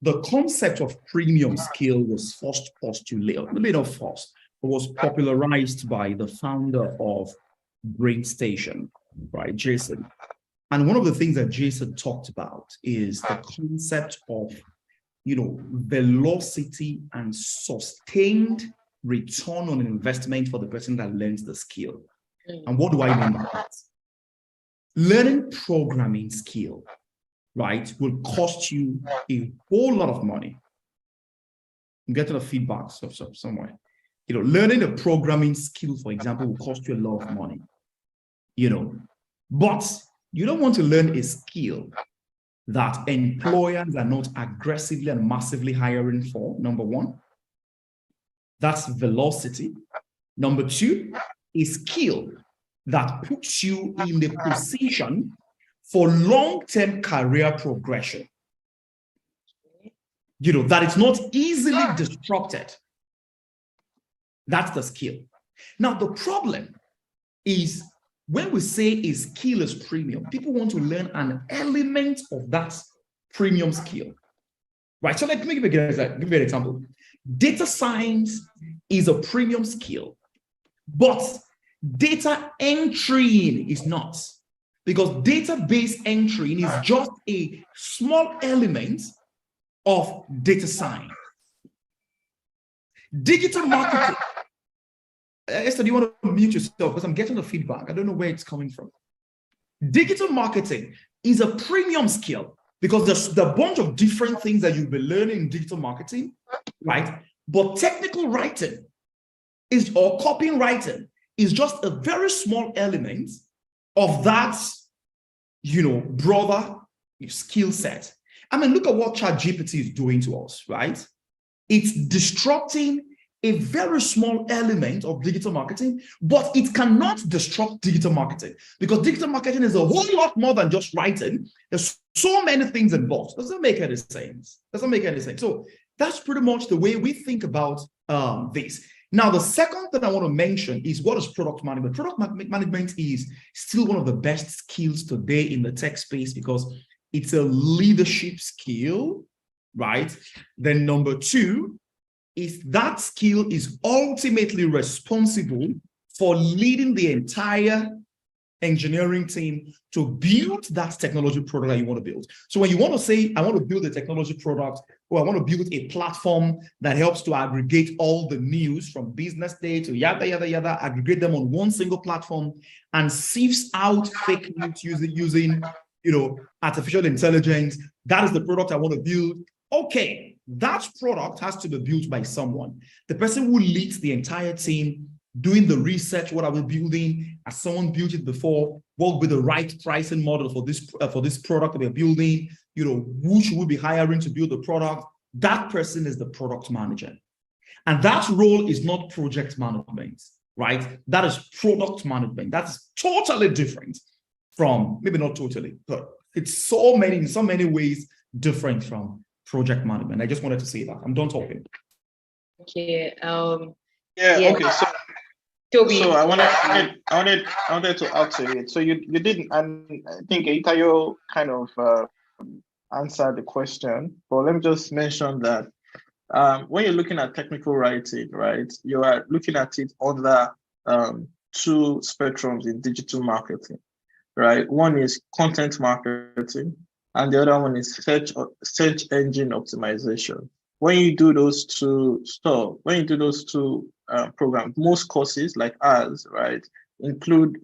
the concept of premium skill was first postulated, maybe not first, but was popularized by the founder of BrainStation, right, Jason. And one of the things that Jason talked about is the concept of, velocity and sustained return on investment for the person that learns the skill. And what do I mean by that? Learning programming skill, right, will cost you a whole lot of money. I'm getting a feedback somewhere. Learning a programming skill, for example, will cost you a lot of money. But you don't want to learn a skill that employers are not aggressively and massively hiring for, number one. That's velocity. Number two, a skill that puts you in the position for long-term career progression. That it's not easily disrupted. That's the skill. Now, the problem is when we say a skill is premium, people want to learn an element of that premium skill, right? So let me give you an example. Data science is a premium skill, but data entry is not, because database entry is just a small element of data science. Digital marketing. Esther, do you want to mute yourself? Because I'm getting the feedback. I don't know where it's coming from. Digital marketing is a premium skill because there's a bunch of different things that you'll be learning in digital marketing, right? But technical writing or copywriting is just a very small element of that, broader skill set. I mean, look at what ChatGPT is doing to us, right? It's disrupting a very small element of digital marketing, but it cannot disrupt digital marketing because digital marketing is a whole lot more than just writing. There's so many things involved. Doesn't make any sense. So that's pretty much the way we think about this. Now, the second thing I want to mention is what is product management. Product management is still one of the best skills today in the tech space because it's a leadership skill, right? Then number two is that skill is ultimately responsible for leading the entire engineering team to build that technology product that you want to build. So when you want to say, I want to build a technology product, or I want to build a platform that helps to aggregate all the news from business day to yada, yada, yada, aggregate them on one single platform and sifts out fake news using artificial intelligence. That is the product I want to build. Okay, that product has to be built by someone. The person who leads the entire team, doing the research, what are we building? Has someone built it before? What would be the right pricing model for this product that we're building? Who should we be hiring to build the product? That person is the product manager. And that role is not project management, right? That is product management. That's totally different from, maybe not totally, but it's in so many ways different from project management. I just wanted to say that. I'm done talking. Okay. Okay. So Toby. So I wanted to add to it. So you didn't, and I think Itayo kind of answered the question, but let me just mention that when you're looking at technical writing, right, you are looking at it under two spectrums in digital marketing, right? One is content marketing, and the other one is search engine optimization. When you do those two programs, most courses like ours, right, include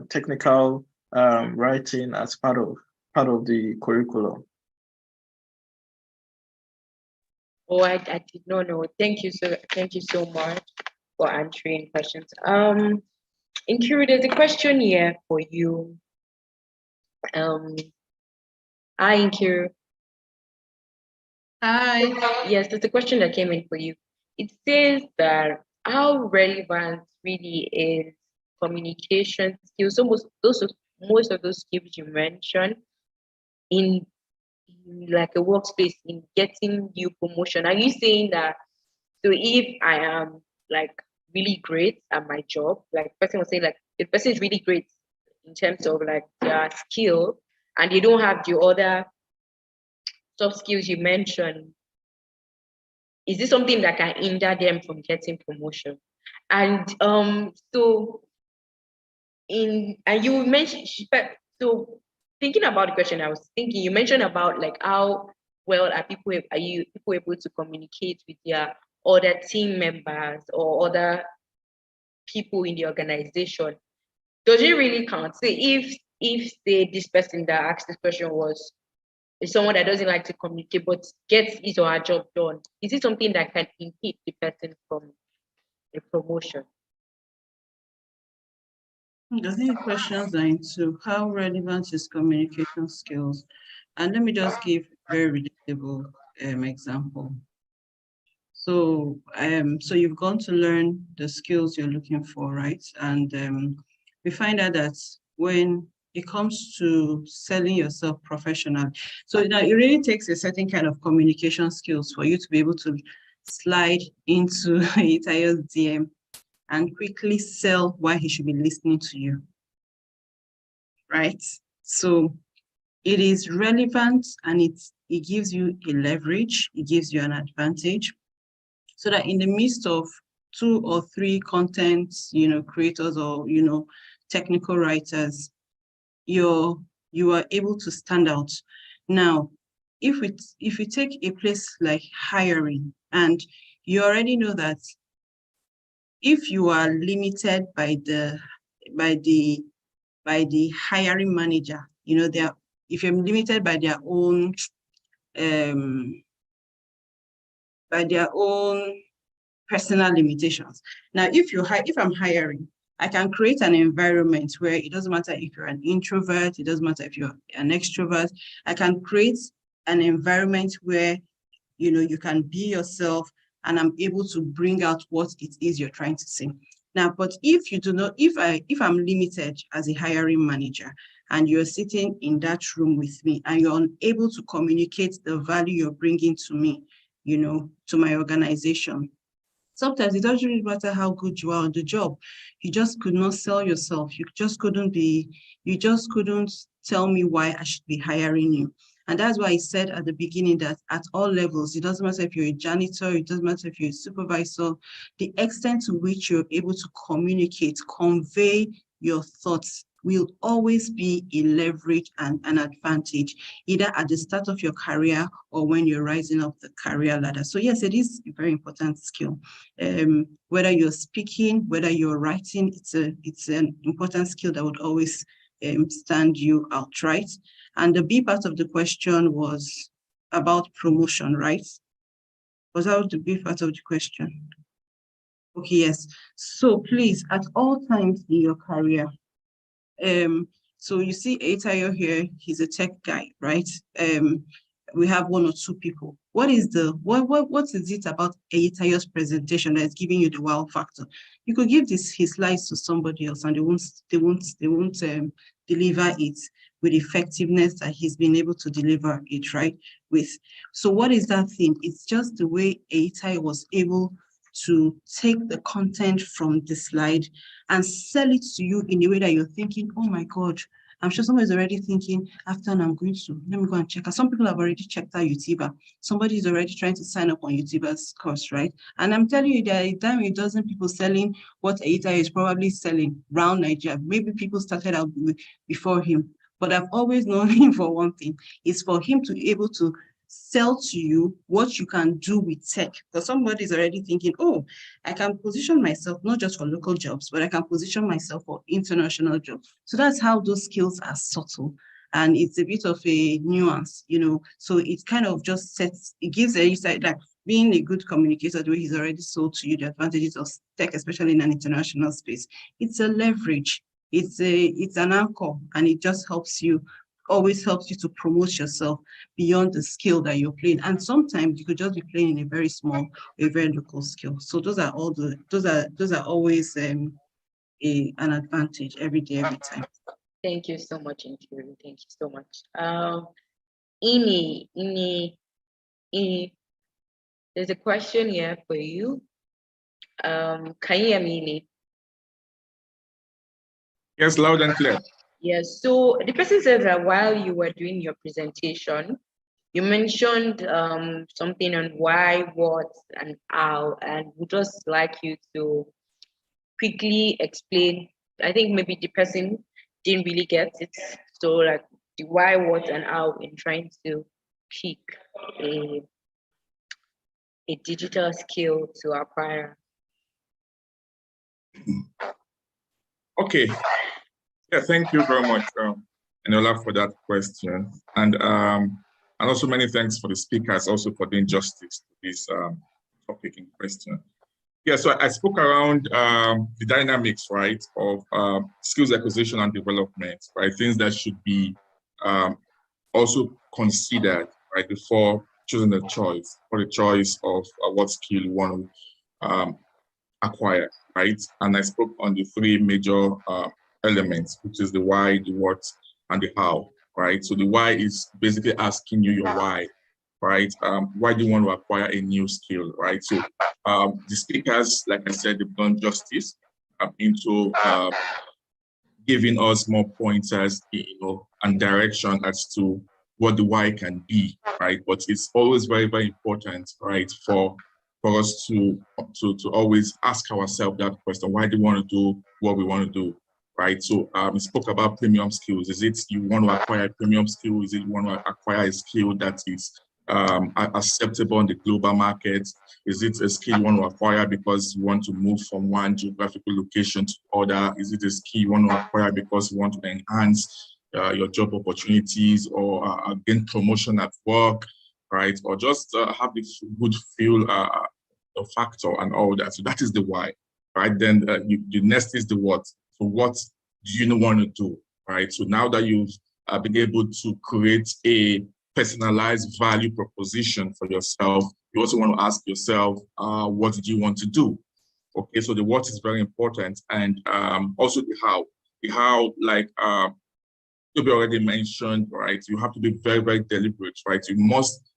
technical writing as part of the curriculum. Oh, I did not know. Thank you so much for answering questions. Nkiru, there's a question here for you. Hi, Nkiru. Hi. Yes, there's a question that came in for you. It says that how relevant really is communication skills, most of those skills you mentioned in like a workspace in getting you promotion. Are you saying that, so if I am like really great at my job, like the person was saying, like the person is really great in terms of like their skill and they don't have the other soft skills you mentioned, is this something that can hinder them from getting promotion? And you mentioned, so thinking about the question, I was thinking, you mentioned about like how well are people able to communicate with their other team members or other people in the organization. Does it really count? Say if say this person that asked this question is someone that doesn't like to communicate but gets his or her job done, is it something that can impede the person from a promotion? I think questions are into how relevant is communication skills. And let me just give a very relatable example. So you've gone to learn the skills you're looking for, right? And we find out that when it comes to selling yourself professionally, so now it really takes a certain kind of communication skills for you to be able to slide into Itayo's DM and quickly sell why he should be listening to you, right? So it is relevant and it gives you a leverage, it gives you an advantage, so that in the midst of 2 or 3 content, creators or, technical writers, you are able to stand out. Now, if you take a place like hiring, and you already know that if you are limited by the hiring manager, if you're limited by their own personal limitations. Now, if I'm hiring, I can create an environment where it doesn't matter if you're an introvert, it doesn't matter if you're an extrovert. I can create an environment where you can be yourself, and I'm able to bring out what it is you're trying to say. Now, but if I'm limited as a hiring manager and you're sitting in that room with me and you're unable to communicate the value you're bringing to me, to my organization, sometimes it doesn't really matter how good you are on the job. You just could not sell yourself. You just couldn't tell me why I should be hiring you. And that's why I said at the beginning that at all levels, it doesn't matter if you're a janitor, it doesn't matter if you're a supervisor, the extent to which you're able to communicate, convey your thoughts will always be a leverage and an advantage, either at the start of your career or when you're rising up the career ladder. So yes, it is a very important skill. Whether you're speaking, whether you're writing, it's an important skill that would always stand you out, right? And the B part of the question was about promotion, right? Was that the B part of the question? Okay, yes. So please, at all times in your career, so you see Aitayo here, he's a tech guy, right? We have one or two people. What is it about Aitayo's presentation that's giving you the wow factor? You could give his slides to somebody else and they won't deliver it with effectiveness that he's been able to deliver it, right? So what is that thing? It's just the way Aitayo was able to take the content from the slide and sell it to you in a way that you're thinking, oh my God, I'm sure somebody's already thinking, after I'm going to, let me go and check. Some people have already checked out Utiba. Somebody's already trying to sign up on Utiba's course, right? And I'm telling you, there are a dime a dozen people selling what Aitayo is probably selling around Nigeria. Maybe people started out before him, but I've always known him for one thing. It's for him to be able to sell to you what you can do with tech, because somebody's already thinking, oh, I can position myself not just for local jobs, but I can position myself for international jobs. So that's how those skills are subtle, and it's a bit of a nuance, so it kind of just it gives a insight, like being a good communicator, the way he's already sold to you the advantages of tech, especially in an international space. It's a leverage, it's an anchor, and it just always helps you to promote yourself beyond the skill that you're playing. And sometimes you could just be playing in a very small, a very local skill. So those are always an advantage every day, every time. Thank you so much, Nkiru. Thank you so much. Ini, there's a question here for you. Can you hear me, Ini? Yes, loud and clear. Yes, so the person said that while you were doing your presentation, you mentioned something on why, what, and how, and we'd just like you to quickly explain. I think maybe the person didn't really get it. So like the why, what, and how in trying to pick a digital skill to acquire. Okay. Yeah, thank you very much, Enola, for that question. And also many thanks for the speakers also for doing justice to this topic in question. Yeah, so I spoke around the dynamics, right, of skills acquisition and development, right, things that should be also considered, right, before choosing the choice, or the choice of what skill you want to acquire, right? And I spoke on the three major elements, which is the why, the what, and the how, right? So the why is basically asking you your why, right? Why do you want to acquire a new skill, right? So the speakers, like I said, they've done justice into giving us more pointers, and direction as to what the why can be, right? But it's always very, very important, right, for us to always ask ourselves that question: why do we want to do what we want to do? Right, so we spoke about premium skills. Is it you want to acquire a premium skill? Is it you want to acquire a skill that is acceptable in the global market? Is it a skill you want to acquire because you want to move from one geographical location to other? Is it a skill you want to acquire because you want to enhance your job opportunities or gain promotion at work, right? Or just have the good feel factor and all that. So that is the why, right? Then the next is the what. So what do you want to do, right? So now that you've been able to create a personalized value proposition for yourself, you also want to ask yourself, what did you want to do? Okay, so the what is very important, and also the how. The how, like Toby already mentioned, right? You have to be very, very deliberate, right? You must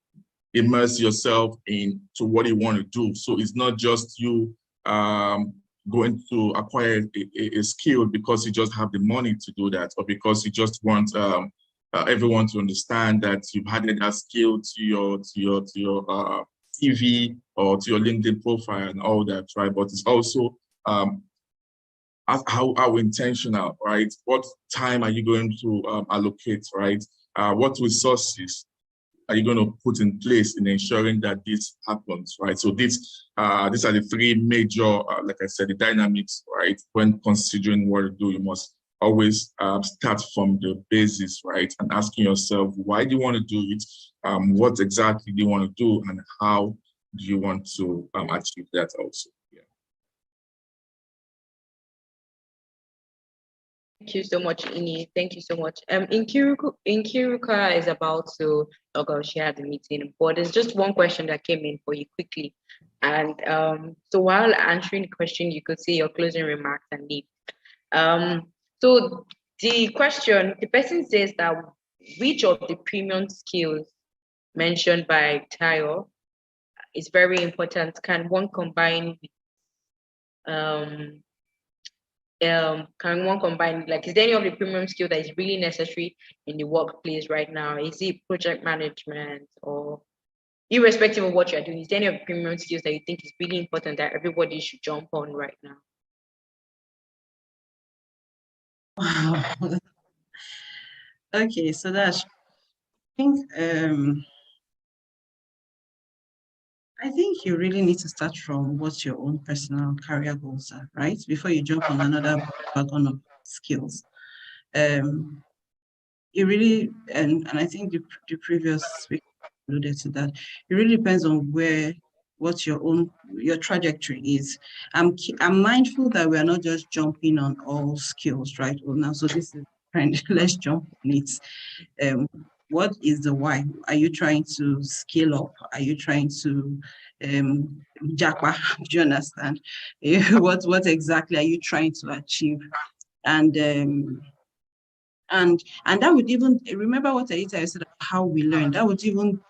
immerse yourself into what you want to do. So it's not just you going to acquire a skill because you just have the money to do that, or because you just want everyone to understand that you've added that skill to your CV or to your LinkedIn profile and all that, right? But it's also how intentional, right? What time are you going to allocate, right? What resources are you going to put in place in ensuring that this happens, right? So these are the three major, like I said, the dynamics, right? When considering what to do, you must always start from the basis, right? And asking yourself, why do you want to do it? What exactly do you want to do? And how do you want to achieve that also? Yeah. Thank you so much, Ini. Thank you so much. Nkiruka is about to log out. She had a meeting, but there's just one question that came in for you quickly. And so while answering the question, you could say your closing remarks and leave. So the question, the person says that which of the premium skills mentioned by Tayo is very important? Can one combine like, is there any of the premium skill that is really necessary in the workplace right now? Is it project management, or irrespective of what you're doing, is there any of the premium skills that you think is really important that everybody should jump on right now? Wow. Okay, so that's, I think you really need to start from what your own personal career goals are, right? Before you jump on another wagon of skills. It really, and I think the previous speaker alluded to that, it really depends on what your trajectory is. I'm mindful that we are not just jumping on all skills right now. So this is kind of, let's jump on it. What is the why? Are you trying to scale up? Are you trying to jackpot? Do you understand? What exactly are you trying to achieve? And that would even, remember what Aita said about how we learn, that would even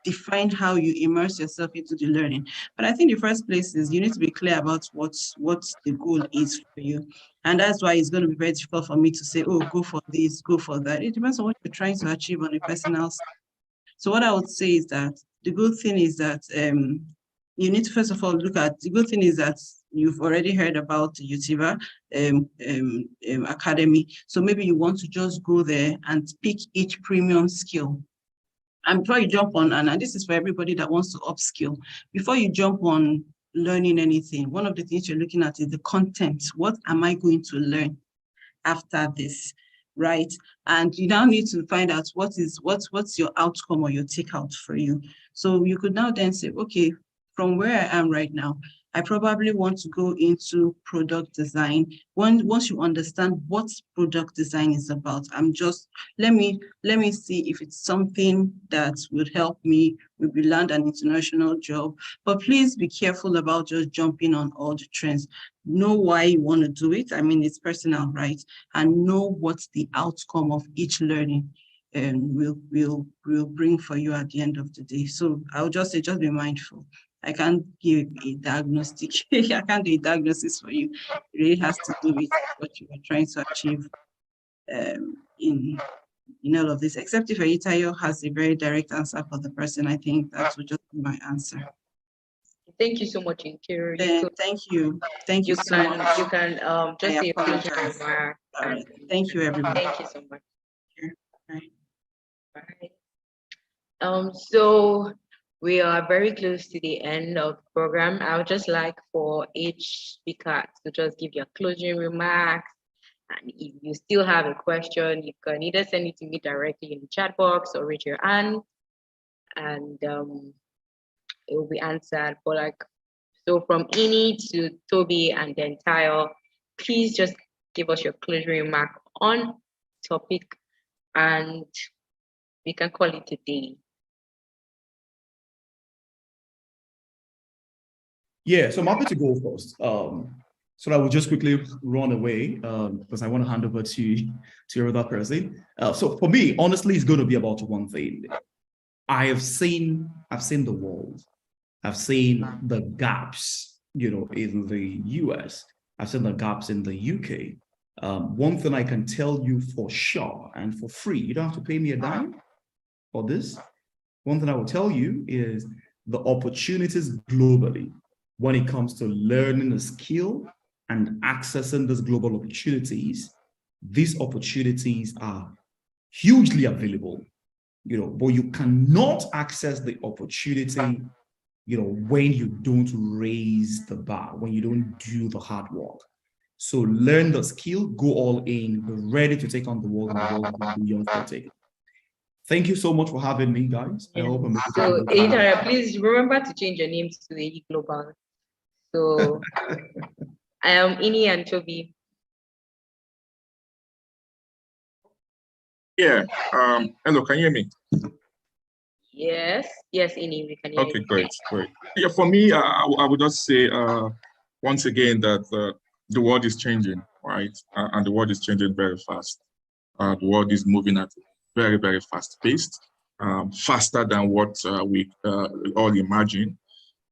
define how you immerse yourself into the learning. But I think the first place is you need to be clear about what the goal is for you. And that's why it's going to be very difficult for me to say, oh, go for this, go for that. It depends on what you're trying to achieve on a personal side. So what I would say is that the good thing is that you need to first of all look at, the good thing is that you've already heard about the UTIVA Academy. So maybe you want to just go there and pick each premium skill. And before you jump on, and this is for everybody that wants to upskill, before you jump on learning anything, one of the things you're looking at is the content. What am I going to learn after this, right? And you now need to find out what's your outcome or your takeout for you. So you could now then say, okay, from where I am right now, I probably want to go into product design. Once you understand what product design is about, let me see if it's something that would help me maybe land an international job. But please be careful about just jumping on all the trends. Know why you want to do it. I mean, it's personal, right? And know what the outcome of each learning will bring for you at the end of the day. So I would just say, just be mindful. I can't give a diagnostic. I can't do a diagnosis for you. It really has to do with what you are trying to achieve in all of this. Except if Aitayo has a very direct answer for the person, I think that would just be my answer. Thank you so much, Nkiru. Thank you. Thank you so much. You can just say a closing remark. Thank you, everybody. Thank you so much. Bye. So we are very close to the end of the program. I would just like for each speaker to just give your closing remarks. And if you still have a question, you can either send it to me directly in the chat box or raise your hand, and it will be answered. But so from Ini to Toby and then Tayo, please just give us your closing remark on topic, and we can call it a day. Yeah, so I'm happy to go first. So I will just quickly run away because I want to hand over to your other person. So for me, honestly, it's going to be about one thing. I've seen the world. I've seen the gaps, in the US. I've seen the gaps in the UK. One thing I can tell you for sure and for free, you don't have to pay me a dime for this. One thing I will tell you is the opportunities globally when it comes to learning a skill and accessing these global opportunities. These opportunities are hugely available, but you cannot access the opportunity, when you don't raise the bar, when you don't do the hard work. So learn the skill, go all in, be ready to take on the world, and the world will be yours to take. Thank you so much for having me, guys. I hope I'm able to So, Eitara, please remember to change your names to AE Global. So, I am Ini and Toby. Yeah. Hello, can you hear me? Yes, Ini, we can hear Okay, you. great. Yeah, for me, I would just say once again that the world is changing, right? And the world is changing very fast. The world is moving at a very, very fast pace, faster than what we all imagine.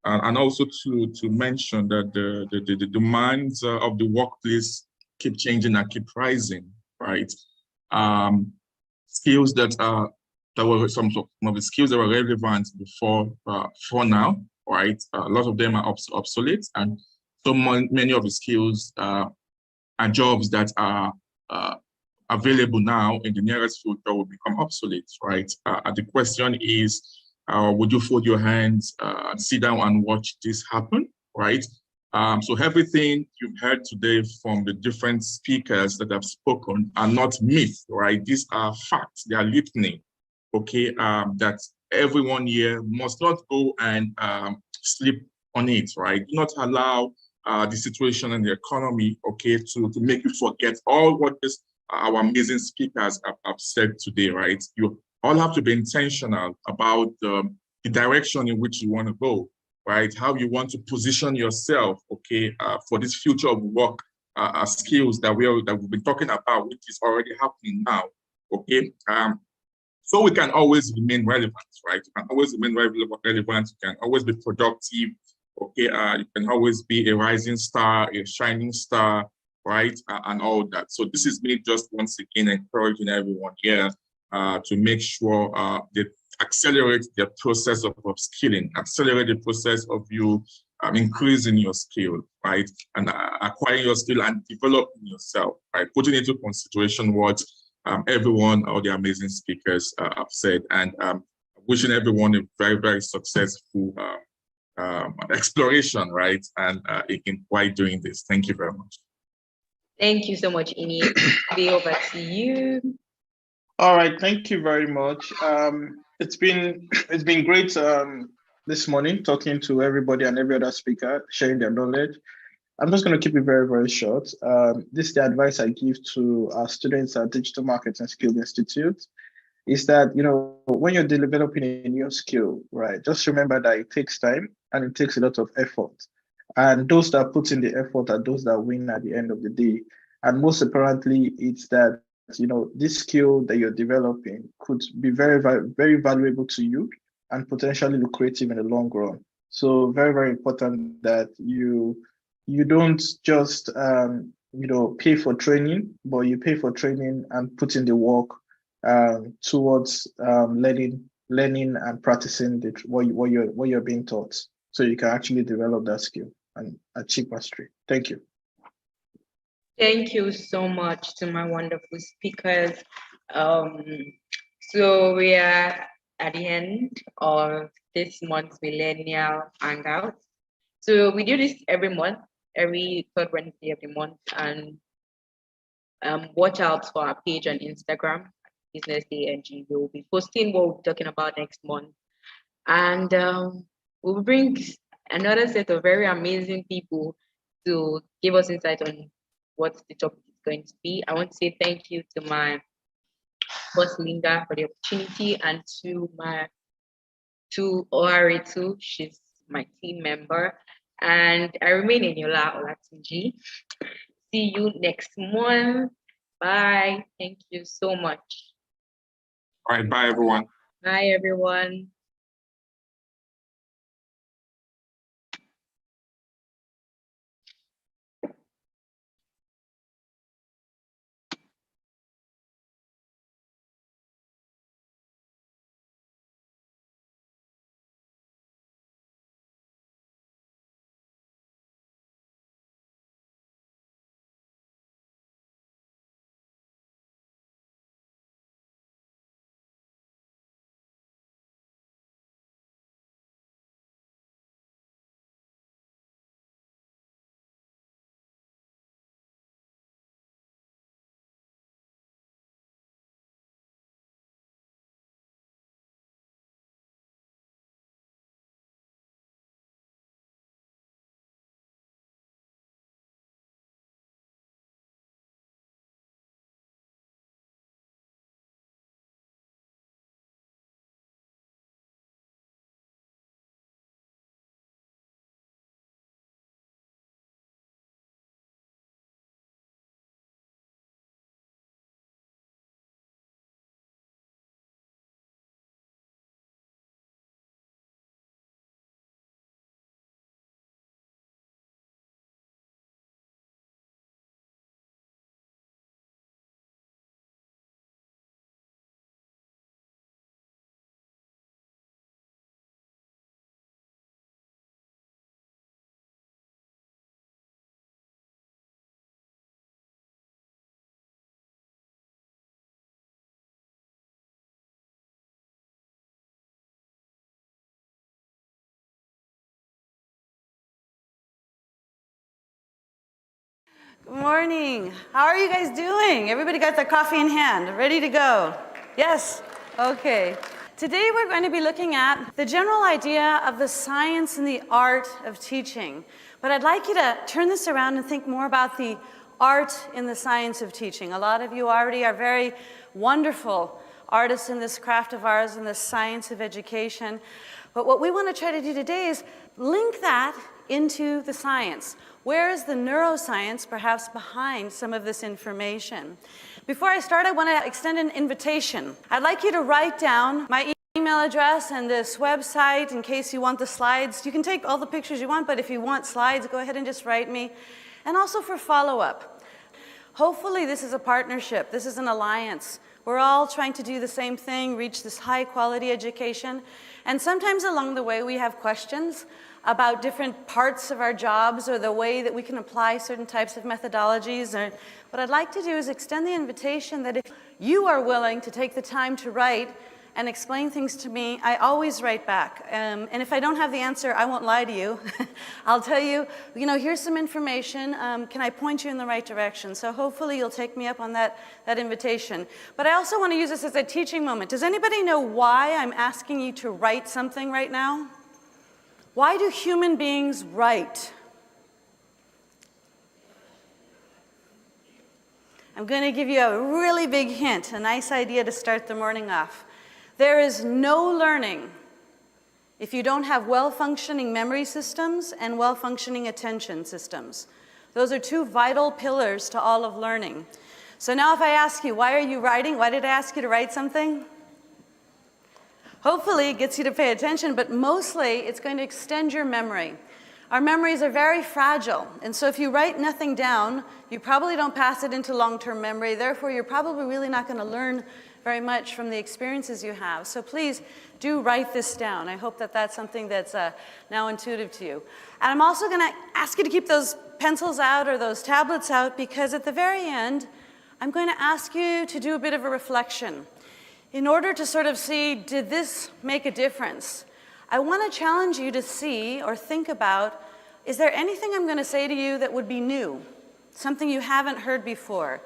And also to mention that the demands of the workplace keep changing and keep rising, right? Skills that were some of the skills that were relevant before for now, right? A lot of them are obsolete, and so many of the skills and jobs that are available now in the nearest future will become obsolete, right? The question is, would you fold your hands, sit down and watch this happen, right? So everything you've heard today from the different speakers that have spoken are not myths, right? These are facts, they are litany, okay? That everyone here must not go and sleep on it, right? Do not allow the situation and the economy, okay, to make you forget all what our amazing speakers have said today, right? You all have to be intentional about the direction in which you want to go, right? How you want to position yourself, okay, for this future of work skills that we've been talking about, which is already happening now, okay? So we can always remain relevant, right? You can always remain relevant. You can always be productive, okay? You can always be a rising star, a shining star, right? And all that. So this is me just once again encouraging everyone here to make sure they accelerate the process of upskilling, accelerate the process of you increasing your skill, right? And acquiring your skill and developing yourself, right? Putting into consideration what everyone, all the amazing speakers have said, and wishing everyone a very, very successful exploration, right? And while doing this. Thank you very much. Thank you so much, Ini. Be over to you. All right, thank you very much. It's been great this morning talking to everybody and every other speaker, sharing their knowledge. I'm just going to keep it very, very short. This is the advice I give to our students at Digital Marketing Skills Institute, is that, when you're developing a new skill, right, just remember that it takes time and it takes a lot of effort. And those that put in the effort are those that win at the end of the day. And most apparently, it's that, this skill that you're developing could be very, very, very valuable to you and potentially lucrative in the long run. So very, very important that you don't just, pay for training, but you pay for training and put in the work towards learning and practicing what you're being taught, so you can actually develop that skill and achieve mastery. Thank you. Thank you so much to my wonderful speakers. So we are at the end of this month's Millennial Hangout. So we do this every month, every third Wednesday of the month, and watch out for our page on Instagram, Business Day NG. We'll be posting what we're talking about next month, and we'll bring another set of very amazing people to give us insight on what the topic is going to be. I want to say thank you to my boss Linda for the opportunity, and to Oharetu, she's my team member, and I remain Eniola Olatunji. See you next month. Bye. Thank you so much. All right, bye everyone. Bye everyone. Good morning. How are you guys doing? Everybody got their coffee in hand, ready to go? Yes? Okay. Today we're going to be looking at the general idea of the science and the art of teaching. But I'd like you to turn this around and think more about the art in the science of teaching. A lot of you already are very wonderful artists in this craft of ours, in the science of education. But what we want to try to do today is link that into the science. Where is the neuroscience perhaps behind some of this information? Before I start, I want to extend an invitation. I'd like you to write down my email address and this website in case you want the slides. You can take all the pictures you want, but if you want slides, go ahead and just write me. And also for follow-up. Hopefully this is a partnership. This is an alliance. We're all trying to do the same thing, reach this high-quality education. And sometimes along the way, we have questions about different parts of our jobs or the way that we can apply certain types of methodologies. What I'd like to do is extend the invitation that if you are willing to take the time to write and explain things to me, I always write back. And if I don't have the answer, I won't lie to you. I'll tell you, here's some information. Can I point you in the right direction? So hopefully you'll take me up on that invitation. But I also want to use this as a teaching moment. Does anybody know why I'm asking you to write something right now? Why do human beings write? I'm going to give you a really big hint, a nice idea to start the morning off. There is no learning if you don't have well-functioning memory systems and well-functioning attention systems. Those are two vital pillars to all of learning. So now if I ask you, why are you writing? Why did I ask you to write something? Hopefully it gets you to pay attention, but mostly it's going to extend your memory. Our memories are very fragile, and so if you write nothing down, you probably don't pass it into long-term memory. Therefore, you're probably really not going to learn very much from the experiences you have. So please do write this down. I hope that that's something that's now intuitive to you. And I'm also going to ask you to keep those pencils out or those tablets out, because at the very end, I'm going to ask you to do a bit of a reflection. In order to sort of see, did this make a difference? I want to challenge you to see or think about, is there anything I'm going to say to you that would be new? Something you haven't heard before?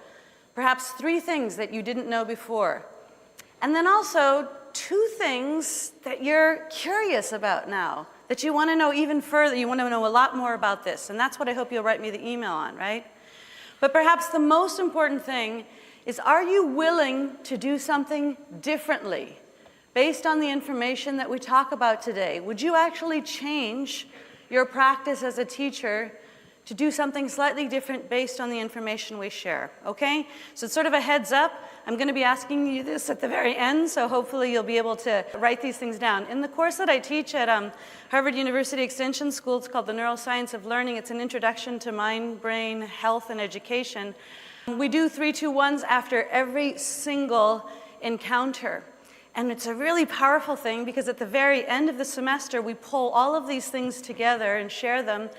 Perhaps 3 things that you didn't know before. And then also 2 things that you're curious about now, that you want to know even further. You want to know a lot more about this. And that's what I hope you'll write me the email on, right? But perhaps the most important thing is, are you willing to do something differently based on the information that we talk about today? Would you actually change your practice as a teacher to do something slightly different based on the information we share, okay? So it's sort of a heads up. I'm going to be asking you this at the very end, so hopefully you'll be able to write these things down. In the course that I teach at Harvard University Extension School, it's called The Neuroscience of Learning. It's an introduction to mind, brain, health, and education. We do 3-2-1s after every single encounter. And it's a really powerful thing, because at the very end of the semester, we pull all of these things together and share them.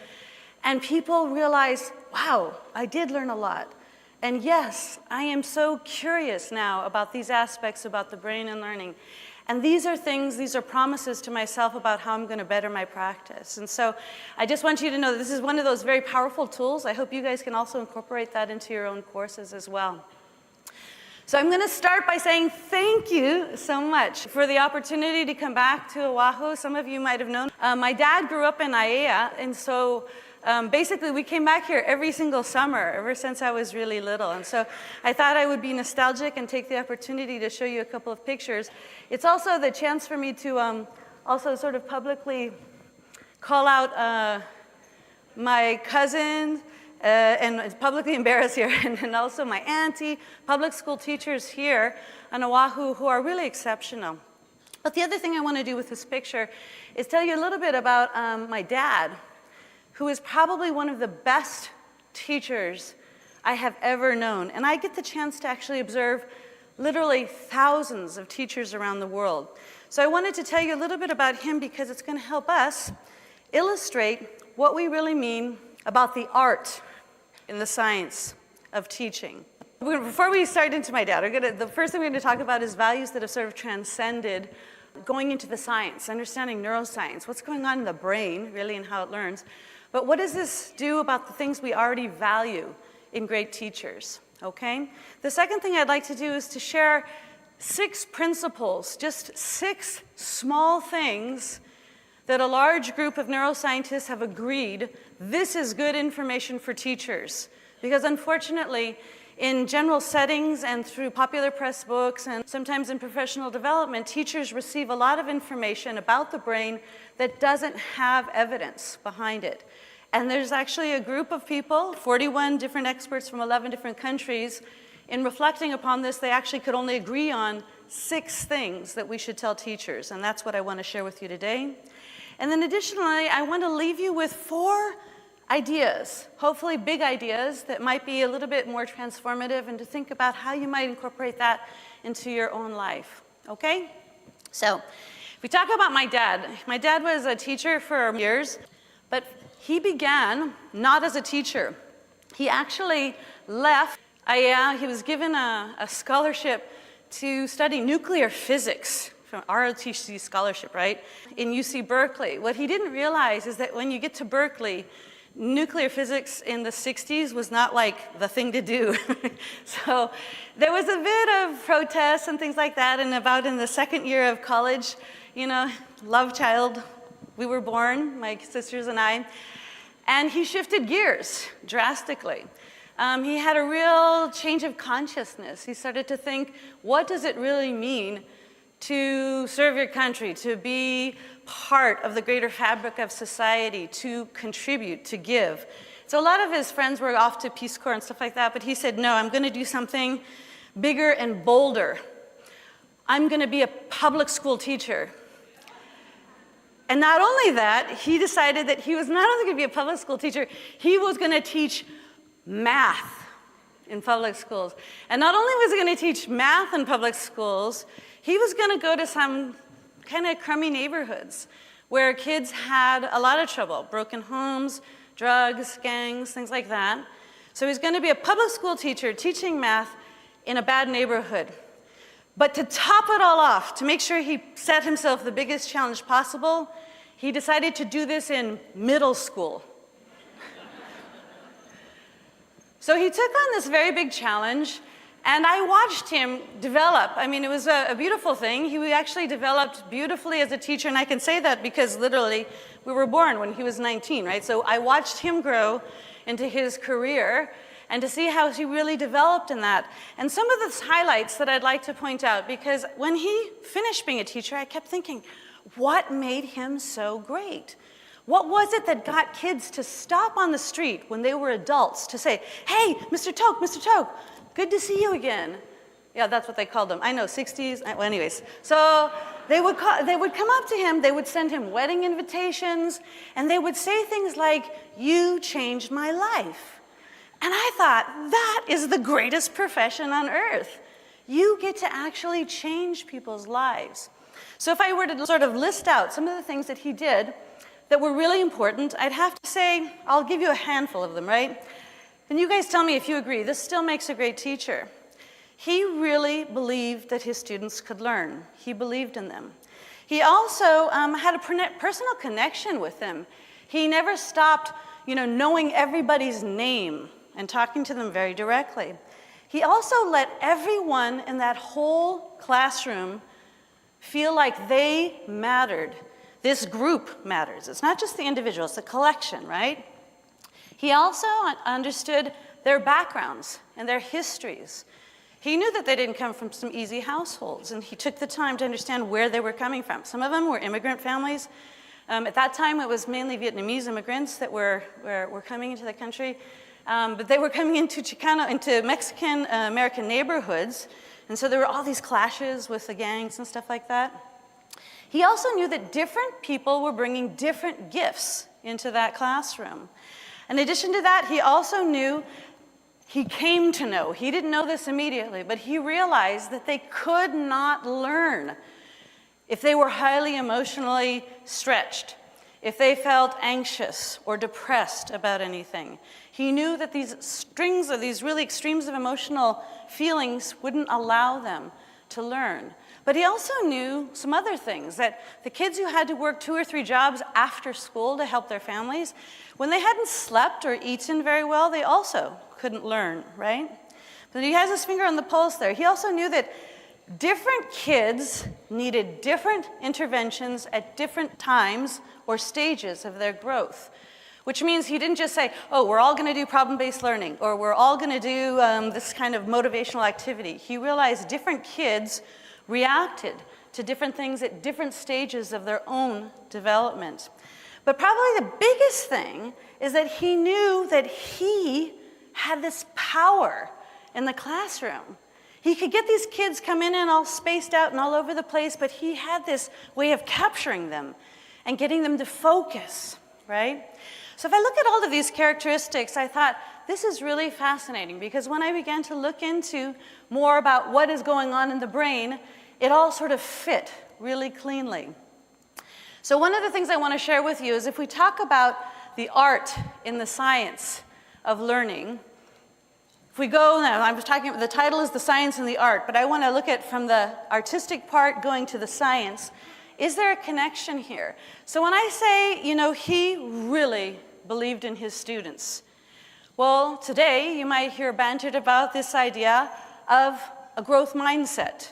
And people realize, wow, I did learn a lot. And yes, I am so curious now about these aspects about the brain and learning. And these are things, these are promises to myself about how I'm going to better my practice. And so I just want you to know that this is one of those very powerful tools. I hope you guys can also incorporate that into your own courses as well. So I'm going to start by saying thank you so much for the opportunity to come back to Oahu. Some of you might have known. My dad grew up in Aiea, and so basically we came back here every single summer ever since I was really little. And so I thought I would be nostalgic and take the opportunity to show you a couple of pictures. It's also the chance for me to also sort of publicly call out my cousin, and publicly embarrass here, and also my auntie, public school teachers here on Oahu who are really exceptional. But the other thing I want to do with this picture is tell you a little bit about my dad, who is probably one of the best teachers I have ever known. And I get the chance to actually observe literally thousands of teachers around the world. So I wanted to tell you a little bit about him, because it's going to help us illustrate what we really mean about the art in the science of teaching. Before we start into my dad, the first thing we're going to talk about is values that have sort of transcended going into the science, understanding neuroscience, what's going on in the brain, really, and how it learns. But what does this do about the things we already value in great teachers, okay? The second thing I'd like to do is to share 6 principles, just 6 small things that a large group of neuroscientists have agreed this is good information for teachers. Because unfortunately, in general settings and through popular press books and sometimes in professional development, teachers receive a lot of information about the brain that doesn't have evidence behind it. And there's actually a group of people, 41 different experts from 11 different countries. In reflecting upon this, they actually could only agree on 6 things that we should tell teachers, and that's what I want to share with you today. And then additionally, I want to leave you with 4 ideas, hopefully big ideas that might be a little bit more transformative, and to think about how you might incorporate that into your own life, okay? So, if we talk about my dad was a teacher for years, but he began not as a teacher. He actually left. He was given a scholarship to study nuclear physics from ROTC scholarship, right, in UC Berkeley. What he didn't realize is that when you get to Berkeley, nuclear physics in the 60s was not like the thing to do. So there was a bit of protests and things like that, and about in the 2nd year of college, you know, love child, we were born, my sisters and I, and he shifted gears drastically. He had a real change of consciousness. He started to think, what does it really mean to serve your country, to be part of the greater fabric of society, to contribute, to give? So a lot of his friends were off to Peace Corps and stuff like that, but he said, no, I'm going to do something bigger and bolder. I'm going to be a public school teacher. And not only that, he decided that he was not only going to be a public school teacher, he was going to teach math in public schools. And not only was he going to teach math in public schools, he was going to go to some kind of crummy neighborhoods where kids had a lot of trouble, broken homes, drugs, gangs, things like that. So he's going to be a public school teacher teaching math in a bad neighborhood. But to top it all off, to make sure he set himself the biggest challenge possible, he decided to do this in middle school. So he took on this very big challenge, and I watched him develop. I mean, it was a beautiful thing. He actually developed beautifully as a teacher, and I can say that because literally we were born when he was 19, right? So I watched him grow into his career and to see how he really developed in that. And some of the highlights that I'd like to point out, because when he finished being a teacher, I kept thinking, what made him so great? What was it that got kids to stop on the street when they were adults to say, hey, Mr. Toke, good to see you again. Yeah, that's what they called him. I know, 60s, well, anyways. So they would come up to him, they would send him wedding invitations, and they would say things like, you changed my life. And I thought, that is the greatest profession on earth. You get to actually change people's lives. So if I were to sort of list out some of the things that he did that were really important, I'd have to say, I'll give you a handful of them, right? And you guys tell me if you agree. This still makes a great teacher. He really believed that his students could learn. He believed in them. He also had a personal connection with them. He never stopped, knowing everybody's name and talking to them very directly. He also let everyone in that whole classroom feel like they mattered. This group matters. It's not just the individual, it's the collection, right? He also understood their backgrounds and their histories. He knew that they didn't come from some easy households, and he took the time to understand where they were coming from. Some of them were immigrant families. At that time, it was mainly Vietnamese immigrants that were coming into the country. But they were coming into Mexican American neighborhoods, and so there were all these clashes with the gangs and stuff like that. He also knew that different people were bringing different gifts into that classroom. In addition to that, he also knew, he came to know, he didn't know this immediately, but he realized that they could not learn if they were highly emotionally stretched, if they felt anxious or depressed about anything. He knew that these strings of these really extremes of emotional feelings wouldn't allow them to learn. But he also knew some other things, that the kids who had to work 2 or 3 jobs after school to help their families, when they hadn't slept or eaten very well, they also couldn't learn, right? But he has his finger on the pulse there. He also knew that different kids needed different interventions at different times or stages of their growth, which means he didn't just say, oh, we're all going to do problem-based learning, or we're all going to do this kind of motivational activity. He realized different kids reacted to different things at different stages of their own development. But probably the biggest thing is that he knew that he had this power in the classroom. He could get these kids come in and all spaced out and all over the place, but he had this way of capturing them and getting them to focus, right? So if I look at all of these characteristics, I thought, this is really fascinating, because when I began to look into more about what is going on in the brain, it all sort of fit really cleanly. So one of the things I want to share with you is if we talk about the art in the science of learning, if we go now, I was talking, the title is The Science and the Art, but I want to look at from the artistic part going to the science. Is there a connection here? So when I say, you know, he really believed in his students. Well, today you might hear bantered about this idea of a growth mindset.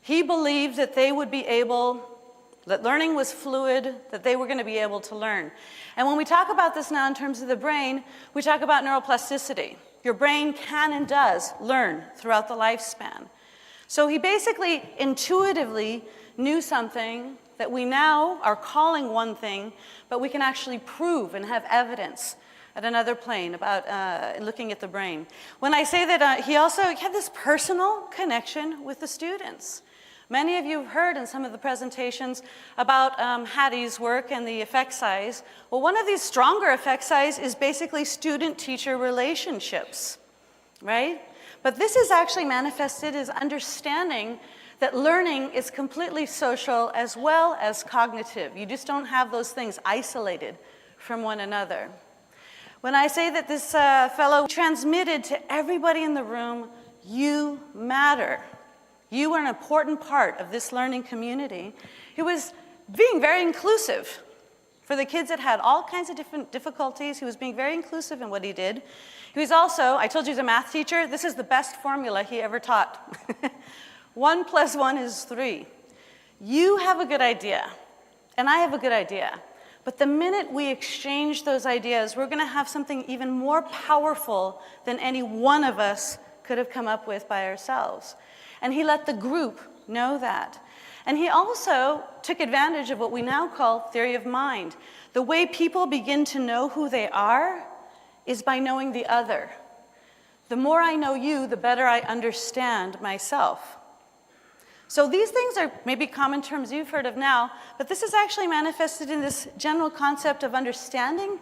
He believed that they would be able, that learning was fluid, that they were going to be able to learn. And when we talk about this now in terms of the brain, we talk about neuroplasticity. Your brain can and does learn throughout the lifespan. So he basically intuitively knew something that we now are calling one thing, but we can actually prove and have evidence at another plane about looking at the brain. When I say that he also had this personal connection with the students. Many of you have heard in some of the presentations about Hattie's work and the effect size. Well, one of these stronger effect size is basically student-teacher relationships, right? But this is actually manifested as understanding that learning is completely social as well as cognitive. You just don't have those things isolated from one another. When I say that this fellow transmitted to everybody in the room, you matter. You are an important part of this learning community. He was being very inclusive. For the kids that had all kinds of different difficulties, he was being very inclusive in what he did. He was also, I told you he's a math teacher, this is the best formula he ever taught. 1 + 1 is 3. You have a good idea, and I have a good idea. But the minute we exchange those ideas, we're going to have something even more powerful than any one of us could have come up with by ourselves. And he let the group know that. And he also took advantage of what we now call theory of mind. The way people begin to know who they are is by knowing the other. The more I know you, the better I understand myself. So these things are maybe common terms you've heard of now, but this is actually manifested in this general concept of understanding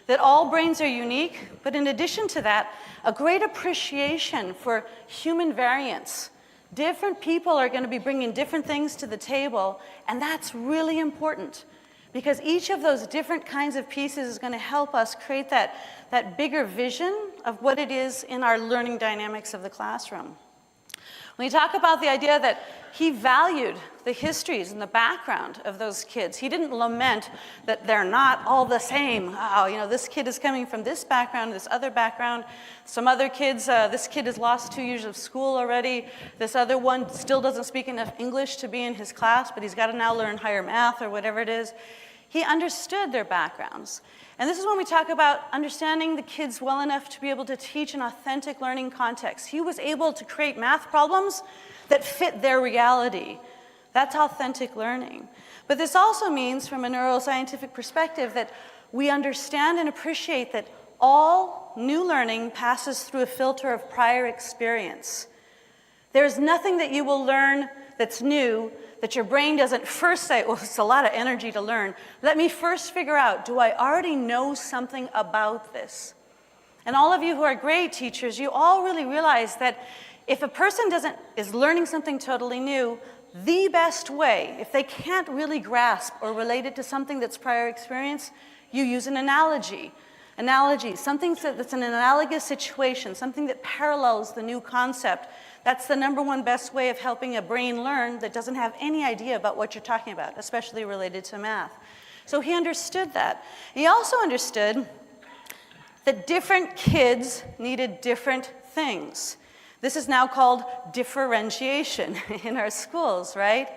that all brains are unique, but in addition to that, a great appreciation for human variance. Different people are going to be bringing different things to the table, and that's really important because each of those different kinds of pieces is going to help us create that bigger vision of what it is in our learning dynamics of the classroom. When you talk about the idea that he valued the histories and the background of those kids, he didn't lament that they're not all the same. Oh, you know, this kid is coming from this background, this other background. Some other kids, this kid has lost 2 years of school already. This other one still doesn't speak enough English to be in his class, but he's got to now learn higher math or whatever it is. He understood their backgrounds. And this is when we talk about understanding the kids well enough to be able to teach an authentic learning context. He was able to create math problems that fit their reality. That's authentic learning. But this also means, from a neuroscientific perspective, that we understand and appreciate that all new learning passes through a filter of prior experience. There's nothing that you will learn that's new that your brain doesn't first say, oh, it's a lot of energy to learn. Let me first figure out, do I already know something about this? And all of you who are great teachers, you all really realize that if a person is learning something totally new, the best way, if they can't really grasp or relate it to something that's prior experience, you use an analogy. Analogy, something that's an analogous situation, something that parallels the new concept. That's the #1 best way of helping a brain learn that doesn't have any idea about what you're talking about, especially related to math. So he understood that. He also understood that different kids needed different things. This is now called differentiation in our schools, right?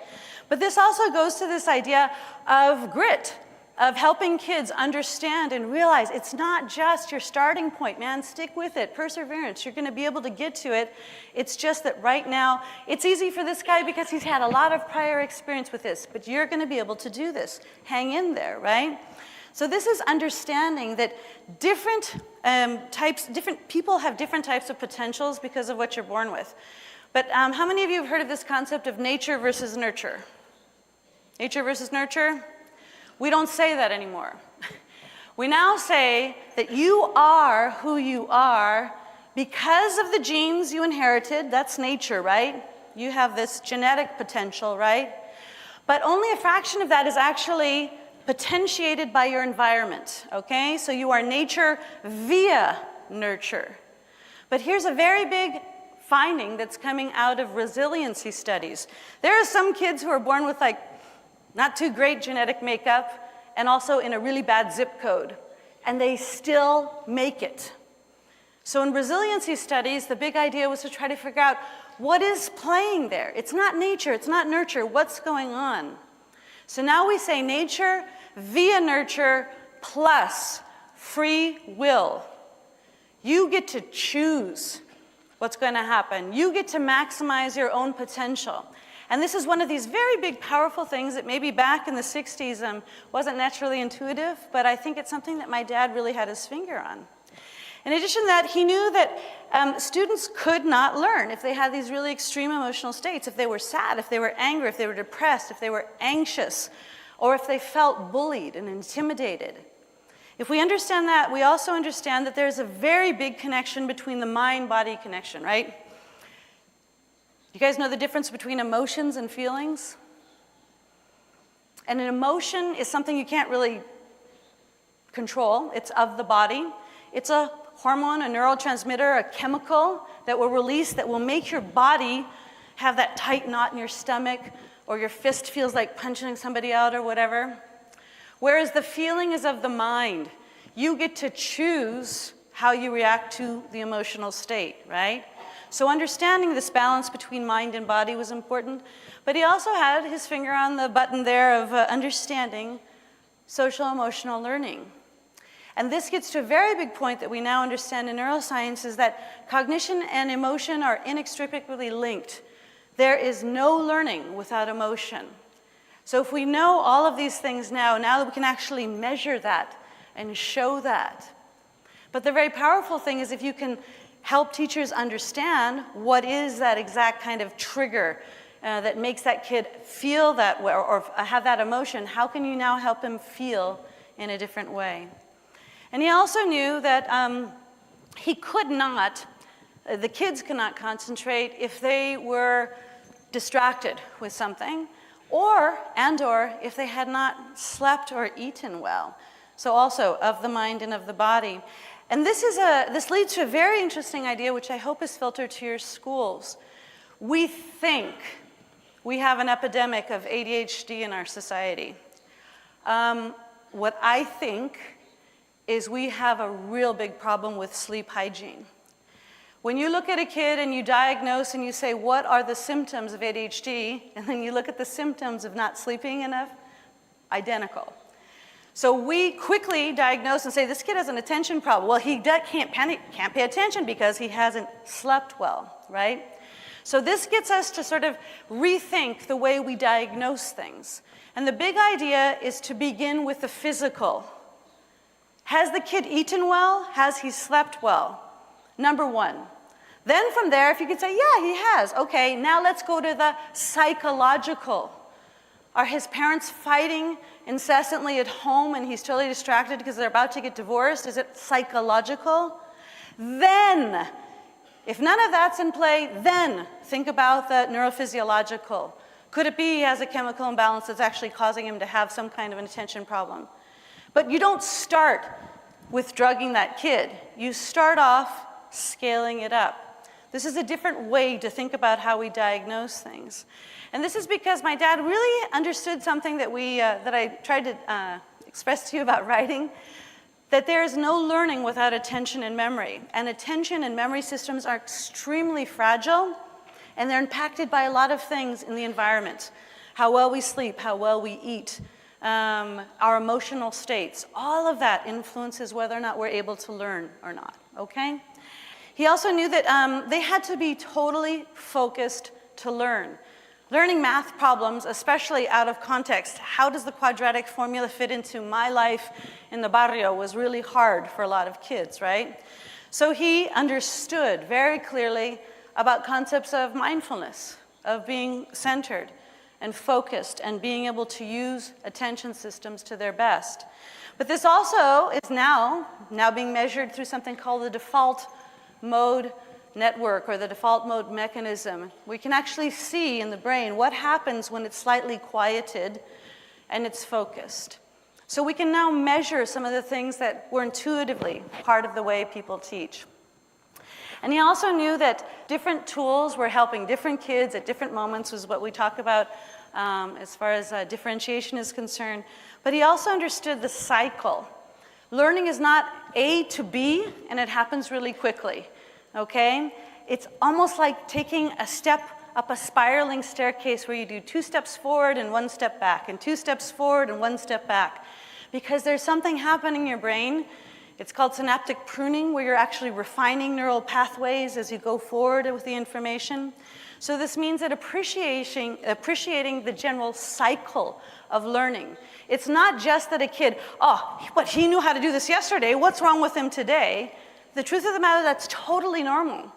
But this also goes to this idea of grit, of helping kids understand and realize it's not just your starting point, man. Stick with it, perseverance. You're going to be able to get to it. It's just that right now, it's easy for this guy because he's had a lot of prior experience with this, but you're going to be able to do this. Hang in there, right? So this is understanding that different people have different types of potentials because of what you're born with. But how many of you have heard of this concept of nature versus nurture? Nature versus nurture? We don't say that anymore. We now say that you are who you are because of the genes you inherited. That's nature, right? You have this genetic potential, right? But only a fraction of that is actually potentiated by your environment, okay? So you are nature via nurture. But here's a very big finding that's coming out of resiliency studies. There are some kids who are born with like not too great genetic makeup and also in a really bad zip code, and they still make it. So in resiliency studies, the big idea was to try to figure out what is playing there. It's not nature, it's not nurture, what's going on? So now we say nature via nurture plus free will. You get to choose what's going to happen. You get to maximize your own potential. And this is one of these very big, powerful things that maybe back in the 60s wasn't naturally intuitive, but I think it's something that my dad really had his finger on. In addition to that, he knew that students could not learn if they had these really extreme emotional states, if they were sad, if they were angry, if they were depressed, if they were anxious, or if they felt bullied and intimidated. If we understand that, we also understand that there's a very big connection between the mind-body connection, right? You guys know the difference between emotions and feelings? And an emotion is something you can't really control. It's of the body. It's a hormone, a neurotransmitter, a chemical that will release, that will make your body have that tight knot in your stomach, or your fist feels like punching somebody out or whatever. Whereas the feeling is of the mind. You get to choose how you react to the emotional state, right? So understanding this balance between mind and body was important, but he also had his finger on the button there of understanding social emotional learning. And this gets to a very big point that we now understand in neuroscience, is that cognition and emotion are inextricably linked. There is no learning without emotion. So if we know all of these things now that we can actually measure that and show that. But the very powerful thing is if you can help teachers understand what is that exact kind of trigger that makes that kid feel that way or have that emotion, how can you now help him feel in a different way? And he also knew that the kids could not concentrate if they were distracted with something, or if they had not slept or eaten well. So also of the mind and of the body. And this leads to a very interesting idea, which I hope is filtered to your schools. We think we have an epidemic of ADHD in our society. What I think is we have a real big problem with sleep hygiene. When you look at a kid and you diagnose and you say, what are the symptoms of ADHD? And then you look at the symptoms of not sleeping enough, identical. So we quickly diagnose and say, this kid has an attention problem. Well, he can't pay attention because he hasn't slept well, right? So this gets us to sort of rethink the way we diagnose things. And the big idea is to begin with the physical. Has the kid eaten well? Has he slept well? Number one. Then from there, if you could say, yeah, he has. Okay, now let's go to the psychological. Are his parents fighting incessantly at home and he's totally distracted because they're about to get divorced? Is it psychological? Then, if none of that's in play, then think about the neurophysiological. Could it be he has a chemical imbalance that's actually causing him to have some kind of an attention problem? But you don't start with drugging that kid. You start off scaling it up. This is a different way to think about how we diagnose things. And this is because my dad really understood something that I tried to express to you about writing. that there is no learning without attention and memory. And attention and memory systems are extremely fragile, and they're impacted by a lot of things in the environment. How well we sleep, how well we eat, our emotional states, all of that influences whether or not we're able to learn or not, okay? He also knew that they had to be totally focused to learn. Learning math problems, especially out of context, how does the quadratic formula fit into my life in the barrio, was really hard for a lot of kids, right? So he understood very clearly about concepts of mindfulness, of being centered and focused and being able to use attention systems to their best. But this also is now being measured through something called the default mode network or the default mode mechanism. We can actually see in the brain what happens when it's slightly quieted and it's focused. So we can now measure some of the things that were intuitively part of the way people teach. And he also knew that different tools were helping different kids at different moments, was what we talk about as far as differentiation is concerned. But he also understood the cycle. Learning is not A to B, and it happens really quickly. Okay? It's almost like taking a step up a spiraling staircase where you do 2 steps forward and 1 step back, and 2 steps forward and 1 step back. Because there's something happening in your brain. It's called synaptic pruning, where you're actually refining neural pathways as you go forward with the information. So this means that appreciating the general cycle of learning. It's not just that a kid, he knew how to do this yesterday, what's wrong with him today? The truth of the matter, that's totally normal.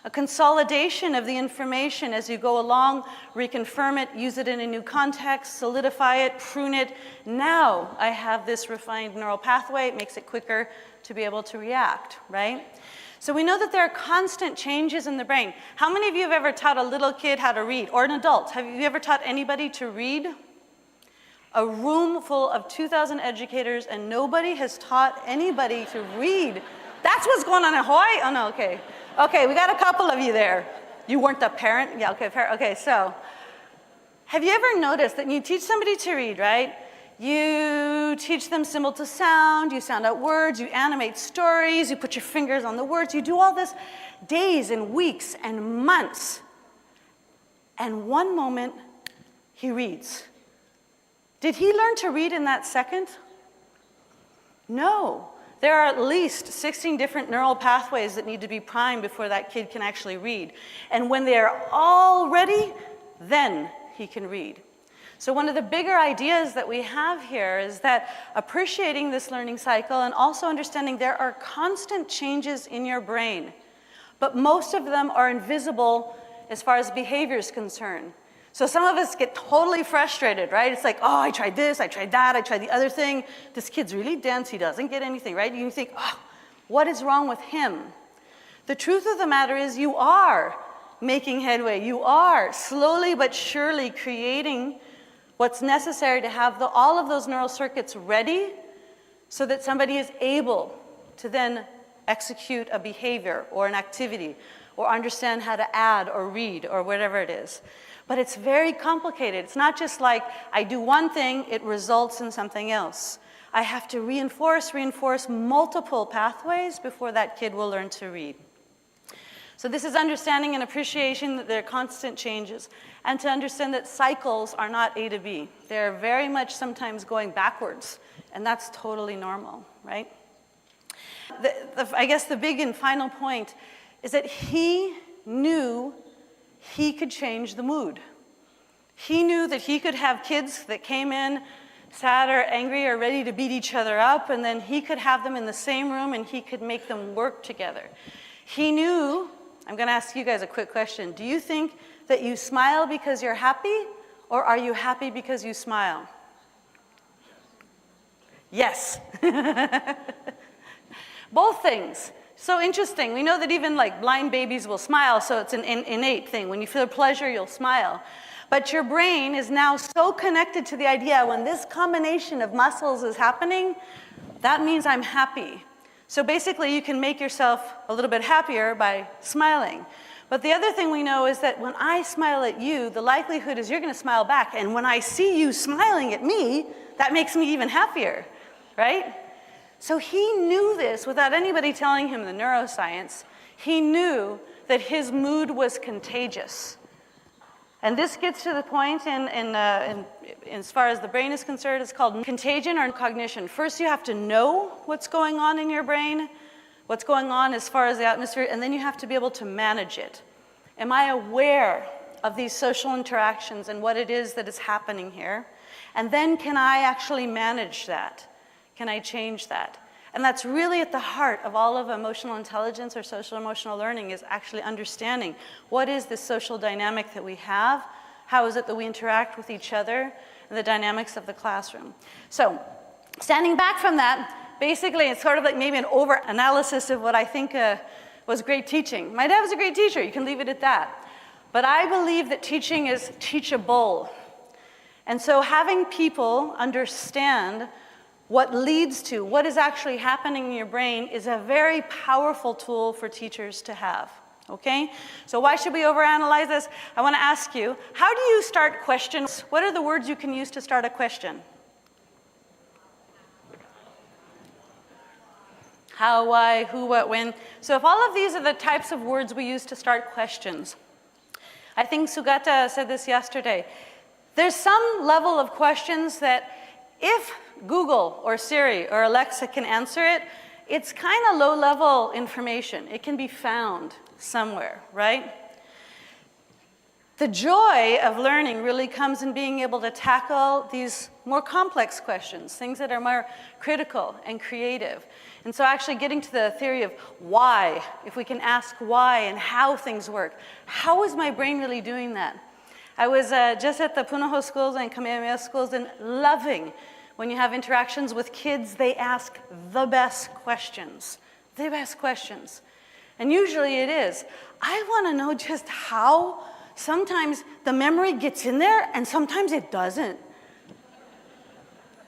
A consolidation of the information as you go along, reconfirm it, use it in a new context, solidify it, prune it. Now I have this refined neural pathway. It makes it quicker to be able to react, right? So we know that there are constant changes in the brain. How many of you have ever taught a little kid how to read, or an adult? Have you ever taught anybody to read? A room full of 2,000 educators, and nobody has taught anybody to read. That's what's going on in Hawaii? Oh, no, okay. Okay, we got a couple of you there. You weren't the parent? Yeah, okay, okay, so have you ever noticed that when you teach somebody to read, right? You teach them symbol to sound, you sound out words, you animate stories, you put your fingers on the words, you do all this days and weeks and months. And one moment, he reads. Did he learn to read in that second? No. There are at least 16 different neural pathways that need to be primed before that kid can actually read. And when they are all ready, then he can read. So one of the bigger ideas that we have here is that appreciating this learning cycle and also understanding there are constant changes in your brain, but most of them are invisible as far as behavior is concerned. So some of us get totally frustrated, right? It's like, I tried this, I tried that, I tried the other thing. This kid's really dense, he doesn't get anything, right? You think, what is wrong with him? The truth of the matter is you are making headway. You are slowly but surely creating what's necessary to have all of those neural circuits ready so that somebody is able to then execute a behavior or an activity or understand how to add or read or whatever it is. But it's very complicated. It's not just like I do one thing, it results in something else. I have to reinforce multiple pathways before that kid will learn to read. So this is understanding and appreciation that there are constant changes, and to understand that cycles are not A to B. They're very much sometimes going backwards, and that's totally normal, right? I guess the big and final point is that he knew he could change the mood. He knew that he could have kids that came in sad or angry or ready to beat each other up, and then he could have them in the same room and he could make them work together. He knew, I'm going to ask you guys a quick question. Do you think that you smile because you're happy, or are you happy because you smile? Yes. Both things. So interesting. We know that even like blind babies will smile, so it's an innate thing. When you feel pleasure, you'll smile. But your brain is now so connected to the idea when this combination of muscles is happening, that means I'm happy. So basically, you can make yourself a little bit happier by smiling. But the other thing we know is that when I smile at you, the likelihood is you're going to smile back. And when I see you smiling at me, that makes me even happier, right? So he knew this without anybody telling him the neuroscience. He knew that his mood was contagious. And this gets to the point as far as the brain is concerned, it's called contagion or cognition. First, you have to know what's going on in your brain, what's going on as far as the atmosphere, and then you have to be able to manage it. Am I aware of these social interactions and what it is that is happening here? And then can I actually manage that? Can I change that? And that's really at the heart of all of emotional intelligence or social emotional learning, is actually understanding what is this social dynamic that we have, how is it that we interact with each other, and the dynamics of the classroom. So standing back from that, basically it's sort of like maybe an over-analysis of what I think was great teaching. My dad was a great teacher, you can leave it at that. But I believe that teaching is teachable. And so having people understand what leads to, what is actually happening in your brain, is a very powerful tool for teachers to have, okay? So why should we overanalyze this? I want to ask you, how do you start questions? What are the words you can use to start a question? How, why, who, what, when. So if all of these are the types of words we use to start questions, I think Sugata said this yesterday, there's some level of questions that if Google or Siri or Alexa can answer it, it's kind of low-level information. It can be found somewhere, right? The joy of learning really comes in being able to tackle these more complex questions, things that are more critical and creative. And so actually getting to the theory of why, if we can ask why and how things work, how is my brain really doing that? I was just at the Punahou schools and Kamehameha schools and loving when you have interactions with kids, they ask the best questions. The best questions. And usually it is, I want to know just how sometimes the memory gets in there and sometimes it doesn't.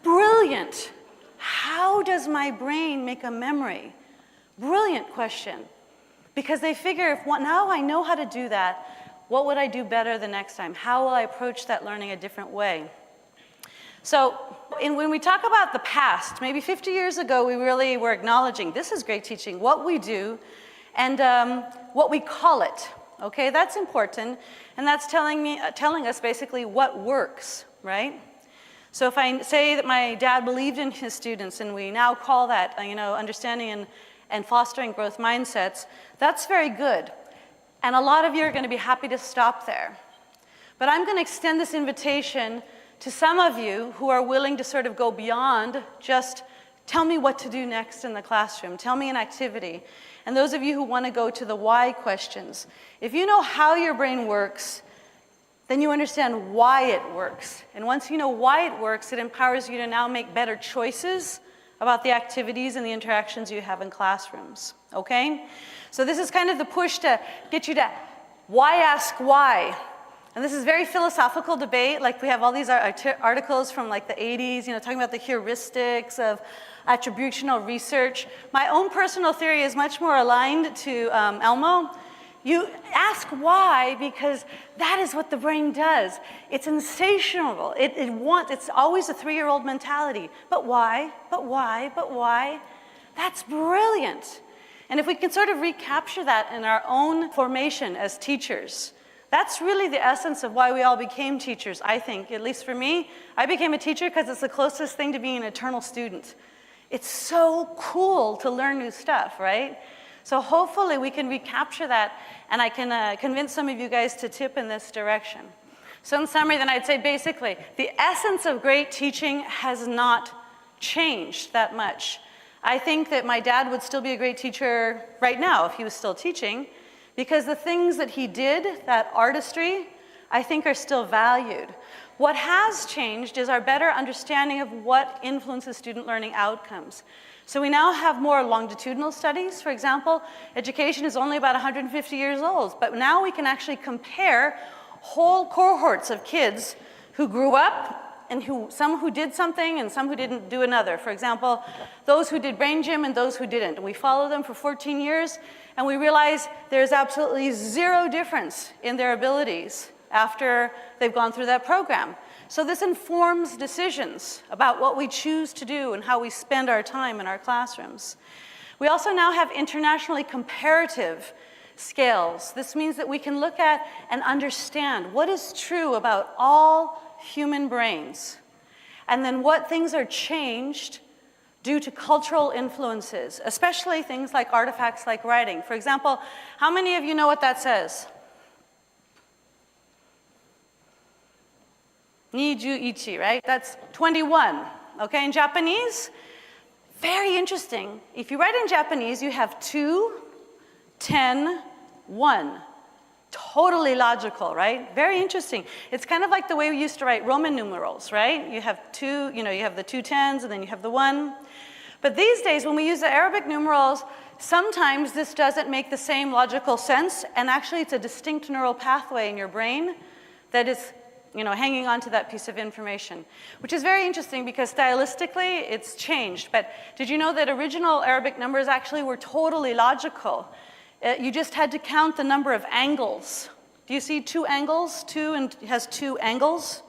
Brilliant. How does my brain make a memory? Brilliant question. Because they figure, if now I know how to do that, what would I do better the next time? How will I approach that learning a different way? So when we talk about the past, maybe 50 years ago, we really were acknowledging this is great teaching, what we do, and what we call it. Okay, that's important, and that's telling us basically what works, right? So if I say that my dad believed in his students, and we now call that, understanding and fostering growth mindsets, that's very good. And a lot of you are going to be happy to stop there. But I'm going to extend this invitation to some of you who are willing to sort of go beyond just tell me what to do next in the classroom, tell me an activity. And those of you who want to go to the why questions, if you know how your brain works, then you understand why it works. And once you know why it works, it empowers you to now make better choices about the activities and the interactions you have in classrooms, okay? So this is kind of the push to get you to why ask why. And this is very philosophical debate, like we have all these articles from like the 80s, talking about the heuristics of attributional research. My own personal theory is much more aligned to Elmo. You ask why because that is what the brain does. It's insatiable. It's always a 3-year-old mentality. But why? But why? But why? That's brilliant. And if we can sort of recapture that in our own formation as teachers, that's really the essence of why we all became teachers, I think. At least for me, I became a teacher because it's the closest thing to being an eternal student. It's so cool to learn new stuff, right? So hopefully we can recapture that, and I can convince some of you guys to tip in this direction. So in summary, then I'd say basically, the essence of great teaching has not changed that much. I think that my dad would still be a great teacher right now if he was still teaching, because the things that he did, that artistry, I think are still valued. What has changed is our better understanding of what influences student learning outcomes. So we now have more longitudinal studies. For example, education is only about 150 years old, but now we can actually compare whole cohorts of kids who grew up and some who did something and some who didn't do another. For example, those who did brain gym and those who didn't. And we follow them for 14 years, and we realize there's absolutely zero difference in their abilities after they've gone through that program. So this informs decisions about what we choose to do and how we spend our time in our classrooms. We also now have internationally comparative scales. This means that we can look at and understand what is true about all human brains, and then what things are changed due to cultural influences, especially things like artifacts like writing. For example, how many of you know what that says? Niju ichi, right? That's 21. Okay, in Japanese, very interesting. If you write in Japanese, you have 2, 10, 1. Totally logical, right? Very interesting. It's kind of like the way we used to write Roman numerals, right? You have two, you have the 2 10s and then you have the 1. But these days, when we use the Arabic numerals, sometimes this doesn't make the same logical sense, and actually it's a distinct neural pathway in your brain that is hanging on to that piece of information, which is very interesting because stylistically it's changed. But did you know that original Arabic numbers actually were totally logical? You just had to count the number of angles. Do you see 2 angles? 2 has 2 angles,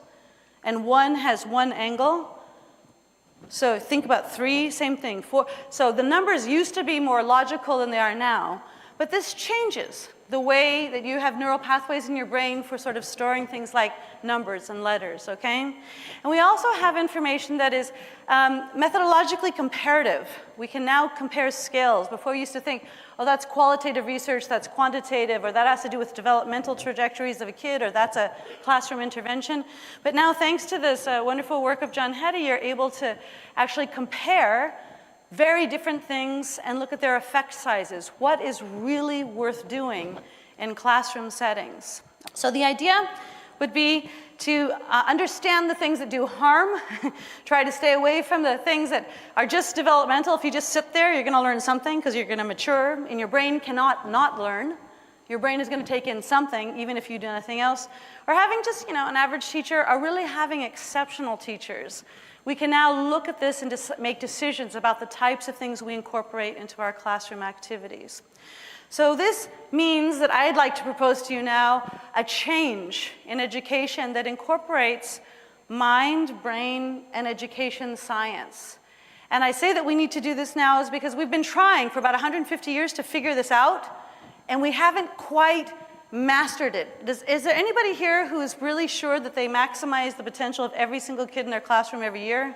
and 1 has 1 angle. So think about 3, same thing. 4. So the numbers used to be more logical than they are now, but this changes the way that you have neural pathways in your brain for sort of storing things like numbers and letters, okay? And we also have information that is methodologically comparative. We can now compare scales. Before we used to think, oh, that's qualitative research, that's quantitative, or that has to do with developmental trajectories of a kid, or that's a classroom intervention. But now, thanks to this wonderful work of John Hetty, you're able to actually compare very different things and look at their effect sizes. What is really worth doing in classroom settings? So the idea would be to understand the things that do harm, try to stay away from the things that are just developmental. If you just sit there, you're going to learn something because you're going to mature, and your brain cannot not learn. Your brain is going to take in something, even if you do nothing else. Or having just, an average teacher, or really having exceptional teachers. We can now look at this and make decisions about the types of things we incorporate into our classroom activities. So this means that I'd like to propose to you now a change in education that incorporates mind, brain, and education science. And I say that we need to do this now is because we've been trying for about 150 years to figure this out, and we haven't quite mastered it. Is there anybody here who is really sure that they maximize the potential of every single kid in their classroom every year?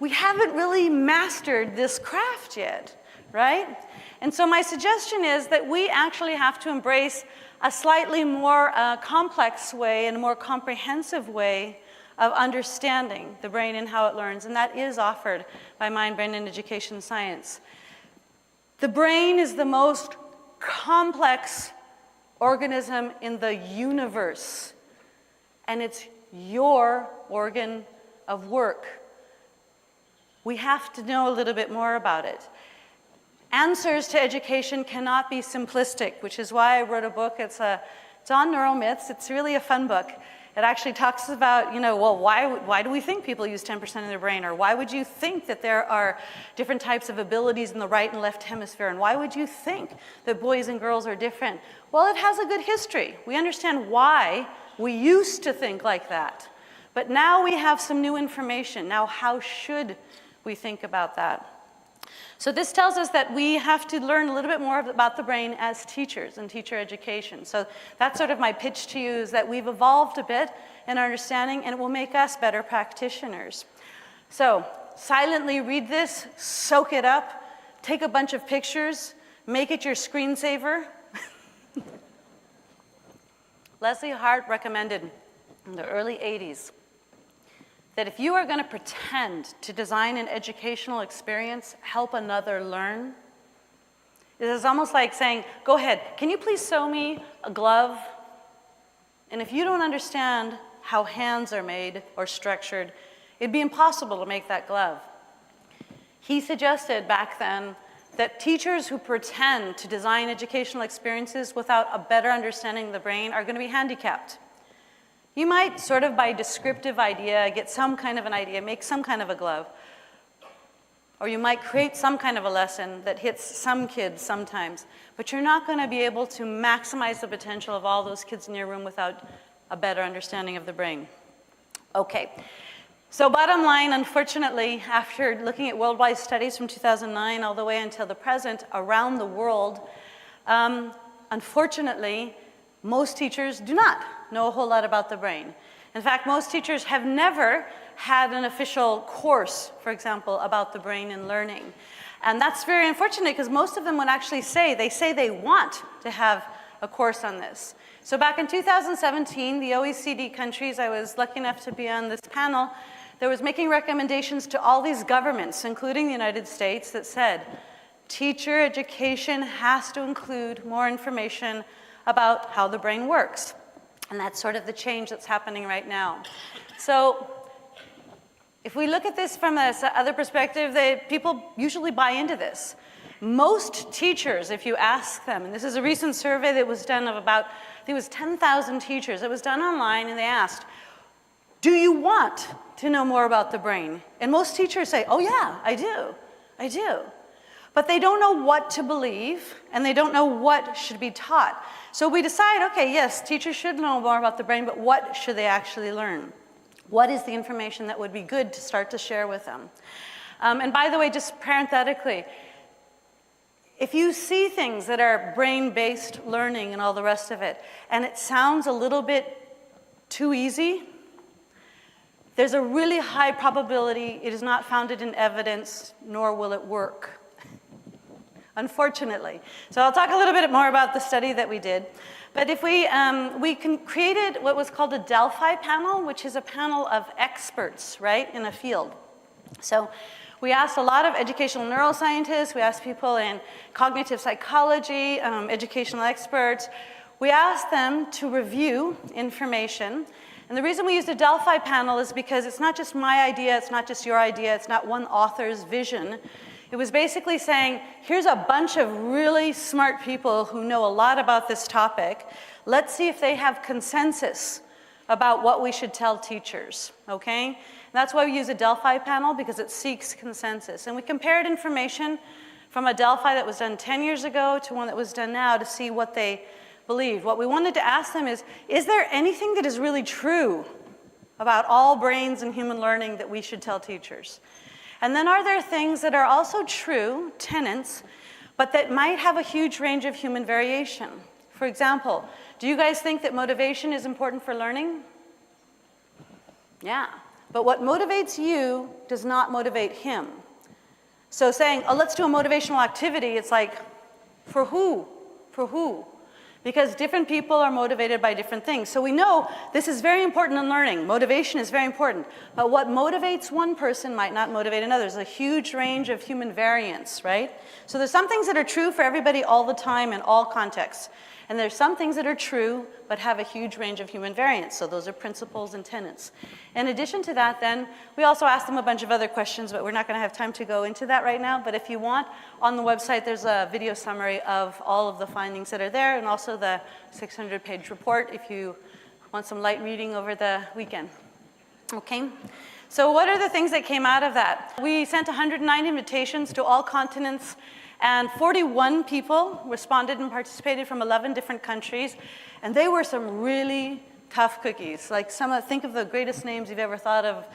We haven't really mastered this craft yet, right? And so my suggestion is that we actually have to embrace a slightly more complex way and a more comprehensive way of understanding the brain and how it learns, and that is offered by Mind, Brain, and Education Science. The brain is the most complex organism in the universe, and it's your organ of work. We have to know a little bit more about it. Answers to education cannot be simplistic, which is why I wrote a book. It's on neural myths. It's really a fun book. It actually talks about, well, why do we think people use 10% of their brain? Or why would you think that there are different types of abilities in the right and left hemisphere? And why would you think that boys and girls are different? Well, it has a good history. We understand why we used to think like that. But now we have some new information. Now, how should we think about that? So this tells us that we have to learn a little bit more about the brain as teachers and teacher education. So that's sort of my pitch to you, is that we've evolved a bit in our understanding, and it will make us better practitioners. So silently read this, soak it up, take a bunch of pictures, make it your screensaver. Leslie Hart recommended in the early 80s that if you are going to pretend to design an educational experience, help another learn, it is almost like saying, go ahead, can you please sew me a glove? And if you don't understand how hands are made or structured, it'd be impossible to make that glove. He suggested back then that teachers who pretend to design educational experiences without a better understanding of the brain are going to be handicapped. You might, sort of by descriptive idea, get some kind of an idea, make some kind of a glove. Or you might create some kind of a lesson that hits some kids sometimes, but you're not going to be able to maximize the potential of all those kids in your room without a better understanding of the brain. Okay, so bottom line, unfortunately, after looking at worldwide studies from 2009 all the way until the present around the world, unfortunately, most teachers do not know a whole lot about the brain. In fact, most teachers have never had an official course, for example, about the brain and learning. And that's very unfortunate because most of them would actually say they want to have a course on this. So back in 2017, the OECD countries, I was lucky enough to be on this panel, that was making recommendations to all these governments, including the United States, that said, teacher education has to include more information about how the brain works. And that's sort of the change that's happening right now. So if we look at this from this other perspective, people usually buy into this. Most teachers, if you ask them, and this is a recent survey that was done of about, I think it was 10,000 teachers. It was done online, and they asked, do you want to know more about the brain? And most teachers say, oh yeah, I do. But they don't know what to believe, and they don't know what should be taught. So we decide, okay, yes, teachers should know more about the brain, but what should they actually learn? What is the information that would be good to start to share with them? And by the way, just parenthetically, if you see things that are brain-based learning and all the rest of it, and it sounds a little bit too easy, there's a really high probability it is not founded in evidence, nor will it work. Unfortunately. So I'll talk a little bit more about the study that we did. But if we created what was called a Delphi panel, which is a panel of experts, right, in a field. So we asked a lot of educational neuroscientists, we asked people in cognitive psychology, educational experts. We asked them to review information. And the reason we used a Delphi panel is because it's not just my idea, it's not just your idea, it's not one author's vision. It was basically saying, here's a bunch of really smart people who know a lot about this topic. Let's see if they have consensus about what we should tell teachers, okay? And that's why we use a Delphi panel, because it seeks consensus. And we compared information from a Delphi that was done 10 years ago to one that was done now to see what they believed. What we wanted to ask them is there anything that is really true about all brains and human learning that we should tell teachers? And then are there things that are also true, tenets, but that might have a huge range of human variation? For example, do you guys think that motivation is important for learning? Yeah, but what motivates you does not motivate him. So saying, oh, let's do a motivational activity, it's like, for who? For who? Because different people are motivated by different things. So we know this is very important in learning. Motivation is very important. But what motivates one person might not motivate another. There's a huge range of human variance, right? So there's some things that are true for everybody all the time in all contexts. And there's some things that are true but have a huge range of human variance. So those are principles and tenets. In addition to that, then, we also asked them a bunch of other questions, but we're not going to have time to go into that right now. But if you want, on the website, there's a video summary of all of the findings that are there, and also the 600-page report if you want some light reading over the weekend. Okay? So what are the things that came out of that? We sent 109 invitations to all continents, and 41 people responded and participated from 11 different countries. And they were some really tough cookies. Like think of the greatest names you've ever thought of.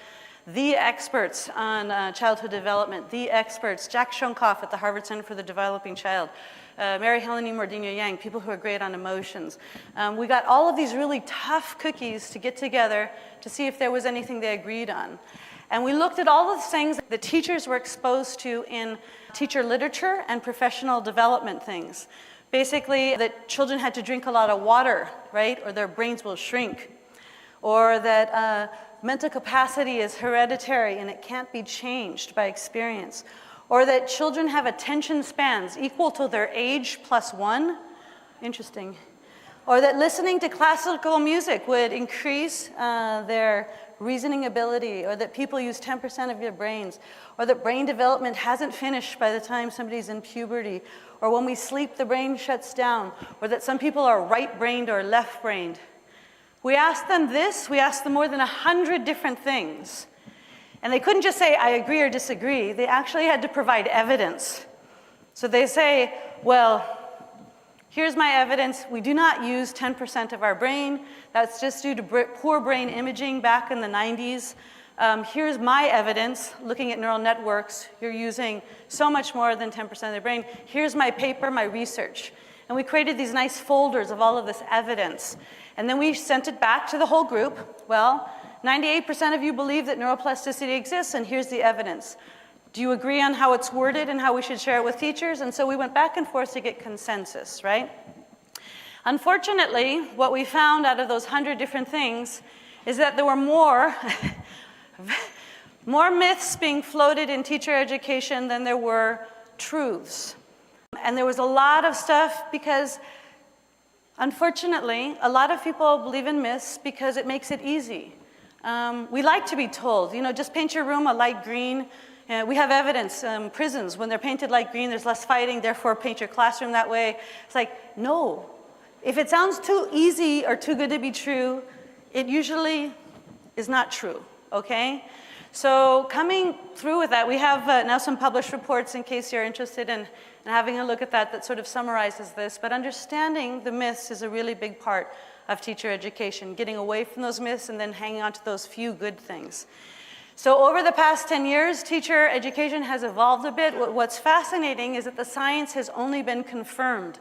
The experts on childhood development, the experts, Jack Shonkoff at the Harvard Center for the Developing Child, Mary Helen E. Mordino-Yang, people who are great on emotions. We got all of these really tough cookies to get together to see if there was anything they agreed on. And we looked at all the things that teachers were exposed to in teacher literature and professional development things. Basically, that children had to drink a lot of water, right? Or their brains will shrink. Or that mental capacity is hereditary and it can't be changed by experience. Or that children have attention spans equal to their age plus 1. Interesting. Or that listening to classical music would increase their reasoning ability, or that people use 10% of their brains, or that brain development hasn't finished by the time somebody's in puberty, or when we sleep the brain shuts down, or that some people are right-brained or left-brained. We asked them this, we asked them more than 100 different things. And they couldn't just say, I agree or disagree. They actually had to provide evidence. So they say, well, here's my evidence. We do not use 10% of our brain. That's just due to poor brain imaging back in the 90s. Here's my evidence, looking at neural networks. You're using so much more than 10% of the brain. Here's my paper, my research. And we created these nice folders of all of this evidence. And then we sent it back to the whole group. Well, 98% of you believe that neuroplasticity exists, and here's the evidence. Do you agree on how it's worded and how we should share it with teachers? And so we went back and forth to get consensus, right? Unfortunately, what we found out of those 100 different things is that there were more myths being floated in teacher education than there were truths. And there was a lot of stuff because, unfortunately, a lot of people believe in myths because it makes it easy. We like to be told, just paint your room a light green. We have evidence, prisons, when they're painted light green, there's less fighting, therefore paint your classroom that way. It's like, no. If it sounds too easy or too good to be true, it usually is not true, okay? So coming through with that, we have now some published reports in case you're interested in having a look at that sort of summarizes this. But understanding the myths is a really big part of teacher education, getting away from those myths and then hanging on to those few good things. So over the past 10 years, teacher education has evolved a bit. What's fascinating is that the science has only been confirmed.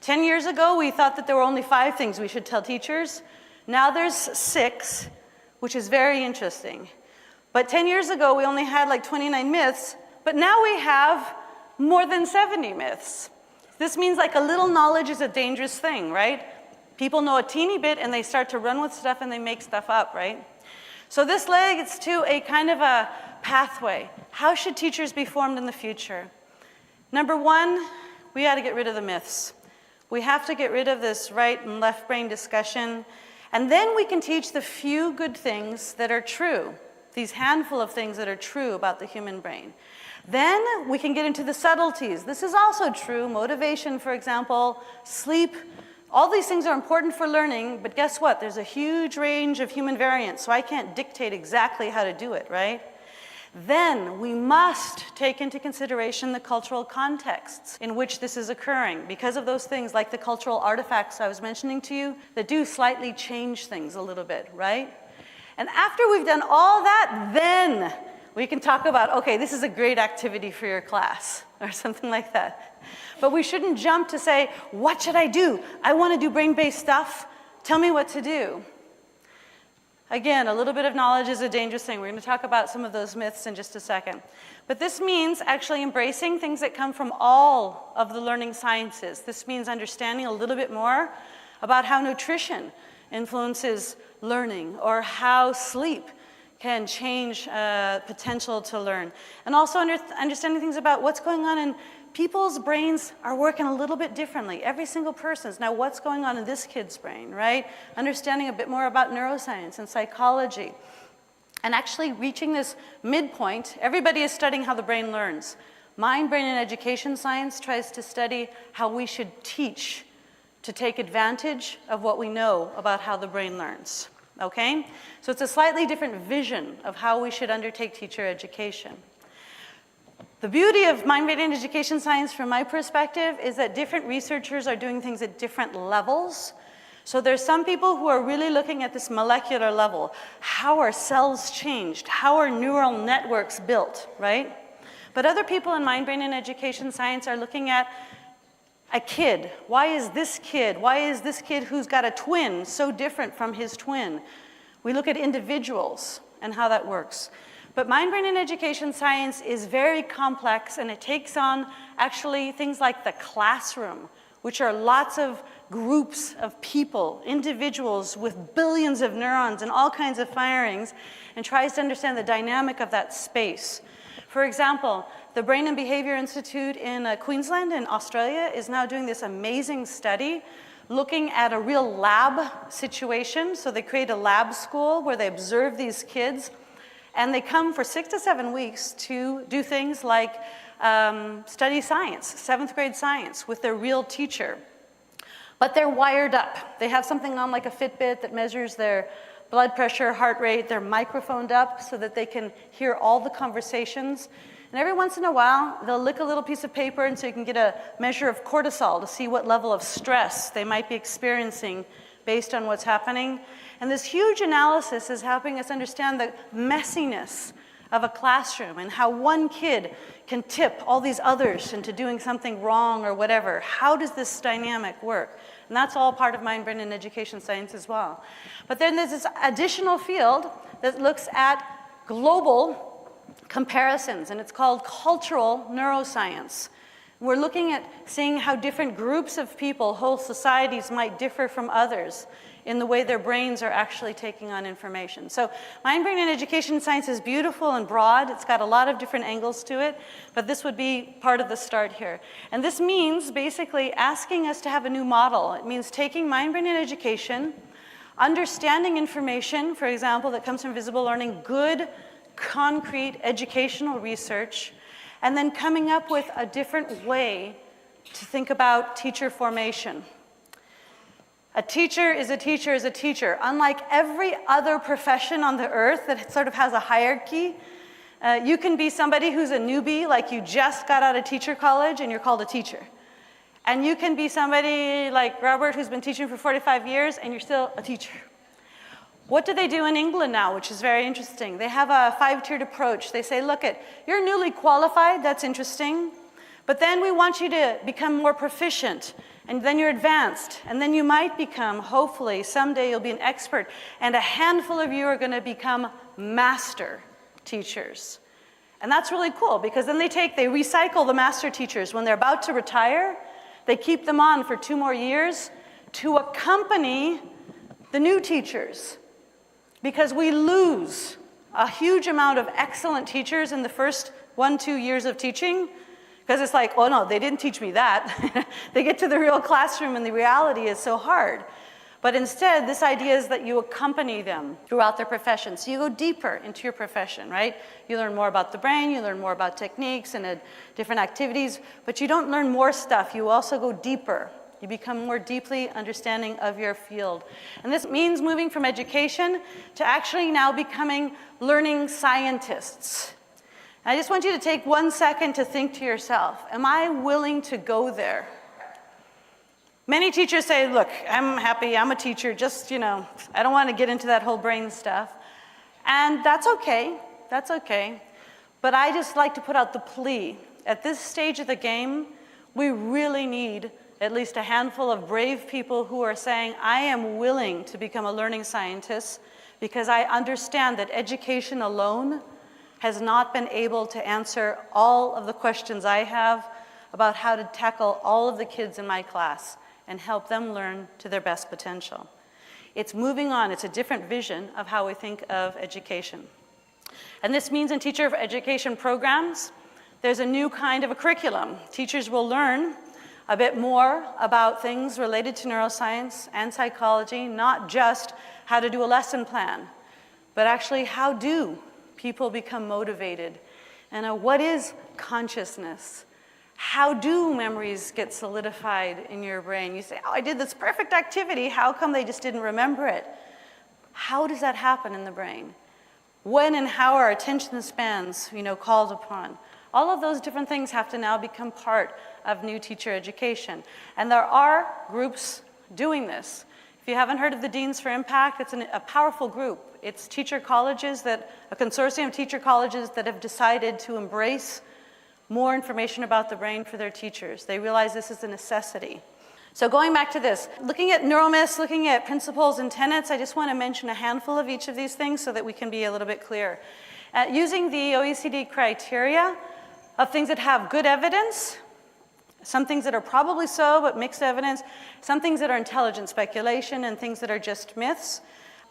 10 years ago, we thought that there were only 5 things we should tell teachers. Now there's 6, which is very interesting. But 10 years ago, we only had like 29 myths, but now we have more than 70 myths. This means like a little knowledge is a dangerous thing, right? People know a teeny bit and they start to run with stuff and they make stuff up, right? So this leads to a kind of a pathway. How should teachers be formed in the future? Number 1, we got to get rid of the myths. We have to get rid of this right and left brain discussion. And then we can teach the few good things that are true, these handful of things that are true about the human brain. Then we can get into the subtleties. This is also true. Motivation, for example, sleep. All these things are important for learning, but guess what? There's a huge range of human variance, so I can't dictate exactly how to do it, right? Then we must take into consideration the cultural contexts in which this is occurring because of those things like the cultural artifacts I was mentioning to you that do slightly change things a little bit, right? And after we've done all that, then we can talk about, okay, this is a great activity for your class or something like that. But we shouldn't jump to say, what should I do? I want to do brain-based stuff. Tell me what to do. Again, a little bit of knowledge is a dangerous thing. We're going to talk about some of those myths in just a second. But this means actually embracing things that come from all of the learning sciences. This means understanding a little bit more about how nutrition influences learning or how sleep can change potential to learn. And also understanding things about what's going on in people's brains are working a little bit differently. Every single person's. Now, what's going on in this kid's brain, right? Understanding a bit more about neuroscience and psychology. And actually reaching this midpoint, everybody is studying how the brain learns. Mind, brain, and education science tries to study how we should teach to take advantage of what we know about how the brain learns, okay? So it's a slightly different vision of how we should undertake teacher education. The beauty of mind, brain, and education science from my perspective is that different researchers are doing things at different levels. So there's some people who are really looking at this molecular level. How are cells changed? How are neural networks built, right? But other people in mind, brain, and education science are looking at a kid. Why is this kid who's got a twin so different from his twin? We look at individuals and how that works. But mind, brain, and education science is very complex, and it takes on actually things like the classroom, which are lots of groups of people, individuals with billions of neurons and all kinds of firings, and tries to understand the dynamic of that space. For example, the Brain and Behavior Institute in Queensland in Australia is now doing this amazing study looking at a real lab situation. So they create a lab school where they observe these kids, and they come for 6 to 7 weeks to do things like study science, 7th grade science, with their real teacher. But they're wired up. They have something on like a Fitbit that measures their blood pressure, heart rate, they're microphoned up so that they can hear all the conversations. And every once in a while, they'll lick a little piece of paper and so you can get a measure of cortisol to see what level of stress they might be experiencing based on what's happening. And this huge analysis is helping us understand the messiness of a classroom and how one kid can tip all these others into doing something wrong or whatever. How does this dynamic work? And that's all part of mind, brain, and education science as well. But then there's this additional field that looks at global comparisons, and it's called cultural neuroscience. We're looking at seeing how different groups of people, whole societies, might differ from others in the way their brains are actually taking on information. So mind, brain, and education science is beautiful and broad. It's got a lot of different angles to it, but this would be part of the start here. And this means basically asking us to have a new model. It means taking mind, brain, and education, understanding information, for example, that comes from visible learning, good, concrete educational research, and then coming up with a different way to think about teacher formation. A teacher is a teacher is a teacher. Unlike every other profession on the earth that sort of has a hierarchy, you can be somebody who's a newbie, like you just got out of teacher college and you're called a teacher. And you can be somebody like Robert who's been teaching for 45 years and you're still a teacher. What do they do in England now, which is very interesting? They have a 5-tiered approach. They say, look, you're newly qualified, that's interesting, but then we want you to become more proficient, and then you're advanced, and then you might become, hopefully, someday you'll be an expert, and a handful of you are going to become master teachers. And that's really cool, because then they recycle the master teachers. When they're about to retire, they keep them on for 2 more years to accompany the new teachers. Because we lose a huge amount of excellent teachers in the first 1-2 years of teaching, because it's like, oh no, they didn't teach me that. They get to the real classroom and the reality is so hard. But instead, this idea is that you accompany them throughout their profession. So you go deeper into your profession, right? You learn more about the brain, you learn more about techniques and different activities, but you don't learn more stuff, you also go deeper. You become more deeply understanding of your field. And this means moving from education to actually now becoming learning scientists. I just want you to take 1 second to think to yourself, am I willing to go there? Many teachers say, look, I'm happy, I'm a teacher, just, I don't want to get into that whole brain stuff. And that's okay, But I just like to put out the plea. At this stage of the game, we really need at least a handful of brave people who are saying, I am willing to become a learning scientist because I understand that education alone has not been able to answer all of the questions I have about how to tackle all of the kids in my class and help them learn to their best potential. It's moving on. It's a different vision of how we think of education. And this means in teacher education programs, there's a new kind of a curriculum. Teachers will learn a bit more about things related to neuroscience and psychology, not just how to do a lesson plan, but actually how do people become motivated? And what is consciousness? How do memories get solidified in your brain? You say, oh, I did this perfect activity. How come they just didn't remember it? How does that happen in the brain? When and how are attention spans, called upon? All of those different things have to now become part of new teacher education. And there are groups doing this. If you haven't heard of the Deans for Impact, it's a powerful group. It's teacher colleges a consortium of teacher colleges that have decided to embrace more information about the brain for their teachers. They realize this is a necessity. So going back to this, looking at neuromyths, looking at principles and tenets, I just want to mention a handful of each of these things so that we can be a little bit clear. Using the OECD criteria of things that have good evidence, some things that are probably so, but mixed evidence, some things that are intelligent speculation, and things that are just myths,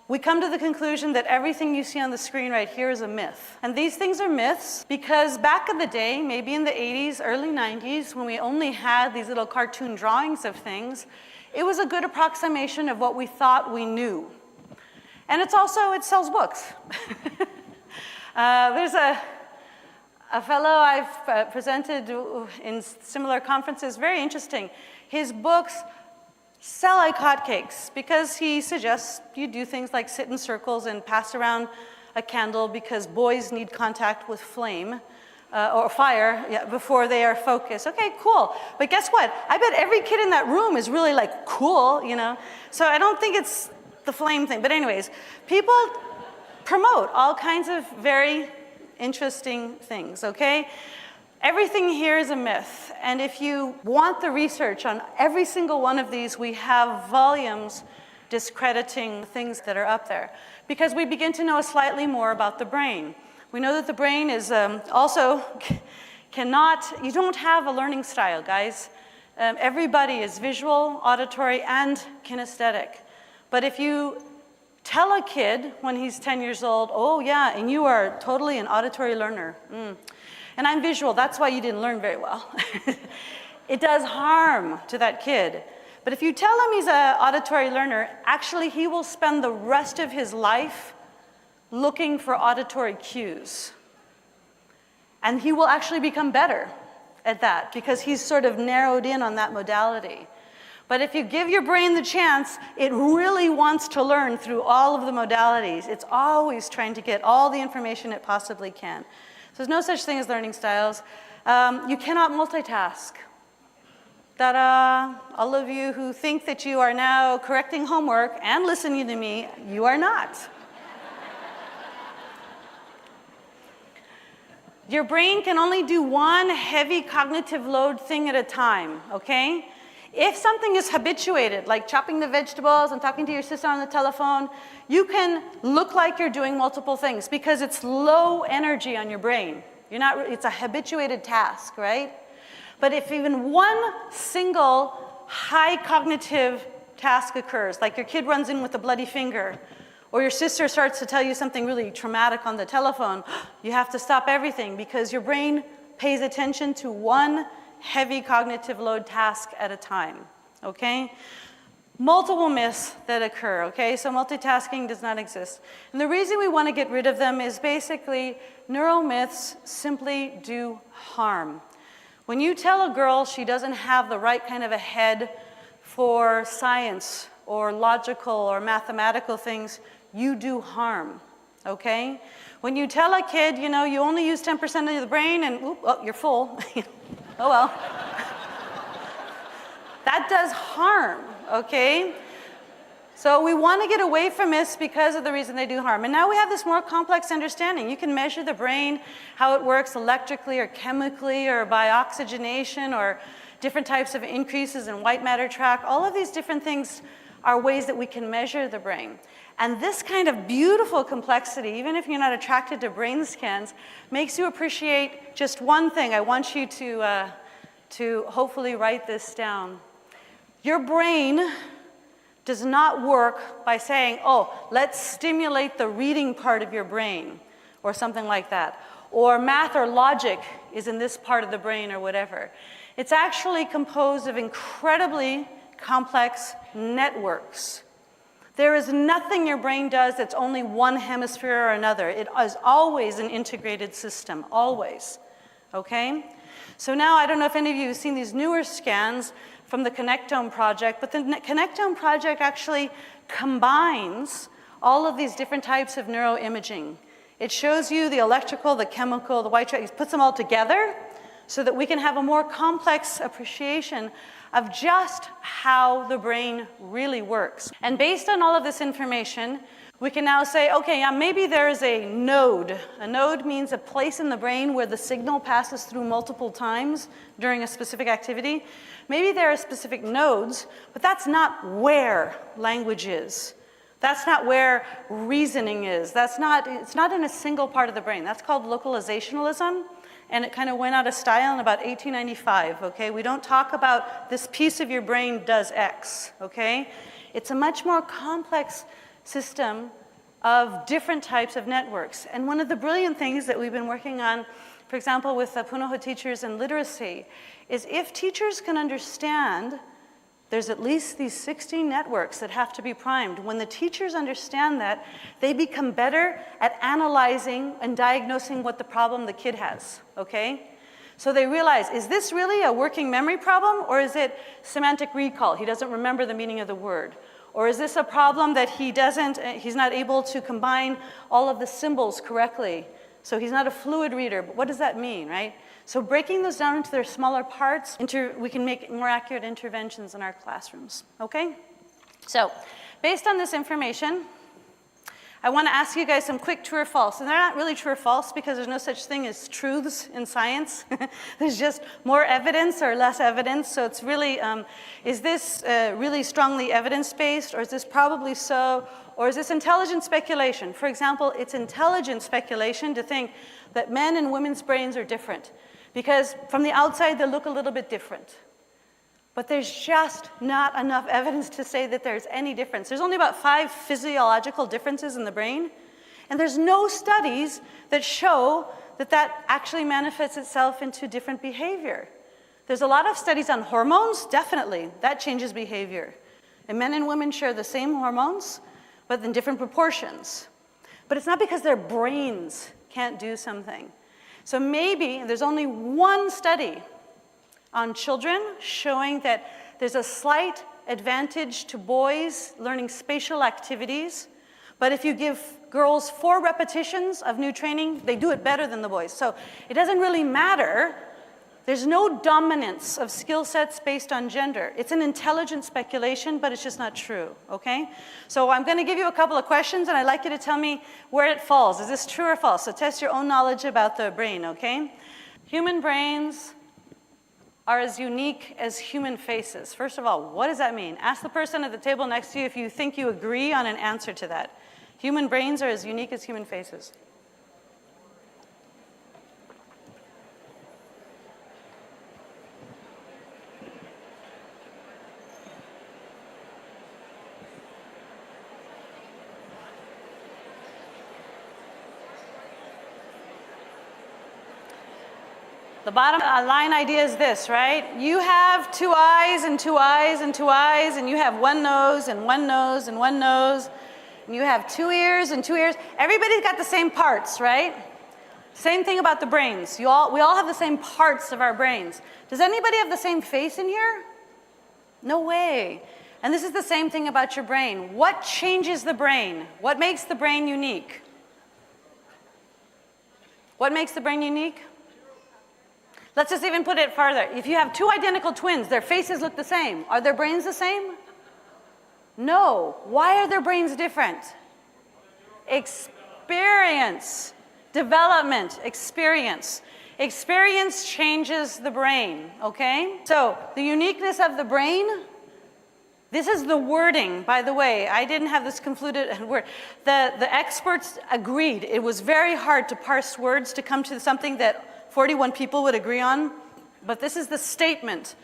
we come to the conclusion that everything you see on the screen right here is a myth. And these things are myths because back in the day, maybe in the 80s, early 90s, when we only had these little cartoon drawings of things, it was a good approximation of what we thought we knew. And it sells books. There's a fellow I've presented in similar conferences, very interesting. His books sell like hotcakes because he suggests you do things like sit in circles and pass around a candle because boys need contact with flame or fire before they are focused. Okay, cool. But guess what? I bet every kid in that room is really like cool, you know? So I don't think it's the flame thing. But anyways, people promote all kinds of very interesting things, okay? Everything here is a myth. And if you want the research on every single one of these, we have volumes discrediting things that are up there. Because we begin to know slightly more about the brain. We know that the brain is also you don't have a learning style, guys. Everybody is visual, auditory, and kinesthetic. But if you tell a kid when he's 10 years old, oh yeah, and you are totally an auditory learner. And I'm visual, that's why you didn't learn very well. It does harm to that kid. But if you tell him he's an auditory learner, actually he will spend the rest of his life looking for auditory cues. And he will actually become better at that because he's sort of narrowed in on that modality. But if you give your brain the chance, it really wants to learn through all of the modalities. It's always trying to get all the information it possibly can. So there's no such thing as learning styles. You cannot multitask. Ta-da! All of you who think that you are now correcting homework and listening to me, you are not. Your brain can only do one heavy cognitive load thing at a time, okay? If something is habituated, like chopping the vegetables and talking to your sister on the telephone, you can look like you're doing multiple things because it's low energy on your brain. It's a habituated task, right? But if even one single high cognitive task occurs, like your kid runs in with a bloody finger, or your sister starts to tell you something really traumatic on the telephone, you have to stop everything because your brain pays attention to one heavy cognitive load task at a time, okay? Multiple myths that occur, okay? So multitasking does not exist. And the reason we want to get rid of them is basically neuromyths simply do harm. When you tell a girl she doesn't have the right kind of a head for science or logical or mathematical things, you do harm, okay? When you tell a kid, you know, you only use 10% of the brain and, you're full. Oh well. That does harm, okay? So we want to get away from this because of the reason they do harm. And now we have this more complex understanding. You can measure the brain, how it works electrically or chemically or by oxygenation or different types of increases in white matter tract. All of these different things are ways that we can measure the brain. And this kind of beautiful complexity, even if you're not attracted to brain scans, makes you appreciate just one thing. I want you to hopefully write this down. Your brain does not work by saying, oh, let's stimulate the reading part of your brain, or something like that. Or math or logic is in this part of the brain, or whatever. It's actually composed of incredibly complex networks. There is nothing your brain does that's only one hemisphere or another. It is always an integrated system, always, okay? So now, I don't know if any of you have seen these newer scans from the Connectome project, but the Connectome project actually combines all of these different types of neuroimaging. It shows you the electrical, the chemical, the white tract, it puts them all together so that we can have a more complex appreciation of just how the brain really works. And based on all of this information, we can now say, okay, yeah, maybe there is a node. A node means a place in the brain where the signal passes through multiple times during a specific activity. Maybe there are specific nodes, but that's not where language is. That's not where reasoning is. It's not in a single part of the brain. That's called localizationalism. And it kind of went out of style in about 1895, okay? We don't talk about this piece of your brain does X, okay? It's a much more complex system of different types of networks. And one of the brilliant things that we've been working on, for example, with Punahou teachers and literacy, is if teachers can understand there's at least these 16 networks that have to be primed. When the teachers understand that, they become better at analyzing and diagnosing what the problem the kid has, okay? So they realize, is this really a working memory problem, or is it semantic recall? He doesn't remember the meaning of the word. Or is this a problem that he's not able to combine all of the symbols correctly? So he's not a fluid reader, but what does that mean, right? So breaking those down into their smaller parts, we can make more accurate interventions in our classrooms, okay? So based on this information, I want to ask you guys some quick true or false. And they're not really true or false because there's no such thing as truths in science. There's just more evidence or less evidence. So it's really, is this really strongly evidence-based, or is this probably so, or is this intelligent speculation? For example, it's intelligent speculation to think that men and women's brains are different because from the outside they look a little bit different. But there's just not enough evidence to say that there's any difference. There's only about 5 physiological differences in the brain, and there's no studies that show that that actually manifests itself into different behavior. There's a lot of studies on hormones, definitely, that changes behavior. And men and women share the same hormones, but in different proportions. But it's not because their brains can't do something. So maybe there's only one study on children showing that there's a slight advantage to boys learning spatial activities, but if you give girls 4 repetitions of new training, they do it better than the boys. So it doesn't really matter. There's no dominance of skill sets based on gender. It's an intelligent speculation, but it's just not true, okay? So I'm gonna give you a couple of questions, and I'd like you to tell me where it falls. Is this true or false? So test your own knowledge about the brain, okay? Human brains are as unique as human faces. First of all, what does that mean? Ask the person at the table next to you if you think you agree on an answer to that. Human brains are as unique as human faces. The bottom line idea is this, right? You have 2 eyes and 2 eyes and 2 eyes, and you have 1 nose and 1 nose and 1 nose, and you have 2 ears and 2 ears. Everybody's got the same parts, right? Same thing about the brains. We all have the same parts of our brains. Does anybody have the same face in here? No way. And this is the same thing about your brain. What changes the brain? What makes the brain unique? What makes the brain unique? Let's just even put it farther. If you have 2 identical twins, their faces look the same. Are their brains the same? No. Why are their brains different? Experience. Development. Experience. Experience changes the brain, okay? So the uniqueness of the brain, this is the wording, by the way. I didn't have this confluted word. The experts agreed. It was very hard to parse words to come to something that 41 people would agree on, but this is the statement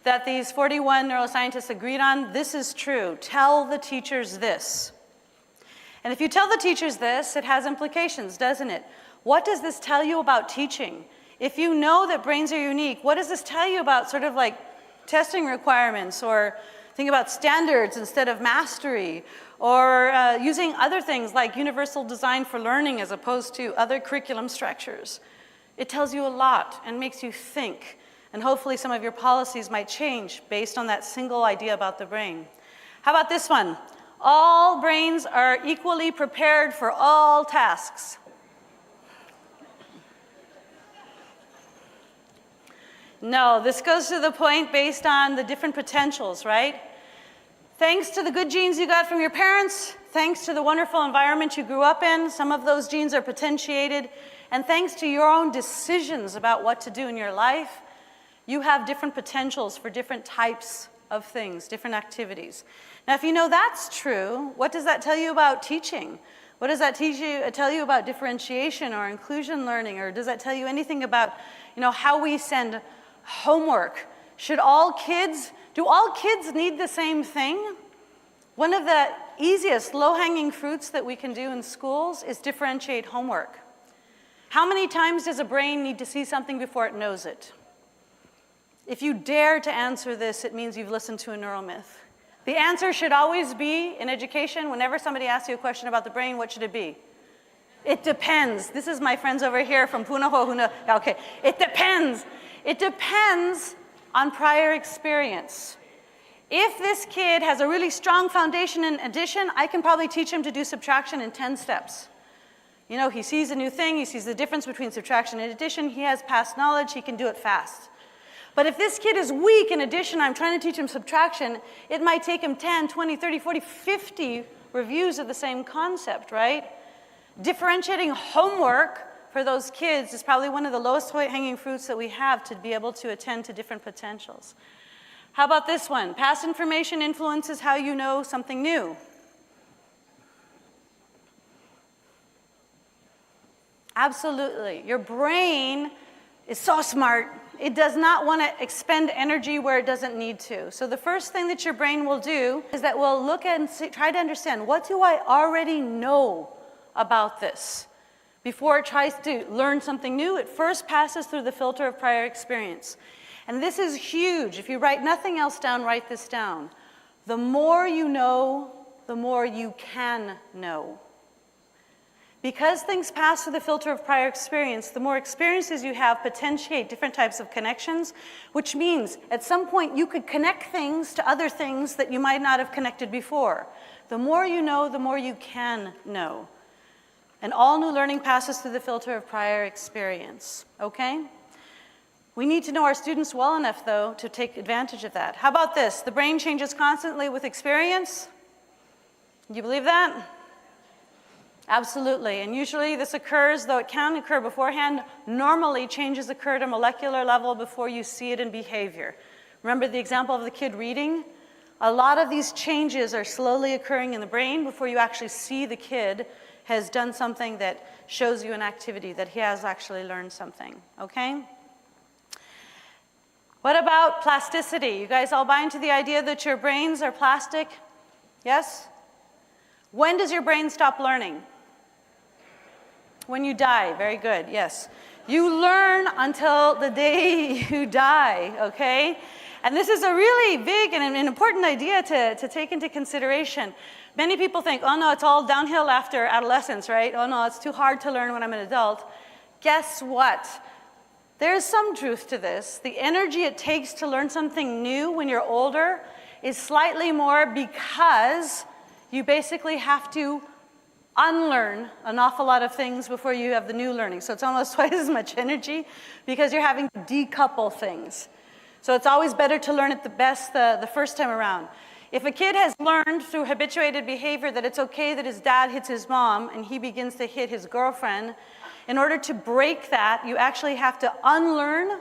that these 41 neuroscientists agreed on. This is true. Tell the teachers this. And if you tell the teachers this, it has implications, doesn't it? What does this tell you about teaching? If you know that brains are unique, what does this tell you about sort of like testing requirements, or think about standards instead of mastery, or using other things like universal design for learning as opposed to other curriculum structures? It tells you a lot and makes you think. And hopefully some of your policies might change based on that single idea about the brain. How about this one? All brains are equally prepared for all tasks. No, this goes to the point based on the different potentials, right? Thanks to the good genes you got from your parents, thanks to the wonderful environment you grew up in, some of those genes are potentiated. And thanks to your own decisions about what to do in your life, you have different potentials for different types of things, different activities. Now, if you know that's true, what does that tell you about teaching? What does that tell you about differentiation or inclusion learning? Or does that tell you anything about, how we send homework? Do all kids need the same thing? One of the easiest low-hanging fruits that we can do in schools is differentiate homework. How many times does a brain need to see something before it knows it? If you dare to answer this, it means you've listened to a neuromyth. The answer should always be, in education, whenever somebody asks you a question about the brain, what should it be? It depends. This is my friends over here from Punahou. Okay, it depends. It depends on prior experience. If this kid has a really strong foundation in addition, I can probably teach him to do subtraction in 10 steps. You know, he sees a new thing, he sees the difference between subtraction and addition, he has past knowledge, he can do it fast. But if this kid is weak in addition, I'm trying to teach him subtraction, it might take him 10, 20, 30, 40, 50 reviews of the same concept, right? Differentiating homework for those kids is probably one of the lowest hanging fruits that we have to be able to attend to different potentials. How about this one? Past information influences how you know something new. Absolutely. Your brain is so smart. It does not want to expend energy where it doesn't need to. So the first thing that your brain will do is that we'll look at and try to understand, what do I already know about this? Before it tries to learn something new, it first passes through the filter of prior experience. And this is huge. If you write nothing else down, write this down. The more you know, the more you can know. Because things pass through the filter of prior experience, the more experiences you have potentiate different types of connections, which means at some point you could connect things to other things that you might not have connected before. The more you know, the more you can know. And all new learning passes through the filter of prior experience, okay? We need to know our students well enough, though, to take advantage of that. How about this? The brain changes constantly with experience. Do you believe that? Absolutely. And usually this occurs, though it can occur beforehand, normally changes occur at a molecular level before you see it in behavior. Remember the example of the kid reading? A lot of these changes are slowly occurring in the brain before you actually see the kid has done something that shows you an activity, that he has actually learned something, okay? What about plasticity? You guys all buy into the idea that your brains are plastic? Yes? When does your brain stop learning? When you die. Very good, yes. You learn until the day you die, okay? And this is a really big and an important idea to take into consideration. Many people think, oh no, it's all downhill after adolescence, right? Oh no, it's too hard to learn when I'm an adult. Guess what? There's some truth to this. The energy it takes to learn something new when you're older is slightly more because you basically have to unlearn an awful lot of things before you have the new learning. So it's almost twice as much energy because you're having to decouple things. So it's always better to learn it the first time around. If a kid has learned through habituated behavior that it's okay that his dad hits his mom and he begins to hit his girlfriend, in order to break that, you actually have to unlearn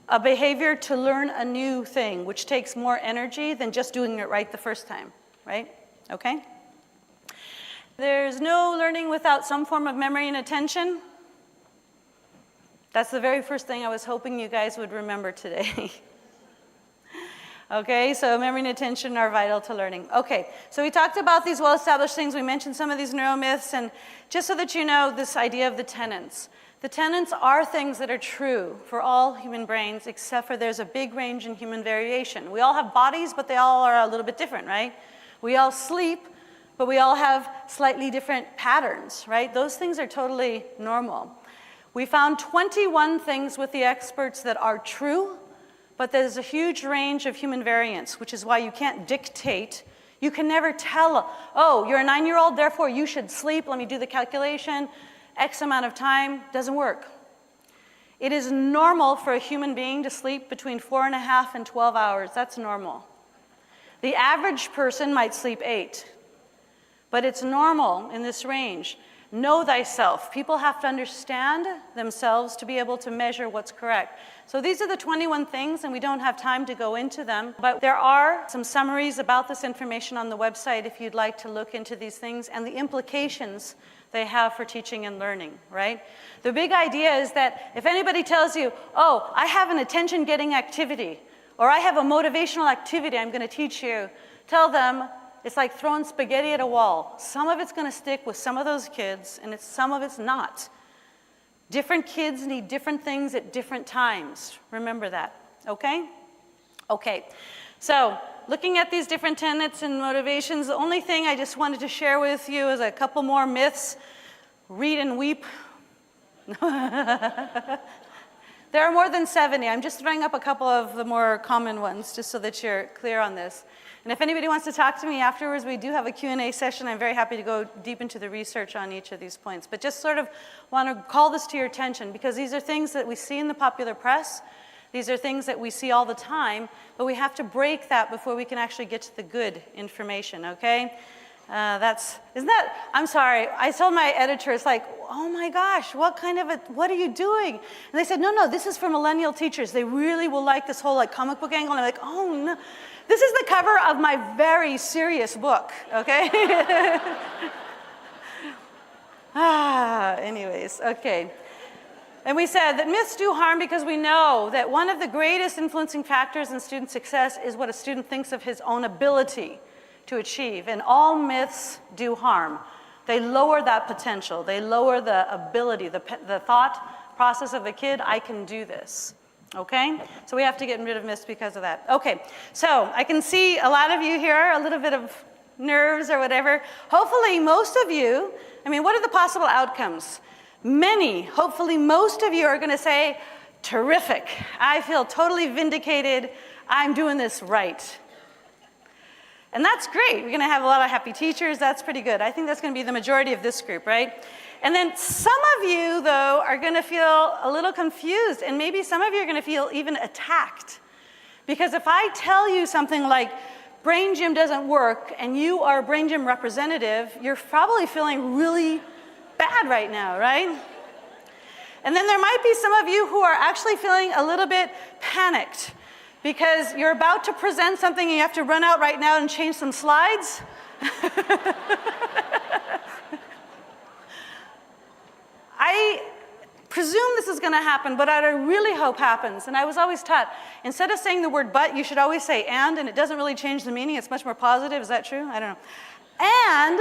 a behavior to learn a new thing, which takes more energy than just doing it right the first time, right? Okay? There's no learning without some form of memory and attention. That's the very first thing I was hoping you guys would remember today. Okay, so memory and attention are vital to learning. Okay, so we talked about these well-established things. We mentioned some of these neuromyths, and just so that you know, this idea of the tenets. The tenets are things that are true for all human brains, except for there's a big range in human variation. We all have bodies, but they all are a little bit different, right? We all sleep, but we all have slightly different patterns, right? Those things are totally normal. We found 21 things with the experts that are true, but there's a huge range of human variance, which is why you can't dictate. You can never tell, oh, you're a 9-year-old, therefore you should sleep. Let me do the calculation. X amount of time. Doesn't work. It is normal for a human being to sleep between 4.5 and 12 hours. That's normal. The average person might sleep 8, but it's normal in this range. Know thyself. People have to understand themselves to be able to measure what's correct. So these are the 21 things, and we don't have time to go into them, but there are some summaries about this information on the website if you'd like to look into these things and the implications they have for teaching and learning, right? The big idea is that if anybody tells you, oh, I have an attention-getting activity, or I have a motivational activity I'm going to teach you, tell them, it's like throwing spaghetti at a wall. Some of it's going to stick with some of those kids, and some of it's not. Different kids need different things at different times. Remember that, okay? Okay, so looking at these different tenets and motivations, the only thing I just wanted to share with you is a couple more myths. Read and weep. There are more than 70. I'm just throwing up a couple of the more common ones just so that you're clear on this. And if anybody wants to talk to me afterwards, we do have a Q&A session. I'm very happy to go deep into the research on each of these points. But just sort of want to call this to your attention because these are things that we see in the popular press. These are things that we see all the time, but we have to break that before we can actually get to the good information, okay? I'm sorry, I told my editor, it's like, oh my gosh, what are you doing? And they said, no, this is for millennial teachers. They really will like this whole like comic book angle. And I'm like, oh no. This is the cover of my very serious book, okay? Anyways, okay. And we said that myths do harm because we know that one of the greatest influencing factors in student success is what a student thinks of his own ability to achieve. And all myths do harm. They lower that potential. They lower the ability, the thought process of the kid, I can do this. Okay? So we have to get rid of myths because of that. Okay, so I can see a lot of you here, a little bit of nerves or whatever. Hopefully most of you, what are the possible outcomes? Many, hopefully most of you are going to say, terrific, I feel totally vindicated, I'm doing this right. And that's great. We're going to have a lot of happy teachers. That's pretty good. I think that's going to be the majority of this group, right? And then some of you, though, are going to feel a little confused, and maybe some of you are going to feel even attacked. Because if I tell you something like, Brain Gym doesn't work, and you are a Brain Gym representative, you're probably feeling really bad right now, right? And then there might be some of you who are actually feeling a little bit panicked because you're about to present something and you have to run out right now and change some slides. I presume this is going to happen, but what I really hope happens, and I was always taught, instead of saying the word but, you should always say and it doesn't really change the meaning. It's much more positive. Is that true? I don't know. And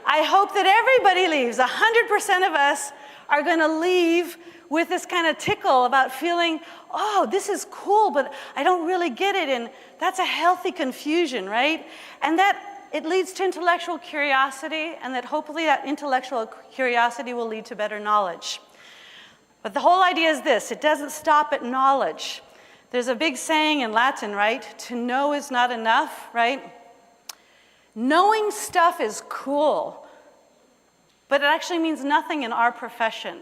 I hope that everybody leaves. 100% of us are going to leave with this kind of tickle about feeling, oh, this is cool, but I don't really get it. And that's a healthy confusion, right? And that it leads to intellectual curiosity, and that hopefully that intellectual curiosity will lead to better knowledge. But the whole idea is this, it doesn't stop at knowledge. There's a big saying in Latin, right? To know is not enough, right? Knowing stuff is cool, but it actually means nothing in our profession.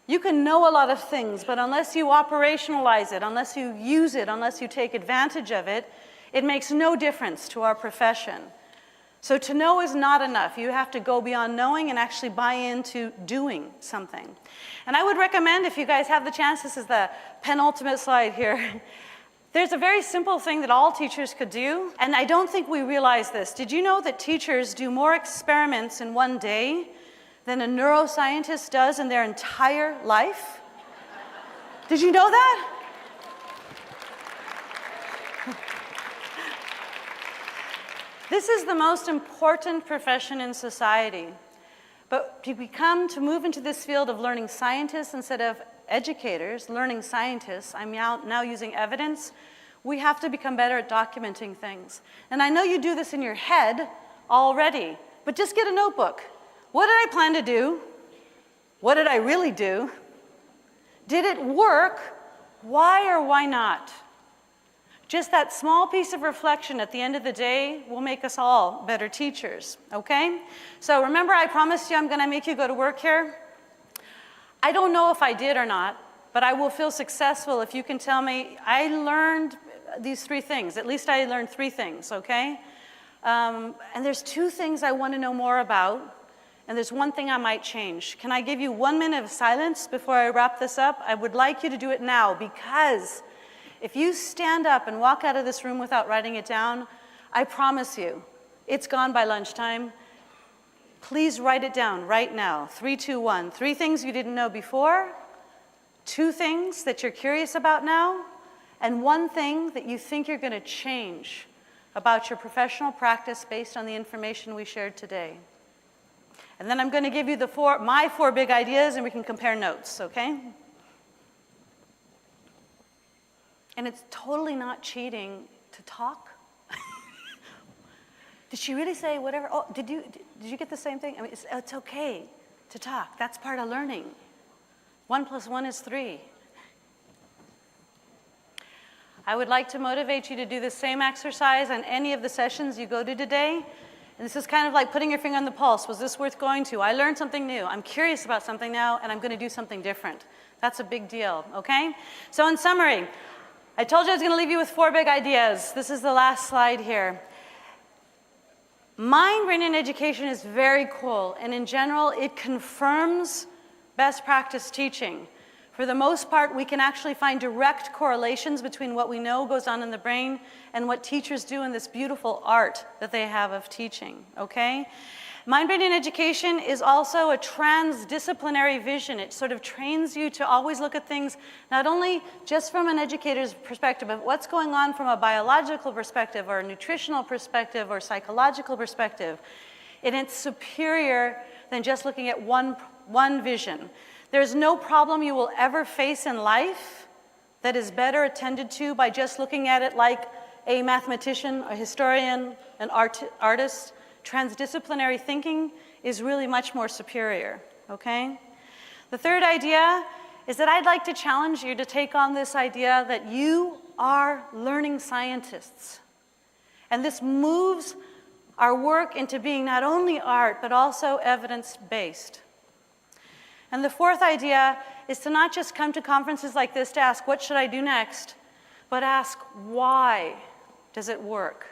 You can know a lot of things, but unless you operationalize it, unless you use it, unless you take advantage of it, it makes no difference to our profession. So to know is not enough. You have to go beyond knowing and actually buy into doing something. And I would recommend, if you guys have the chance, this is the penultimate slide here. There's a very simple thing that all teachers could do, and I don't think we realize this. Did you know that teachers do more experiments in one day than a neuroscientist does in their entire life? Did you know that? This is the most important profession in society. But to move into this field of learning scientists instead of educators, learning scientists, I'm now using evidence, we have to become better at documenting things. And I know you do this in your head already, but just get a notebook. What did I plan to do? What did I really do? Did it work? Why or why not? Just that small piece of reflection at the end of the day will make us all better teachers, okay? So remember I promised you I'm going to make you go to work here? I don't know if I did or not, but I will feel successful if you can tell me I learned these 3 things. At least I learned 3 things, okay? And there's 2 things I want to know more about, and there's 1 thing I might change. Can I give you 1 minute of silence before I wrap this up? I would like you to do it now, because if you stand up and walk out of this room without writing it down, I promise you, it's gone by lunchtime. Please write it down right now. 3, 2, 1. 3 things you didn't know before, 2 things that you're curious about now, and 1 thing that you think you're going to change about your professional practice based on the information we shared today. And then I'm going to give you my 4 big ideas, and we can compare notes, okay? And it's totally not cheating to talk. Did she really say whatever? Oh, did you get the same thing? I mean, it's okay to talk. That's part of learning. 1 + 1 is 3. I would like to motivate you to do the same exercise on any of the sessions you go to today. And this is kind of like putting your finger on the pulse. Was this worth going to? I learned something new. I'm curious about something now, and I'm going to do something different. That's a big deal, okay? So in summary, I told you I was going to leave you with 4 big ideas. This is the last slide here. Mind, brain, and education is very cool, and in general, it confirms best practice teaching. For the most part, we can actually find direct correlations between what we know goes on in the brain and what teachers do in this beautiful art that they have of teaching, okay? Mind, brain, and education is also a transdisciplinary vision. It sort of trains you to always look at things not only just from an educator's perspective, but what's going on from a biological perspective or a nutritional perspective or psychological perspective. And it's superior than just looking at one vision. There's no problem you will ever face in life that is better attended to by just looking at it like a mathematician, a historian, an artist. Transdisciplinary thinking is really much more superior, okay? The third idea is that I'd like to challenge you to take on this idea that you are learning scientists. And this moves our work into being not only art, but also evidence-based. And the fourth idea is to not just come to conferences like this to ask, what should I do next? But ask, why does it work?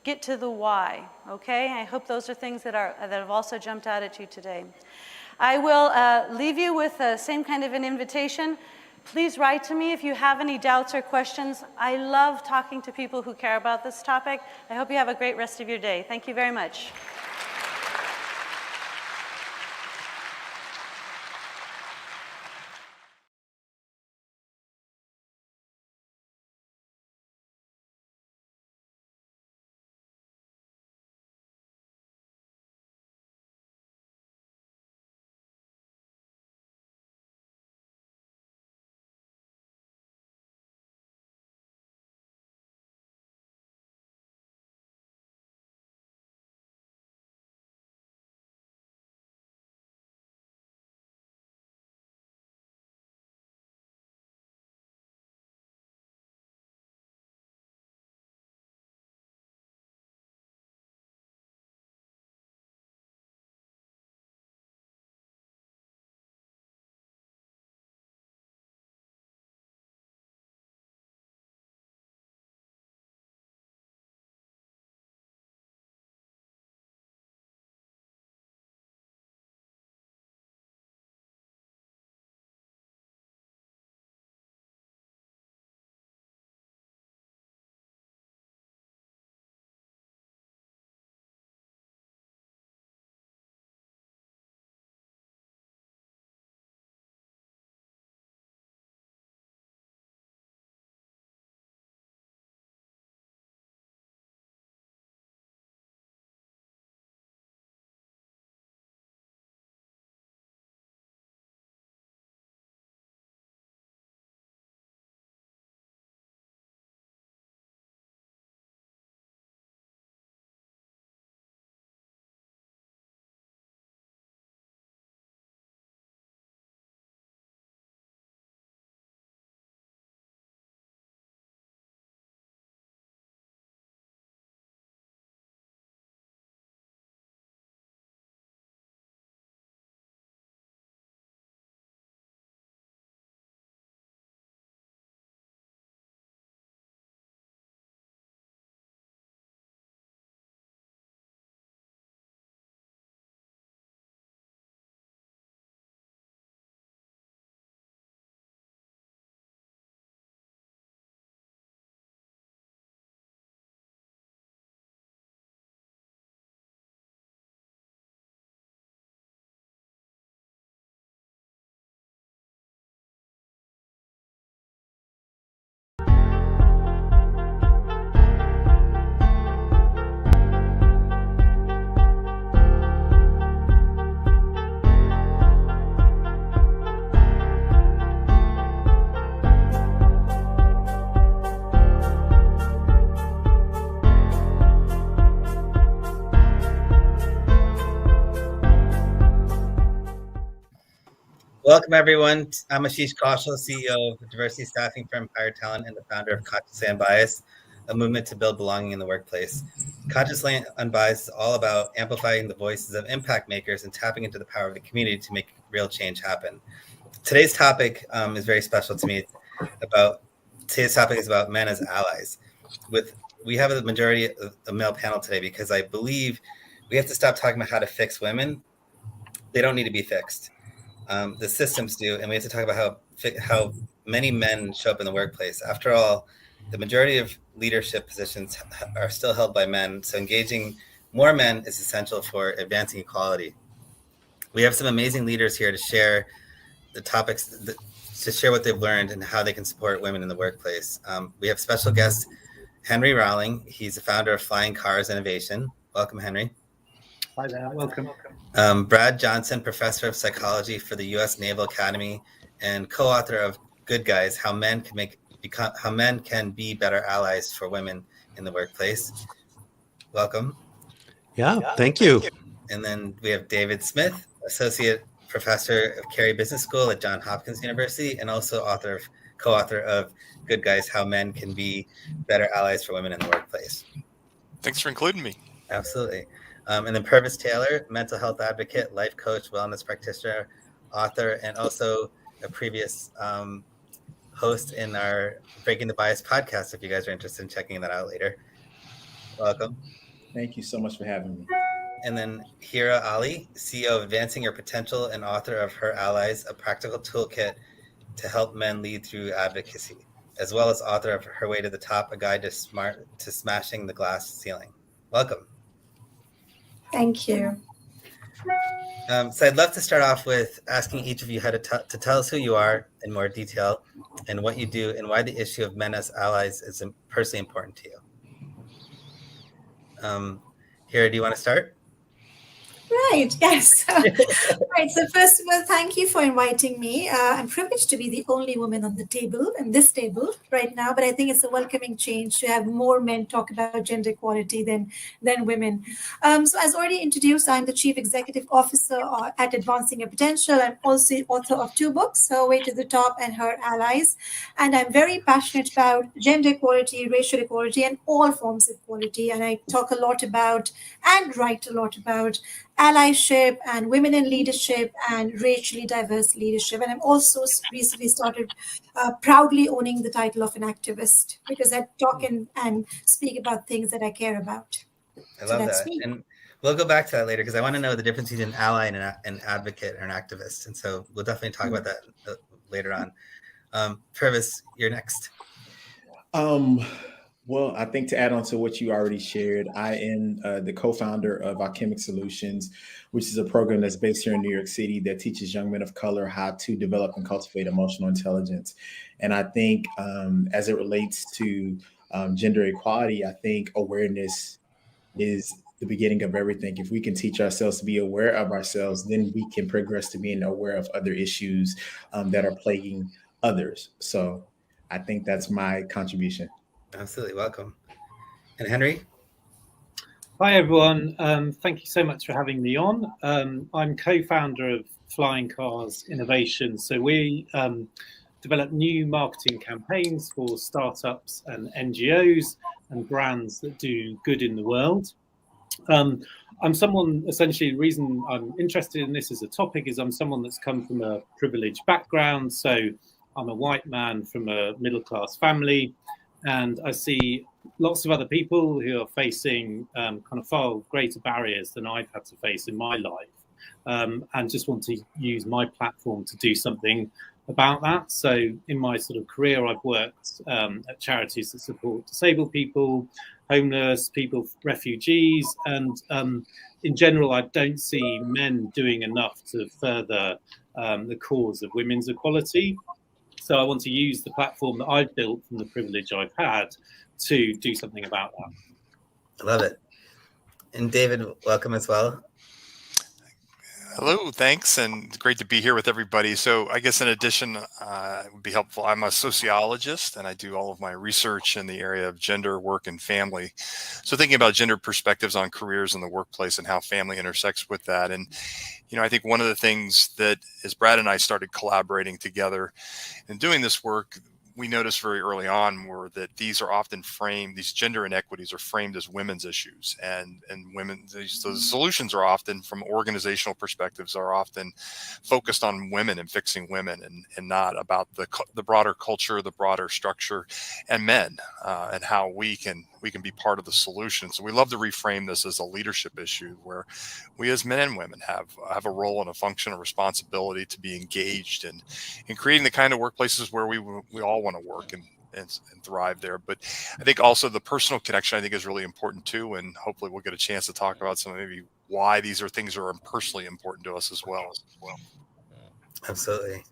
Get to the why, okay? I hope those are things that have also jumped out at you today. I will leave you with the same kind of an invitation. Please write to me if you have any doubts or questions. I love talking to people who care about this topic. I hope you have a great rest of your day. Thank you very much. Welcome, everyone. I'm Ashish Kaushal, CEO of diversity staffing firm Higher Talent and the founder of Consciously Unbiased, a movement to build belonging in the workplace. Consciously Unbiased is all about amplifying the voices of impact makers and tapping into the power of the community to make real change happen. Today's topic is very special to me. Today's topic is about men as allies. We have a majority of a male panel today because I believe we have to stop talking about how to fix women. They don't need to be fixed. The systems do, and we have to talk about how many men show up in the workplace. After all, the majority of leadership positions are still held by men, so engaging more men is essential for advancing equality. We have some amazing leaders here to share the topics, to share what they've learned and how they can support women in the workplace. We have special guest Henry Rowling. He's the founder of Flying Cars Innovation. Welcome, Henry. Hi there, welcome. Brad Johnson, professor of psychology for the U.S. Naval Academy and co-author of Good Guys: How Men Can Be Better Allies for Women in the Workplace. Welcome. Yeah, thank you. And then we have David Smith, associate professor of Carey Business School at Johns Hopkins University, and also co-author of Good Guys: How Men Can Be Better Allies for Women in the Workplace. Thanks for including me. Absolutely. And then Purvis Taylor, mental health advocate, life coach, wellness practitioner, author, and also a previous host in our Breaking the Bias podcast, if you guys are interested in checking that out later. Welcome. Thank you so much for having me. And then Hira Ali, CEO of Advancing Your Potential and author of Her Allies, a practical toolkit to help men lead through advocacy, as well as author of Her Way to the Top, a guide to smashing the glass ceiling. Welcome. Thank you. So I'd love to start off with asking each of you how to tell us who you are in more detail and what you do and why the issue of men as allies is personally important to you. Hira, do you want to start? Right, yes. Right, so first of all, thank you for inviting me. I'm privileged to be the only woman on the table, in this table right now, but I think it's a welcoming change to have more men talk about gender equality than women. So as already introduced, I'm the Chief Executive Officer at Advancing Your Potential. I'm also author of 2 books, Her Way to the Top and Her Allies. And I'm very passionate about gender equality, racial equality, and all forms of equality. And I talk a lot about and write a lot about allyship and women in leadership and racially diverse leadership. And I'm also recently started proudly owning the title of an activist because I talk and speak about things that I care about. I love that. Me. And we'll go back to that later because I want to know the difference between an ally and an advocate or an activist. And so we'll definitely talk about that later on. Purvis, you're next. Well, I think to add on to what you already shared, I am the co-founder of Alchemic Solutions, which is a program that's based here in New York City that teaches young men of color how to develop and cultivate emotional intelligence. And I think as it relates to gender equality, I think awareness is the beginning of everything. If we can teach ourselves to be aware of ourselves, then we can progress to being aware of other issues that are plaguing others. So I think that's my contribution. Absolutely. Welcome. And Henry? Hi, everyone. Thank you so much for having me on. I'm co-founder of Flying Cars Innovation. So we develop new marketing campaigns for startups and NGOs and brands that do good in the world. I'm someone, essentially, the reason I'm interested in this as a topic is I'm someone that's come from a privileged background. So I'm a white man from a middle-class family. And I see lots of other people who are facing kind of far greater barriers than I've had to face in my life, and just want to use my platform to do something about that. So in my sort of career, I've worked at charities that support disabled people, homeless people, refugees, and in general, I don't see men doing enough to further the cause of women's equality. So I want to use the platform that I've built from the privilege I've had to do something about that. I love it. And David, welcome as well. Hello, thanks, and great to be here with everybody. So I guess in addition, it would be helpful. I'm a sociologist, and I do all of my research in the area of gender, work, and family. So thinking about gender perspectives on careers in the workplace and how family intersects with that. And, I think one of the things that, as Brad and I started collaborating together and doing this work, we noticed very early on were that these are often framed, these gender inequities are framed as women's issues, and women, so the solutions are often, from organizational perspectives, are often focused on women and fixing women, and not about the broader culture, the broader structure, and men, and how we can be part of the solution. So we love to reframe this as a leadership issue, where we as men and women have a role and a function, a responsibility to be engaged in creating the kind of workplaces where we all want to work and thrive there. But I think also the personal connection, I think, is really important too, and hopefully we'll get a chance to talk about some, maybe why these are things that are personally important to us as well. Absolutely.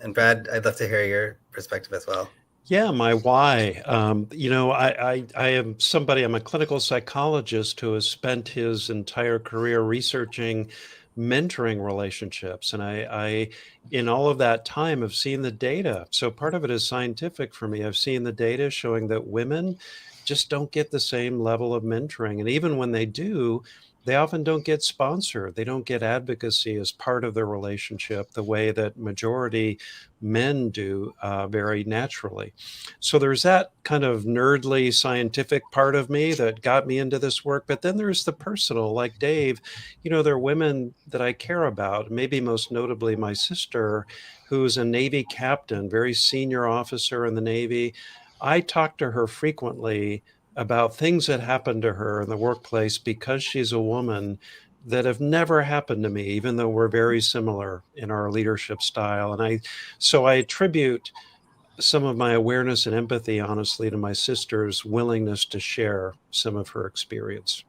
And Brad, I'd love to hear your perspective as well. Yeah, my why. I am somebody, I'm a clinical psychologist who has spent his entire career researching mentoring relationships. And I, in all of that time, have seen the data. So part of it is scientific for me. I've seen the data showing that women just don't get the same level of mentoring. And even when they do, they often don't get sponsored. They don't get advocacy as part of their relationship the way that majority men do, very naturally. So there's that kind of nerdly scientific part of me that got me into this work. But then there's the personal, like Dave, there are women that I care about, maybe most notably my sister, who's a Navy captain, very senior officer in the Navy. I talk to her frequently about things that happened to her in the workplace because she's a woman that have never happened to me, even though we're very similar in our leadership style. And so I attribute some of my awareness and empathy, honestly, to my sister's willingness to share some of her experience.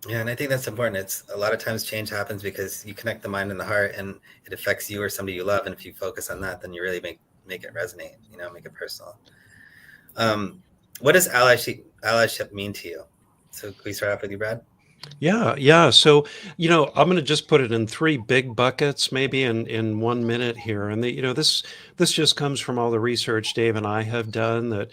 Yeah, and I think that's important. It's a lot of times change happens because you connect the mind and the heart, and it affects you or somebody you love. And if you focus on that, then you really make it resonate, make it personal. What does allyship mean to you? So can we start off with you, Brad? Yeah. So, I'm going to just put it in three big buckets, maybe in 1 minute here. And this just comes from all the research Dave and I have done that,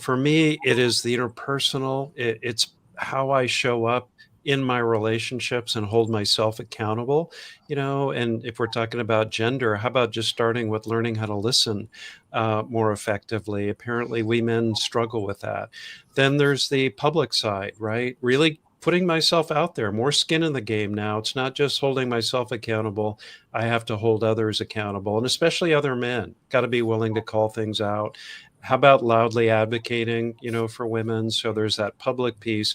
for me, it is the interpersonal. It's how I show up in my relationships and hold myself accountable, and if we're talking about gender, how about just starting with learning how to listen more effectively? Apparently we men struggle with that. Then there's the public side, right? Really putting myself out there, more skin in the game now. It's not just holding myself accountable. I have to hold others accountable, and especially other men. Got to be willing to call things out. How about loudly advocating, for women? So there's that public piece.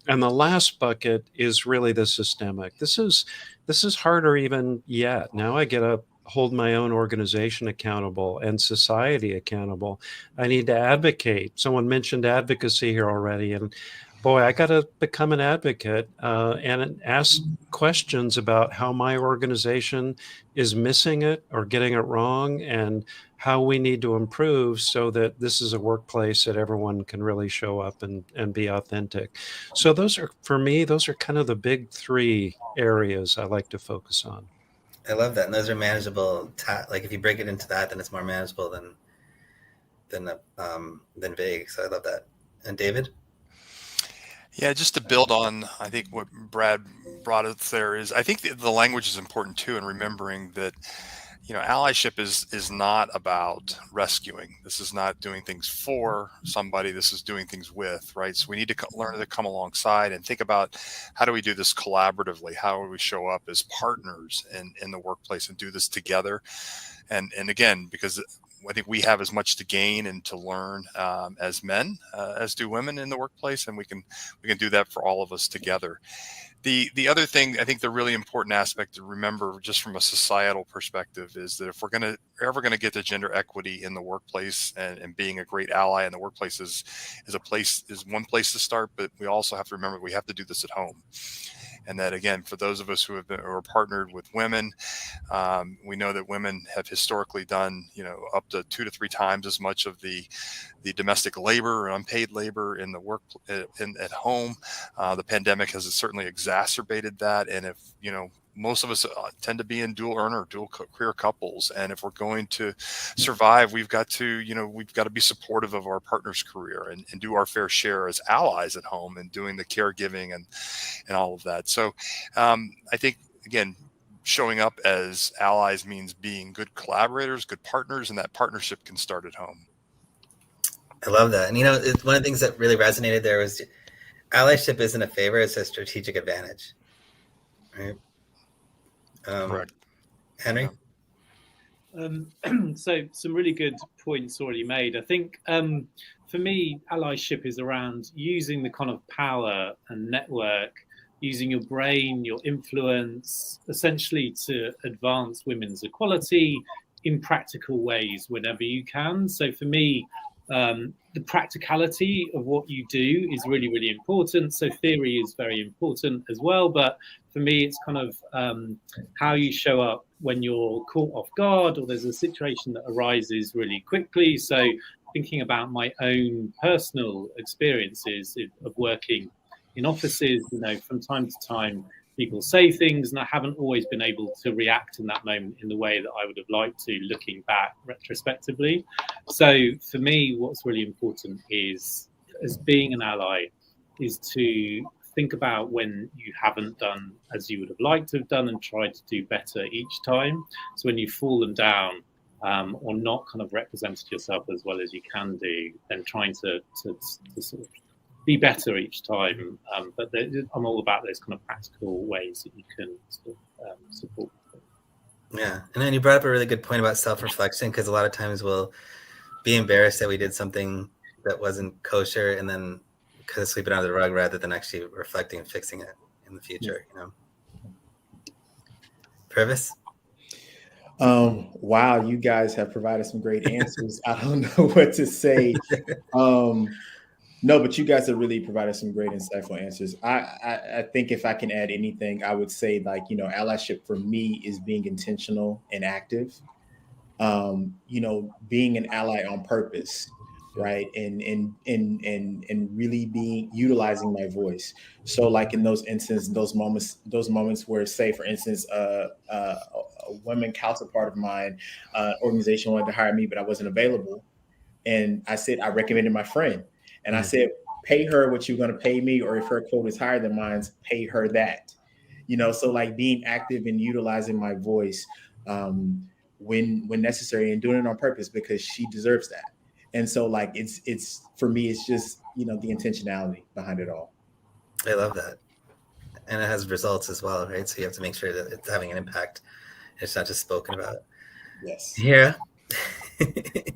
And the last bucket is really the systemic. This is harder even yet. Now I get to hold my own organization accountable and society accountable. I need to advocate. Someone mentioned advocacy here already, and boy, I got to become an advocate and ask questions about how my organization is missing it or getting it wrong, and how we need to improve so that this is a workplace that everyone can really show up and be authentic. So those are, for me, those are kind of the big three areas I like to focus on. I love that. And those are manageable. Like if you break it into that, then it's more manageable than vague. So I love that. And David? Yeah, just to build on, I think what Brad brought up there is, I think the language is important too, and remembering that, allyship is not about rescuing. This is not doing things for somebody. This is doing things with, right? So we need to learn to come alongside and think about, how do we do this collaboratively? How do we show up as partners in the workplace and do this together? And again, because I think we have as much to gain and to learn as men as do women in the workplace, and we can do that for all of us together. The other thing, I think the really important aspect to remember just from a societal perspective is that if we're ever going to get to gender equity in the workplace, and being a great ally in the workplace is one place to start, but we also have to remember we have to do this at home. And that, again, for those of us who are partnered with women, we know that women have historically done, up to 2 to 3 times as much of the domestic labor or unpaid labor in the work at home. The pandemic has certainly exacerbated that. And if, most of us tend to be in dual earner, dual career couples. And if we're going to survive, we've got to be supportive of our partner's career and do our fair share as allies at home and doing the caregiving and all of that. So I think, again, showing up as allies means being good collaborators, good partners, and that partnership can start at home. I love that. And, one of the things that really resonated there was allyship isn't a favor, it's a strategic advantage. Right. Correct. Henry? So some really good points already made. I think for me, allyship is around using the kind of power and network, using your brain, your influence, essentially to advance women's equality in practical ways whenever you can. So for me, the practicality of what you do is really, really important. So theory is very important as well. But for me, it's kind of how you show up when you're caught off guard or there's a situation that arises really quickly. So thinking about my own personal experiences of working in offices, from time to time, people say things and I haven't always been able to react in that moment in the way that I would have liked to, looking back retrospectively. So for me, what's really important is, as being an ally, is to think about when you haven't done as you would have liked to have done and try to do better each time. So when you've fallen down or not kind of represented yourself as well as you can do, then trying to sort of be better each time. But I'm all about those kind of practical ways that you can sort of, support. Yeah. And then you brought up a really good point about self-reflection, because a lot of times we'll be embarrassed that we did something that wasn't kosher and then kind of sweep it under the rug rather than actually reflecting and fixing it in the future, Purvis? Wow, you guys have provided some great answers. I don't know what to say. No, but you guys have really provided some great, insightful answers. I think if I can add anything, I would say, allyship for me is being intentional and active. Being an ally on purpose, right? And really utilizing my voice. So like in those instances, those moments where, say, for instance, a women counterpart of mine, organization wanted to hire me, but I wasn't available. And I recommended my friend. And I said, pay her what you're going to pay me, or if her quote is higher than mine, pay her that. So like being active and utilizing my voice when necessary, and doing it on purpose because she deserves that. And so like it's for me, it's just the intentionality behind it all. I love that. And it has results as well, right? So you have to make sure that it's having an impact. It's not just spoken about. Yes. Yeah.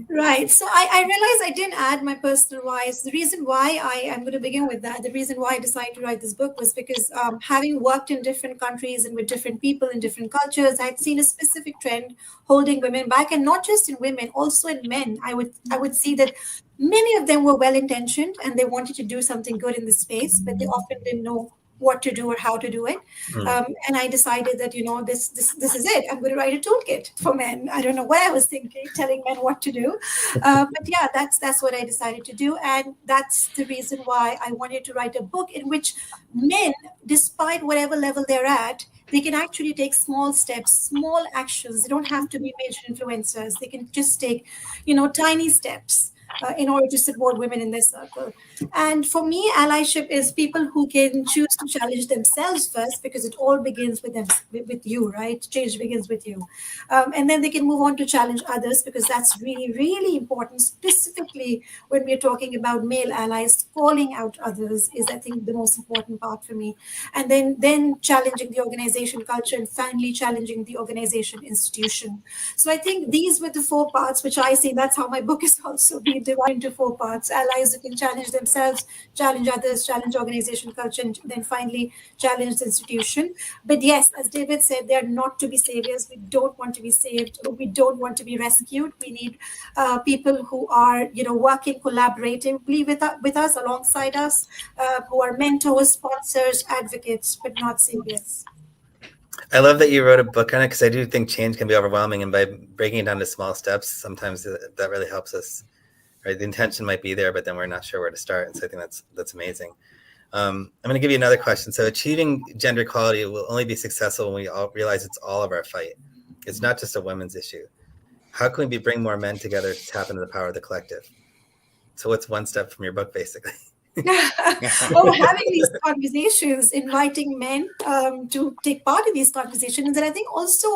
Right. So I realized I didn't add my personal whys. The reason why I'm going to begin with that, the reason why I decided to write this book was because having worked in different countries and with different people in different cultures, I'd seen a specific trend holding women back, and not just in women, also in men. I would see that many of them were well-intentioned and they wanted to do something good in this space, but they often didn't know what to do or how to do it. And I decided that, this is it. I'm going to write a toolkit for men. I don't know what I was thinking, telling men what to do. But yeah, that's what I decided to do. And that's the reason why I wanted to write a book in which men, despite whatever level they're at, they can actually take small steps, small actions. They don't have to be major influencers. They can just take, tiny steps in order to support women in their circle. And for me, allyship is people who can choose to challenge themselves first, because it all begins with them, with you, right? Change begins with you. And then they can move on to challenge others, because that's really, really important, specifically when we're talking about male allies. Calling out others is, I think, the most important part for me. And then challenging the organization culture, and finally challenging the organization institution. So I think these were the 4 parts, which I see, that's how my book is also being divided into 4 parts. Allies who can challenge themselves, challenge others, challenge organization culture, and then finally challenge the institution. But yes, as David said, they are not to be saviors. We don't want to be saved, or we don't want to be rescued. We need people who are, working collaboratively with us, alongside us, who are mentors, sponsors, advocates, but not saviors. I love that you wrote a book on it, because I do think change can be overwhelming, and by breaking it down to small steps, sometimes that really helps us. Right, the intention might be there, but then we're not sure where to start. And so I think that's amazing. I'm going to give you another question. So achieving gender equality will only be successful when we all realize it's all of our fight. It's not just a women's issue. How can we bring more men together to tap into the power of the collective? So what's one step from your book, basically? Having these conversations, inviting men to take part in these conversations, and I think also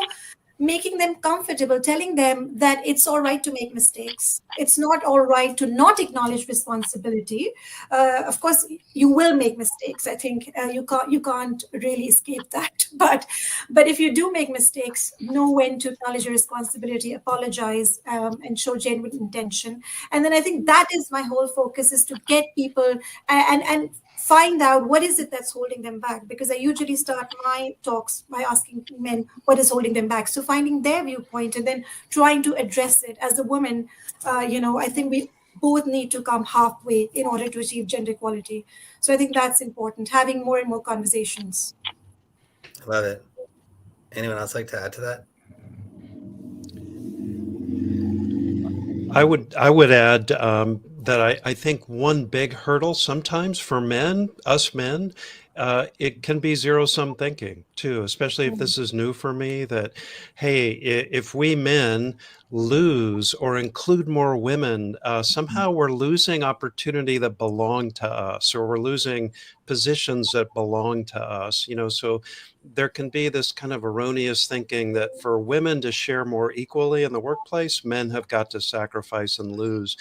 making them comfortable, telling them that it's all right to make mistakes. It's not all right to not acknowledge responsibility. Of course, you will make mistakes. I think you can't really escape that. But if you do make mistakes, know when to acknowledge your responsibility, apologize, and show genuine intention. And then I think that is my whole focus, is to get people and find out what is it that's holding them back, because I usually start my talks by asking men what is holding them back, so finding their viewpoint and then trying to address it. As a woman, I think we both need to come halfway in order to achieve gender equality. So I think that's important, having more and more conversations. Love it. Anyone else like to add to that? I would add that I think one big hurdle sometimes for men, us men, it can be zero-sum thinking too, especially if this is new for me, that, hey, if we men lose or include more women, somehow we're losing opportunity that belong to us, or we're losing positions that belong to us, so there can be this kind of erroneous thinking that for women to share more equally in the workplace, men have got to sacrifice and lose.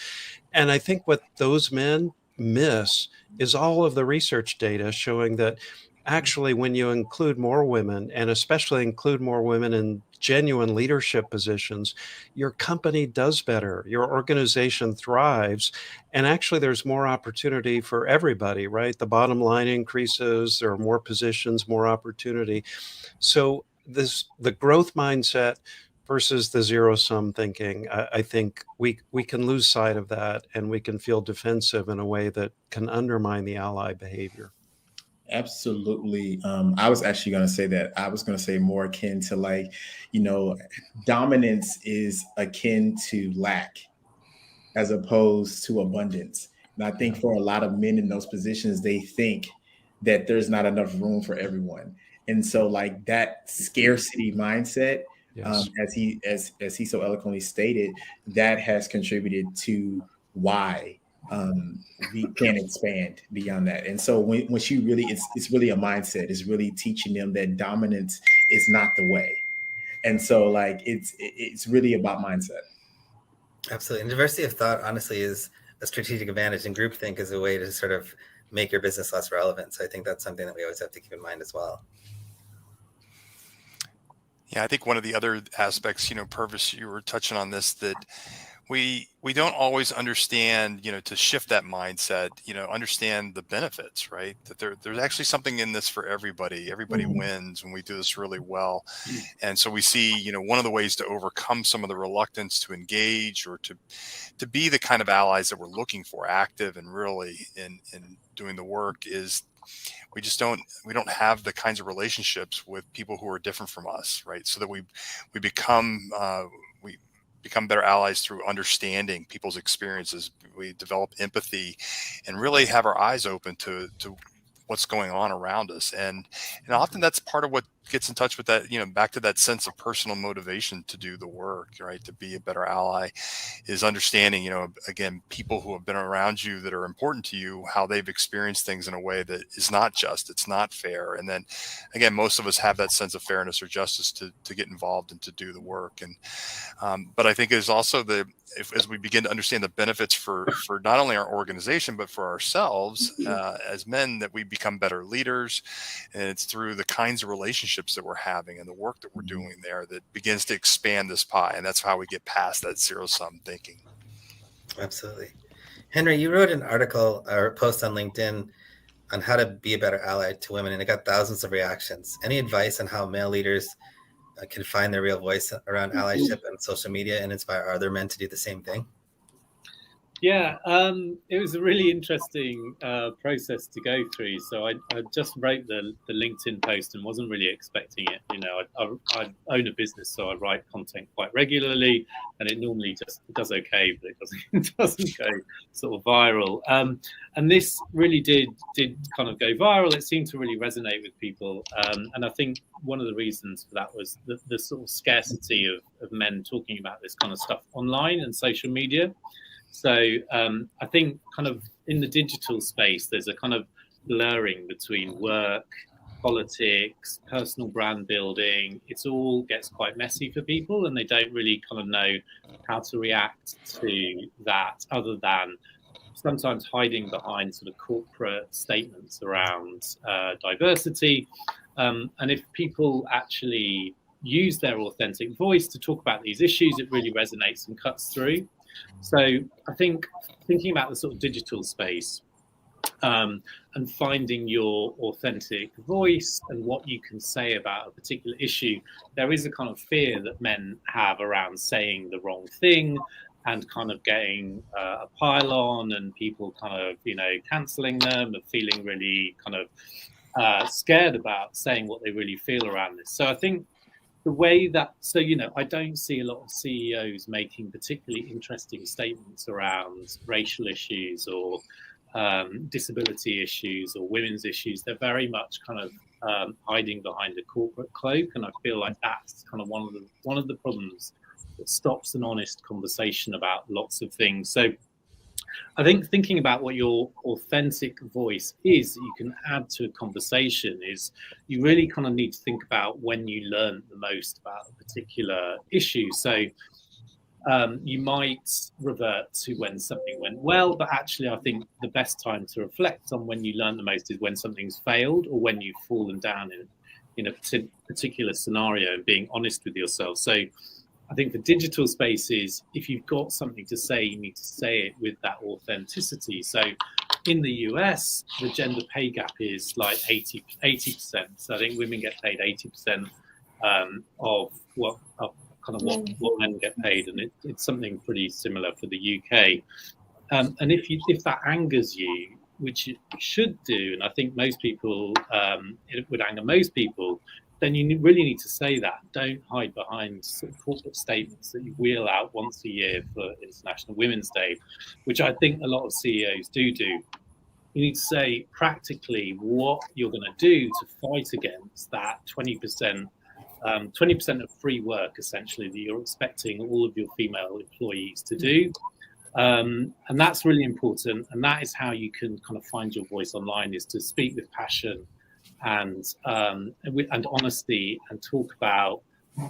And I think what those men miss is all of the research data showing that actually when you include more women, and especially include more women in genuine leadership positions, your company does better, your organization thrives, and actually there's more opportunity for everybody, right? The bottom line increases, there are more positions, more opportunity. So the growth mindset versus the zero-sum thinking, I think we can lose sight of that, and we can feel defensive in a way that can undermine the ally behavior. Absolutely. I was actually going to say that. I was going to say more akin to dominance is akin to lack as opposed to abundance. And I think for a lot of men in those positions, they think that there's not enough room for everyone. And so that scarcity mindset, Yes. as he so eloquently stated, that has contributed to why we can't expand beyond that. And so when she really, it's really a mindset. It's really teaching them that dominance is not the way. And so it's really about mindset. Absolutely. And diversity of thought, honestly, is a strategic advantage, and groupthink is a way to sort of make your business less relevant. So I think that's something that we always have to keep in mind as well. Yeah, I think one of the other aspects, Purvis, you were touching on this, that we don't always understand, to shift that mindset, understand the benefits, right? That there's actually something in this for everybody. Everybody wins when we do this really well. And so we see, one of the ways to overcome some of the reluctance to engage or to be the kind of allies that we're looking for, active and really in doing the work, is we don't have the kinds of relationships with people who are different from us, right? So that we become better allies through understanding people's experiences. We develop empathy and really have our eyes open to what's going on around us. And often that's part of what gets in touch with that, back to that sense of personal motivation to do the work, right? To be a better ally is understanding, again, people who have been around you that are important to you, how they've experienced things in a way that is not just, it's not fair. And then again, most of us have that sense of fairness or justice to get involved and to do the work. And, but I think there's also as we begin to understand the benefits for not only our organization, but for ourselves as men, that we become better leaders. And it's through the kinds of relationships that we're having and the work that we're doing there that begins to expand this pie. And that's how we get past that zero-sum thinking. Absolutely. Henry, you wrote an article or a post on LinkedIn on how to be a better ally to women, and it got thousands of reactions. Any advice on how male leaders can find their real voice around allyship and social media and inspire other men to do the same thing? Yeah, it was a really interesting process to go through. So I just wrote the LinkedIn post and wasn't really expecting it. You know, I own a business, so I write content quite regularly, and it normally just does okay, but it doesn't go sort of viral. And this really did kind of go viral. It seemed to really resonate with people, and I think one of the reasons for that was the sort of scarcity of men talking about this kind of stuff online and social media. So I think kind of in the digital space, there's a kind of blurring between work, politics, personal brand building. It all gets quite messy for people, and they don't really kind of know how to react to that, other than sometimes hiding behind sort of corporate statements around diversity. And if people actually use their authentic voice to talk about these issues, it really resonates and cuts through. So I think thinking about the sort of digital space and finding your authentic voice and what you can say about a particular issue, there is a kind of fear that men have around saying the wrong thing and kind of getting a pile on, and people kind of, you know, cancelling them and feeling really kind of scared about saying what they really feel around this. So I think the way that, so, you know, I don't see a lot of CEOs making particularly interesting statements around racial issues or disability issues or women's issues. They're very much kind of hiding behind a corporate cloak, and I feel like that's kind of one of the problems that stops an honest conversation about lots of things. So I think thinking about what your authentic voice is that you can add to a conversation is you really kind of need to think about when you learn the most about a particular issue. So you might revert to when something went well, but actually I think the best time to reflect on when you learn the most is when something's failed or when you've fallen down in a particular scenario, and being honest with yourself. So I think for digital spaces, if you've got something to say, you need to say it with that authenticity. So in the US, the gender pay gap is like 80%. So I think women get paid 80% of what men get paid, and it's something pretty similar for the UK. And if that angers you, which it should do, and I think most people, it would anger most people, then you really need to say that. Don't hide behind sort of corporate statements that you wheel out once a year for International Women's Day, which I think a lot of CEOs do. You need to say practically what you're going to do to fight against that 20% of free work, essentially, that you're expecting all of your female employees to do. And that's really important. And that is how you can kind of find your voice online, is to speak with passion and honesty, and talk about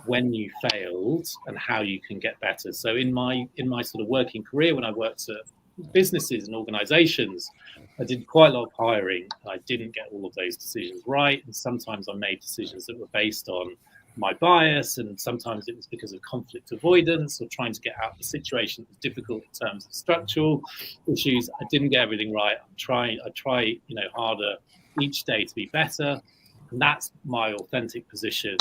when you failed and how you can get better. So in my sort of working career, when I worked at businesses and organizations, I did quite a lot of hiring, and I didn't get all of those decisions right. And sometimes I made decisions that were based on my bias, and sometimes it was because of conflict avoidance or trying to get out of the situation that was difficult in terms of structural issues. I didn't get everything right. I try harder each day to be better, and that's my authentic position.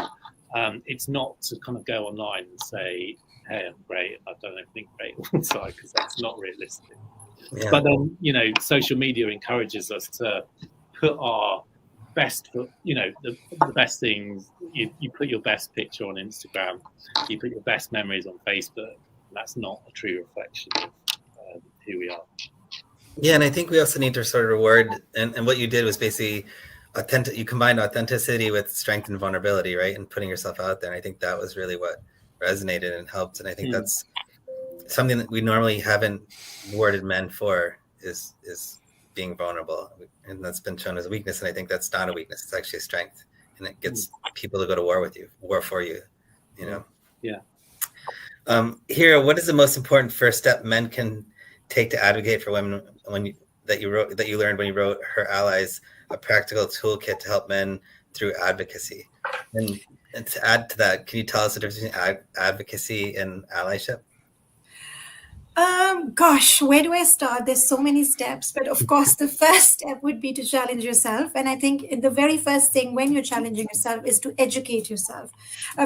It's not to kind of go online and say, hey, I'm great, I've done everything great all the time, because that's not realistic. Yeah. But then, social media encourages us to put our best foot, the best things. You put your best picture on Instagram, you put your best memories on Facebook, and that's not a true reflection of who we are. Yeah, and I think we also need to sort of reward, and what you did was basically authentic. You combined authenticity with strength and vulnerability, right? And putting yourself out there. And I think that was really what resonated and helped. And I think that's something that we normally haven't rewarded men for, is being vulnerable. And that's been shown as a weakness. And I think that's not a weakness. It's actually a strength. And it gets people to go to war for you, Yeah. Hira, what is the most important first step men can take to advocate for women that you learned when you wrote Her Allies, a practical toolkit to help men through advocacy? And to add to that, can you tell us the difference between advocacy and allyship? Gosh, where do I start? There's so many steps, but of course the first step would be to challenge yourself. And I think the very first thing when you're challenging yourself is to educate yourself,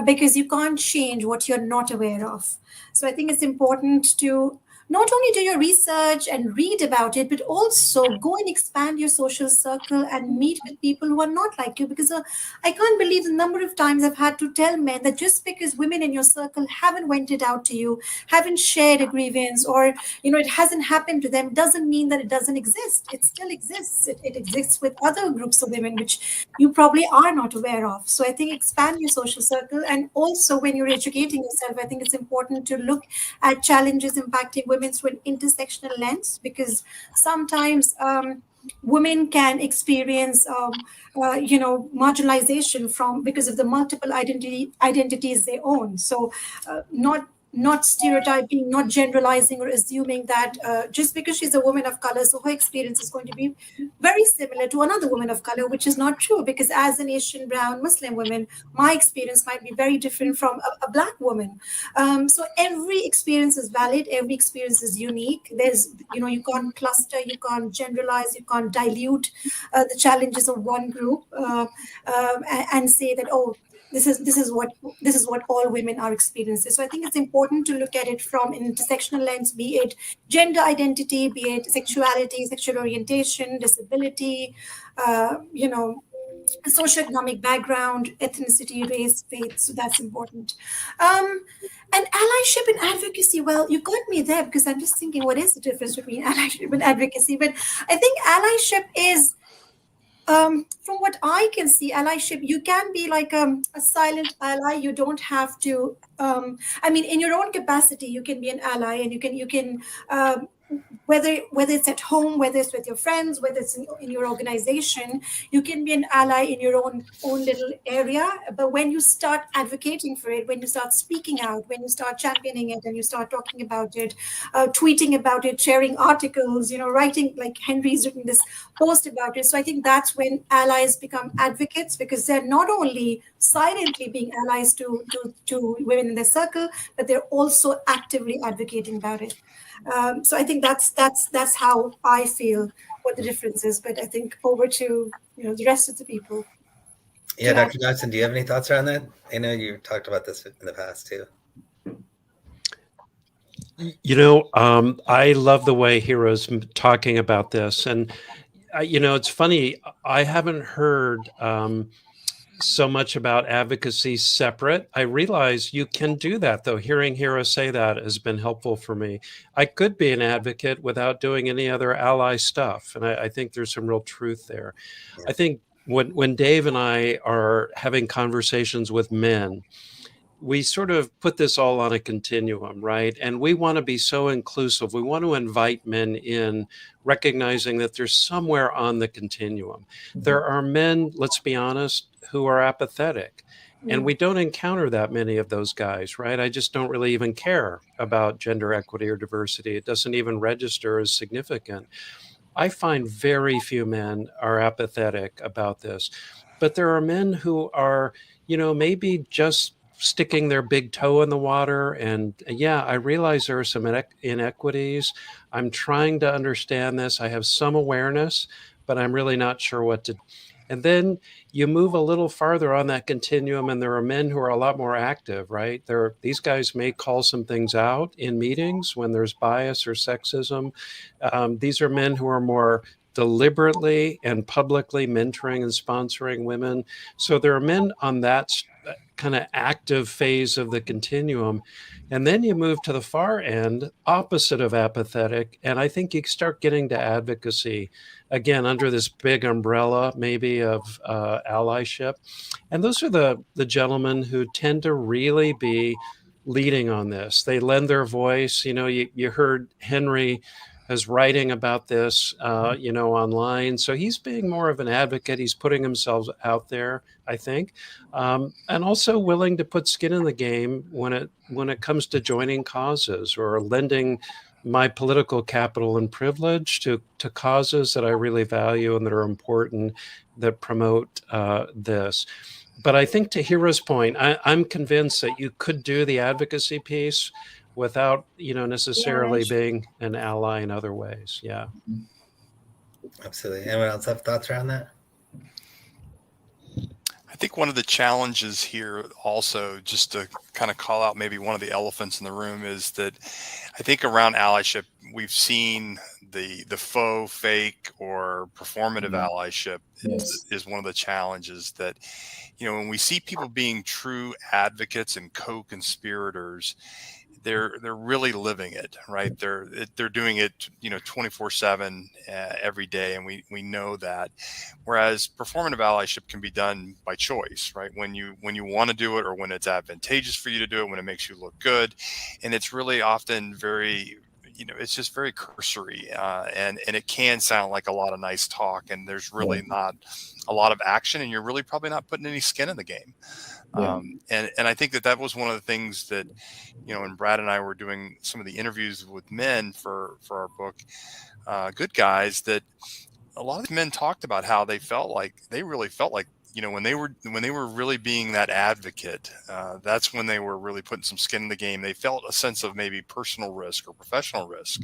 because you can't change what you're not aware of. So I think it's important to not only do your research and read about it, but also go and expand your social circle and meet with people who are not like you. Because I can't believe the number of times I've had to tell men that just because women in your circle haven't vented out to you, haven't shared a grievance, or it hasn't happened to them, doesn't mean that it doesn't exist. It still exists. It exists with other groups of women, which you probably are not aware of. So I think expand your social circle. And also when you're educating yourself, I think it's important to look at challenges impacting women through an intersectional lens, because sometimes women can experience marginalization because of the multiple identities they own. So not stereotyping, not generalizing or assuming that just because she's a woman of color, so her experience is going to be very similar to another woman of color, which is not true. Because as an Asian, brown, Muslim woman, my experience might be very different from a Black woman. So every experience is valid. Every experience is unique. There's, you can't cluster, you can't generalize, you can't dilute the challenges of one group and say that, oh, this is what all women are experiencing. So I think it's important to look at it from an intersectional lens, be it gender identity, be it sexuality, sexual orientation, disability, socioeconomic background, ethnicity, race, faith. So that's important. And allyship and advocacy, well, you got me there, because I'm just thinking, what is the difference between allyship and advocacy? But I think allyship is, from what I can see, allyship, you can be like a silent ally. You don't have to, in your own capacity, you can be an ally, and you can whether it's at home, whether it's with your friends, whether it's in your organization, you can be an ally in your own little area. But when you start advocating for it, when you start speaking out, when you start championing it, and you start talking about it, tweeting about it, sharing articles, writing, like Henry's written this post about it. So I think that's when allies become advocates, because they're not only silently being allies to women in their circle, but they're also actively advocating about it. So I think that's how I feel what the difference is. But I think over to the rest of the people. Yeah, Dr. Johnson, do you have any thoughts around that? I know you talked about this in the past too. I love the way Hero's talking about this, and it's funny. I haven't heard so much about advocacy separate. I realize you can do that, though. Hearing Hero say that has been helpful for me. I could be an advocate without doing any other ally stuff, and I think there's some real truth there. Yeah. I think when Dave and I are having conversations with men, we sort of put this all on a continuum, right? And we want to be so inclusive. We want to invite men in, recognizing that they're somewhere on the continuum. There are men, let's be honest, who are apathetic. And we don't encounter that many of those guys, right? I just don't really even care about gender equity or diversity. It doesn't even register as significant. I find very few men are apathetic about this. But there are men who are, maybe just sticking their big toe in the water. And yeah, I realize there are some inequities. I'm trying to understand this. I have some awareness, but I'm really not sure what to do. And then you move a little farther on that continuum, and there are men who are a lot more active, right? These guys may call some things out in meetings when there's bias or sexism. These are men who are more deliberately and publicly mentoring and sponsoring women. So there are men on that kind of active phase of the continuum. And then you move to the far end, opposite of apathetic. And I think you start getting to advocacy, again, under this big umbrella, maybe of allyship. And those are the gentlemen who tend to really be leading on this. They lend their voice. You heard Henry is writing about this, online. So he's being more of an advocate. He's putting himself out there, I think, and also willing to put skin in the game when it comes to joining causes or lending my political capital and privilege to causes that I really value and that are important, that promote this. But I think to Hero's point, I'm convinced that you could do the advocacy piece without, necessarily being an ally in other ways. Yeah. Absolutely. Anyone else have thoughts around that? I think one of the challenges here also, just to kind of call out maybe one of the elephants in the room, is that I think around allyship, we've seen the faux, fake, or performative allyship is one of the challenges that, when we see people being true advocates and co-conspirators, they're really living it, right? They're doing it, 24/7 every day, and we know that. Whereas performative allyship can be done by choice, right? When you want to do it, or when it's advantageous for you to do it, when it makes you look good, and it's really often very, it's just very cursory, and it can sound like a lot of nice talk, and there's really not a lot of action, and you're really probably not putting any skin in the game. And I think that was one of the things that, when Brad and I were doing some of the interviews with men for our book, Good Guys, that a lot of men talked about how they really felt like, when they were really being that advocate, that's when they were really putting some skin in the game. They felt a sense of maybe personal risk or professional risk.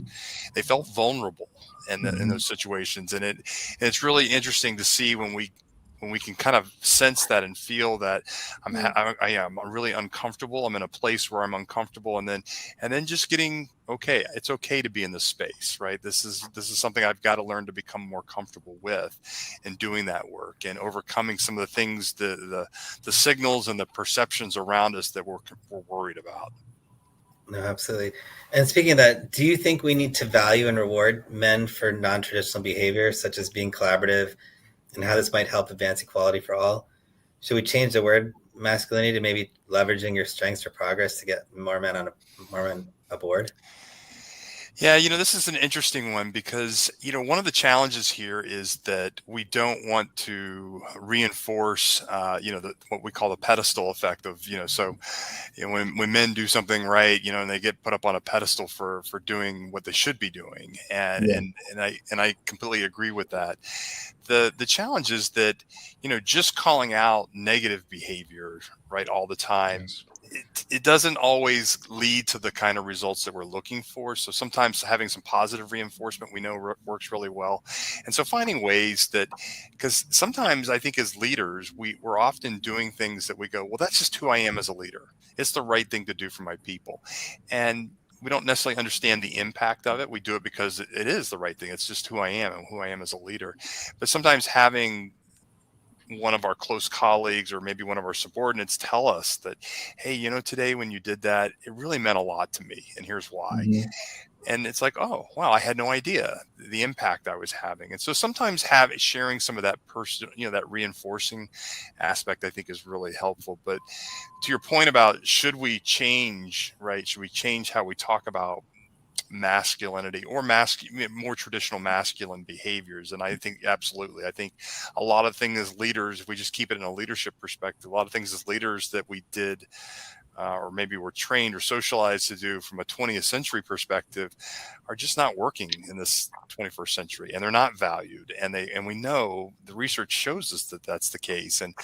They felt vulnerable in those situations, and it's really interesting to see when we can kind of sense that and feel that I'm really uncomfortable. I'm in a place where I'm uncomfortable, and then just getting okay. It's okay to be in this space, right? This is something I've got to learn to become more comfortable with, and doing that work and overcoming some of the things, the signals and the perceptions around us that we're worried about. No, absolutely. And speaking of that, do you think we need to value and reward men for non-traditional behavior, such as being collaborative, and how this might help advance equality for all? Should we change the word masculinity to maybe leveraging your strengths for progress to get more men aboard? Yeah, this is an interesting one because, one of the challenges here is that we don't want to reinforce, what we call the pedestal effect of, so when men do something right, and they get put up on a pedestal for doing what they should be doing. And I completely agree with that. The challenge is that, just calling out negative behavior, right, all the time, it doesn't always lead to the kind of results that we're looking for. So sometimes having some positive reinforcement we know works really well. And so finding ways that, because sometimes I think as leaders, we're often doing things that we go, well, that's just who I am as a leader. It's the right thing to do for my people. And we don't necessarily understand the impact of it. We do it because it is the right thing. It's just who I am and who I am as a leader. But sometimes having one of our close colleagues or maybe one of our subordinates tell us that, hey, today when you did that, it really meant a lot to me, and here's why. And it's like, oh, wow, I had no idea the impact I was having. And so sometimes sharing some of that that reinforcing aspect, I think, is really helpful. But to your point about should we change, right? Should we change how we talk about masculinity or more traditional masculine behaviors? And I think absolutely. I think a lot of things as leaders, if we just keep it in a leadership perspective, a lot of things as leaders that we did or maybe were trained or socialized to do from a 20th century perspective are just not working in this 21st century, and they're not valued. And we know the research shows us that that's the case, and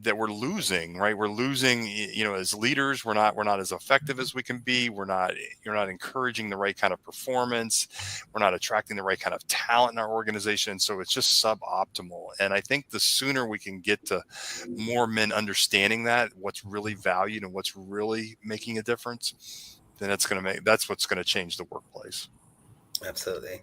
that we're losing, right? We're losing, as leaders, we're not as effective as we can be. You're not encouraging the right kind of performance. We're not attracting the right kind of talent in our organization. So it's just suboptimal. And I think the sooner we can get to more men understanding that, what's really valued and what's really making a difference, then that's what's going to change the workplace. Absolutely.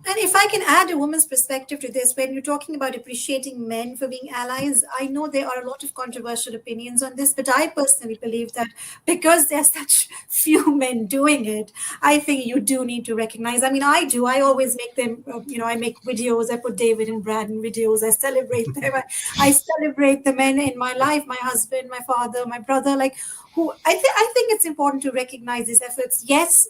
And if I can add a woman's perspective to this, when you're talking about appreciating men for being allies, I know there are a lot of controversial opinions on this, but I personally believe that because there's such few men doing it, I think you do need to recognize. I mean, I do. I always make them, I make videos. I put David and Brad in videos. I celebrate them. I celebrate the men in my life, my husband, my father, my brother, who I think it's important to recognize these efforts. Yes,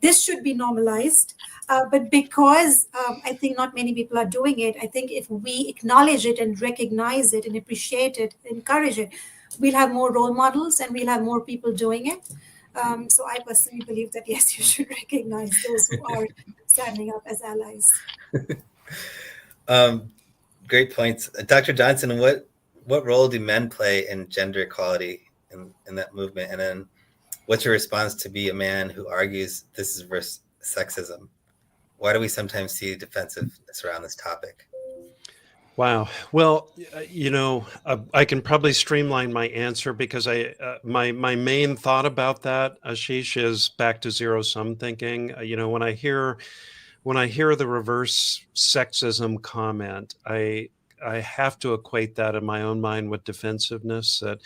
this should be normalized. But because I think not many people are doing it, I think if we acknowledge it and recognize it and appreciate it, encourage it, we'll have more role models and we'll have more people doing it. So I personally believe that, yes, you should recognize those who are standing up as allies. Great points. Dr. Johnson, what role do men play in gender equality in that movement? And then what's your response to be a man who argues this is versus sexism? Why do we sometimes see defensiveness around this topic? Wow. Well, I can probably streamline my answer because my main thought about that, Ashish, is back to zero sum thinking. When I hear the reverse sexism comment, I have to equate that in my own mind with defensiveness. That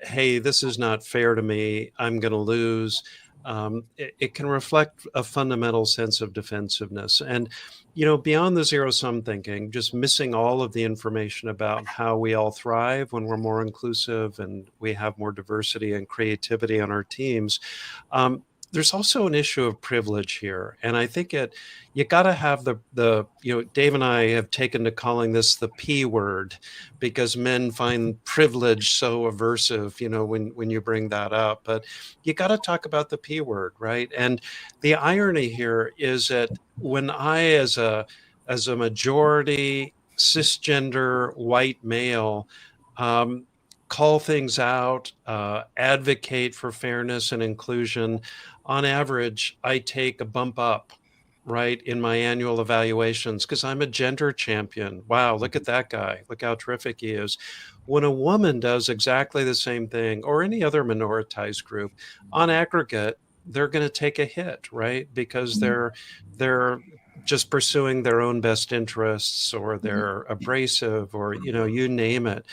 hey, this is not fair to me. I'm going to lose. It can reflect a fundamental sense of defensiveness. And, beyond the zero sum thinking, just missing all of the information about how we all thrive when we're more inclusive and we have more diversity and creativity on our teams. There's also an issue of privilege here. And I think you got to have Dave and I have taken to calling this the P word because men find privilege so aversive, when you bring that up. But you got to talk about the P word, right? And the irony here is that when I, as a majority cisgender white male, call things out, advocate for fairness and inclusion, on average, I take a bump up, right, in my annual evaluations because I'm a gender champion. Wow, look at that guy. Look how terrific he is. When a woman does exactly the same thing, or any other minoritized group, on aggregate, they're going to take a hit, right? Because they're just pursuing their own best interests, or they're abrasive, or you name it.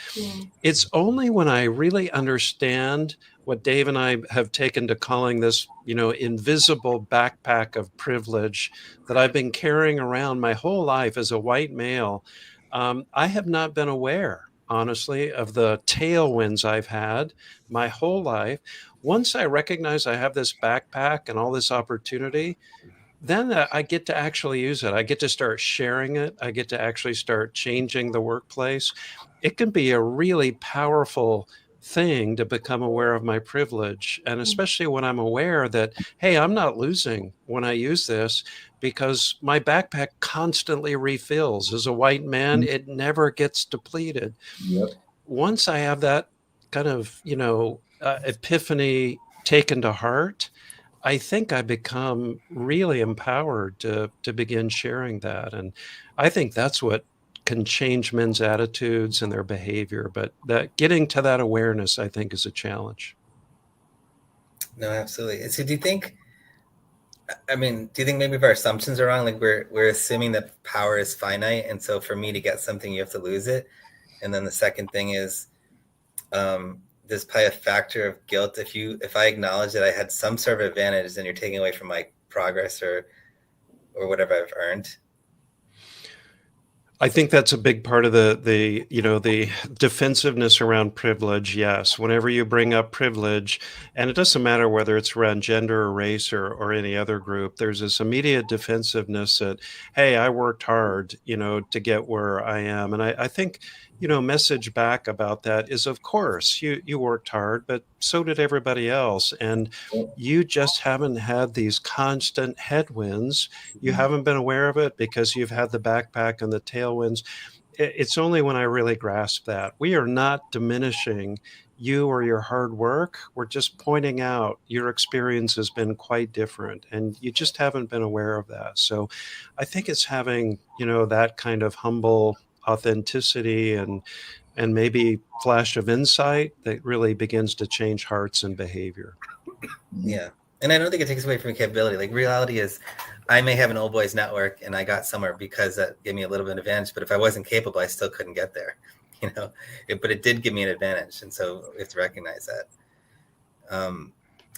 It's only when I really understand what Dave and I have taken to calling this, invisible backpack of privilege that I've been carrying around my whole life as a white male. I have not been aware, honestly, of the tailwinds I've had my whole life. Once I recognize I have this backpack and all this opportunity, then I get to actually use it. I get to start sharing it. I get to actually start changing the workplace. It can be a really powerful thing to become aware of my privilege. And especially when I'm aware that, hey, I'm not losing when I use this because my backpack constantly refills. As a white man, it never gets depleted. Yep. Once I have that kind of, epiphany taken to heart, I think I become really empowered to begin sharing that. And I think that's what can change men's attitudes and their behavior. But that getting to that awareness, I think, is a challenge. No, absolutely. So do you think maybe our assumptions are wrong? Like we're assuming that power is finite. And so for me to get something, you have to lose it. And then the second thing is, there's probably a factor of guilt if I acknowledge that I had some sort of advantage, then you're taking away from my progress or whatever I've earned. I think that's a big part of the defensiveness around privilege. Yes, whenever you bring up privilege, and it doesn't matter whether it's around gender or race or any other group, there's this immediate defensiveness that, hey, I worked hard, to get where I am. And I think, message back about that is, of course, you worked hard, but so did everybody else. And you just haven't had these constant headwinds. You haven't been aware of it because you've had the backpack and the tailwinds. It's only when I really grasp that. We are not diminishing you or your hard work. We're just pointing out your experience has been quite different and you just haven't been aware of that. So I think it's having, that kind of humble authenticity and maybe flash of insight that really begins to change hearts and behavior. Yeah. And I don't think it takes away from capability. Like reality is I may have an old boys network and I got somewhere because that gave me a little bit of advantage, but if I wasn't capable, I still couldn't get there, but it did give me an advantage. And so we have to recognize that.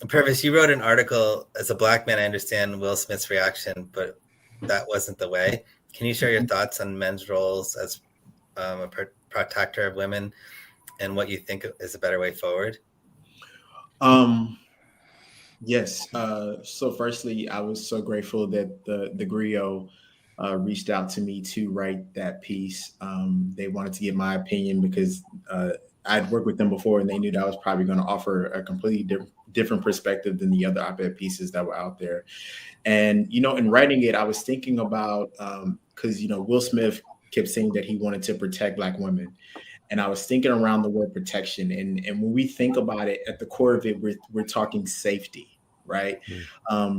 Purvis, you wrote an article, as a Black man, I understand Will Smith's reaction, but that wasn't the way. Can you share your thoughts on men's roles as a protector of women and what you think is a better way forward? Yes. So firstly, I was so grateful that the Griot reached out to me to write that piece. They wanted to get my opinion because I'd worked with them before and they knew that I was probably going to offer a completely different perspective than the other op-ed pieces that were out there. And, in writing it, I was thinking about, because, Will Smith kept saying that he wanted to protect Black women. And I was thinking around the word protection. And when we think about it, at the core of it, we're talking safety, right?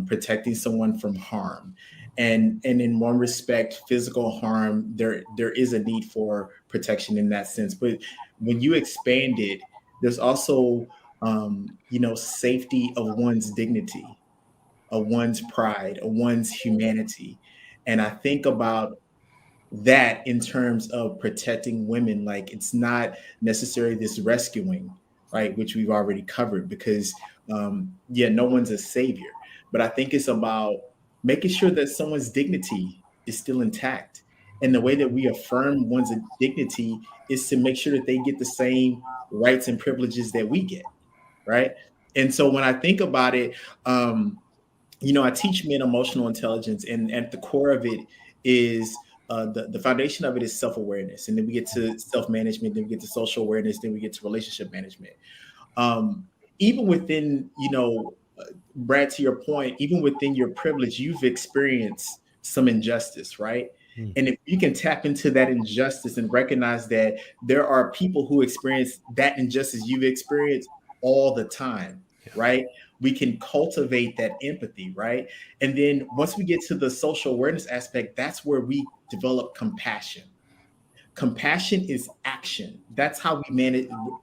Protecting someone from harm. And in one respect, physical harm, there is a need for protection in that sense. But when you expand it, there's also safety of one's dignity, of one's pride, of one's humanity. And I think about that in terms of protecting women. Like, it's not necessarily this rescuing, right, which we've already covered, because no one's a savior. But I think it's about making sure that someone's dignity is still intact. And the way that we affirm one's dignity is to make sure that they get the same rights and privileges that we get, right? And so when I think about it, I teach men emotional intelligence, and at the core of it is the foundation of it is self-awareness. And then we get to self-management, then we get to social awareness, then we get to relationship management. Even within, Brad, to your point, even within your privilege, you've experienced some injustice, right? And if you can tap into that injustice and recognize that there are people who experience that injustice you've experienced all the time, right? We can cultivate that empathy, right? And then once we get to the social awareness aspect, that's where we develop compassion. Compassion is action. That's how we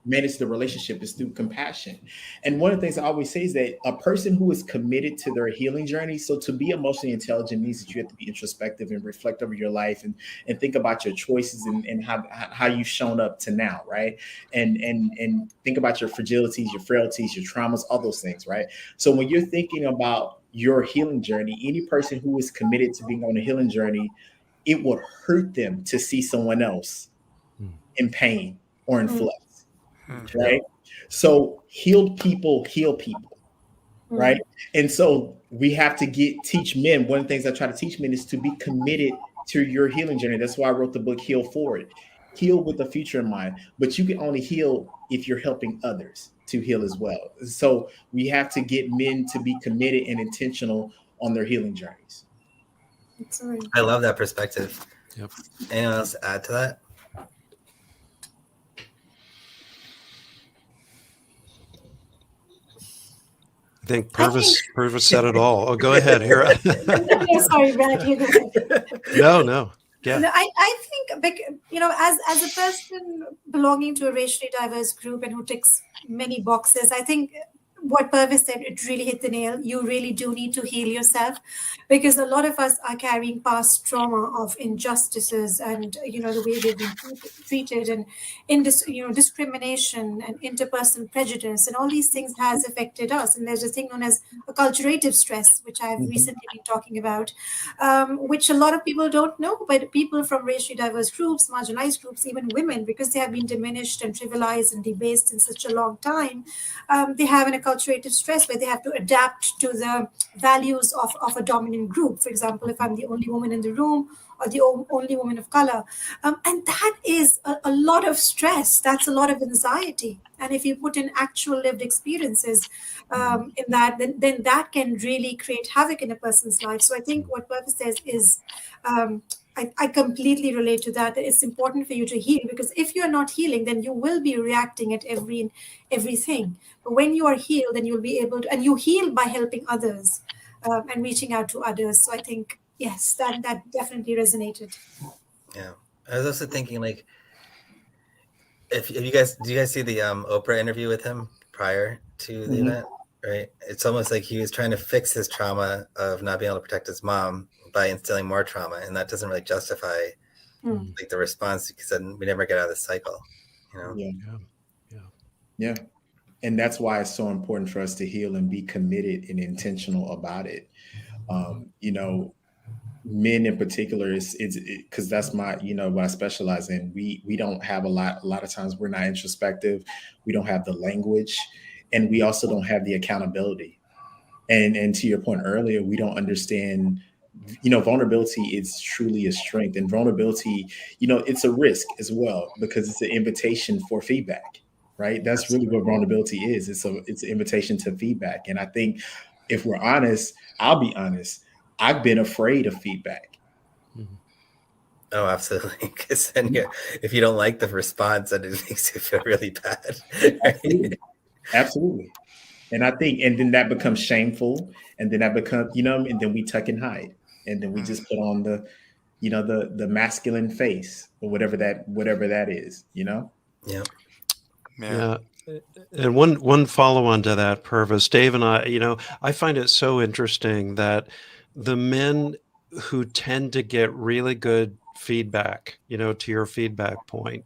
manage the relationship, is through compassion. And one of the things I always say is that a person who is committed to their healing journey, so to be emotionally intelligent means that you have to be introspective and reflect over your life and think about your choices and how you've shown up to now, right? And think about your fragilities, your frailties, your traumas, all those things, right? So when you're thinking about your healing journey, any person who is committed to being on a healing journey, it would hurt them to see someone else in pain or in flux, right? So healed people heal people, right? And so we have to teach men. One of the things I try to teach men is to be committed to your healing journey. That's why I wrote the book, Heal Forward. Heal with the future in mind, but you can only heal if you're helping others to heal as well. So we have to get men to be committed and intentional on their healing journeys. I love that perspective. Yep. Anyone else add to that? I think Purvis said it all. Oh, go ahead, Hira. Sorry, Brad. You go ahead. No. Yeah. No, I think, as a person belonging to a racially diverse group and who ticks many boxes, I think what Purvis said, it really hit the nail. You really do need to heal yourself, because a lot of us are carrying past trauma of injustices and, the way they've been treated, and discrimination and interpersonal prejudice, and all these things has affected us. And there's a thing known as acculturative stress, which I've recently been talking about, which a lot of people don't know, but people from racially diverse groups, marginalized groups, even women, because they have been diminished and trivialized and debased in such a long time, they have an acculturative stress where they have to adapt to the values of a dominant group. For example, if I'm the only woman in the room or the only woman of color. And that is a lot of stress. That's a lot of anxiety. And if you put in actual lived experiences in that, then that can really create havoc in a person's life. So I think what Purvis says is, I completely relate to that. It's important for you to heal, because if you're not healing, then you will be reacting at everything. But when you are healed, then you'll be able to, and you heal by helping others and reaching out to others. So I think, yes, that definitely resonated. Yeah. I was also thinking, like, do you guys see the Oprah interview with him prior to the event? Right. It's almost like he was trying to fix his trauma of not being able to protect his mom by instilling more trauma, and that doesn't really justify like the response, because then we never get out of this cycle. Yeah. And that's why it's so important for us to heal and be committed and intentional about it. Men in particular, it's because that's my, what I specialize in. We don't have a lot of times we're not introspective. We don't have the language, and we also don't have the accountability. And to your point earlier, we don't understand, vulnerability is truly a strength, and vulnerability, it's a risk as well, because it's an invitation for feedback, right? That's really what vulnerability is. It's an invitation to feedback. And I think if we're honest, I'll be honest, I've been afraid of feedback. Oh, absolutely. Because then if you don't like the response, then it makes you feel really bad. Absolutely. And I think, and then that becomes shameful, and then that becomes, and then we tuck and hide, and then we just put on the, the masculine face or whatever that is, Yeah. Yeah. And one follow on to that, Purvis, Dave and I find it so interesting that the men who tend to get really good feedback, to your feedback point,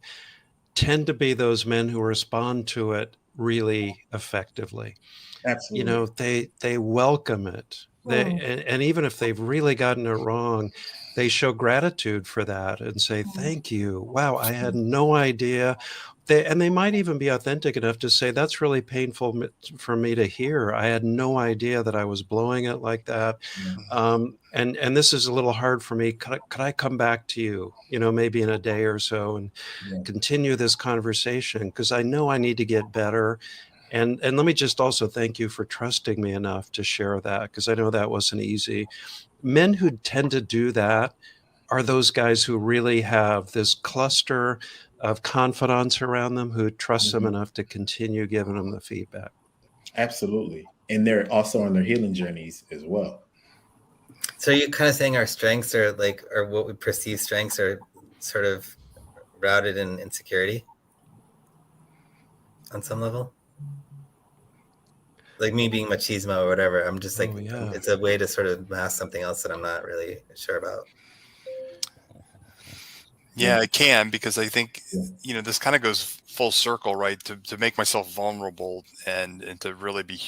tend to be those men who respond to it really effectively. Absolutely. They welcome it. And even if they've really gotten it wrong, they show gratitude for that and say, thank you. Wow, I had no idea. They might even be authentic enough to say, that's really painful for me to hear. I had no idea that I was blowing it like that. And this is a little hard for me. Could I come back to you, maybe in a day or so and continue this conversation? Because I know I need to get better. And let me just also thank you for trusting me enough to share that, because I know that wasn't easy. Men who tend to do that are those guys who really have this cluster of confidants around them who trust them enough to continue giving them the feedback. Absolutely. And they're also on their healing journeys as well. So you're kind of saying our strengths are or what we perceive strengths are sort of routed in insecurity on some level? Like me being machismo or whatever, I'm just like, it's a way to sort of mask something else that I'm not really sure about. Yeah, it can, because I think, this kind of goes full circle, right? To make myself vulnerable and to really be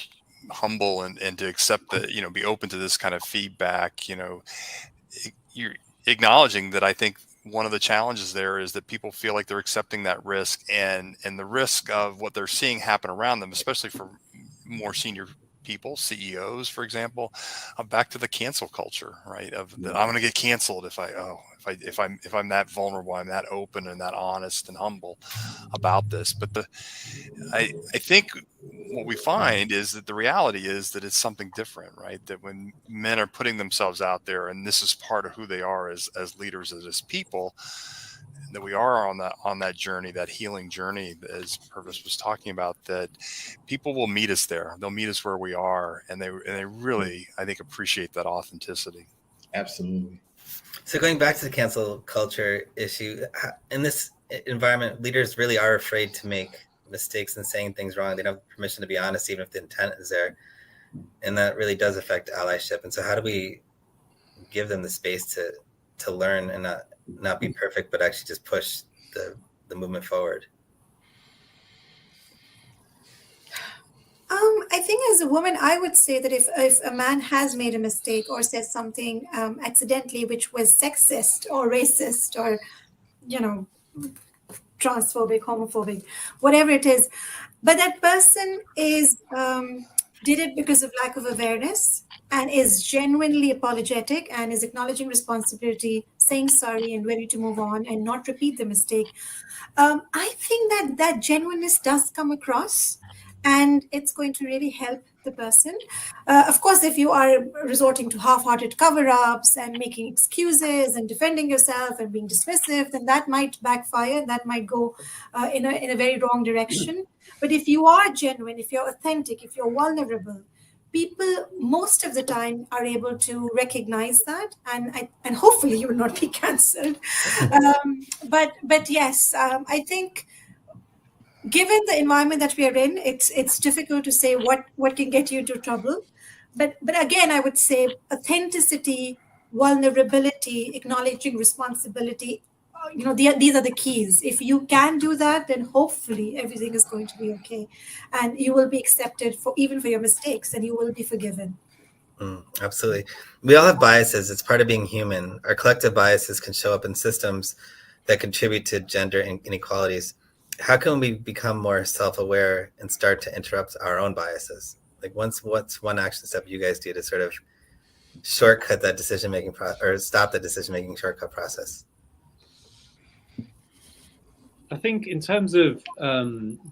humble and to accept that, be open to this kind of feedback, you're acknowledging that. I think one of the challenges there is that people feel like they're accepting that risk and the risk of what they're seeing happen around them, especially for more senior people, CEOs, for example, back to the cancel culture, right? I'm going to get canceled if I'm that vulnerable, I'm that open and that honest and humble about this. But I think what we find is that the reality is that it's something different, right? That when men are putting themselves out there, and this is part of who they are as leaders, as people, that we are on that journey, that healing journey, as Purvis was talking about, that people will meet us there. They'll meet us where we are, and they really, I think, appreciate that authenticity. Absolutely. So going back to the cancel culture issue, in this environment, leaders really are afraid to make mistakes and saying things wrong. They don't have permission to be honest, even if the intent is there. And that really does affect allyship. And so how do we give them the space to learn and not be perfect, but actually just push the movement forward? I think as a woman, I would say that if a man has made a mistake or said something accidentally which was sexist or racist or, transphobic, homophobic, whatever it is, but that person did it because of lack of awareness and is genuinely apologetic and is acknowledging responsibility, saying sorry and ready to move on and not repeat the mistake. I think that genuineness does come across, and it's going to really help the person. Of course, if you are resorting to half-hearted cover-ups and making excuses and defending yourself and being dismissive, then that might backfire. That might go in a very wrong direction. But if you are genuine, if you're authentic, if you're vulnerable, people most of the time are able to recognize that, and hopefully you will not be cancelled. But yes, I think, given the environment that we are in, it's difficult to say what can get you into trouble. But again, I would say authenticity, vulnerability, acknowledging responsibility, these are the keys. If you can do that, then hopefully everything is going to be okay. And you will be accepted even for your mistakes, and you will be forgiven. Absolutely. We all have biases. It's part of being human. Our collective biases can show up in systems that contribute to gender inequalities. How can we become more self-aware and start to interrupt our own biases? Like, what's one action step you guys do to sort of shortcut that decision-making or stop the decision-making shortcut process? I think in terms of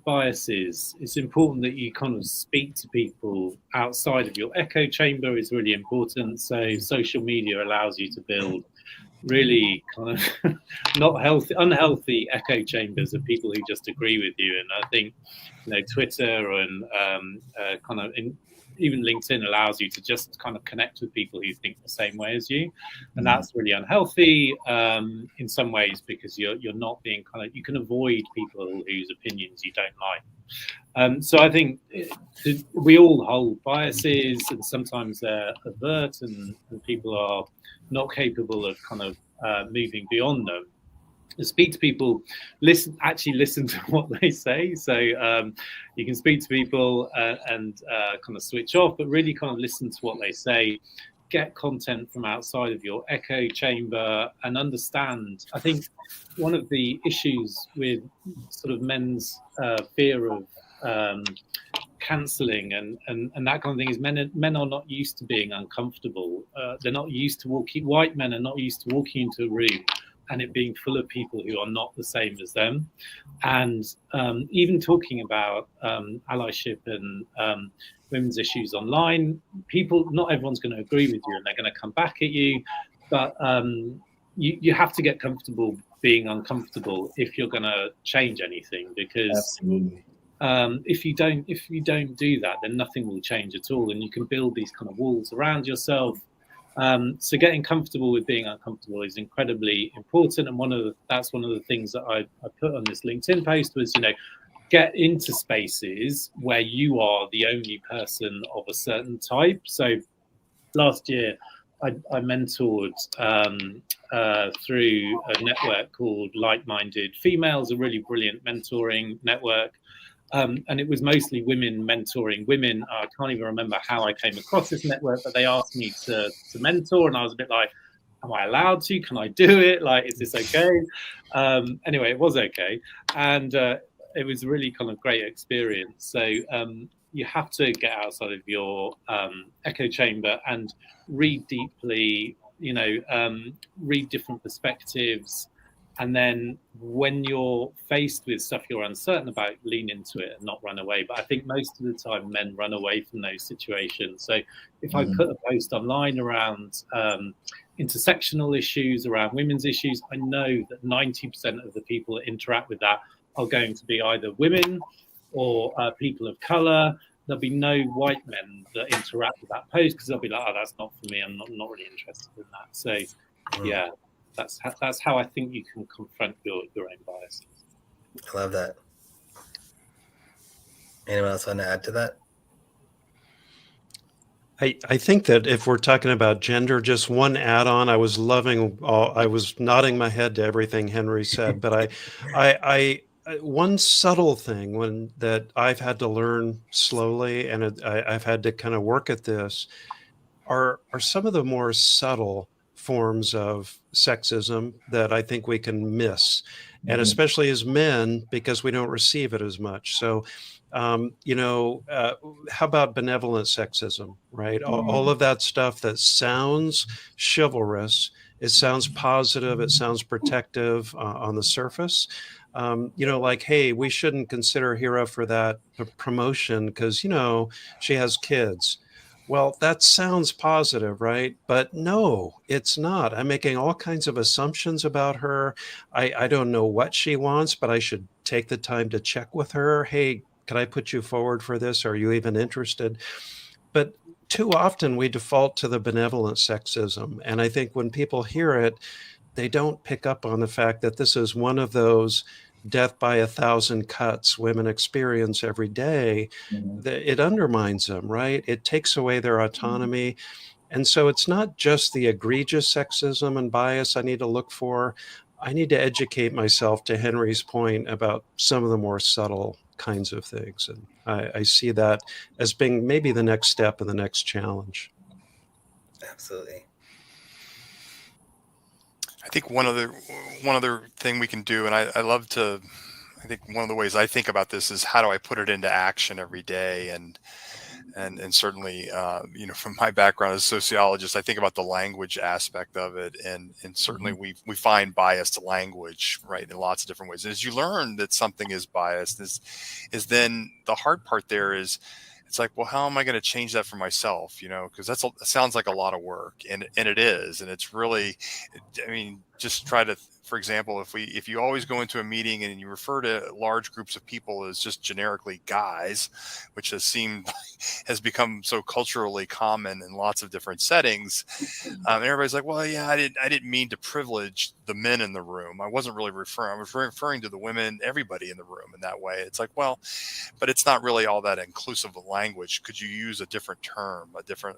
biases, it's important that you kind of speak to people outside of your echo chamber is really important. So social media allows you to build really kind of unhealthy echo chambers of people who just agree with you. And I think, Twitter and even LinkedIn allows you to just kind of connect with people who think the same way as you, and that's really unhealthy in some ways, because you're not being you can avoid people whose opinions you don't like. So I think we all hold biases, and sometimes they're overt, and people are not capable of moving beyond them. Speak to people, listen to what they say. So you can speak to people and kind of switch off, but really kind of listen to what they say, get content from outside of your echo chamber, and understand. I think one of the issues with sort of men's fear of cancelling and that kind of thing is men are not used to being uncomfortable. They're not used to white men are not used to walking into a room and it being full of people who are not the same as them. And even talking about allyship and women's issues online, not everyone's going to agree with you and they're going to come back at you, but you have to get comfortable being uncomfortable if you're going to change anything, because Absolutely. If you don't do that, then nothing will change at all, and you can build these kind of walls around yourself. So getting comfortable with being uncomfortable is incredibly important, and that's one of the things that I put on this LinkedIn post was, get into spaces where you are the only person of a certain type. So last year I mentored through a network called Like-Minded Females, a really brilliant mentoring network. And it was mostly women mentoring women. I can't even remember how I came across this network, but they asked me to mentor, and I was a bit like, am I allowed to? Can I do it? Is this okay? Anyway, it was okay. And it was a really kind of great experience. So you have to get outside of your echo chamber and read deeply, read different perspectives. And then when you're faced with stuff you're uncertain about, lean into it and not run away. But I think most of the time men run away from those situations. So if I put a post online around intersectional issues, around women's issues, I know that 90% of the people that interact with that are going to be either women or people of color. There'll be no white men that interact with that post because they'll be like, oh, that's not for me. I'm not really interested in that. So yeah. That's how I think you can confront your own bias. I love that. Anyone else want to add to that? I think that if we're talking about gender, just one add-on, I was nodding my head to everything Henry said, but I one subtle thing that I've had to learn slowly, and I've had to kind of work at this, are some of the more subtle forms of sexism that I think we can miss, and especially as men, because we don't receive it as much. So, how about benevolent sexism, right? All of that stuff that sounds chivalrous, it sounds positive, it sounds protective on the surface. Hey, we shouldn't consider Hira for that promotion because, she has kids. Well, that sounds positive, right? But no, it's not. I'm making all kinds of assumptions about her. I don't know what she wants, but I should take the time to check with her. Hey, can I put you forward for this? Are you even interested? But too often we default to the benevolent sexism. And I think when people hear it, they don't pick up on the fact that this is one of those death by 1,000 cuts women experience every day. It undermines them, right? It takes away their autonomy. And so it's not just the egregious sexism and bias I need to look for. I need to educate myself, to Henry's point, about some of the more subtle kinds of things. And I see that as being maybe the next step and the next challenge. Absolutely. I think one other thing we can do, and I think one of the ways I think about this is how do I put it into action every day, and certainly from my background as a sociologist, I think about the language aspect of it, and certainly we find biased language, right, in lots of different ways. And as you learn that something is biased, is then the hard part there is it's like, well, how am I going to change that for myself? Because that sounds like a lot of work, and it is, and it's really, I mean, just try to, for example, if you always go into a meeting and you refer to large groups of people as just generically guys, which has become so culturally common in lots of different settings, and everybody's like, well, yeah, I didn't mean to privilege the men in the room. I wasn't really referring. I was referring to the women, everybody in the room in that way. It's like, well, but it's not really all that inclusive of language. Could you use a different term, a different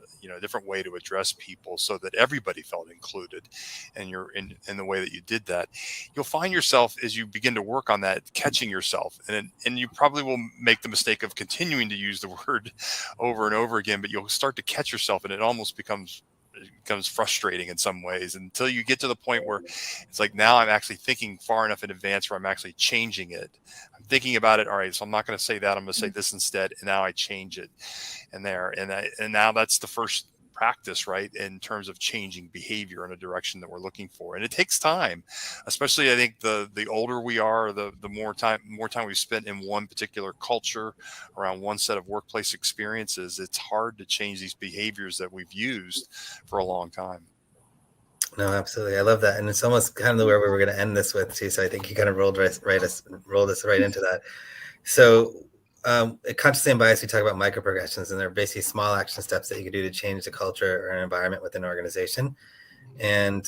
way to address people so that everybody felt included? And you're in the way that you did that, you'll find yourself, as you begin to work on that, catching yourself, and you probably will make the mistake of continuing to use the word over and over again, but you'll start to catch yourself, and it almost becomes frustrating in some ways, until you get to the point where it's like, now I'm actually thinking far enough in advance where I'm actually changing it. I'm thinking about it. All right, so I'm not going to say that. I'm going to say this instead. And now I change it. And now that's the first practice, right, in terms of changing behavior in a direction that we're looking for. And it takes time, especially, I think, the older we are, the more time we've spent in one particular culture, around one set of workplace experiences. It's hard to change these behaviors that we've used for a long time. No, absolutely. I love that. And it's almost kind of where we were going to end this with too. So I think you kind of rolled us right into that. So at Consciously Unbiased, we talk about microprogressions, and they're basically small action steps that you can do to change the culture or an environment within an organization. And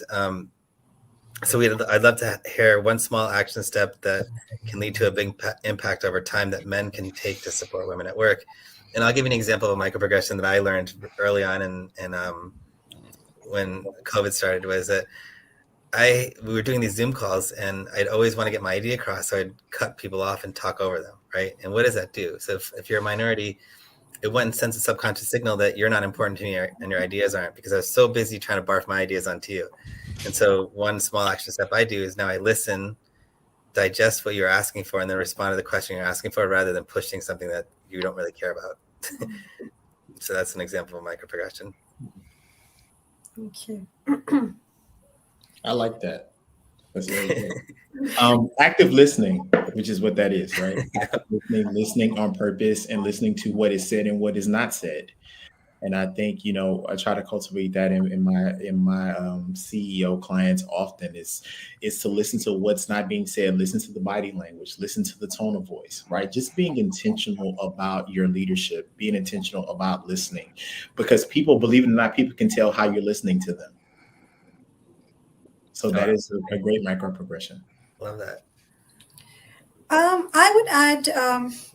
so I'd love to hear one small action step that can lead to a big impact over time that men can take to support women at work. And I'll give you an example of a microprogression that I learned early on in when COVID started, was that we were doing these Zoom calls, and I'd always want to get my idea across. So I'd cut people off and talk over them. Right. And what does that do? So if you're a minority, it went and sends a subconscious signal that you're not important to me and your ideas aren't, because I was so busy trying to barf my ideas onto you. And so one small action step I do is now I listen, digest what you're asking for, and then respond to the question you're asking for, rather than pushing something that you don't really care about. So that's an example of microprogression. Thank you. I like that. That's very good. Active listening, which is what that is, right? Listening on purpose, and listening to what is said and what is not said. And I think, I try to cultivate that in my CEO clients often, is to listen to what's not being said, listen to the body language, listen to the tone of voice, right? Just being intentional about your leadership, being intentional about listening, because people, believe it or not, people can tell how you're listening to them. So that is a great micro progression. Love that. I would add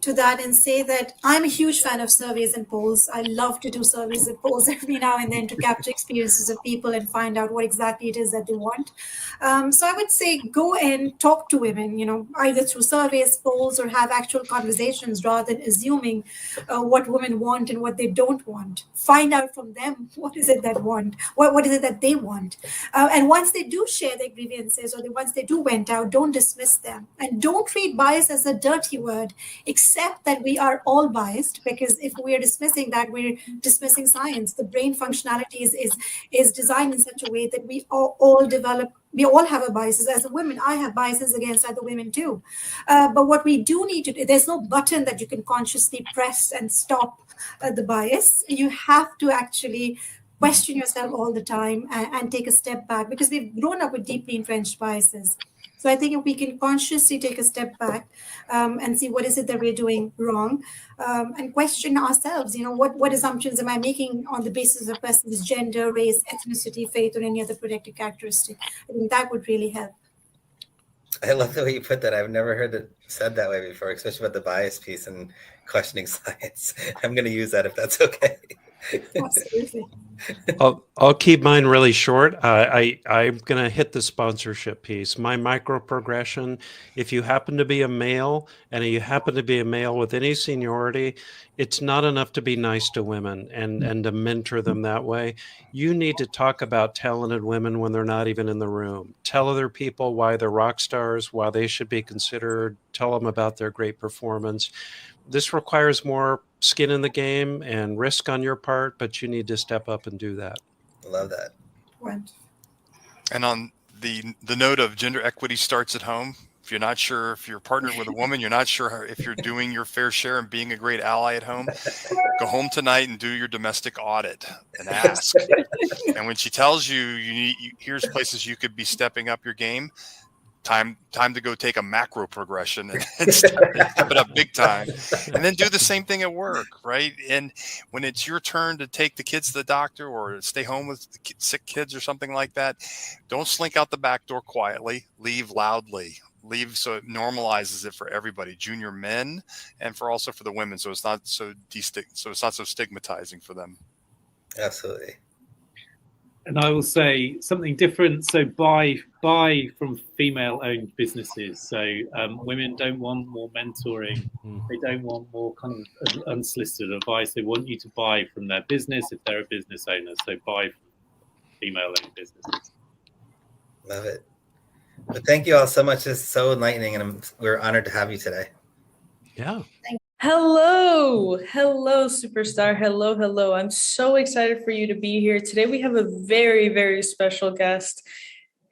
to that and say that I'm a huge fan of surveys and polls. I love to do surveys and polls every now and then to capture experiences of people and find out what exactly it is that they want. So I would say go and talk to women, either through surveys, polls, or have actual conversations rather than assuming what women want and what they don't want. Find out from them what is it that want, what is it that they want. And once they do share their grievances, or once they do vent out, don't dismiss them, and don't treat bias as a dirty word, except that we are all biased, because if we are dismissing that, we're dismissing science. The brain functionality is designed in such a way that we all have a biases. As a woman, I have biases against other women too. But what we do need to do, there's no button that you can consciously press and stop the bias. You have to actually question yourself all the time and take a step back, because we've grown up with deeply entrenched biases. So I think if we can consciously take a step back and see what is it that we're doing wrong, and question ourselves, what assumptions am I making on the basis of a person's gender, race, ethnicity, faith, or any other protected characteristic? I think that would really help. I love the way you put that. I've never heard it said that way before, especially about the bias piece and questioning science. I'm going to use that if that's okay. Absolutely. I'll keep mine really short. I'm going to hit the sponsorship piece. My micro progression, if you happen to be a male, and you happen to be a male with any seniority, it's not enough to be nice to women and to mentor them that way. You need to talk about talented women when they're not even in the room. Tell other people why they're rock stars, why they should be considered. Tell them about their great performance. This requires more skin in the game and risk on your part, but you need to step up and do that. Love that. Right. And on the note of gender equity starts at home, If you're not sure if you're partnered with a woman, you're not sure if you're doing your fair share and being a great ally at home, go home tonight and do your domestic audit and ask. And when she tells you, here's places you could be stepping up your game, time to go take a macro progression and step it up big time. And then do the same thing at work, right? And when it's your turn to take the kids to the doctor or stay home with the sick kids or something like that, don't slink out the back door quietly, leave loudly. Leave so it normalizes it for everybody, junior men, and for the women, so it's not so stigmatizing for them. Absolutely. And I will say something different. So buy from female-owned businesses. So women don't want more mentoring. They don't want more kind of unsolicited advice. They want you to buy from their business if they're a business owner. So buy from female-owned businesses. Love it. But thank you all so much. It's so enlightening, and we're honored to have you today. Yeah. Hello, superstar. Hello. I'm so excited for you to be here. Today we have a very, very special guest.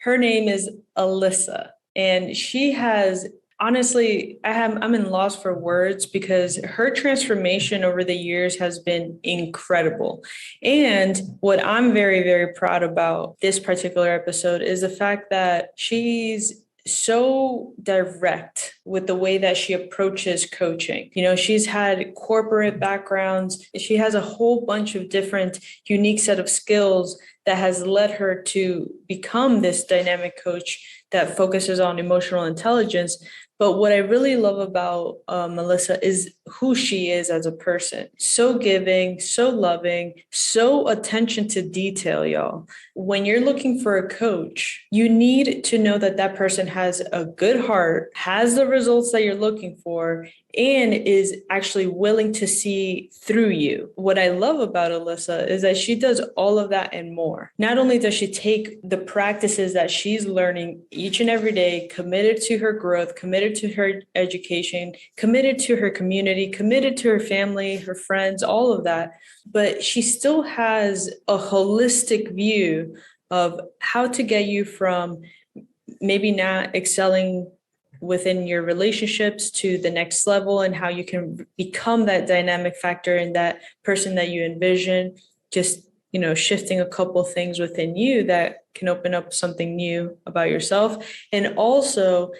Her name is Alyssa, and she has, honestly, I'm in loss for words because her transformation over the years has been incredible. And what I'm very, very proud about this particular episode is the fact that she's so direct with the way that she approaches coaching. You know, she's had corporate backgrounds. She has a whole bunch of different unique set of skills that has led her to become this dynamic coach that focuses on emotional intelligence. But what I really love about Melissa is who she is as a person. So giving, so loving, so attention to detail, y'all. When you're looking for a coach, you need to know that that person has a good heart, has the results that you're looking for, and is actually willing to see through you. What I love about Alyssa is that she does all of that and more. Not only does she take the practices that she's learning each and every day, committed to her growth, committed to her education, committed to her community, committed to her family, her friends, all of that, but she still has a holistic view of how to get you from maybe not excelling within your relationships to the next level, and how you can become that dynamic factor and that person that you envision, just, you know, shifting a couple things within you that can open up something new about yourself, and also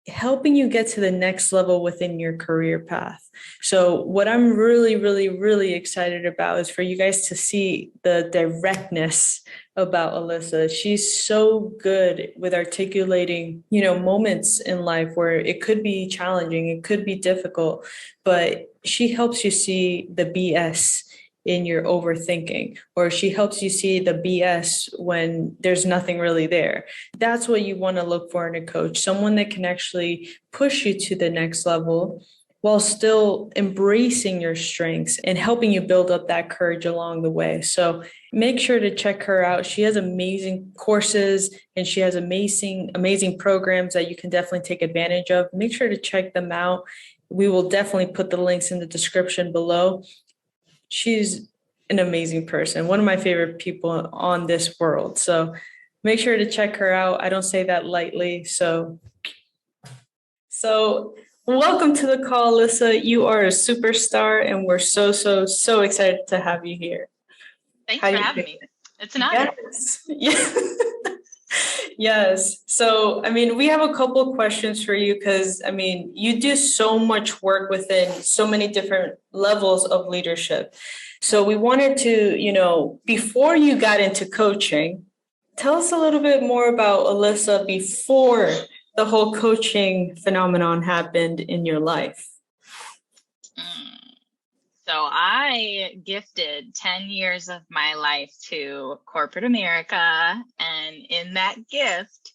helping you get to the next level within your career path. So what I'm really, really, really excited about is for you guys to see the directness about Alyssa. She's so good with articulating, you know, moments in life where it could be challenging, it could be difficult, but she helps you see the BS in your overthinking, or she helps you see the BS when there's nothing really there. That's what you want to look for in a coach, someone that can actually push you to the next level while still embracing your strengths and helping you build up that courage along the way. So make sure to check her out. She has amazing courses and she has amazing programs that you can definitely take advantage of. Make sure to check them out. We will definitely put the links in the description below. She's an amazing person, one of my favorite people on this world. So make sure to check her out. I don't say that lightly. So welcome to the call, Alyssa. You are a superstar, and we're so excited to have you here. Thanks for having me. It's an honor. Yes. Yes. So, I mean, we have a couple of questions for you because, I mean, you do so much work within so many different levels of leadership. So we wanted to, you know, before you got into coaching, tell us a little bit more about Alyssa before the whole coaching phenomenon happened in your life. So I gifted 10 years of my life to corporate America. And in that gift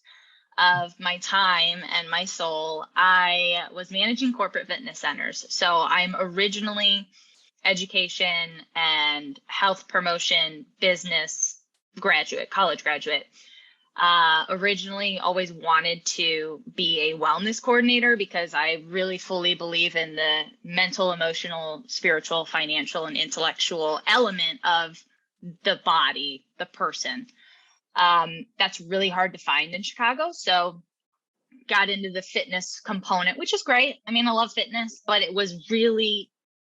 of my time and my soul, I was managing corporate fitness centers. So I'm originally education and health promotion business graduate, college graduate. Originally always wanted to be a wellness coordinator because I really fully believe in the mental, emotional, spiritual, financial, and intellectual element of the body, the person. That's really hard to find in Chicago. So got into the fitness component, which is great. I mean, I love fitness, but it was really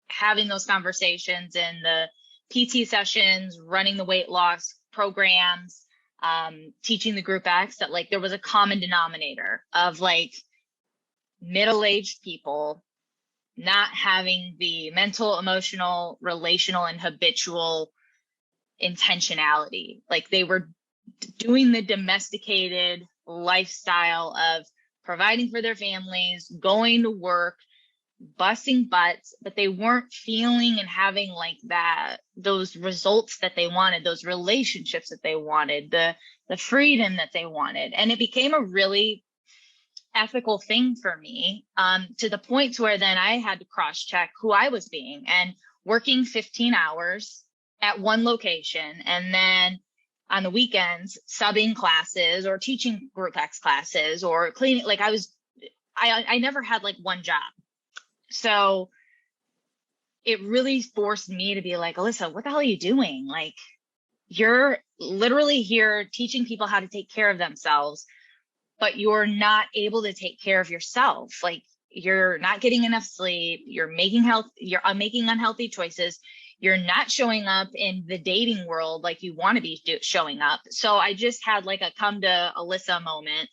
having those conversations in the PT sessions, running the weight loss programs, teaching the group X, that like there was a common denominator of like middle-aged people not having the mental, emotional, relational, and habitual intentionality. Like they were doing the domesticated lifestyle of providing for their families, going to work, busting butts, but they weren't feeling and having like that, those results that they wanted, those relationships that they wanted, the freedom that they wanted. And it became a really ethical thing for me, to the point to where then I had to cross-check who I was being, and working 15 hours at one location, and then on the weekends subbing classes or teaching group X classes or cleaning. Like I never had like one job. So it really forced me to be like, Alyssa, what the hell are you doing? Like, you're literally here teaching people how to take care of themselves, but you're not able to take care of yourself. Like, you're not getting enough sleep. You're making making unhealthy choices. You're not showing up in the dating world like you want to be showing up. So I just had like a come to Alyssa moment,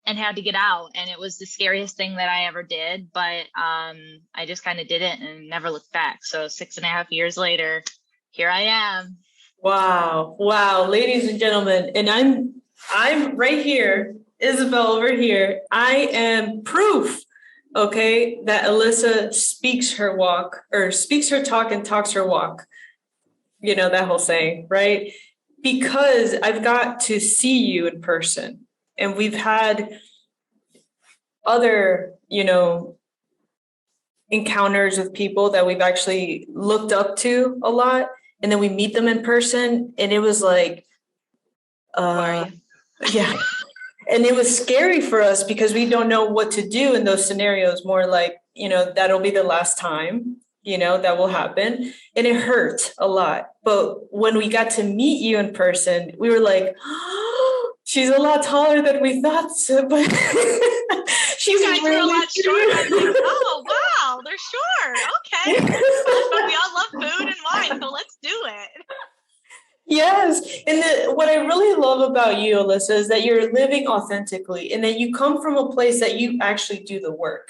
and had to get out. And it was the scariest thing that I ever did, but I just kind of did it and never looked back. So 6.5 years later, here I am. Wow. Wow. Ladies and gentlemen, and I'm right here, Isabel over here. I am proof, okay, that Alyssa speaks her walk, or speaks her talk and talks her walk. You know, that whole saying, right? Because I've got to see you in person. And we've had other, encounters with people that we've actually looked up to a lot. And then we meet them in person. And it was like, yeah. And it was scary for us because we don't know what to do in those scenarios. More like, that'll be the last time, that will happen. And it hurt a lot. But when we got to meet you in person, we were like, oh, she's a lot taller than we thought. So, but she's really a lot shorter. Like, oh, wow, they're short. Okay. But we all love food and wine, so let's do it. Yes. And what I really love about you, Alyssa, is that you're living authentically and that you come from a place that you actually do the work.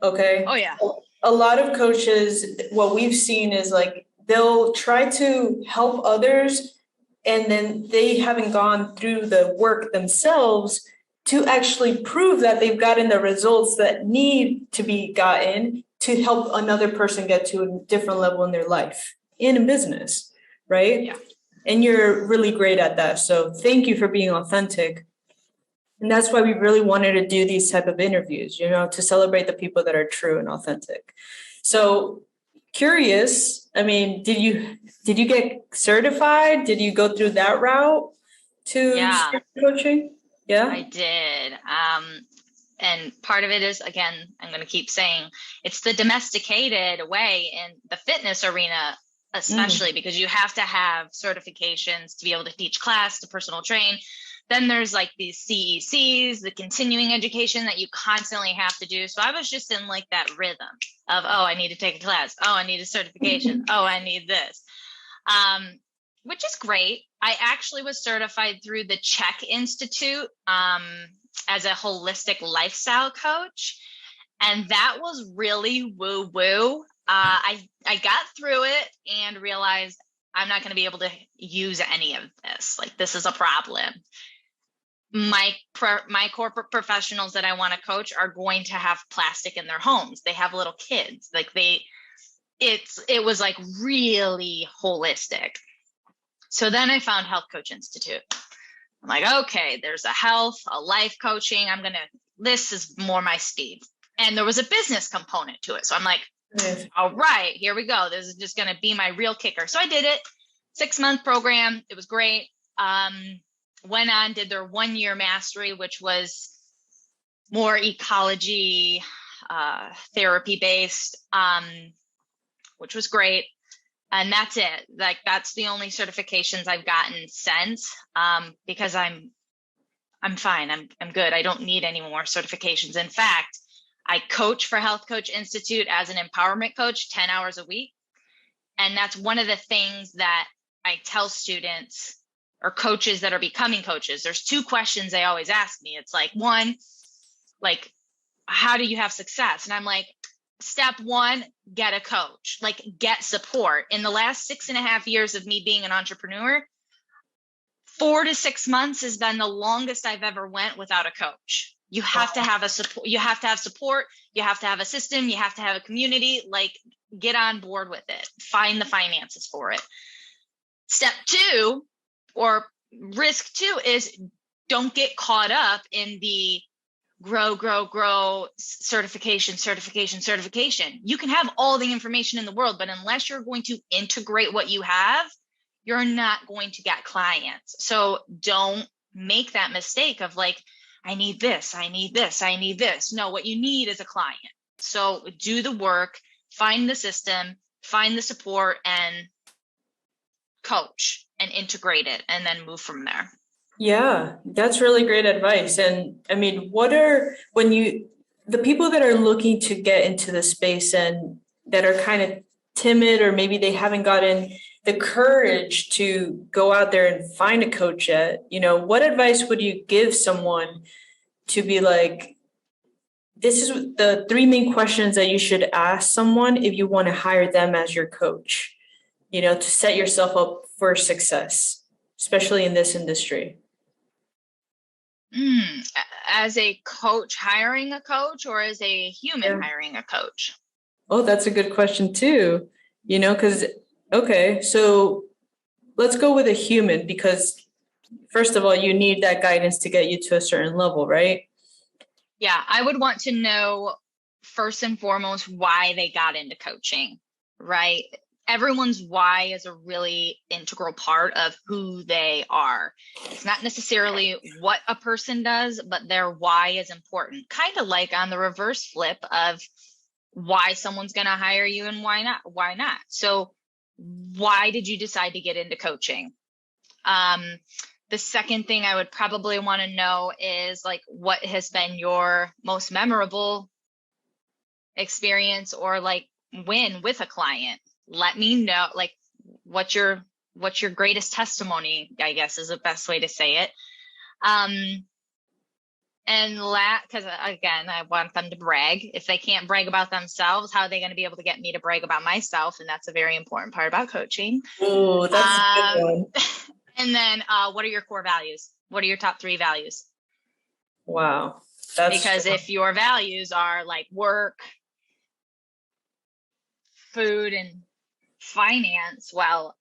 Okay. Oh, yeah. A lot of coaches, what we've seen is like, they'll try to help others and then they haven't gone through the work themselves to actually prove that they've gotten the results that need to be gotten to help another person get to a different level in their life, in a business, right? Yeah. And you're really great at that. So thank you for being authentic. And that's why we really wanted to do these type of interviews, to celebrate the people that are true and authentic. So curious, I mean, did you get certified? Did you go through that route to start coaching? Yeah, I did. And part of it is, again, I'm going to keep saying it's the domesticated way in the fitness arena, especially because you have to have certifications to be able to teach class, to personal train. Then there's like these CECs, the continuing education that you constantly have to do. So I was just in like that rhythm of, oh, I need to take a class. Oh, I need a certification. Oh, I need this, which is great. I actually was certified through the Czech Institute as a holistic lifestyle coach. And that was really woo-woo. I got through it and realized I'm not going to be able to use any of this. Like, this is a problem. My corporate professionals that I want to coach are going to have plastic in their homes. They have little kids. Like it was like really holistic. So then I found Health Coach Institute. I'm like, okay, there's a life coaching. This is more my speed. And there was a business component to it. So I'm like, all right, here we go. This is just going to be my real kicker. So I did it. 6-month program. It was great. Went on, did their 1-year mastery, which was more ecology, therapy based, which was great. And that's it. Like, that's the only certifications I've gotten since, because I'm I'm fine. I'm good. I don't need any more certifications. In fact, I coach for Health Coach Institute as an empowerment coach 10 hours a week. And that's one of the things that I tell students or coaches that are becoming coaches. There's 2 questions they always ask me. It's like, one, like, how do you have success? And I'm like, step 1, get a coach, like get support. In the last 6.5 years of me being an entrepreneur, 4 to 6 months has been the longest I've ever went without a coach. You have to have a support. You have to have support. You have to have a system. You have to have a community. Like, get on board with it. Find the finances for it. Step 2, or risk 2, is don't get caught up in the grow certification. You can have all the information in the world, but unless you're going to integrate what you have, you're not going to get clients. So don't make that mistake of like, I need this. No, what you need is a client. So do the work, find the system, find the support, and coach and integrate it, and then move from there. Yeah, that's really great advice. And I mean, the people that are looking to get into the space and that are kind of timid, or maybe they haven't gotten the courage to go out there and find a coach yet, what advice would you give someone to be like, this is the 3 main questions that you should ask someone if you want to hire them as your coach, to set yourself up for success, especially in this industry? As a coach hiring a coach, or as a human hiring a coach? Oh, that's a good question too. Okay, so let's go with a human, because first of all, you need that guidance to get you to a certain level, right? Yeah, I would want to know first and foremost why they got into coaching, right? Everyone's why is a really integral part of who they are. It's not necessarily what a person does, but their why is important. Kind of like on the reverse flip of why someone's going to hire you and why not. So why did you decide to get into coaching? The second thing I would probably want to know is like, what has been your most memorable experience or like win with a client? Let me know, like, what's your greatest testimony, I guess is the best way to say it. Because again, I want them to brag. If they can't brag about themselves, how are they going to be able to get me to brag about myself? And that's a very important part about coaching. Oh, that's a good one. And then what are your core values? What are your top 3 values? Wow. Because if your values are like work, food, and finance, well,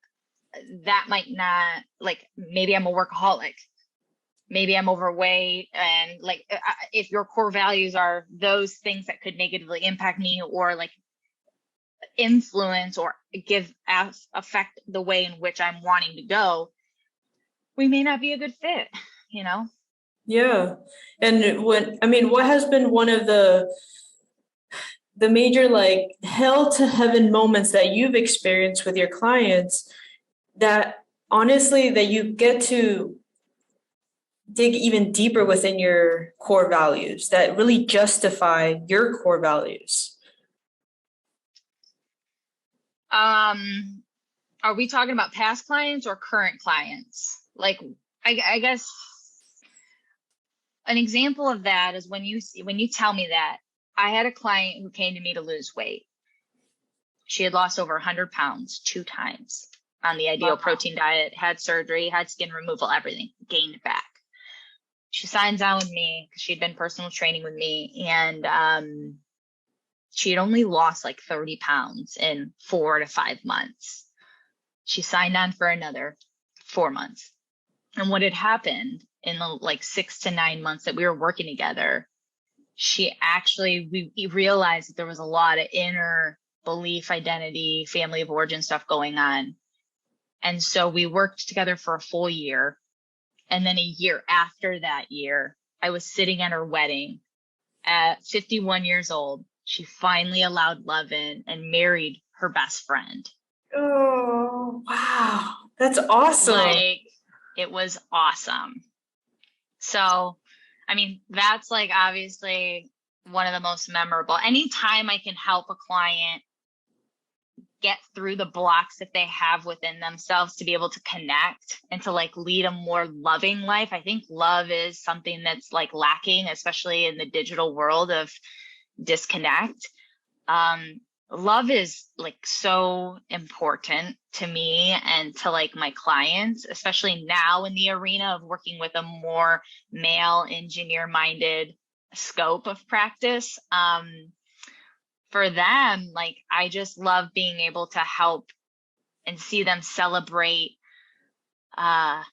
that might not, like, maybe I'm a workaholic, maybe I'm overweight, and like, if your core values are those things that could negatively impact me or like influence or affect the way in which I'm wanting to go, we may not be a good fit, Yeah. And what has been one of the major like hell to heaven moments that you've experienced with your clients that honestly that you get to dig even deeper within your core values that really justify your core values? Are we talking about past clients or current clients? Like, I guess an example of that is when you tell me that I had a client who came to me to lose weight. She had lost over 100 pounds 2 times on the ideal protein diet, had surgery, had skin removal, everything, gained it back. She signs on with me because she'd been personal training with me, and she had only lost like 30 pounds in 4 to 5 months. She signed on for another 4 months. And what had happened in the like 6 to 9 months that we were working together, we realized that there was a lot of inner belief, identity, family of origin stuff going on. And so we worked together for a full year. And then a year after that year, I was sitting at her wedding at 51 years old. She finally allowed love in and married her best friend. Oh, wow. That's awesome. Like, it was awesome. So, I mean, that's like obviously one of the most memorable. Anytime I can help a client get through the blocks that they have within themselves to be able to connect and to like lead a more loving life. I think love is something that's like lacking, especially in the digital world of disconnect. Love is like so important to me and to like my clients, especially now in the arena of working with a more male engineer minded scope of practice. For them, like I just love being able to help and see them celebrate how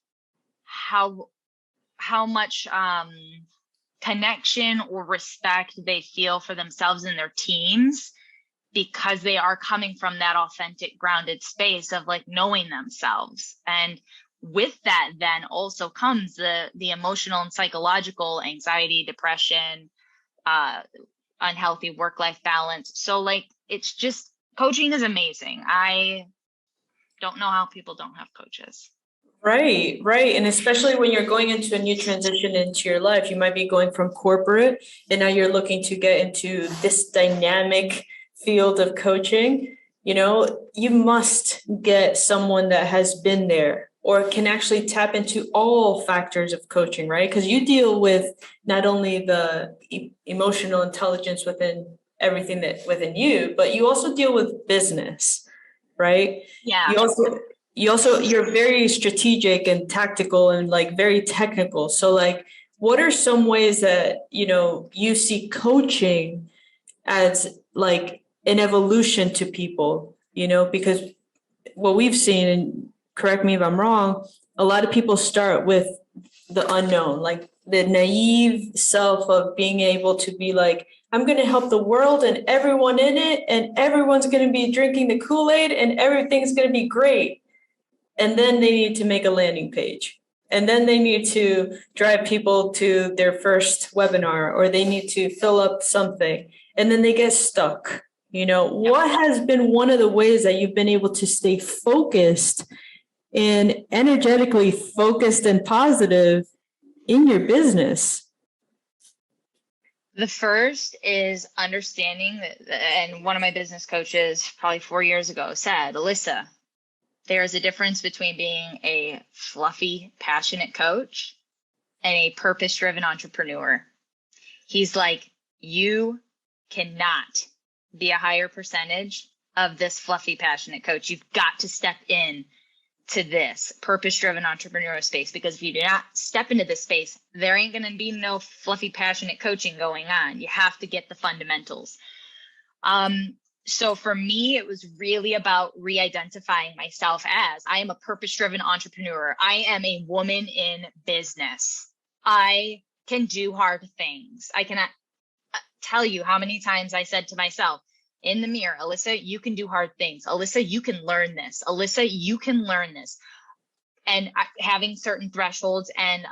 much connection or respect they feel for themselves and their teams, because they are coming from that authentic, grounded space of like knowing themselves. And with that then also comes the emotional and psychological anxiety, depression, unhealthy work-life balance. So like, it's just, coaching is amazing. I don't know how people don't have coaches. Right. And especially when you're going into a new transition into your life, you might be going from corporate and now you're looking to get into this dynamic field of coaching. You know, you must get someone that has been there or can actually tap into all factors of coaching, right? Because you deal with not only the emotional intelligence within everything that within you, but you also deal with business, right? Yeah. You're very strategic and tactical and like very technical. So like, what are some ways that, you know, you see coaching as like an evolution to people, you know, because what we've seen, and correct me if I'm wrong, a lot of people start with the unknown, like the naive self of being able to be like, I'm going to help the world and everyone in it, and everyone's going to be drinking the Kool-Aid and everything's going to be great. And then they need to make a landing page. And then they need to drive people to their first webinar, or they need to fill up something. And then they get stuck. You know, what has been one of the ways that you've been able to stay focused and energetically focused and positive in your business? The first is understanding that, and one of my business coaches probably 4 years ago said, Alyssa, there's a difference between being a fluffy, passionate coach and a purpose-driven entrepreneur. He's like, you cannot be a higher percentage of this fluffy, passionate coach. You've got to step in to this purpose-driven entrepreneurial space, because if you do not step into this space, there ain't going to be no fluffy, passionate coaching going on. You have to get the fundamentals. So for me, it was really about re-identifying myself as I am a purpose-driven entrepreneur. I am a woman in business. I can do hard things. I cannot tell you how many times I said to myself in the mirror, Alyssa, you can do hard things. Alyssa, you can learn this. Alyssa, you can learn this. And having certain thresholds and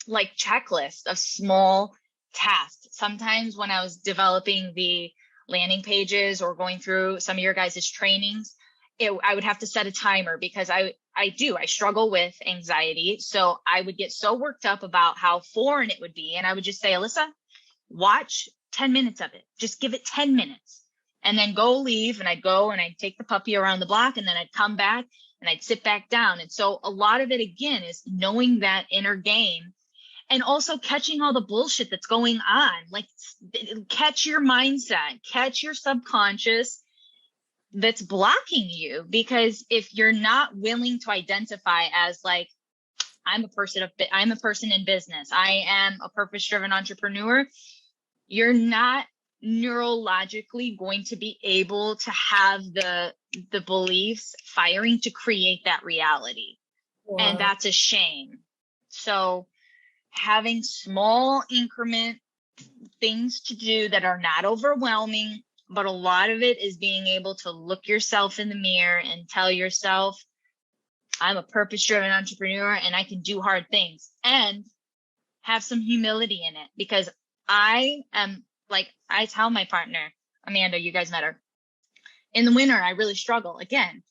like checklists of small tasks. Sometimes when I was developing the landing pages or going through some of your guys' trainings, I would have to set a timer, because I struggle with anxiety. So I would get so worked up about how foreign it would be. And I would just say, Alyssa, watch 10 minutes of it. Just give it 10 minutes and then go leave. And I'd go and I'd take the puppy around the block, and then I'd come back and I'd sit back down. And so a lot of it, again, is knowing that inner game. And also catching all the bullshit that's going on. Like, catch your mindset, catch your subconscious that's blocking you. Because if you're not willing to identify as like, I'm a person in business, I am a purpose-driven entrepreneur, you're not neurologically going to be able to have the beliefs firing to create that reality. Wow. And that's a shame. So having small increment things to do that are not overwhelming, but a lot of it is being able to look yourself in the mirror and tell yourself, I'm a purpose-driven entrepreneur and I can do hard things, and have some humility in it. Because I am like, I tell my partner, Amanda, you guys met her, in the winter, I really struggle. Again,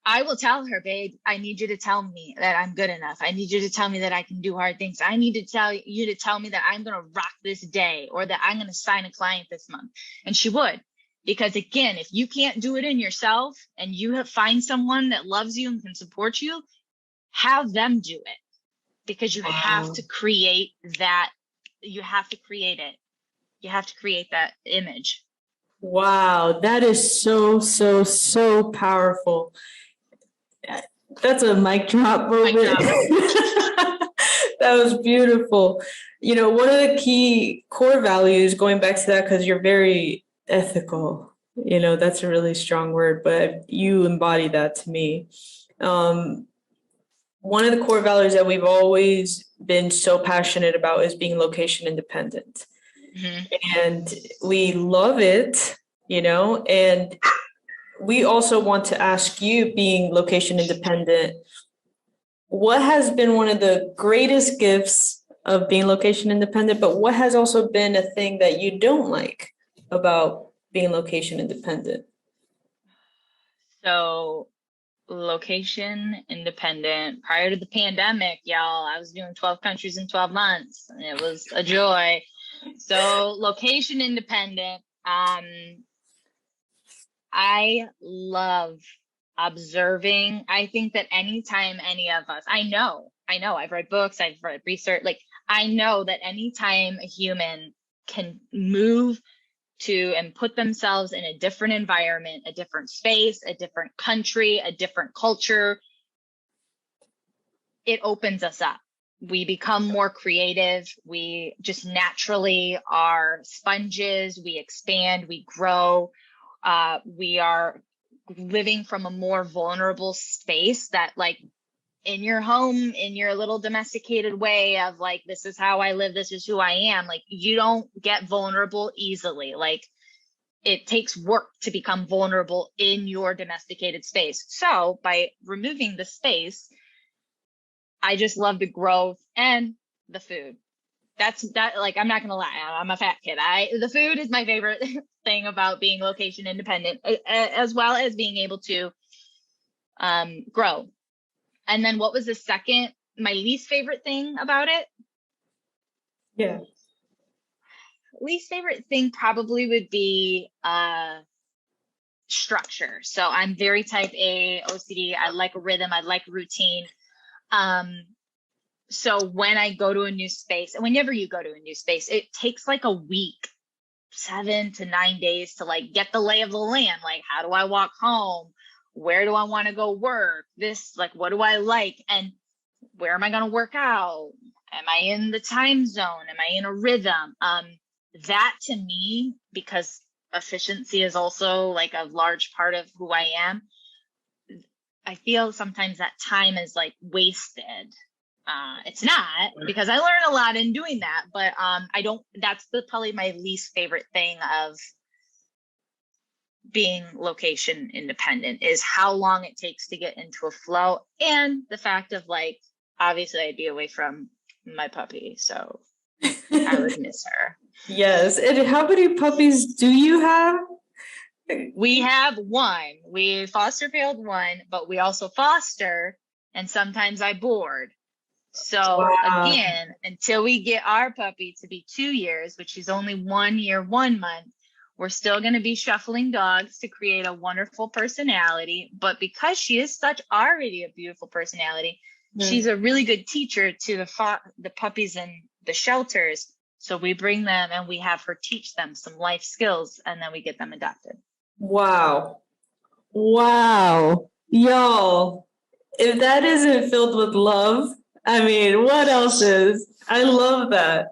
I will tell her, babe, I need you to tell me that I'm good enough. I need you to tell me that I can do hard things. I need to tell you to tell me that I'm going to rock this day, or that I'm going to sign a client this month. And she would. Because again, if you can't do it in yourself and you find someone that loves you and can support you, have them do it. Because you have to create that. You have to create it. You have to create that image. Wow, that is so, so, so powerful. That's a mic drop moment. That was beautiful. You know, one of the key core values, going back to that, because you're very ethical, you know, that's a really strong word, but you embody that to me. One of the core values that we've always been so passionate about is being location independent. Mm-hmm. And we love it, you know, and we also want to ask you, being location independent, what has been one of the greatest gifts of being location independent, but what has also been a thing that you don't like about being location independent? So location independent, prior to the pandemic, y'all, I was doing 12 countries in 12 months, and it was a joy. So location independent, I love observing. I think that anytime any of us, I know, I've read books, I've read research, like I know that anytime a human can move to and put themselves in a different environment, a different space, a different country, a different culture, it opens us up. We become more creative. We just naturally are sponges. We expand, we grow. We are living from a more vulnerable space that, like, in your home, in your little domesticated way of like, this is how I live, this is who I am. Like, you don't get vulnerable easily. Like, it takes work to become vulnerable in your domesticated space. So by removing the space, I just love the growth and the food. That, like, I'm not gonna lie, I'm a fat kid. The food is my favorite thing about being location independent, as well as being able to grow. And then what was the second, my least favorite thing about it? Yeah. Least favorite thing probably would be structure. So I'm very type A, OCD. I like a rhythm. I like routine. So when I go to a new space, and whenever you go to a new space, it takes like a week, 7 to 9 days to like get the lay of the land. Like, how do I walk home? Where do I want to go work? This, like, what do I like? And where am I going to work out? Am I in the time zone? Am I in a rhythm? That to me, because efficiency is also like a large part of who I am, I feel sometimes that time is like wasted. It's not, because I learn a lot in doing that, but that's probably my least favorite thing of being location independent, is how long it takes to get into a flow, and the fact of, like, obviously I'd be away from my puppy, so I would miss her. Yes. And how many puppies do you have? We have one. We foster failed one, but we also foster, and sometimes I board. So again, until we get our puppy to be 2 years, which is only 1 year, 1 month, we're still going to be shuffling dogs to create a wonderful personality. But because she is already a beautiful personality, she's a really good teacher to the puppies in the shelters. So we bring them and we have her teach them some life skills, and then we get them adopted. Wow. Wow. Y'all, if that isn't filled with love, I mean, what else is? I love that.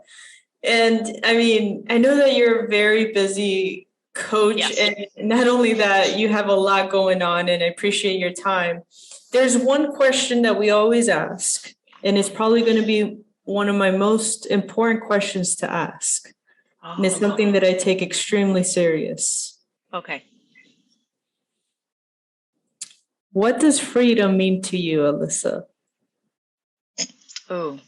And I mean, I know that you're a very busy coach, yes. And not only that, you have a lot going on, and I appreciate your time. There's one question that we always ask, and it's probably going to be one of my most important questions to ask. And it's something that I take extremely serious. Okay. What does freedom mean to you, Alyssa? Oh,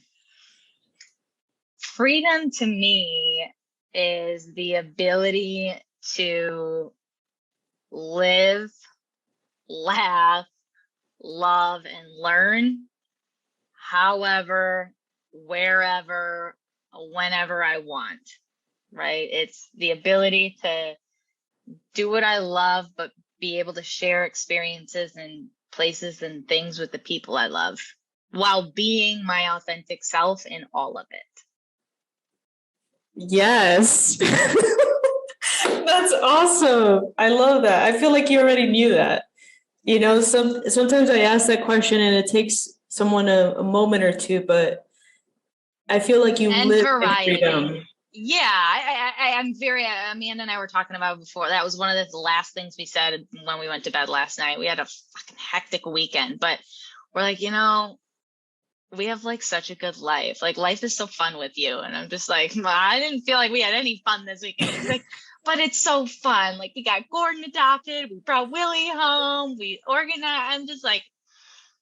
freedom to me is the ability to live, laugh, love, and learn however, wherever, whenever I want, right? It's the ability to do what I love, but be able to share experiences and places and things with the people I love while being my authentic self in all of it. Yes. That's awesome. I love that. I feel like you already knew that. You know, sometimes I ask that question and it takes someone a moment or two, but I feel like you And live in variety. freedom. Yeah, I'm very, Amanda and I were talking about it before. That was one of the last things we said when we went to bed last night. We had a fucking hectic weekend, but we're like, you know, we have like such a good life. Like life is so fun with you. And I'm just like, I didn't feel like we had any fun this weekend. It's like, but it's so fun. Like we got Gordon adopted. We brought Willie home. We organized. I'm just like,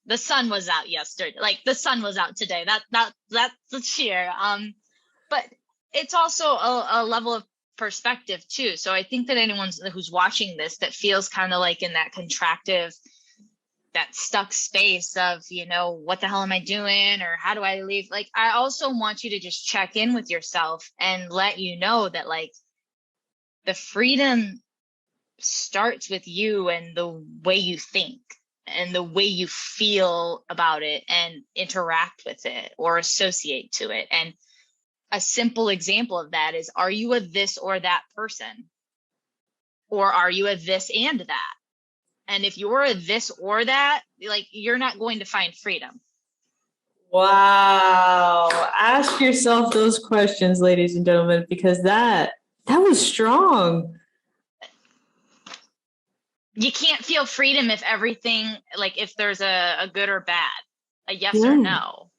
the sun was out yesterday. Like the sun was out today. That's the cheer. But it's also a level of perspective too. So I think that anyone who's watching this that feels kind of like in that contractive, that stuck space of, you know, what the hell am I doing? Or how do I leave? Like, I also want you to just check in with yourself and let you know that like the freedom starts with you and the way you think and the way you feel about it and interact with it or associate to it. And a simple example of that is, are you a this or that person? Or are you a this and that? And if you're a this or that, like you're not going to find freedom. Wow. Ask yourself those questions, ladies and gentlemen, because that was strong. You can't feel freedom if everything, like if there's a good or bad, a yes or no.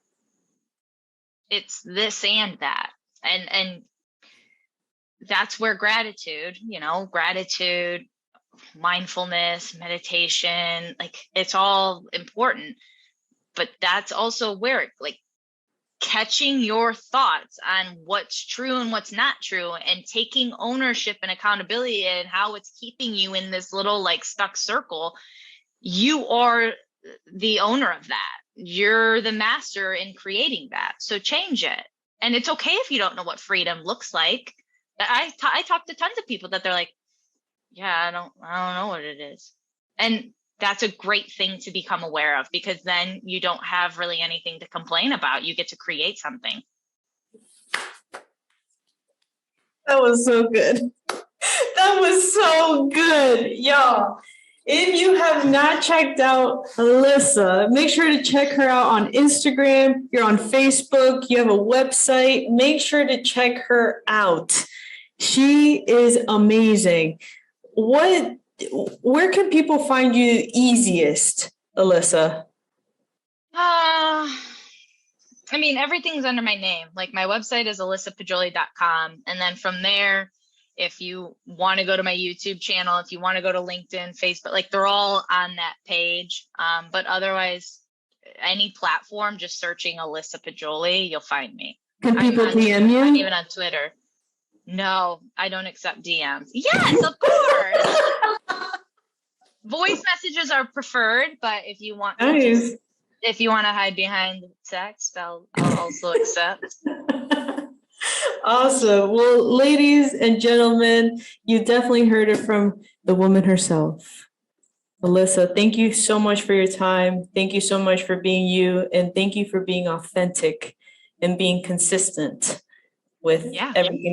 It's this and that. And that's where gratitude, you know, gratitude, mindfulness, meditation, like it's all important. But that's also where like catching your thoughts on what's true and what's not true and taking ownership and accountability and how it's keeping you in this little like stuck circle. You are the owner of that. You're the master in creating that. So change it. And it's okay if you don't know what freedom looks like. I talk to tons of people that they're like, yeah, I don't know what it is. And that's a great thing to become aware of, because then you don't have really anything to complain about. You get to create something. That was so good. That was so good. Y'all, if you have not checked out Alyssa, make sure to check her out on Instagram. You're on Facebook. You have a website. Make sure to check her out. She is amazing. Where can people find you easiest, Alyssa? I mean, everything's under my name. Like my website is alyssapajoli.com. And then from there, if you want to go to my YouTube channel, if you want to go to LinkedIn, Facebook, like they're all on that page. But otherwise, any platform, just searching Alyssa Pajoli, you'll find me. Can people DM you? I'm even on Twitter. No, I don't accept DMs. Yes, of course. Voice messages are preferred, but if you want, if you want to hide behind text, I'll also accept. Awesome. Well, ladies and gentlemen, you definitely heard it from the woman herself. Alyssa, thank you so much for your time. Thank you so much for being you. And thank you for being authentic and being consistent with everything